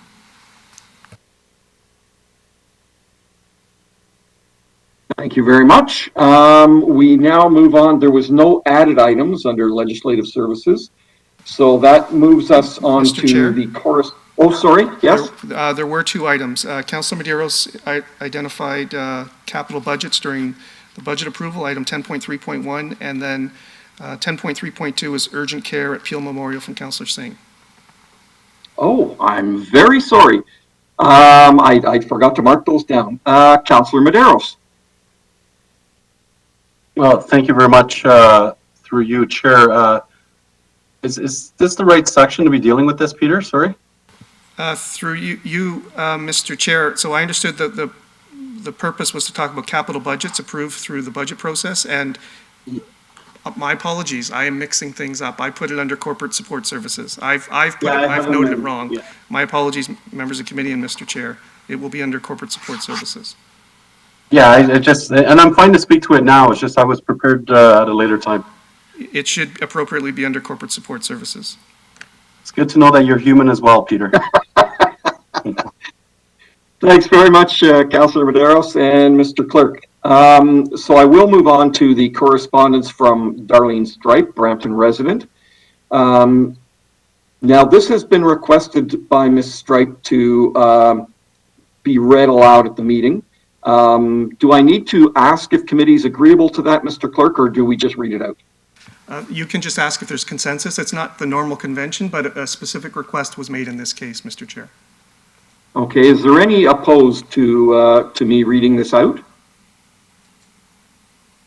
Thank you very much. We now move on. There was no added items under legislative services. So that moves us on Mr. to Chair? the chorus. Oh, sorry. Yes. There were two items. Councilor Medeiros identified capital budgets during the budget approval, item 10.3.1, and then 10.3.2 is urgent care at Peel Memorial from Councilor Singh. Oh, I'm very sorry. I forgot to mark those down. Councilor Medeiros. Well, thank you very much, through you, Chair. Is this the right section to be dealing with this, Peter? Sorry? Through you, Mr. Chair, so I understood that the purpose was to talk about capital budgets approved through the budget process, and my apologies, I am mixing things up. I put it under corporate support services. I've noted it wrong. Yeah. My apologies, members of the committee and Mr. Chair. It will be under corporate support services. Yeah, and I'm fine to speak to it now. It's just I was prepared at a later time. It should appropriately be under corporate support services. It's good to know that you're human as well, Peter. Thanks very much, Councilor Medeiros and Mr. Clerk. So I will move on to the correspondence from Darlene Stripe, Brampton resident. Now, this has been requested by Ms. Stripe to be read aloud at the meeting. Do I need to ask if committee is agreeable to that, Mr. Clerk, or do we just read it out? You can just ask if there's consensus. It's not the normal convention, but a specific request was made in this case, Mr. Chair. Okay, is there any opposed to me reading this out?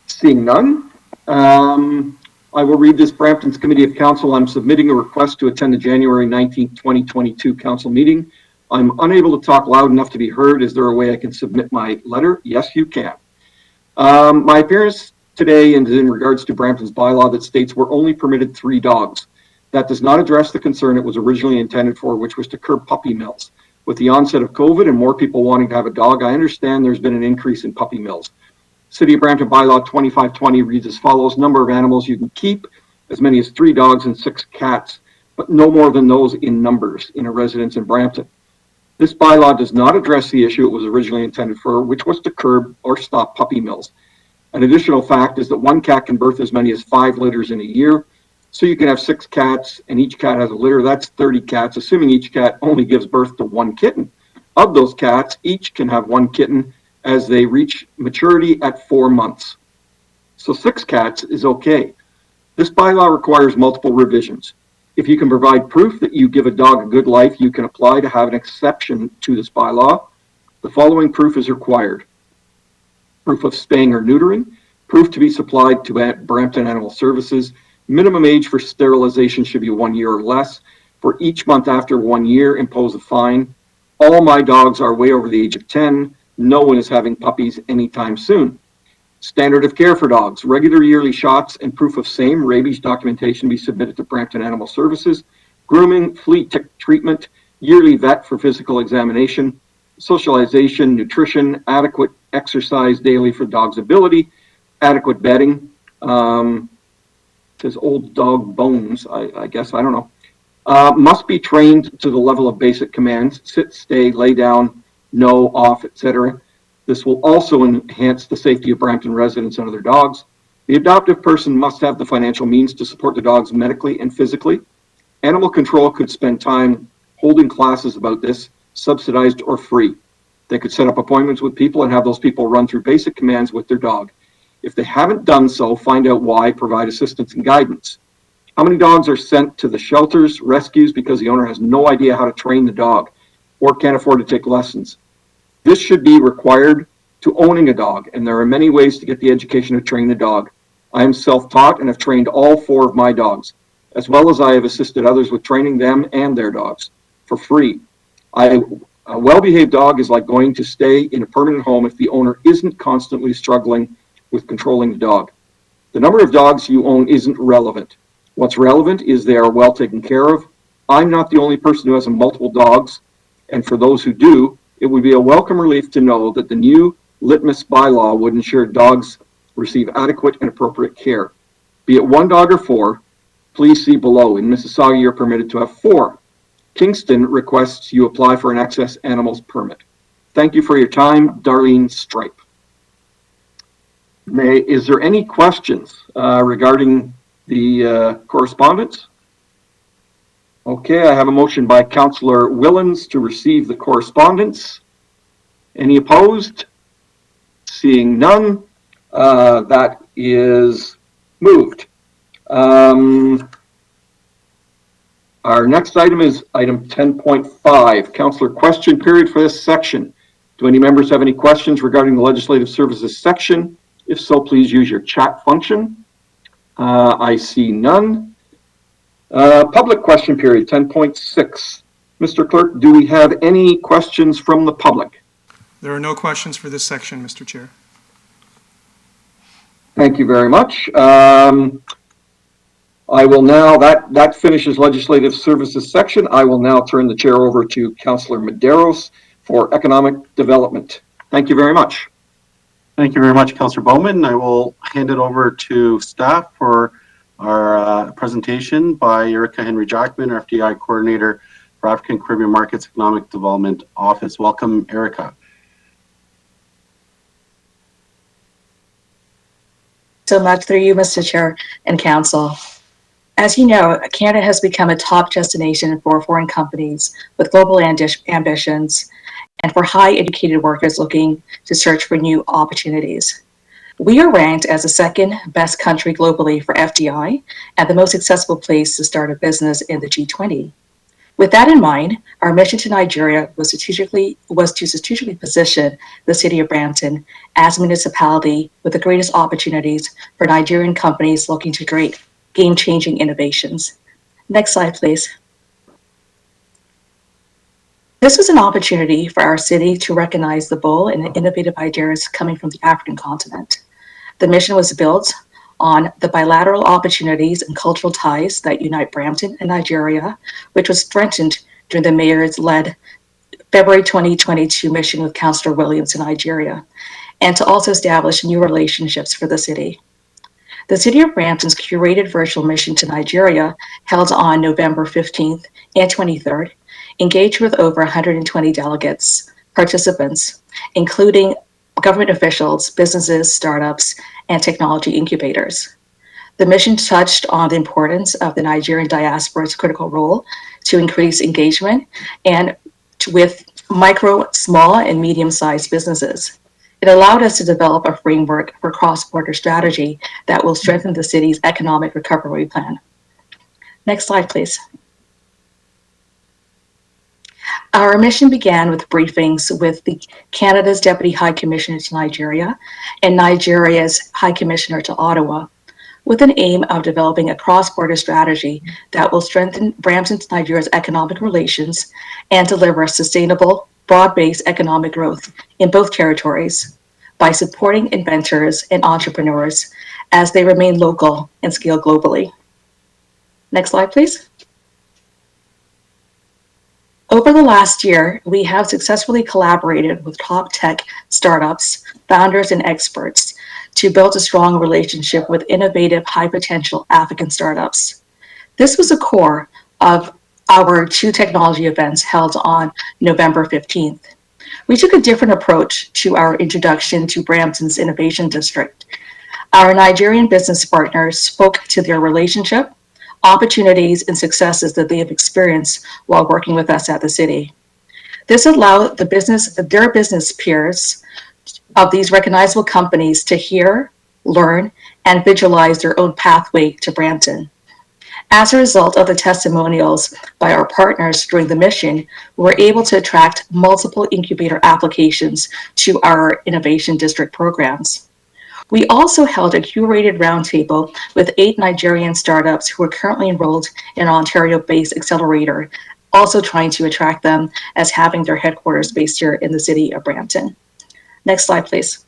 Seeing none, I will read this. Brampton's Committee of Council. I'm submitting a request to attend the January 19th, 2022 council meeting. I'm unable to talk loud enough to be heard. Is there a way I can submit my letter? Yes, you can. My appearance today is in regards to Brampton's bylaw that states we're only permitted 3 dogs. That does not address the concern it was originally intended for, which was to curb puppy mills. With the onset of COVID and more people wanting to have a dog, I understand there's been an increase in puppy mills. City of Brampton bylaw 2520 reads as follows: number of animals you can keep, as many as 3 dogs and 6 cats, but no more than those in numbers in a residence in Brampton. This bylaw does not address the issue it was originally intended for, which was to curb or stop puppy mills. An additional fact is that 1 cat can birth as many as 5 litters in a year. So you can have 6 cats and each cat has a litter. That's 30 cats, assuming each cat only gives birth to 1 kitten. Of those cats, each can have 1 kitten as they reach maturity at 4 months. So 6 cats is okay. This bylaw requires multiple revisions. If you can provide proof that you give a dog a good life, you can apply to have an exception to this bylaw. The following proof is required: proof of spaying or neutering, proof to be supplied to Brampton Animal Services. Minimum age for sterilization should be 1 year or less. For each month after 1 year, impose a fine. All my dogs are way over the age of 10. No one is having puppies anytime soon. Standard of care for dogs: regular yearly shots and proof of same. Rabies documentation be submitted to Brampton Animal Services. Grooming, flea tick treatment, yearly vet for physical examination, socialization, nutrition, adequate exercise daily for dog's ability, adequate bedding. Says old dog bones, I guess, I don't know. Must be trained to the level of basic commands: sit, stay, lay down, no, off, etc. This will also enhance the safety of Brampton residents and other dogs. The adoptive person must have the financial means to support the dogs medically and physically. Animal control could spend time holding classes about this, subsidized or free. They could set up appointments with people and have those people run through basic commands with their dog. If they haven't done so, find out why, provide assistance and guidance. How many dogs are sent to the shelters, rescues, because the owner has no idea how to train the dog or can't afford to take lessons? This should be required to owning a dog, and there are many ways to get the education to train the dog. I am self-taught and have trained all 4 of my dogs, as well as I have assisted others with training them and their dogs for free. I A well-behaved dog is like going to stay in a permanent home if the owner isn't constantly struggling with controlling the dog. The number of dogs you own isn't relevant. What's relevant is they are well taken care of. I'm not the only person who has multiple dogs, and for those who do, it would be a welcome relief to know that the new litmus bylaw would ensure dogs receive adequate and appropriate care. Be it one dog or four, please see below. In Mississauga, you're permitted to have 4. Kingston requests you apply for an access animals permit. Thank you for your time, Darlene Stripe. Is there any questions regarding the correspondence? Okay, I have a motion by Councillor Willens to receive the correspondence. Any opposed? Seeing none, that is moved. Our next item is item 10.5, Councillor question period for this section. Do any members have any questions regarding the Legislative Services section? If so, please use your chat function. I see none. Public question period, 10.6. Mr. Clerk, do we have any questions from the public? There are no questions for this section, Mr. Chair. Thank you very much. I will now, that finishes Legislative Services section. I will now turn the chair over to Councillor Medeiros for Economic Development. Thank you very much. Thank you very much, Councillor Bowman. I will hand it over to staff for our presentation by Erica Henry Jackman, our FDI Coordinator for African Caribbean Markets Economic Development Office. Welcome, Erica. So much through you, Mr. Chair and Council. As you know, Canada has become a top destination for foreign companies with global ambitions and for high educated workers looking to search for new opportunities. We are ranked as the second best country globally for FDI and the most accessible place to start a business in the G20. With that in mind, our mission to Nigeria was to strategically position the city of Brampton as a municipality with the greatest opportunities for Nigerian companies looking to create game-changing innovations. Next slide, please. This was an opportunity for our city to recognize the bold and innovative ideas coming from the African continent. The mission was built on the bilateral opportunities and cultural ties that unite Brampton and Nigeria, which was strengthened during the mayor's-led February 2022 mission with Councillor Williams in Nigeria, and to also establish new relationships for the city. The City of Brampton's curated virtual mission to Nigeria, held on November 15th and 23rd, engaged with over 120 delegates, participants, including government officials, businesses, startups, and technology incubators. The mission touched on the importance of the Nigerian diaspora's critical role to increase engagement and with micro, small, and medium-sized businesses. It allowed us to develop a framework for cross-border strategy that will strengthen the city's economic recovery plan. Next slide, please. Our mission began with briefings with Canada's Deputy High Commissioner to Nigeria and Nigeria's High Commissioner to Ottawa, with an aim of developing a cross-border strategy that will strengthen Brampton's Nigeria's economic relations and deliver sustainable, broad-based economic growth in both territories by supporting inventors and entrepreneurs as they remain local and scale globally. Next slide, please. Over the last year, we have successfully collaborated with top tech startups, founders, and experts to build a strong relationship with innovative, high-potential African startups. This was the core of our 2 technology events held on November 15th. We took a different approach to our introduction to Brampton's Innovation District. Our Nigerian business partners spoke to their relationship, opportunities, and successes that they have experienced while working with us at the city. This allowed their business peers of these recognizable companies to hear, learn, and visualize their own pathway to Brampton. As a result of the testimonials by our partners during the mission, we were able to attract multiple incubator applications to our Innovation District programs. We also held a curated roundtable with 8 Nigerian startups who are currently enrolled in an Ontario-based accelerator also trying to attract them as having their headquarters based here in the city of Brampton. Next slide, please.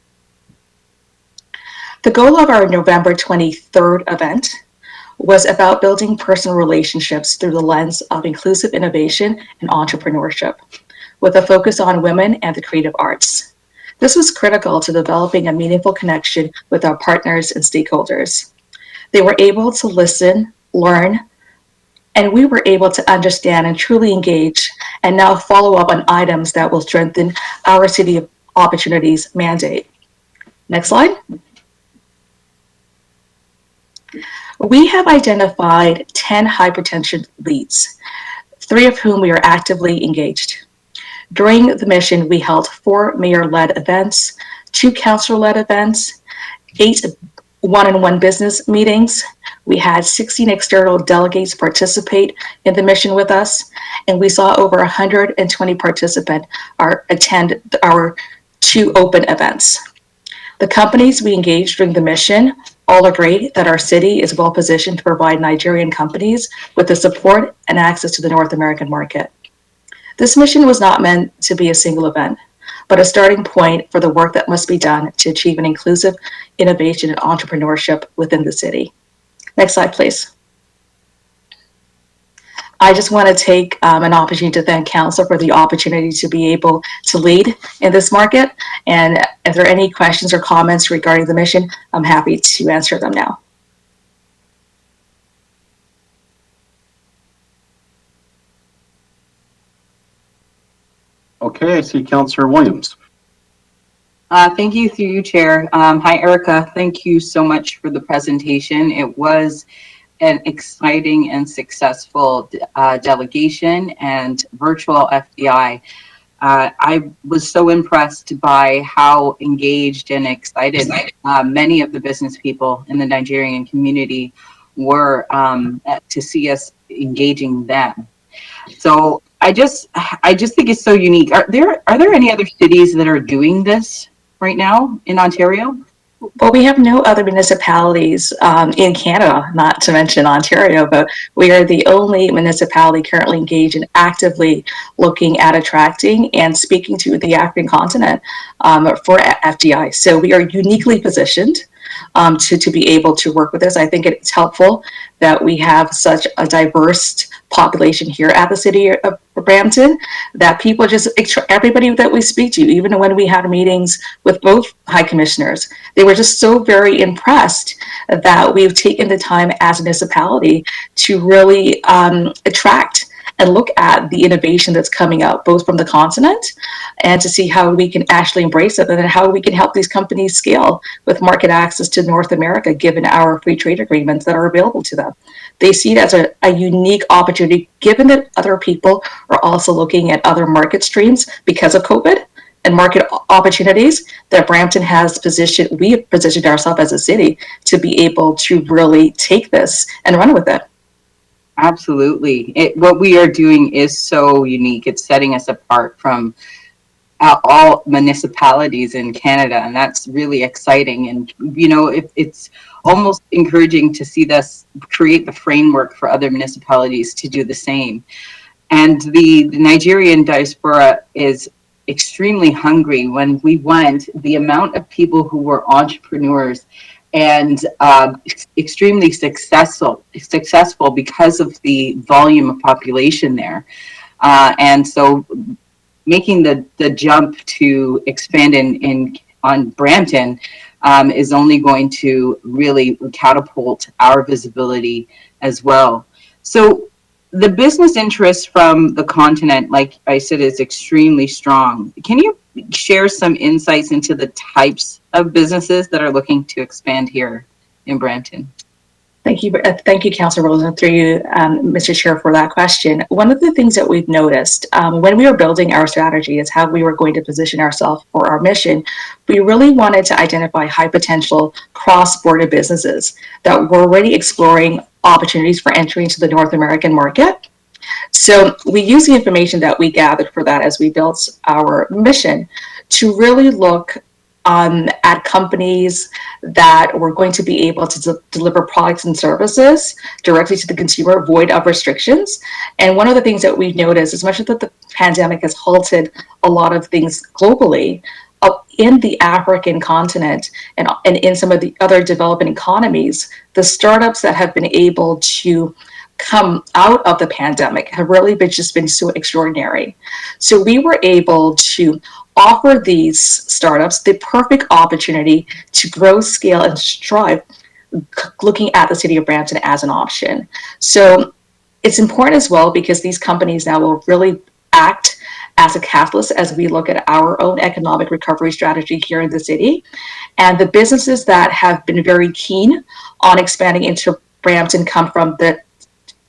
The goal of our November 23rd event was about building personal relationships through the lens of inclusive innovation and entrepreneurship, with a focus on women and the creative arts. This was critical to developing a meaningful connection with our partners and stakeholders. They were able to listen, learn, and we were able to understand and truly engage and now follow up on items that will strengthen our City Opportunities mandate. Next slide. We have identified 10 high-potential leads, 3 of whom we are actively engaged. During the mission, we held 4 mayor-led events, 2 council-led events, 8 one-on-one business meetings. We had 16 external delegates participate in the mission with us, and we saw over 120 participants attend our 2 open events. The companies we engaged during the mission all agreed that our city is well positioned to provide Nigerian companies with the support and access to the North American market. This mission was not meant to be a single event, but a starting point for the work that must be done to achieve an inclusive innovation and entrepreneurship within the city. Next slide, please. I just want to take an opportunity to thank Council for the opportunity to be able to lead in this market. And if there are any questions or comments regarding the mission, I'm happy to answer them now. Okay, I see Councillor Williams. Thank you through you, Chair. Hi, Erica. Thank you so much for the presentation. It was an exciting and successful delegation and virtual FDI. I was so impressed by how engaged and excited many of the business people in the Nigerian community were to see us engaging them. So I just think it's so unique. Are there any other cities that are doing this right now in Ontario? Well, we have no other municipalities in Canada, not to mention Ontario, but we are the only municipality currently engaged in actively looking at attracting and speaking to the African continent for FDI. So we are uniquely positioned to be able to work with this. I think it's helpful that we have such a diverse population here at the city of Brampton, that people just, everybody that we speak to, even when we had meetings with both high commissioners, they were just so very impressed that we've taken the time as a municipality to really attract and look at the innovation that's coming out, both from the continent and to see how we can actually embrace it and then how we can help these companies scale with market access to North America, given our free trade agreements that are available to them. They see it as a unique opportunity, given that other people are also looking at other market streams because of COVID and market opportunities that Brampton has positioned, we have positioned ourselves as a city to be able to really take this and run with it. Absolutely. What we are doing is so unique. It's setting us apart from all municipalities in Canada, and that's really exciting. And, you know, it's almost encouraging to see this create the framework for other municipalities to do the same. And the Nigerian diaspora is extremely hungry. When we went, the amount of people who were entrepreneurs and extremely successful because of the volume of population there. And so making the jump to expand on Brampton is only going to really catapult our visibility as well. So the business interest from the continent, like I said, is extremely strong. Can you share some insights into the types of businesses that are looking to expand here in Brampton? Thank you, Councilor Rosen, through you, Mr. Chair, for that question. One of the things that we've noticed when we were building our strategy is how we were going to position ourselves for our mission. We really wanted to identify high potential cross-border businesses that were already exploring opportunities for entry into the North American market. So we used the information that we gathered for that as we built our mission to really look at companies that were going to be able to deliver products and services directly to the consumer, void of restrictions. And one of the things that we've noticed, as much as that the pandemic has halted a lot of things globally, in the African continent and in some of the other developing economies, the startups that have been able to come out of the pandemic have really been so extraordinary. So we were able to offer these startups the perfect opportunity to grow, scale, and strive, looking at the city of Brampton as an option. So it's important as well because these companies now will really act as a catalyst as we look at our own economic recovery strategy here in the city. And the businesses that have been very keen on expanding into Brampton come from the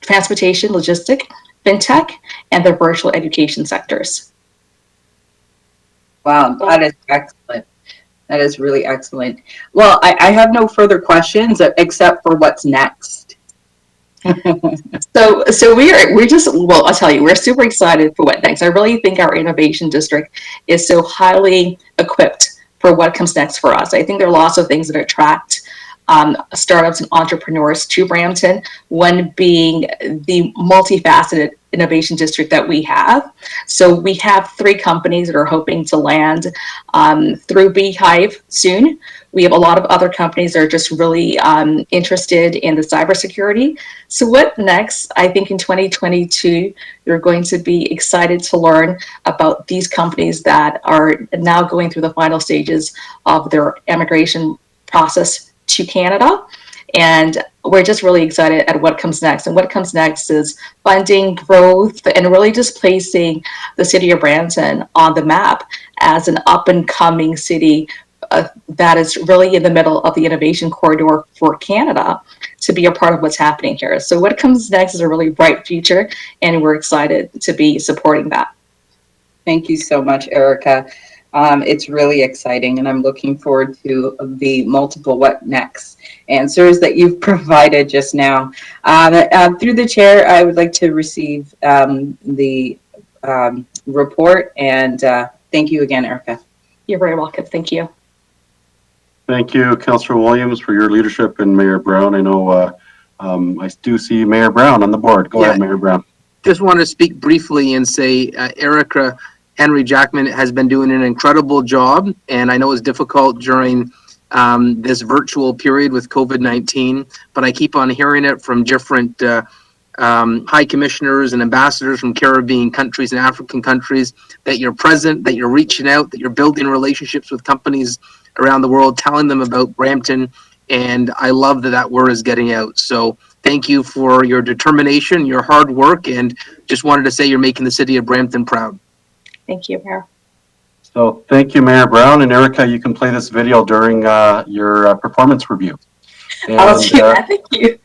transportation, logistic, fintech, and the virtual education sectors. Wow, that is excellent. That is really excellent. Well, I have no further questions except for what's next. So we're just, well, I'll tell you, we're super excited for what next. I really think our innovation district is so highly equipped for what comes next for us. I think there are lots of things that attract startups and entrepreneurs to Brampton, one being the multifaceted innovation district that we have. So we have 3 companies that are hoping to land through Beehive soon. We have a lot of other companies that are just really interested in the cybersecurity. So what next? I think in 2022, you're going to be excited to learn about these companies that are now going through the final stages of their immigration process to Canada. And we're just really excited at what comes next. And what comes next is funding, growth, and really just placing the city of Brampton on the map as an up and coming city that is really in the middle of the innovation corridor for Canada to be a part of what's happening here. So what comes next is a really bright future, and we're excited to be supporting that. Thank you so much, Erica. It's really exciting, and I'm looking forward to the multiple what next answers that you've provided just now. Through the chair, I would like to receive the report, and thank you again, Erica. You're very welcome. Thank you. Thank you, Councillor Williams, for your leadership, and Mayor Brown. I know I do see Mayor Brown on the board. Go ahead, Mayor Brown. Just want to speak briefly and say Erica Henry Jackman has been doing an incredible job, and I know it's difficult during this virtual period with COVID-19, but I keep on hearing it from different high commissioners and ambassadors from Caribbean countries and African countries that you're present, that you're reaching out, that you're building relationships with companies around the world, telling them about Brampton, and I love that that word is getting out. So thank you for your determination, your hard work, and just wanted to say you're making the city of Brampton proud. Thank you, Mayor. So thank you, Mayor Brown. And Erica, you can play this video during your performance review. And, I'll do that. Thank you.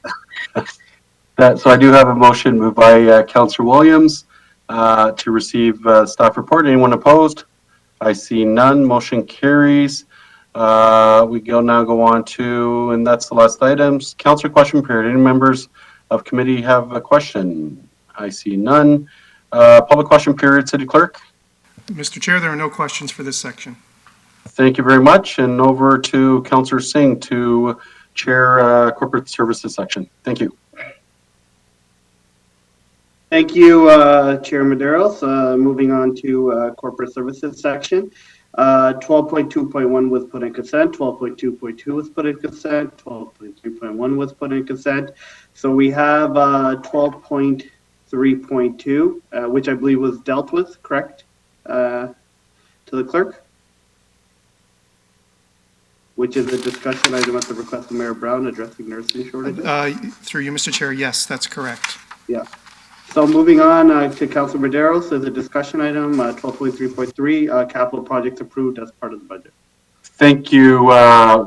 So I do have a motion moved by Councillor Williams to receive staff report. Anyone opposed? I see none. Motion carries. We now go on to, and that's the last items, Councillor question period. Any members of committee have a question? I see none. Public question period, City Clerk. Mr. Chair, there are no questions for this section. Thank you very much. And over to Councillor Singh to chair corporate services section. Thank you. Thank you, Chair Medeiros. Moving on to corporate services section. 12.2.1 was put in consent, 12.2.2 was put in consent, 12.3.1 was put in consent. So we have 12.3.2, which I believe was dealt with, correct? To the clerk, which is a discussion item at the request of Mayor Brown addressing nursing shortages. Through you, Mr. Chair, yes, that's correct. Yeah. So moving on to Councilor Medeiros, there's a discussion item, 12.3.3, capital projects approved as part of the budget. Thank you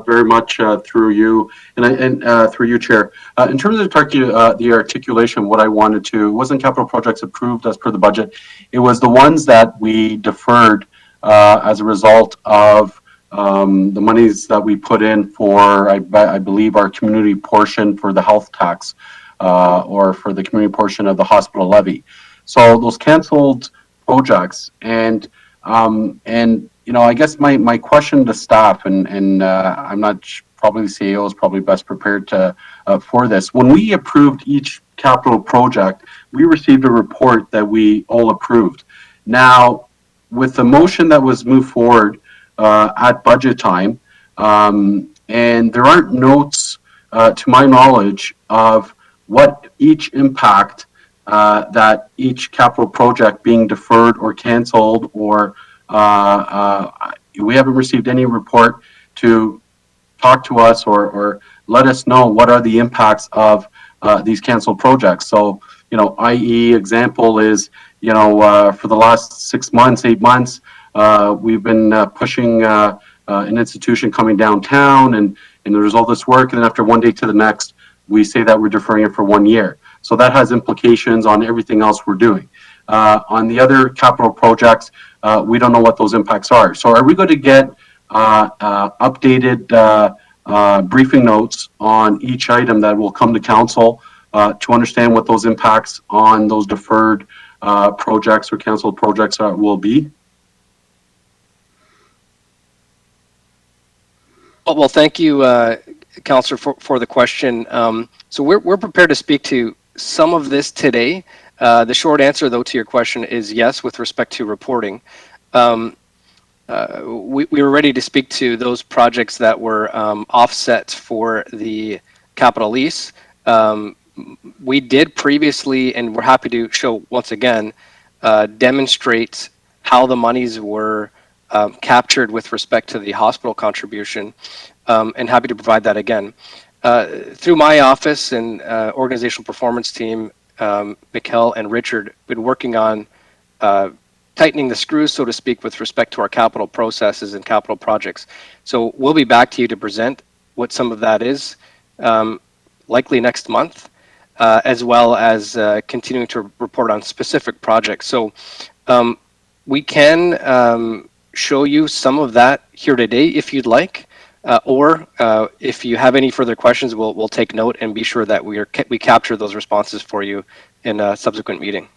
very much through you and through you, Chair. In terms of the articulation, what I wanted to wasn't capital projects approved as per the budget. It was the ones that we deferred as a result of the monies that we put in for, I believe, our community portion for the health tax or for the community portion of the hospital levy. So those canceled projects and I guess my question to staff, and I'm not probably the CEO is probably best prepared to for this. When we approved each capital project, we received a report that we all approved. Now, with the motion that was moved forward at budget time, and there aren't notes, to my knowledge, of what each impact that each capital project being deferred or canceled, or we haven't received any report to talk to us or let us know what are the impacts of these canceled projects. So, i.e. example is, for the last 6 months, 8 months, we've been pushing an institution coming downtown, and there's all this work, and then after one day to the next, we say that we're deferring it for 1 year. So that has implications on everything else we're doing. On the other capital projects, we don't know what those impacts are. So are we going to get updated briefing notes on each item that will come to council to understand what those impacts on those deferred projects or canceled projects will be? Well, thank you, Councillor, for the question. So we're prepared to speak to some of this today. The short answer, though, to your question is yes, with respect to reporting. We were ready to speak to those projects that were offset for the capital lease. We did previously, and we're happy to show once again, demonstrate how the monies were captured with respect to the hospital contribution, and happy to provide that again. Through my office and organizational performance team, Mikkel and Richard been working on tightening the screws, so to speak, with respect to our capital processes and capital projects. So we'll be back to you to present what some of that is, likely next month, as well as continuing to report on specific projects. So we can show you some of that here today if you'd like, or if you have any further questions, we'll take note and be sure that we capture those responses for you in a subsequent meeting.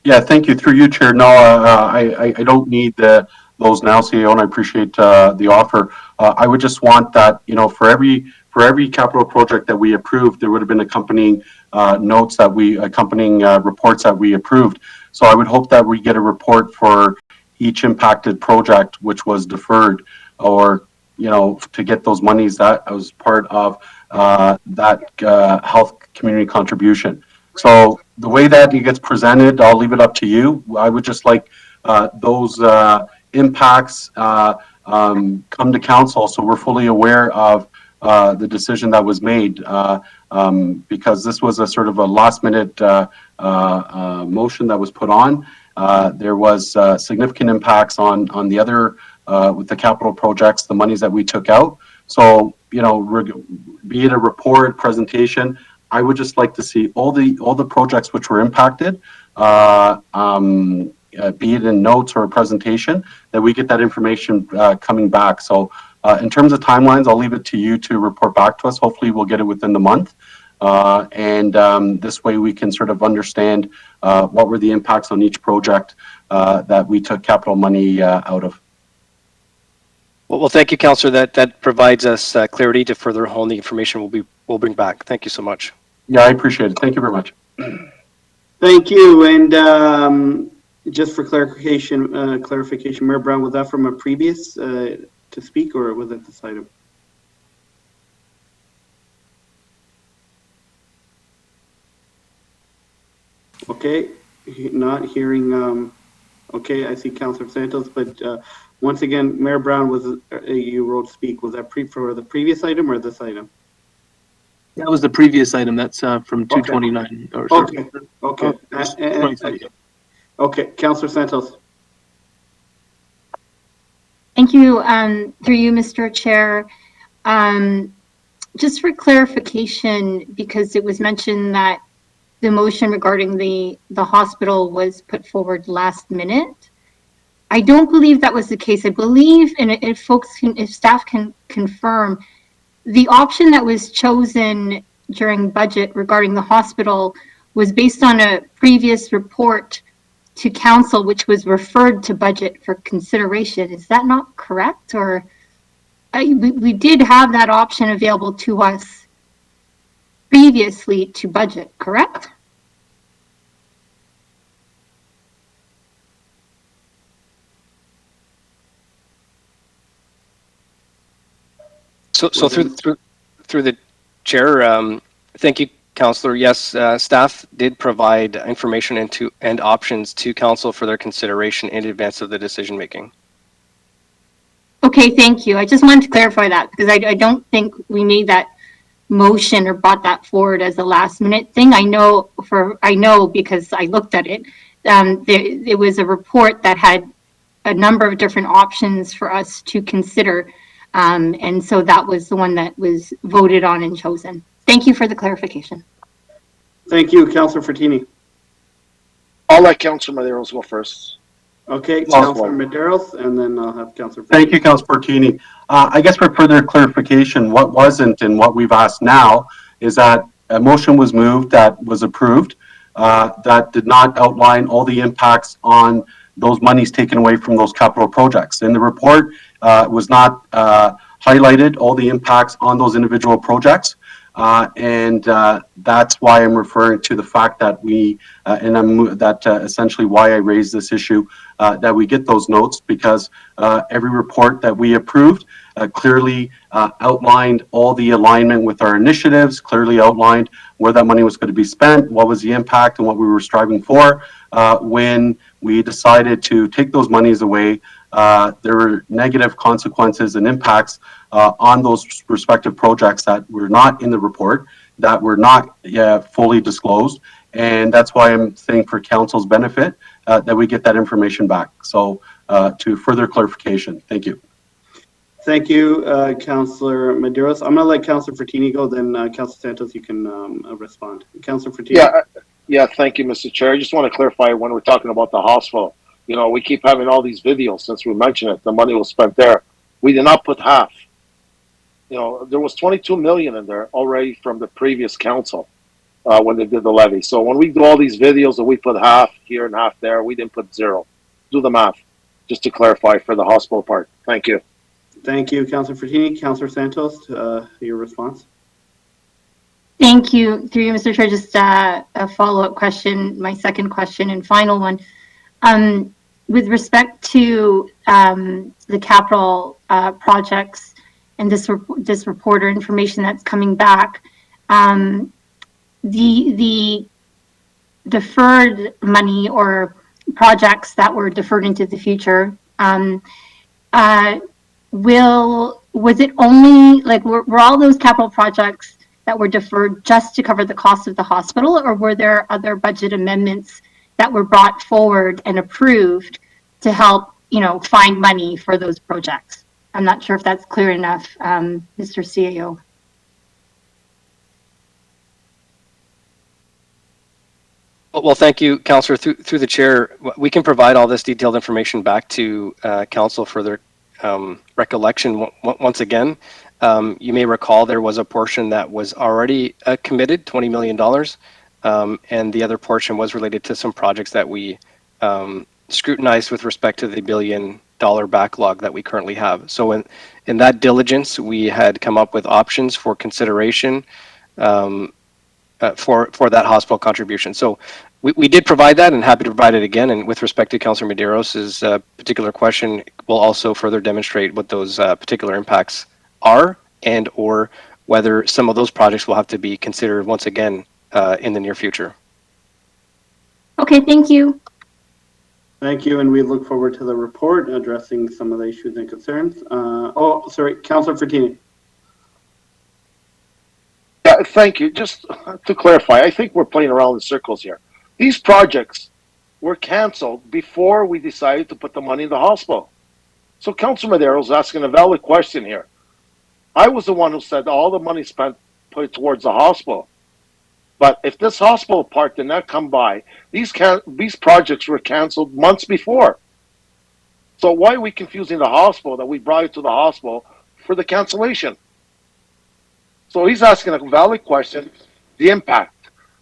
Yeah, thank you. Through you, Chair. No, I don't need those now, CEO, and I appreciate the offer. I would just want that, for every capital project that we approved, there would have been accompanying reports that we approved. So I would hope that we get a report for each impacted project which was deferred, or to get those monies that was part of that health community contribution. So the way that it gets presented, I'll leave it up to you. I would just like those impacts come to council, so we're fully aware of the decision that was made, because this was a sort of a last minute motion that was put on. There was significant impacts on the other, with the capital projects, the monies that we took out. So, be it a report, presentation, I would just like to see all the projects which were impacted, be it in notes or a presentation, that we get that information coming back. So in terms of timelines, I'll leave it to you to report back to us. Hopefully we'll get it within the month. And this way we can sort of understand what were the impacts on each project that we took capital money out of. Well, thank you, Councillor. That provides us clarity to further hone the information we'll bring back. Thank you so much. Yeah, I appreciate it. Thank you very much. Thank you. And just for clarification, Mayor Brown, was that from a previous to speak, or was it this item? Okay, not hearing. Okay, I see Councillor Santos, but once again, Mayor Brown, you wrote speak. Was that for the previous item or this item? That was the previous item. That's from 229. Okay. Okay, Councillor Santos. Thank you. Through you, Mr. Chair. Just for clarification, because it was mentioned that the motion regarding the hospital was put forward last minute. I don't believe that was the case. I believe, and if staff can confirm, the option that was chosen during budget regarding the hospital was based on a previous report to council, which was referred to budget for consideration. Is that not correct? Or we did have that option available to us previously to budget, correct? So through the chair, thank you, Councillor. Yes, staff did provide information and options to council for their consideration in advance of the decision making. Okay, thank you. I just wanted to clarify that because I don't think we made that motion or brought that forward as a last minute thing. I know because I looked at it. It was a report that had a number of different options for us to consider. And so that was the one that was voted on and chosen. Thank you for the clarification. Thank you, Councillor Fortini. I'll let Councillor Medeiros go first. Okay, Councillor Medeiros, and then I'll have Councillor Fortini. Thank you, Councillor Fortini. I guess for further clarification, what wasn't and what we've asked now is that a motion was moved that was approved that did not outline all the impacts on those monies taken away from those capital projects. In the report was not highlighted all the impacts on those individual projects. And that's why I'm referring to the fact that essentially why I raised this issue, that we get those notes, because every report that we approved clearly outlined all the alignment with our initiatives, clearly outlined where that money was going to be spent, what was the impact, and what we were striving for. When we decided to take those monies away, there were negative consequences and impacts on those respective projects that were not in the report, that were not fully disclosed. And that's why I'm saying for council's benefit that we get that information back. So to further clarification, thank you. Thank you, Councillor Medeiros. I'm going to let Councillor Fortini go, then Councillor Santos, you can respond. Councillor Fortini. Yeah, thank you, Mr. Chair. I just want to clarify when we're talking about the hospital. You know, we keep having all these videos since we mentioned it. The money was spent there. We did not put half. You know, there was 22 million in there already from the previous council when they did the levy. So when we do all these videos that we put half here and half there, we didn't put zero. Do the math, just to clarify for the hospital part. Thank you. Thank you, Councillor Fortini. Councillor Santos, your response. Thank you. Through you, Mr. Chair, just a follow-up question, my second question and final one. With respect to the capital projects and this report or information that's coming back, the deferred money or projects that were deferred into the future, was it only, like, were all those capital projects that were deferred just to cover the cost of the hospital, or were there other budget amendments that were brought forward and approved to help, you know, find money for those projects? I'm not sure if that's clear enough, Mr. CAO. Well, thank you, Councillor. Through the chair, we can provide all this detailed information back to council for their recollection. Once again, you may recall there was a portion that was already committed, $20 million, and the other portion was related to some projects that we scrutinized with respect to the $1 billion backlog that we currently have. So in that diligence, we had come up with options for consideration for that hospital contribution. So we did provide that, and happy to provide it again. And with respect to Councillor Medeiros' particular question, we'll also further demonstrate what those particular impacts are, and or whether some of those projects will have to be considered once again in the near future. Okay, thank you. Thank you, and we look forward to the report addressing some of the issues and concerns. Councillor Fortini. Yeah, thank you. Just to clarify, I think we're playing around in circles here. These projects were canceled before we decided to put the money in the hospital. So Councillor Medeiros is asking a valid question here. I was the one who said all the money spent, put it towards the hospital. But if this hospital part did not come by, these projects were canceled months before. So why are we confusing the hospital that we brought it to the hospital for the cancellation? So he's asking a valid question, the impact.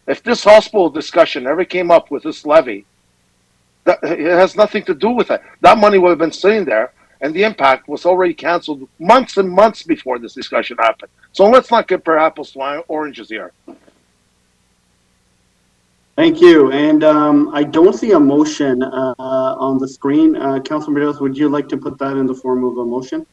If this hospital discussion ever came up with this levy, That, it has nothing to do with it. That money would have been sitting there, and the impact was already canceled months and months before this discussion happened. So let's not compare apples to oranges here. Thank you. And I don't see a motion on the screen. Councilor Meadows, would you like to put that in the form of a motion?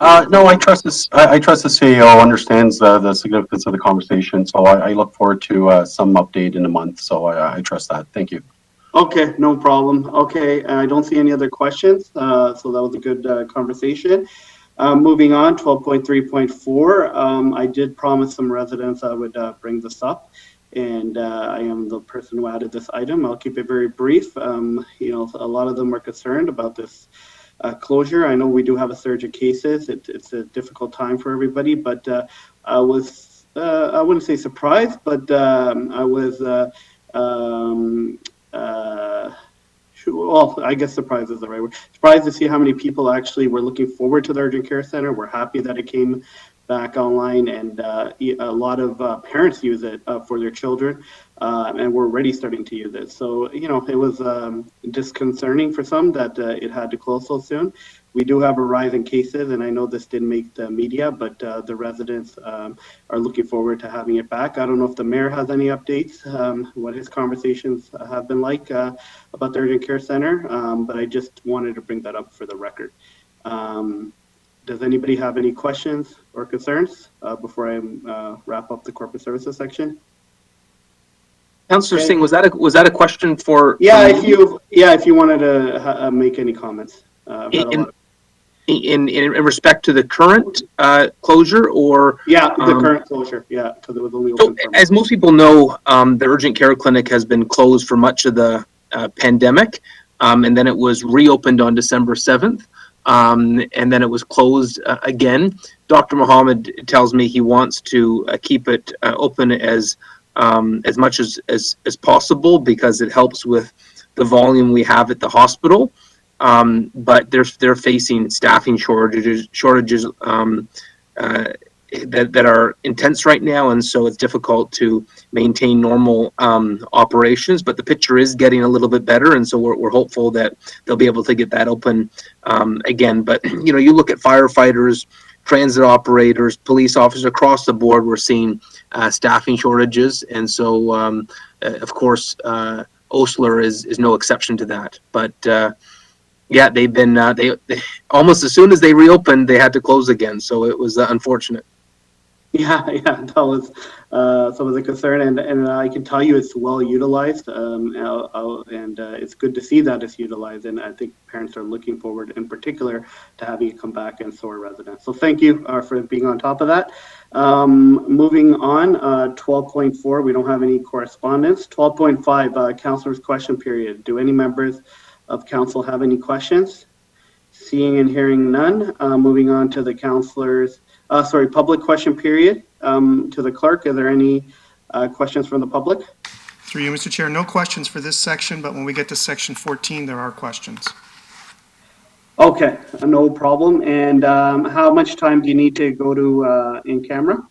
No, I trust this. I trust the CEO understands the significance of the conversation. So I look forward to some update in a month. So I trust that. Thank you. Okay, no problem. Okay, I don't see any other questions. So that was a good conversation. Moving on, 12.3.4. I did promise some residents I would bring this up, and I am the person who added this item. I'll keep it very brief. You know, a lot of them are concerned about this closure. I know we do have a surge of cases. It's a difficult time for everybody, but I was, I wouldn't say surprised, but I was, well, I guess surprised is the right word. Surprised to see how many people actually were looking forward to the urgent care center. We're happy that it came back online, and a lot of parents use it for their children, and we're already starting to use it. So, you know, it was disconcerting for some that it had to close so soon. We do have a rise in cases, and I know this didn't make the media, but the residents are looking forward to having it back. I don't know if the mayor has any updates, what his conversations have been like about the urgent care center, but I just wanted to bring that up for the record. Does anybody have any questions or concerns before I wrap up the corporate services section? Councillor Singh, was that a question for? Yeah, if you wanted to make any comments. In respect to the current closure, or the current closure, because it was only open. So, as most people know, the urgent care clinic has been closed for much of the pandemic, and then it was reopened on December 7th. And then it was closed again. Dr. Mohammed tells me he wants to keep it open as much as possible because it helps with the volume we have at the hospital. But they're facing staffing shortages that are intense right now, and so it's difficult to maintain normal operations. But the picture is getting a little bit better, and so we're hopeful that they'll be able to get that open again. But you know, you look at firefighters, transit operators, police officers across the board, we're seeing staffing shortages, and so of course Osler is no exception to that. But yeah, they've been they almost as soon as they reopened, they had to close again, so it was unfortunate. Yeah, that was some of the concern, and I can tell you it's well utilized, and it's good to see that it's utilized, and I think parents are looking forward, in particular, to having it come back, and so are residents. So thank you for being on top of that. Moving on, 12.4, we don't have any correspondence. 12.5, councilors' question period. Do any members of council have any questions? Seeing and hearing none. Moving on to the councilors. Public question period. To the clerk, are there any questions from the public? Through you, Mr. Chair, no questions for this section, but when we get to section 14, there are questions. Okay, no problem. And how much time do you need to go to in camera?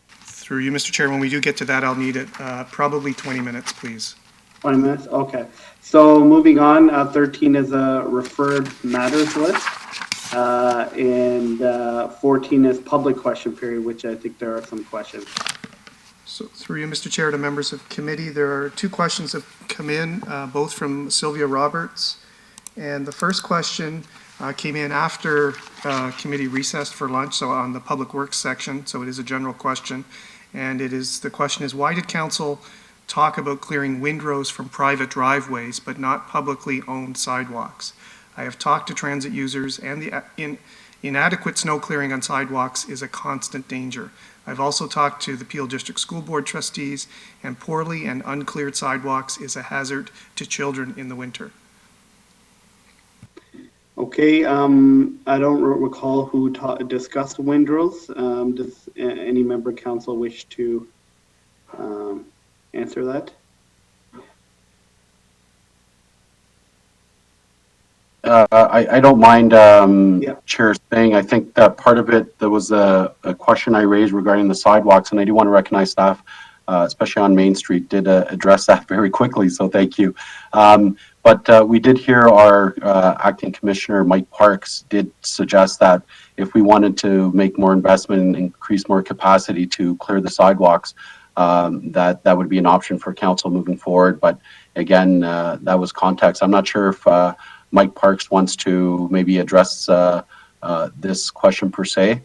Through you, Mr. Chair, when we do get to that, I'll need it probably 20 minutes, please. 20 minutes, okay. So moving on, 13 is a referred matters list. And 14 is public question period, which I think there are some questions. So through you, Mr. Chair, to members of committee, there are two questions that have come in, both from Sylvia Roberts. And the first question came in after committee recessed for lunch, so on the public works section, so it is a general question. And the question is, why did council talk about clearing windrows from private driveways, but not publicly owned sidewalks? I have talked to transit users, and the inadequate snow clearing on sidewalks is a constant danger. I've also talked to the Peel District School Board trustees, and poorly and uncleared sidewalks is a hazard to children in the winter. Okay, I don't recall who discussed windrows. Does any member of council wish to answer that? I don't mind Chair saying, I think that part of it, there was a question I raised regarding the sidewalks, and I do want to recognize staff especially on Main Street, did address that very quickly. So thank you. But we did hear our acting commissioner, Mike Parks, did suggest that if we wanted to make more investment and increase more capacity to clear the sidewalks, that would be an option for council moving forward. But again, that was context. I'm not sure if Mike Parks wants to maybe address this question per se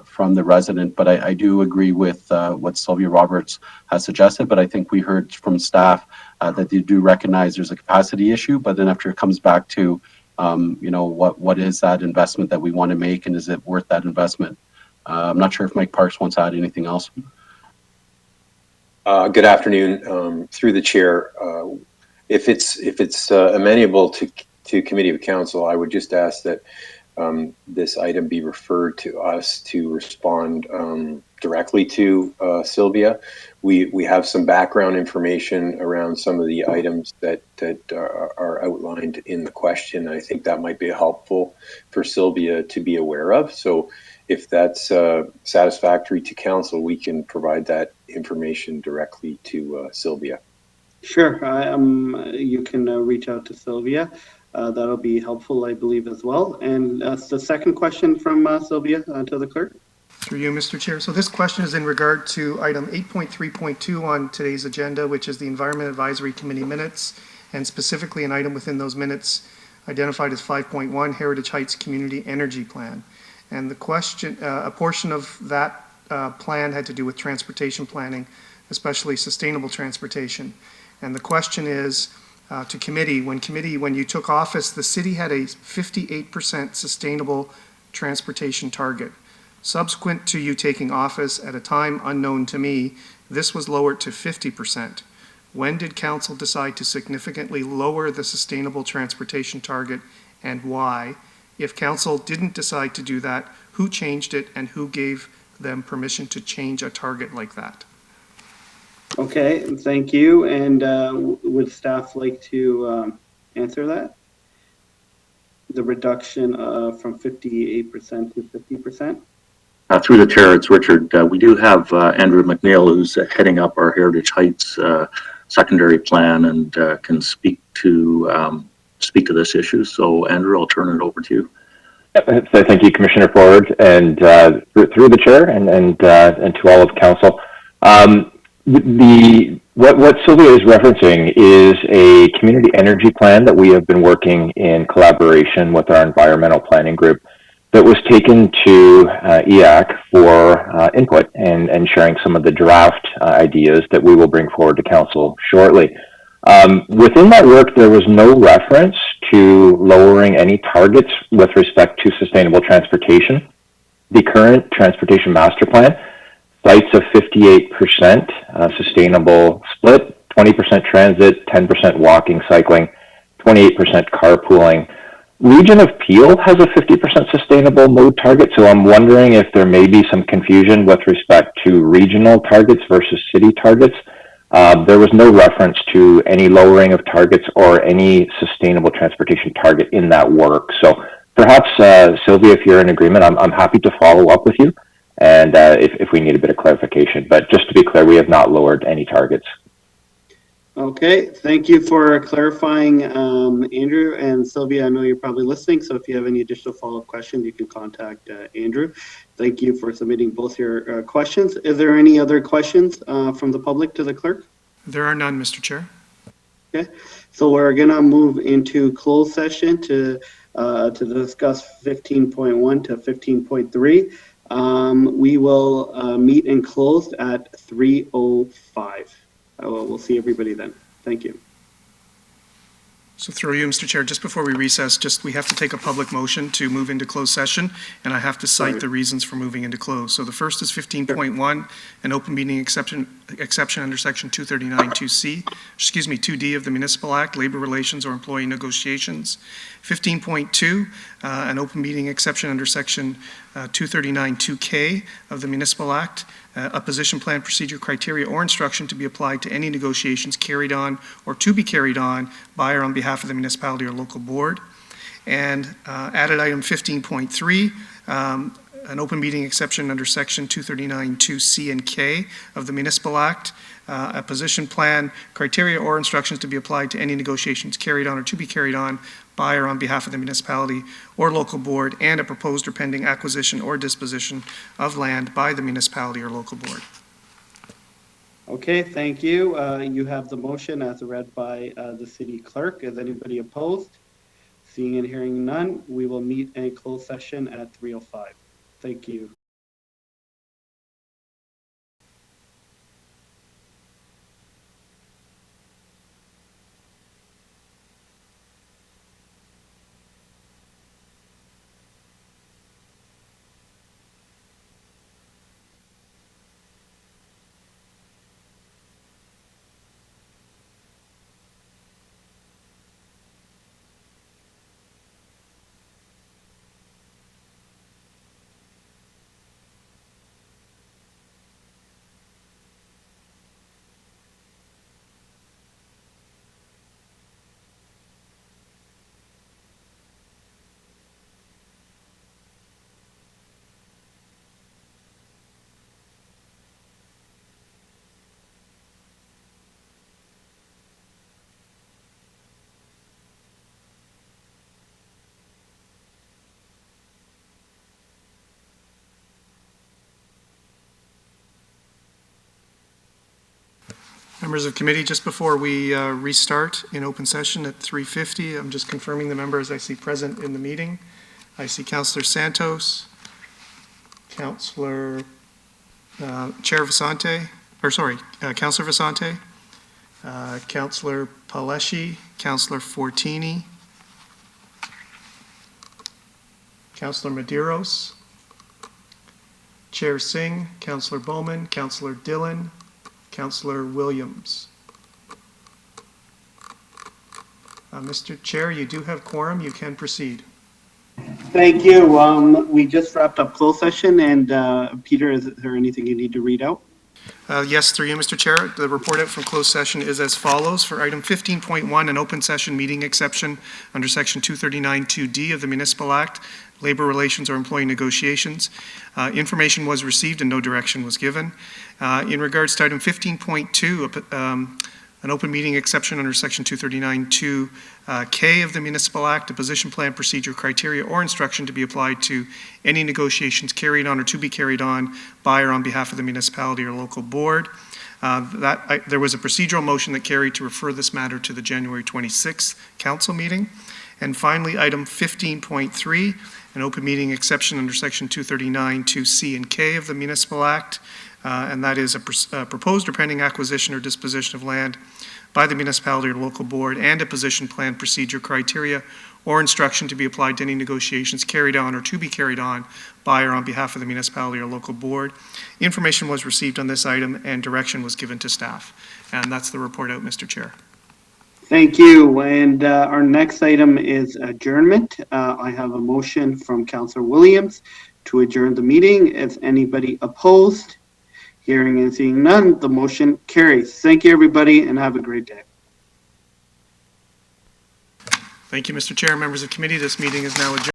from the resident, but I do agree with what Sylvia Roberts has suggested. But I think we heard from staff that they do recognize there's a capacity issue, but then after it comes back to, what is that investment that we want to make, and is it worth that investment? I'm not sure if Mike Parks wants to add anything else. Good afternoon, through the chair. If it's amenable to committee of council, I would just ask that this item be referred to us to respond directly to Sylvia. We have some background information around some of the items that are outlined in the question. I think that might be helpful for Sylvia to be aware of. So if that's satisfactory to council, we can provide that information directly to Sylvia. Sure. You can reach out to Sylvia. That'll be helpful, I believe, as well. And the second question from Sylvia to the clerk. Through you, Mr. Chair. So this question is in regard to item 8.3.2 on today's agenda, which is the Environment Advisory Committee minutes, and specifically an item within those minutes identified as 5.1, Heritage Heights Community Energy Plan. And the question, a portion of that plan had to do with transportation planning, especially sustainable transportation. And the question is to committee, when you took office, the city had a 58% sustainable transportation target. Subsequent to you taking office at a time unknown to me, this was lowered to 50%. When did council decide to significantly lower the sustainable transportation target, and why? If council didn't decide to do that, who changed it and who gave them permission to change a target like that? Okay, thank you. And would staff like to answer that? The reduction from 58% to 50%? Through the chair, it's Richard. We do have Andrew McNeil, who's heading up our Heritage Heights secondary plan, and can speak to this issue. So, Andrew, I'll turn it over to you. So thank you, Commissioner Ford, and through the chair, and to all of council. What Sylvia is referencing is a community energy plan that we have been working in collaboration with our environmental planning group that was taken to EAC for input and sharing some of the draft ideas that we will bring forward to council shortly. Within that work, there was no reference to lowering any targets with respect to sustainable transportation. The current transportation master plan cites a 58% sustainable split, 20% transit, 10% walking, cycling, 28% carpooling. Region of Peel has a 50% sustainable mode target, so I'm wondering if there may be some confusion with respect to regional targets versus city targets. There was no reference to any lowering of targets or any sustainable transportation target in that work. So perhaps, Sylvia, if you're in agreement, I'm happy to follow up with you, and if we need a bit of clarification. But just to be clear, we have not lowered any targets. Okay, thank you for clarifying, Andrew. And Sylvia, I know you're probably listening, so if you have any additional follow-up questions, you can contact Andrew. Thank you for submitting both your questions. Is there any other questions from the public to the clerk? There are none, Mr. Chair. Okay, so we're gonna move into closed session to discuss 15.1 to 15.3. We will meet in closed at 3:05. We'll see everybody then. Thank you. So through you, Mr. Chair, just before we recess, we have to take a public motion to move into closed session, and I have to cite the reasons for moving into closed. So the first is 15.1, an open meeting exception under section 239(2D) of the Municipal Act, labor relations or employee negotiations. 15.2, an open meeting exception under section 239(2K) of the Municipal Act, a position plan, procedure, criteria, or instruction to be applied to any negotiations carried on or to be carried on by or on behalf of the municipality or local board. And added item 15.3, an open meeting exception under Section 239(2)(c) and K of the Municipal Act, a position plan, criteria, or instructions to be applied to any negotiations carried on or to be carried on by or on behalf of the municipality or local board, and a proposed or pending acquisition or disposition of land by the municipality or local board. Okay, thank you. You have the motion as read by the city clerk. Is anybody opposed? Seeing and hearing none, we will meet in a closed session at 3:05. Thank you. Members of committee, just before we restart in open session at 3:50, I'm just confirming the members I see present in the meeting. I see Councillor Santos, Councillor Chair Vicente, Councillor Vicente, Councillor Palesci, Councillor Fortini, Councillor Medeiros, Chair Singh, Councillor Bowman, Councillor Dillon, Councillor Williams. Mr. Chair, you do have quorum. You can proceed. Thank you. We just wrapped up closed session, and Peter, is there anything you need to read out? Yes, through you, Mr. Chair. The report out from closed session is as follows. For item 15.1, an open session meeting exception under Section 239(2)(d) of the Municipal Act, labor relations or employee negotiations. Information was received and no direction was given. In regards to item 15.2, an open meeting exception under Section 239(2)(k) of the Municipal Act, a position plan, procedure, criteria, or instruction to be applied to any negotiations carried on or to be carried on by or on behalf of the municipality or local board. There was a procedural motion that carried to refer this matter to the January 26th council meeting. And finally, item 15.3, an open meeting exception under Section 239(2)(c) and K of the Municipal Act, and that is a proposed or pending acquisition or disposition of land by the municipality or local board, and a position plan, procedure, criteria, or instruction to be applied to any negotiations carried on or to be carried on by or on behalf of the municipality or local board. Information was received on this item and direction was given to staff. And that's the report out, Mr. Chair. Thank you. And our next item is adjournment. I have a motion from Councillor Williams to adjourn the meeting. Is anybody opposed? Hearing and seeing none, the motion carries. Thank you, everybody, and have a great day. Thank you, Mr. Chair. Members of committee, this meeting is now adjourned.